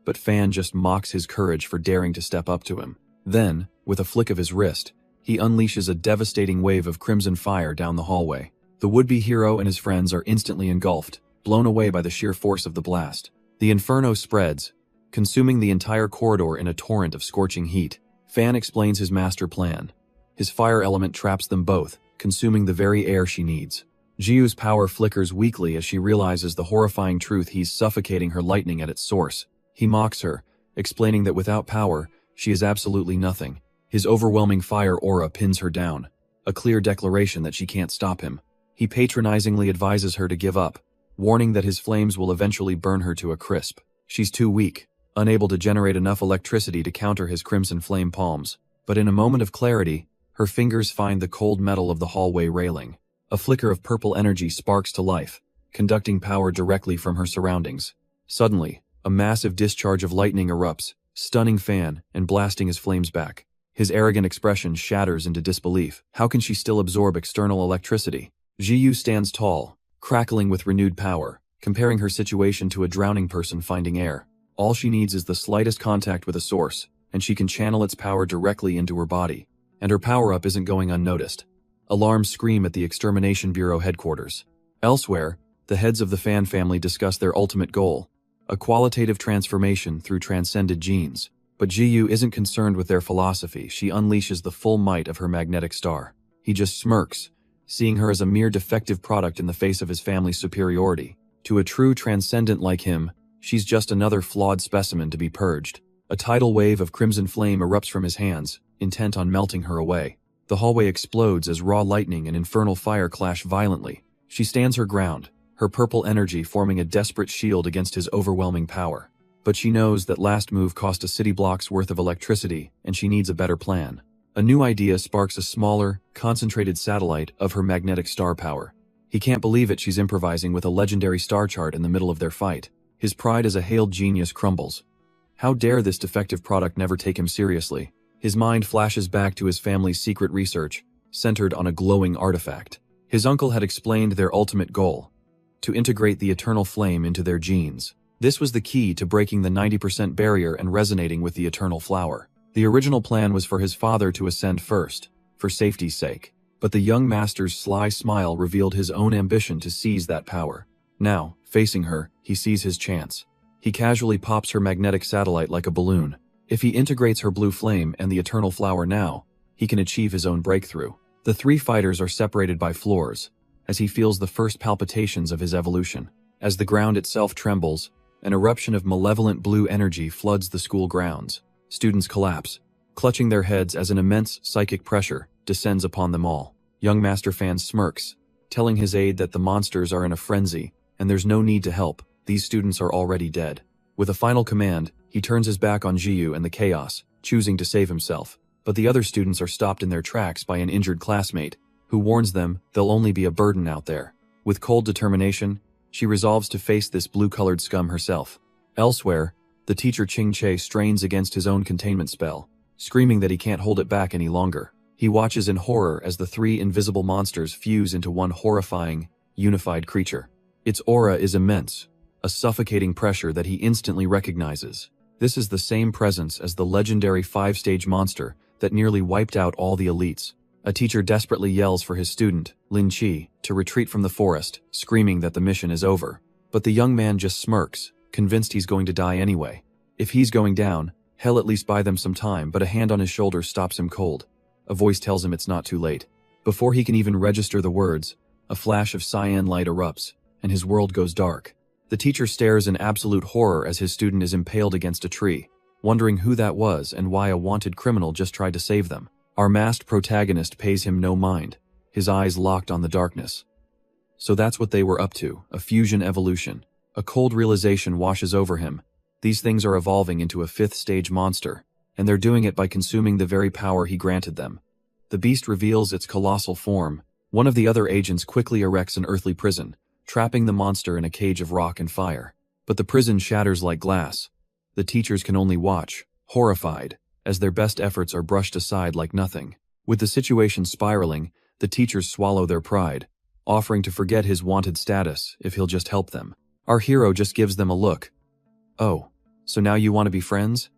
but Fan just mocks his courage for daring to step up to him. Then, with a flick of his wrist, he unleashes a devastating wave of crimson fire down the hallway. The would-be hero and his friends are instantly engulfed, blown away by the sheer force of the blast. The inferno spreads, consuming the entire corridor in a torrent of scorching heat. Fan explains his master plan. His fire element traps them both, consuming the very air she needs. Jiu's power flickers weakly as she realizes the horrifying truth: he's suffocating her lightning at its source. He mocks her, explaining that without power, she is absolutely nothing. His overwhelming fire aura pins her down, a clear declaration that she can't stop him. He patronizingly advises her to give up, warning that his flames will eventually burn her to a crisp. She's too weak, unable to generate enough electricity to counter his crimson flame palms. But in a moment of clarity, her fingers find the cold metal of the hallway railing. A flicker of purple energy sparks to life, conducting power directly from her surroundings. Suddenly, a massive discharge of lightning erupts, stunning Fan and blasting his flames back. His arrogant expression shatters into disbelief. How can she still absorb external electricity? Jiu stands tall, crackling with renewed power, comparing her situation to a drowning person finding air. All she needs is the slightest contact with a source, and she can channel its power directly into her body. And her power-up isn't going unnoticed. Alarms scream at the Extermination Bureau headquarters. Elsewhere, the heads of the Fan family discuss their ultimate goal, a qualitative transformation through transcended genes. But Jiu isn't concerned with their philosophy. She unleashes the full might of her magnetic star. He just smirks, seeing her as a mere defective product in the face of his family's superiority. To a true transcendent like him, she's just another flawed specimen to be purged. A tidal wave of crimson flame erupts from his hands, intent on melting her away. The hallway explodes as raw lightning and infernal fire clash violently. She stands her ground, her purple energy forming a desperate shield against his overwhelming power. But she knows that last move cost a city block's worth of electricity, and she needs a better plan. A new idea sparks a smaller, concentrated satellite of her magnetic star power. He can't believe it, she's improvising with a legendary star chart in the middle of their fight. His pride as a hailed genius crumbles. How dare this defective product never take him seriously? His mind flashes back to his family's secret research, centered on a glowing artifact. His uncle had explained their ultimate goal: to integrate the eternal flame into their genes. This was the key to breaking the 90% barrier and resonating with the eternal flower. The original plan was for his father to ascend first, for safety's sake. But the young master's sly smile revealed his own ambition to seize that power. Now, facing her, he sees his chance. He casually pops her magnetic satellite like a balloon. If he integrates her blue flame and the eternal flower now, he can achieve his own breakthrough. The three fighters are separated by floors, as he feels the first palpitations of his evolution. As the ground itself trembles, an eruption of malevolent blue energy floods the school grounds. Students collapse, clutching their heads as an immense psychic pressure descends upon them all. Young Master Fan smirks, telling his aide that the monsters are in a frenzy, and there's no need to help, these students are already dead. With a final command, he turns his back on Jiyu and the chaos, choosing to save himself. But the other students are stopped in their tracks by an injured classmate, who warns them they'll only be a burden out there. With cold determination, she resolves to face this blue-colored scum herself. Elsewhere, the teacher Ching Che strains against his own containment spell, screaming that he can't hold it back any longer. He watches in horror as the three invisible monsters fuse into one horrifying, unified creature. Its aura is immense, a suffocating pressure that he instantly recognizes. This is the same presence as the legendary 5-stage monster that nearly wiped out all the elites. A teacher desperately yells for his student, Lin Chi, to retreat from the forest, screaming that the mission is over. But the young man just smirks, convinced he's going to die anyway. If he's going down, hell at least buy them some time, but a hand on his shoulder stops him cold. A voice tells him it's not too late. Before he can even register the words, a flash of cyan light erupts, and his world goes dark. The teacher stares in absolute horror as his student is impaled against a tree, wondering who that was and why a wanted criminal just tried to save them. Our masked protagonist pays him no mind, his eyes locked on the darkness. So that's what they were up to, a fusion evolution. A cold realization washes over him. These things are evolving into a 5th-stage monster, and they're doing it by consuming the very power he granted them. The beast reveals its colossal form. One of the other agents quickly erects an earthly prison, trapping the monster in a cage of rock and fire. But the prison shatters like glass. The teachers can only watch, horrified, as their best efforts are brushed aside like nothing. With the situation spiraling, the teachers swallow their pride, offering to forget his wanted status if he'll just help them. Our hero just gives them a look. Oh, so now you want to be friends?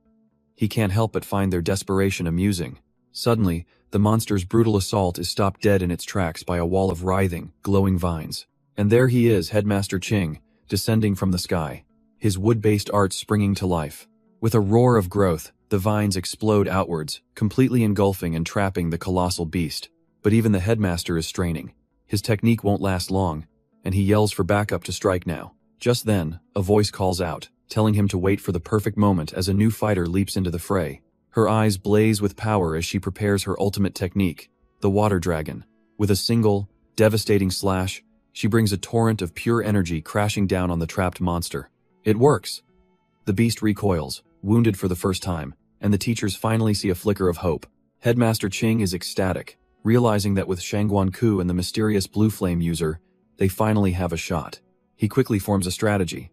He can't help but find their desperation amusing. Suddenly, the monster's brutal assault is stopped dead in its tracks by a wall of writhing, glowing vines. And there he is, Headmaster Ching, descending from the sky, his wood-based art springing to life. With a roar of growth, the vines explode outwards, completely engulfing and trapping the colossal beast. But even the headmaster is straining. His technique won't last long, and he yells for backup to strike now. Just then, a voice calls out, telling him to wait for the perfect moment as a new fighter leaps into the fray. Her eyes blaze with power as she prepares her ultimate technique, the water dragon. With a single, devastating slash, she brings a torrent of pure energy crashing down on the trapped monster. It works. The beast recoils, wounded for the first time, and the teachers finally see a flicker of hope. Headmaster Ching is ecstatic, realizing that with Shangguan Ku and the mysterious blue flame user, they finally have a shot. He quickly forms a strategy.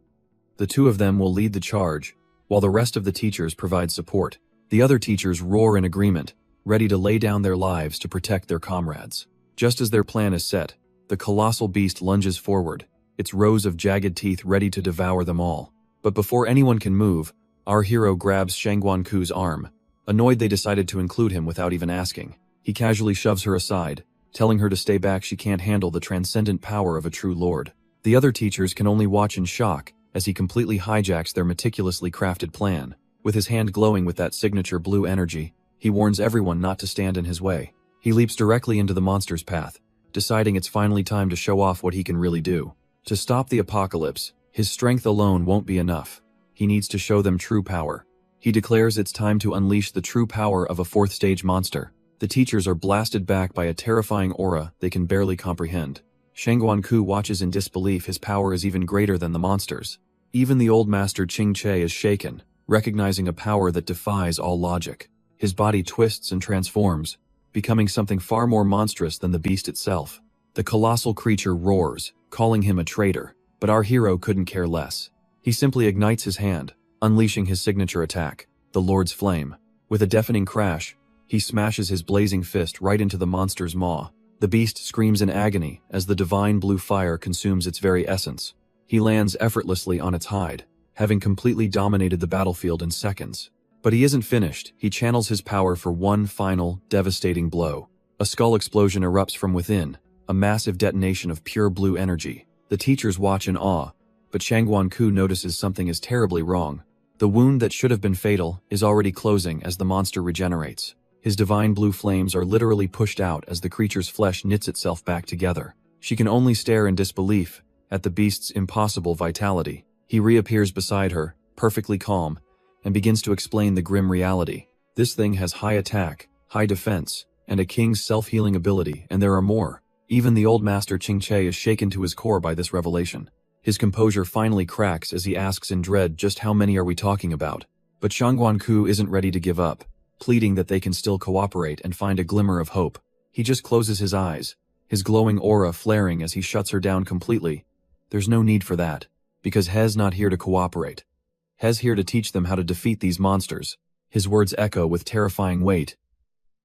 The two of them will lead the charge, while the rest of the teachers provide support. The other teachers roar in agreement, ready to lay down their lives to protect their comrades. Just as their plan is set, the colossal beast lunges forward, its rows of jagged teeth ready to devour them all. But before anyone can move, our hero grabs Shangguan Ku's arm. Annoyed they decided to include him without even asking. He casually shoves her aside, telling her to stay back, she can't handle the transcendent power of a true lord. The other teachers can only watch in shock as he completely hijacks their meticulously crafted plan. With his hand glowing with that signature blue energy, he warns everyone not to stand in his way. He leaps directly into the monster's path, deciding it's finally time to show off what he can really do. To stop the apocalypse, his strength alone won't be enough. He needs to show them true power. He declares it's time to unleash the true power of a 4th-stage monster. The teachers are blasted back by a terrifying aura they can barely comprehend. Shangguan Ku watches in disbelief. His power is even greater than the monsters. Even the old master Ching Che is shaken, recognizing a power that defies all logic. His body twists and transforms, becoming something far more monstrous than the beast itself. The colossal creature roars, calling him a traitor, but our hero couldn't care less. He simply ignites his hand, unleashing his signature attack, the Lord's Flame. With a deafening crash, he smashes his blazing fist right into the monster's maw. The beast screams in agony as the divine blue fire consumes its very essence. He lands effortlessly on its hide. having completely dominated the battlefield in seconds. But he isn't finished. He channels his power for one final, devastating blow. A skull explosion erupts from within, a massive detonation of pure blue energy. The teachers watch in awe, but Shangguan-ku notices something is terribly wrong. The wound that should have been fatal is already closing as the monster regenerates. His divine blue flames are literally pushed out as the creature's flesh knits itself back together. She can only stare in disbelief at the beast's impossible vitality. He reappears beside her, perfectly calm, and begins to explain the grim reality. This thing has high attack, high defense, and a king's self-healing ability, and there are more. Even the old master Qingche is shaken to his core by this revelation. His composure finally cracks as he asks in dread, just how many are we talking about? But Shangguan-ku isn't ready to give up, pleading that they can still cooperate and find a glimmer of hope. He just closes his eyes, his glowing aura flaring as he shuts her down completely. There's no need for that, because He's not here to cooperate. He's here to teach them how to defeat these monsters. His words echo with terrifying weight.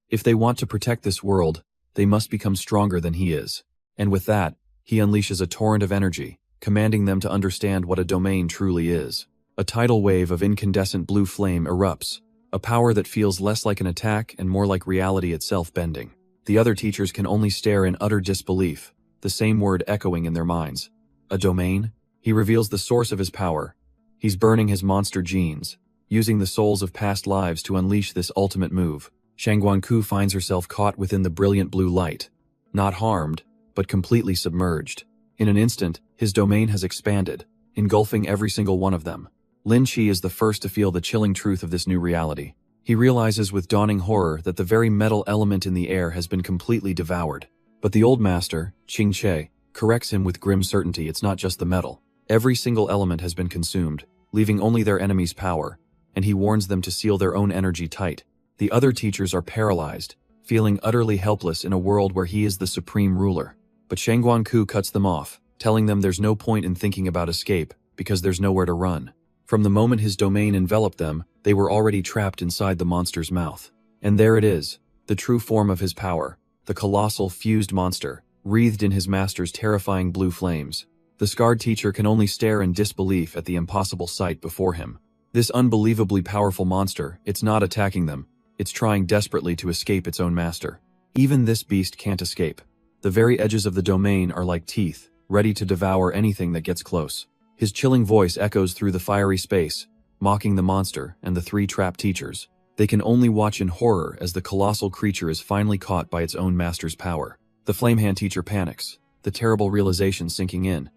If they want to protect this world, they must become stronger than he is. And with that, he unleashes a torrent of energy, commanding them to understand what a domain truly is. A tidal wave of incandescent blue flame erupts, a power that feels less like an attack and more like reality itself bending. The other teachers can only stare in utter disbelief, the same word echoing in their minds. A domain? He reveals the source of his power. He's burning his monster genes, using the souls of past lives to unleash this ultimate move. Shangguan-ku finds herself caught within the brilliant blue light, not harmed, but completely submerged. In an instant, his domain has expanded, engulfing every single one of them. Lin Chi is the first to feel the chilling truth of this new reality. He realizes with dawning horror that the very metal element in the air has been completely devoured. But the old master, Qingche, corrects him with grim certainty. It's not just the metal. Every single element has been consumed, leaving only their enemy's power, and he warns them to seal their own energy tight. The other teachers are paralyzed, feeling utterly helpless in a world where he is the supreme ruler. But Shangguan-ku cuts them off, telling them there's no point in thinking about escape, because there's nowhere to run. From the moment his domain enveloped them, they were already trapped inside the monster's mouth. And there it is, the true form of his power, the colossal fused monster, wreathed in his master's terrifying blue flames. The scarred teacher can only stare in disbelief at the impossible sight before him. This unbelievably powerful monster, it's not attacking them, it's trying desperately to escape its own master. Even this beast can't escape. The very edges of the domain are like teeth, ready to devour anything that gets close. His chilling voice echoes through the fiery space, mocking the monster and the three trapped teachers. They can only watch in horror as the colossal creature is finally caught by its own master's power. The Flamehand teacher panics, the terrible realization sinking in.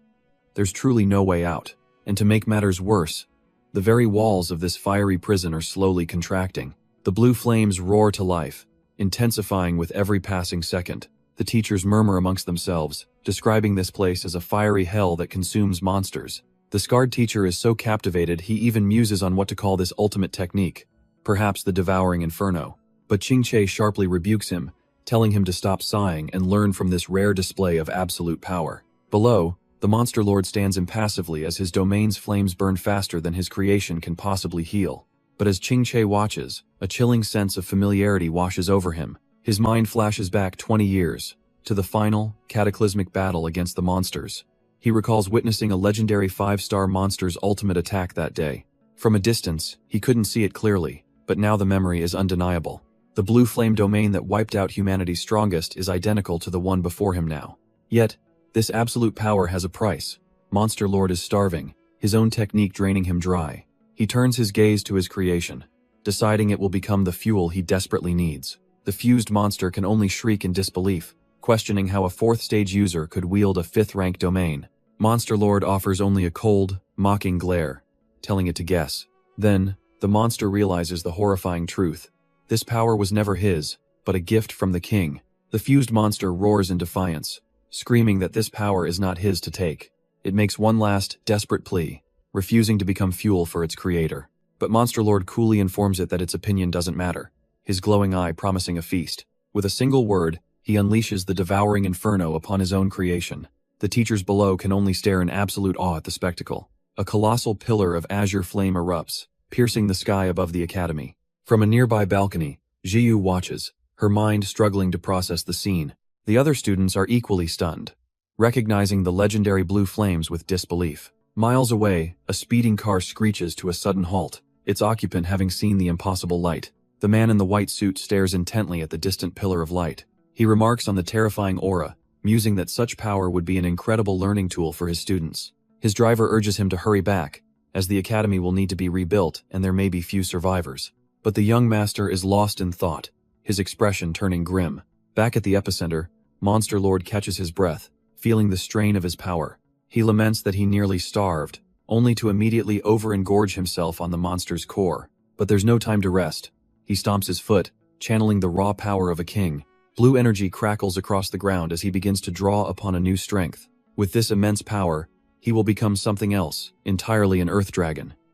There's truly no way out. And to make matters worse, the very walls of this fiery prison are slowly contracting. The blue flames roar to life, intensifying with every passing second. The teachers murmur amongst themselves, describing this place as a fiery hell that consumes monsters. The scarred teacher is so captivated he even muses on what to call this ultimate technique, perhaps the devouring inferno. But Qingche sharply rebukes him, telling him to stop sighing and learn from this rare display of absolute power. Below, the monster lord stands impassively as his domain's flames burn faster than his creation can possibly heal. But as Qingche watches, a chilling sense of familiarity washes over him. His mind flashes back 20 years, to the final, cataclysmic battle against the monsters. He recalls witnessing a legendary 5-star monster's ultimate attack that day. From a distance, he couldn't see it clearly, but now the memory is undeniable. The blue flame domain that wiped out humanity's strongest is identical to the one before him now. Yet, this absolute power has a price. Monster Lord is starving, his own technique draining him dry. He turns his gaze to his creation, deciding it will become the fuel he desperately needs. The fused monster can only shriek in disbelief, questioning how a 4th-stage user could wield a 5th-rank domain. Monster Lord offers only a cold, mocking glare, telling it to guess. Then, the monster realizes the horrifying truth. This power was never his, but a gift from the king. The fused monster roars in defiance, screaming that this power is not his to take. It makes one last, desperate plea, refusing to become fuel for its creator. But Monster Lord coolly informs it that its opinion doesn't matter, his glowing eye promising a feast. With a single word, he unleashes the devouring inferno upon his own creation. The teachers below can only stare in absolute awe at the spectacle. A colossal pillar of azure flame erupts, piercing the sky above the academy. From a nearby balcony, Jiyu watches, her mind struggling to process the scene. The other students are equally stunned, recognizing the legendary blue flames with disbelief. Miles away, a speeding car screeches to a sudden halt, its occupant having seen the impossible light. The man in the white suit stares intently at the distant pillar of light. He remarks on the terrifying aura, musing that such power would be an incredible learning tool for his students. His driver urges him to hurry back, as the academy will need to be rebuilt and there may be few survivors. But the young master is lost in thought, his expression turning grim. Back at the epicenter, Monster Lord catches his breath, feeling the strain of his power. He laments that he nearly starved, only to immediately over-engorge himself on the monster's core. But there's no time to rest. He stomps his foot, channeling the raw power of a king. Blue energy crackles across the ground as he begins to draw upon a new strength. With this immense power, he will become something else, entirely an earth dragon.